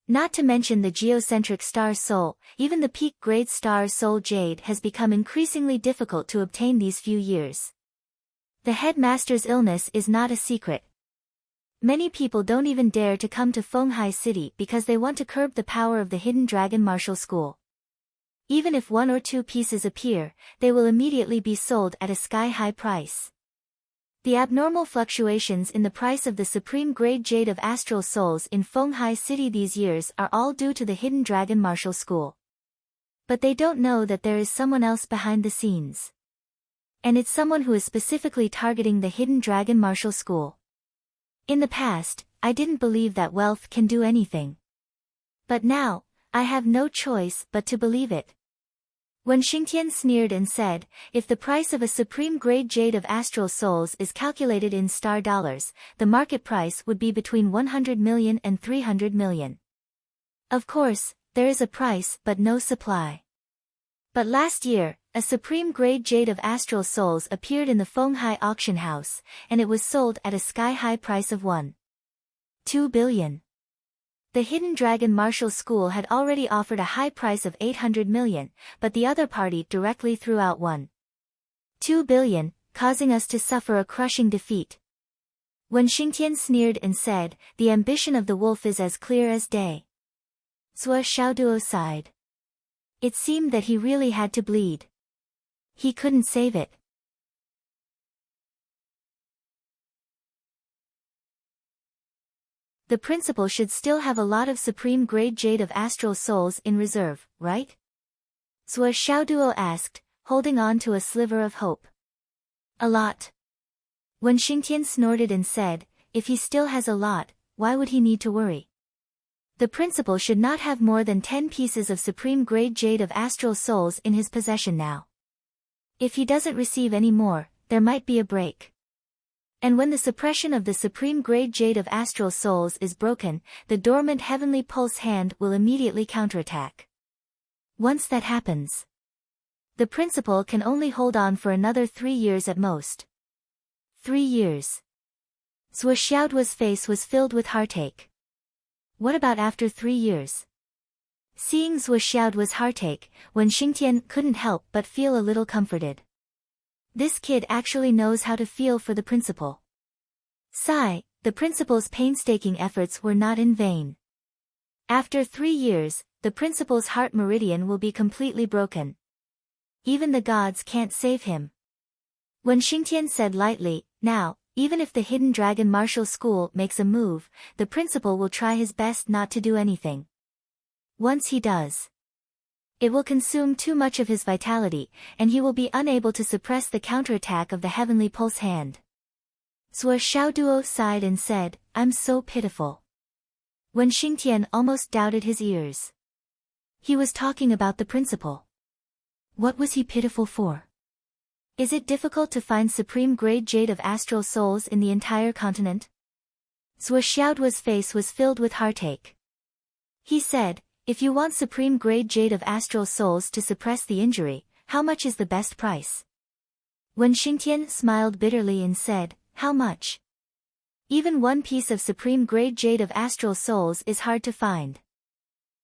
Not to mention the geocentric star soul, even the peak-grade star soul jade has become increasingly difficult to obtain these few years. The headmaster's illness is not a secret. Many people don't even dare to come to Fenghai City because they want to curb the power of the Hidden Dragon Martial School. Even if one or two pieces appear, they will immediately be sold at a sky-high price. The abnormal fluctuations in the price of the supreme-grade jade of astral souls in Fenghai City these years are all due to the Hidden Dragon Martial School. But they don't know that there is someone else behind the scenes. And it's someone who is specifically targeting the Hidden Dragon Martial School. In the past, I didn't believe that wealth can do anything. But now, I have no choice but to believe it. When Xingtian sneered and said, if the price of a supreme-grade jade of astral souls is calculated in star dollars, the market price would be between 100 million and 300 million. Of course, there is a price but no supply. But last year, a supreme-grade jade of astral souls appeared in the Fenghai auction house, and it was sold at a sky-high price of 1.2 billion. The Hidden Dragon Martial School had already offered a high price of 800 million, but the other party directly threw out 1.2 billion, causing us to suffer a crushing defeat. When Xingtian sneered and said, the ambition of the wolf is as clear as day. Sui Xiao duo sighed. It seemed that he really had to bleed. He couldn't save it. The principal should still have a lot of supreme-grade jade of astral souls in reserve, right? Sui Xiao duo asked, holding on to a sliver of hope. A lot. When Xingtian snorted and said, if he still has a lot, why would he need to worry? The principal should not have more than 10 pieces of supreme-grade jade of astral souls in his possession now. If he doesn't receive any more, there might be a break. And when the suppression of the supreme-grade jade of astral souls is broken, the dormant heavenly pulse hand will immediately counterattack. Once that happens, the principal can only hold on for another 3 years at most. 3 years. Zhuo Xiaoduo's face was filled with heartache. What about after 3 years? Seeing Zhuo Xiaoduo's heartache, Wen Xingtian couldn't help but feel a little comforted. This kid actually knows how to feel for the principal. Sigh, the principal's painstaking efforts were not in vain. After 3 years, the principal's heart meridian will be completely broken. Even the gods can't save him. When Xingtian said lightly, now, even if the Hidden Dragon Martial School makes a move, the principal will try his best not to do anything. Once he does, it will consume too much of his vitality, and he will be unable to suppress the counterattack of the heavenly pulse hand. Zhuo Xiaoduo sighed and said, I'm so pitiful. When Xingtian almost doubted his ears. He was talking about the principal. What was he pitiful for? Is it difficult to find supreme-grade jade of astral souls in the entire continent? Zhuo Xiaoduo's face was filled with heartache. He said, if you want supreme-grade jade of astral souls to suppress the injury, how much is the best price? When Xingtian smiled bitterly and said, how much? Even 1 piece of supreme-grade jade of astral souls is hard to find.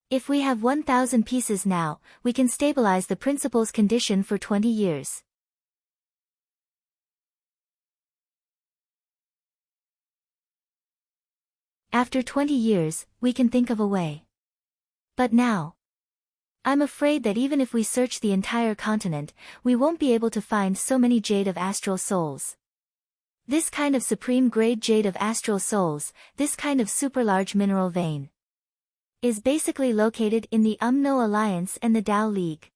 If we have 1,000 pieces now, we can stabilize the principal's condition for 20 years. After 20 years, we can think of a way. But now, I'm afraid that even if we search the entire continent, we won't be able to find so many jade of astral souls. This kind of supreme-grade jade of astral souls, this kind of super-large mineral vein, is basically located in the Umno Alliance and the Tao League.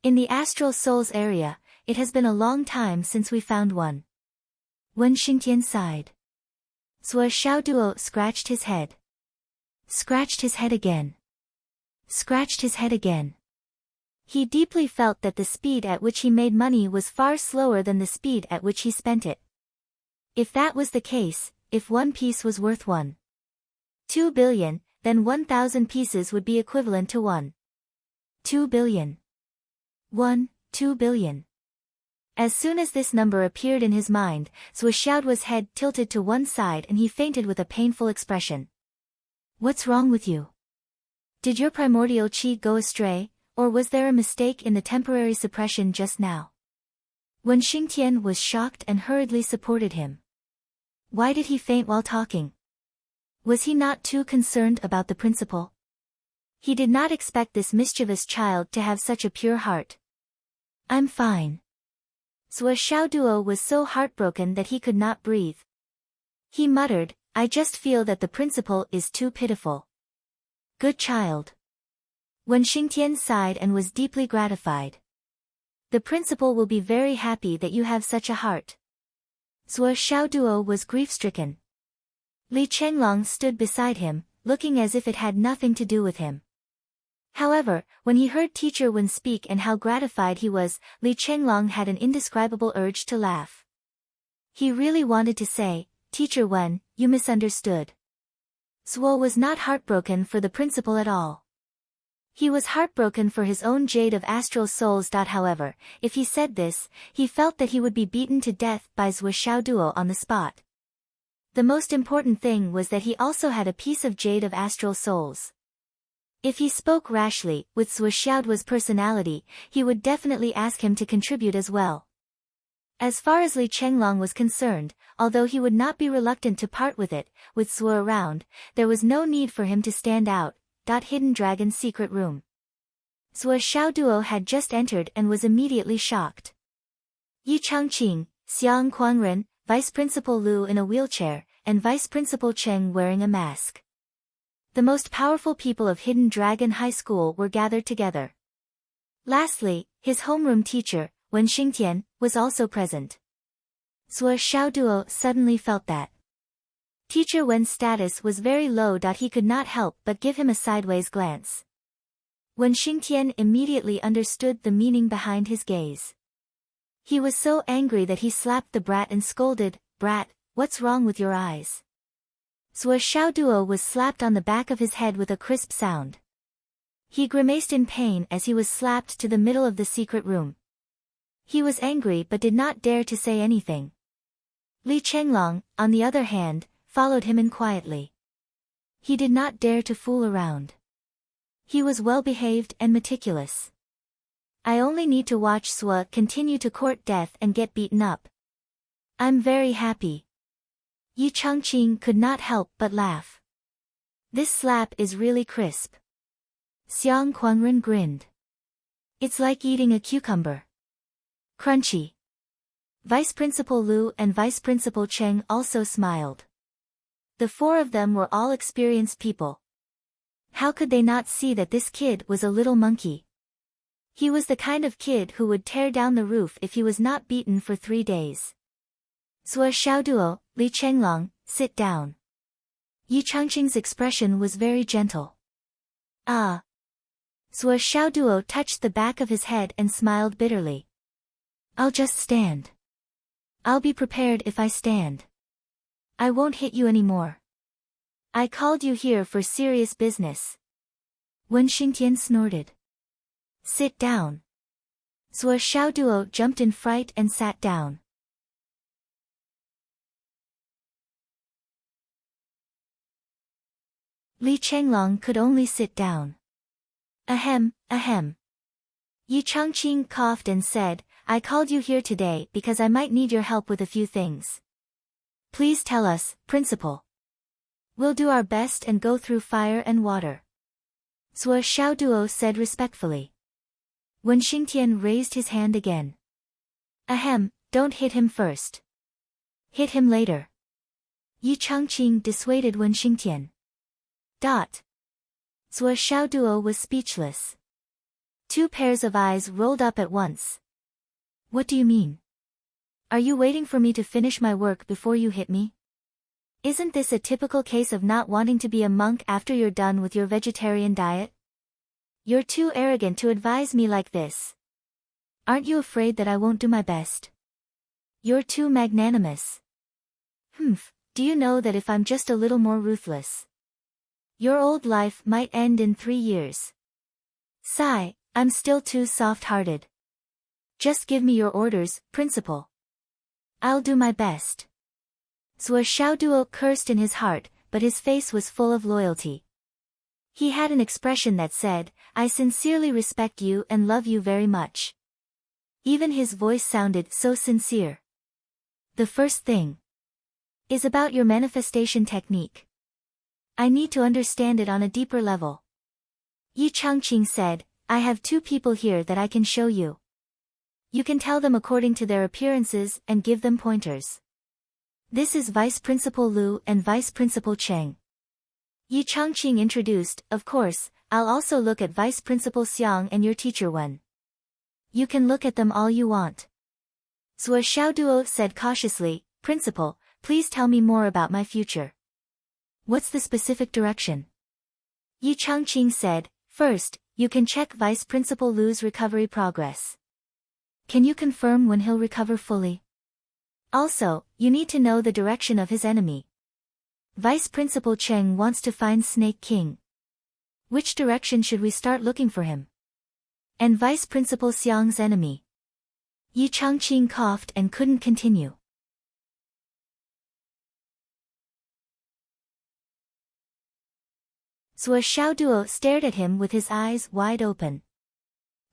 In the astral souls area, it has been a long time since we found one. Wen Xingtian sighed. Zhuo Xiaoduo scratched his head. Scratched his head again. Scratched his head again. He deeply felt that the speed at which he made money was far slower than the speed at which he spent it. If that was the case, if 1 piece was worth 1.2 billion, then 1,000 pieces would be equivalent to 1.2 billion. 1.2 billion. As soon as this number appeared in his mind, Zhuo Xiaoduo's head tilted to one side and he fainted with a painful expression. What's wrong with you? Did your primordial qi go astray, or was there a mistake in the temporary suppression just now? When Xingtian was shocked and hurriedly supported him. Why did he faint while talking? Was he not too concerned about the principal? He did not expect this mischievous child to have such a pure heart. I'm fine. Zhuo Xiaoduo was so heartbroken that he could not breathe. He muttered, I just feel that the principal is too pitiful. Good child. When Xingtian sighed and was deeply gratified. The principal will be very happy that you have such a heart. Zhuo Xiaoduo was grief-stricken. Li Chenglong stood beside him, looking as if it had nothing to do with him. However, when he heard Teacher Wen speak and how gratified he was, Li Chenglong had an indescribable urge to laugh. He really wanted to say, Teacher Wen, you misunderstood. Zhuo was not heartbroken for the principal at all. He was heartbroken for his own jade of astral souls. However, if he said this, he felt that he would be beaten to death by Zhuo Xiaoduo on the spot. The most important thing was that he also had a piece of jade of astral souls. If he spoke rashly, with Zhuo Xiaoduo's personality, he would definitely ask him to contribute as well. As far as Li Chenglong was concerned, although he would not be reluctant to part with it, with Zhuo around, there was no need for him to stand out. Hidden Dragon's secret room. Zhuo Xiaoduo had just entered and was immediately shocked. Yi Changqing, Xiang Quangren, Vice Principal Lu in a wheelchair, and Vice Principal Cheng wearing a mask. The most powerful people of Hidden Dragon High School were gathered together. Lastly, his homeroom teacher, Wen Xingtian, was also present. Sua Xiaoduo suddenly felt that Teacher Wen's status was very low. He could not help but give him a sideways glance. Wen Xingtian immediately understood the meaning behind his gaze. He was so angry that he slapped the brat and scolded, "Brat, what's wrong with your eyes?" Sua Xiaoduo was slapped on the back of his head with a crisp sound. He grimaced in pain as he was slapped to the middle of the secret room. He was angry but did not dare to say anything. Li Chenglong, on the other hand, followed him in quietly. He did not dare to fool around. He was well-behaved and meticulous. I only need to watch Sua continue to court death and get beaten up. I'm very happy. Yi Changqing could not help but laugh. This slap is really crisp. Xiang Kuangren grinned. It's like eating a cucumber. Crunchy. Vice Principal Lu and Vice Principal Cheng also smiled. The four of them were all experienced people. How could they not see that this kid was a little monkey? He was the kind of kid who would tear down the roof if he was not beaten for 3 days. Sua Xiaoduo, Li Chenglong, sit down. Yi Changqing's expression was very gentle. Ah. Sua Xiaoduo touched the back of his head and smiled bitterly. I'll just stand. I'll be prepared if I stand. I won't hit you anymore. I called you here for serious business. Wen Xingtian snorted. Sit down. Sua Xiaoduo jumped in fright and sat down. Li Chenglong could only sit down. Ahem, ahem. Yi Changqing coughed and said, I called you here today because I might need your help with a few things. Please tell us, Principal. We'll do our best and go through fire and water. Sua Xiaoduo said respectfully. Wen Xingtian raised his hand again. Ahem, don't hit him first. Hit him later. Yi Changqing dissuaded Wen Xingtian. Sua Xiaoduo was speechless. 2 pairs of eyes rolled up at once. What do you mean? Are you waiting for me to finish my work before you hit me? Isn't this a typical case of not wanting to be a monk after you're done with your vegetarian diet? You're too arrogant to advise me like this. Aren't you afraid that I won't do my best? You're too magnanimous. Do you know that if I'm just a little more ruthless, your old life might end in 3 years. Sigh, I'm still too soft-hearted. Just give me your orders, Principal. I'll do my best. Sua Xiaoduo cursed in his heart, but his face was full of loyalty. He had an expression that said, I sincerely respect you and love you very much. Even his voice sounded so sincere. The first thing is about your manifestation technique. I need to understand it on a deeper level. Yi Changqing said, I have 2 people here that I can show you. You can tell them according to their appearances and give them pointers. This is Vice Principal Lu and Vice Principal Cheng. Yi Changqing introduced, of course, I'll also look at Vice Principal Xiang and your teacher Wen. You can look at them all you want. Sua Xiaoduo said cautiously, Principal, please tell me more about my future. What's the specific direction? Yi Changqing said, first, you can check Vice Principal Lu's recovery progress. Can you confirm when he'll recover fully? Also, you need to know the direction of his enemy. Vice Principal Cheng wants to find Snake King. Which direction should we start looking for him? And Vice Principal Xiang's enemy. Yi Changqing coughed and couldn't continue. Sua Xiaoduo stared at him with his eyes wide open.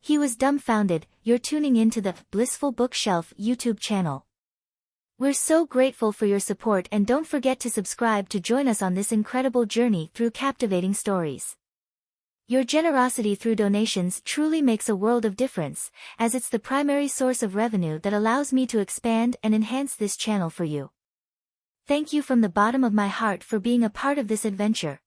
He was dumbfounded. You're tuning into the Blissful Bookshelf YouTube channel. We're so grateful for your support and don't forget to subscribe to join us on this incredible journey through captivating stories. Your generosity through donations truly makes a world of difference, as it's the primary source of revenue that allows me to expand and enhance this channel for you. Thank you from the bottom of my heart for being a part of this adventure.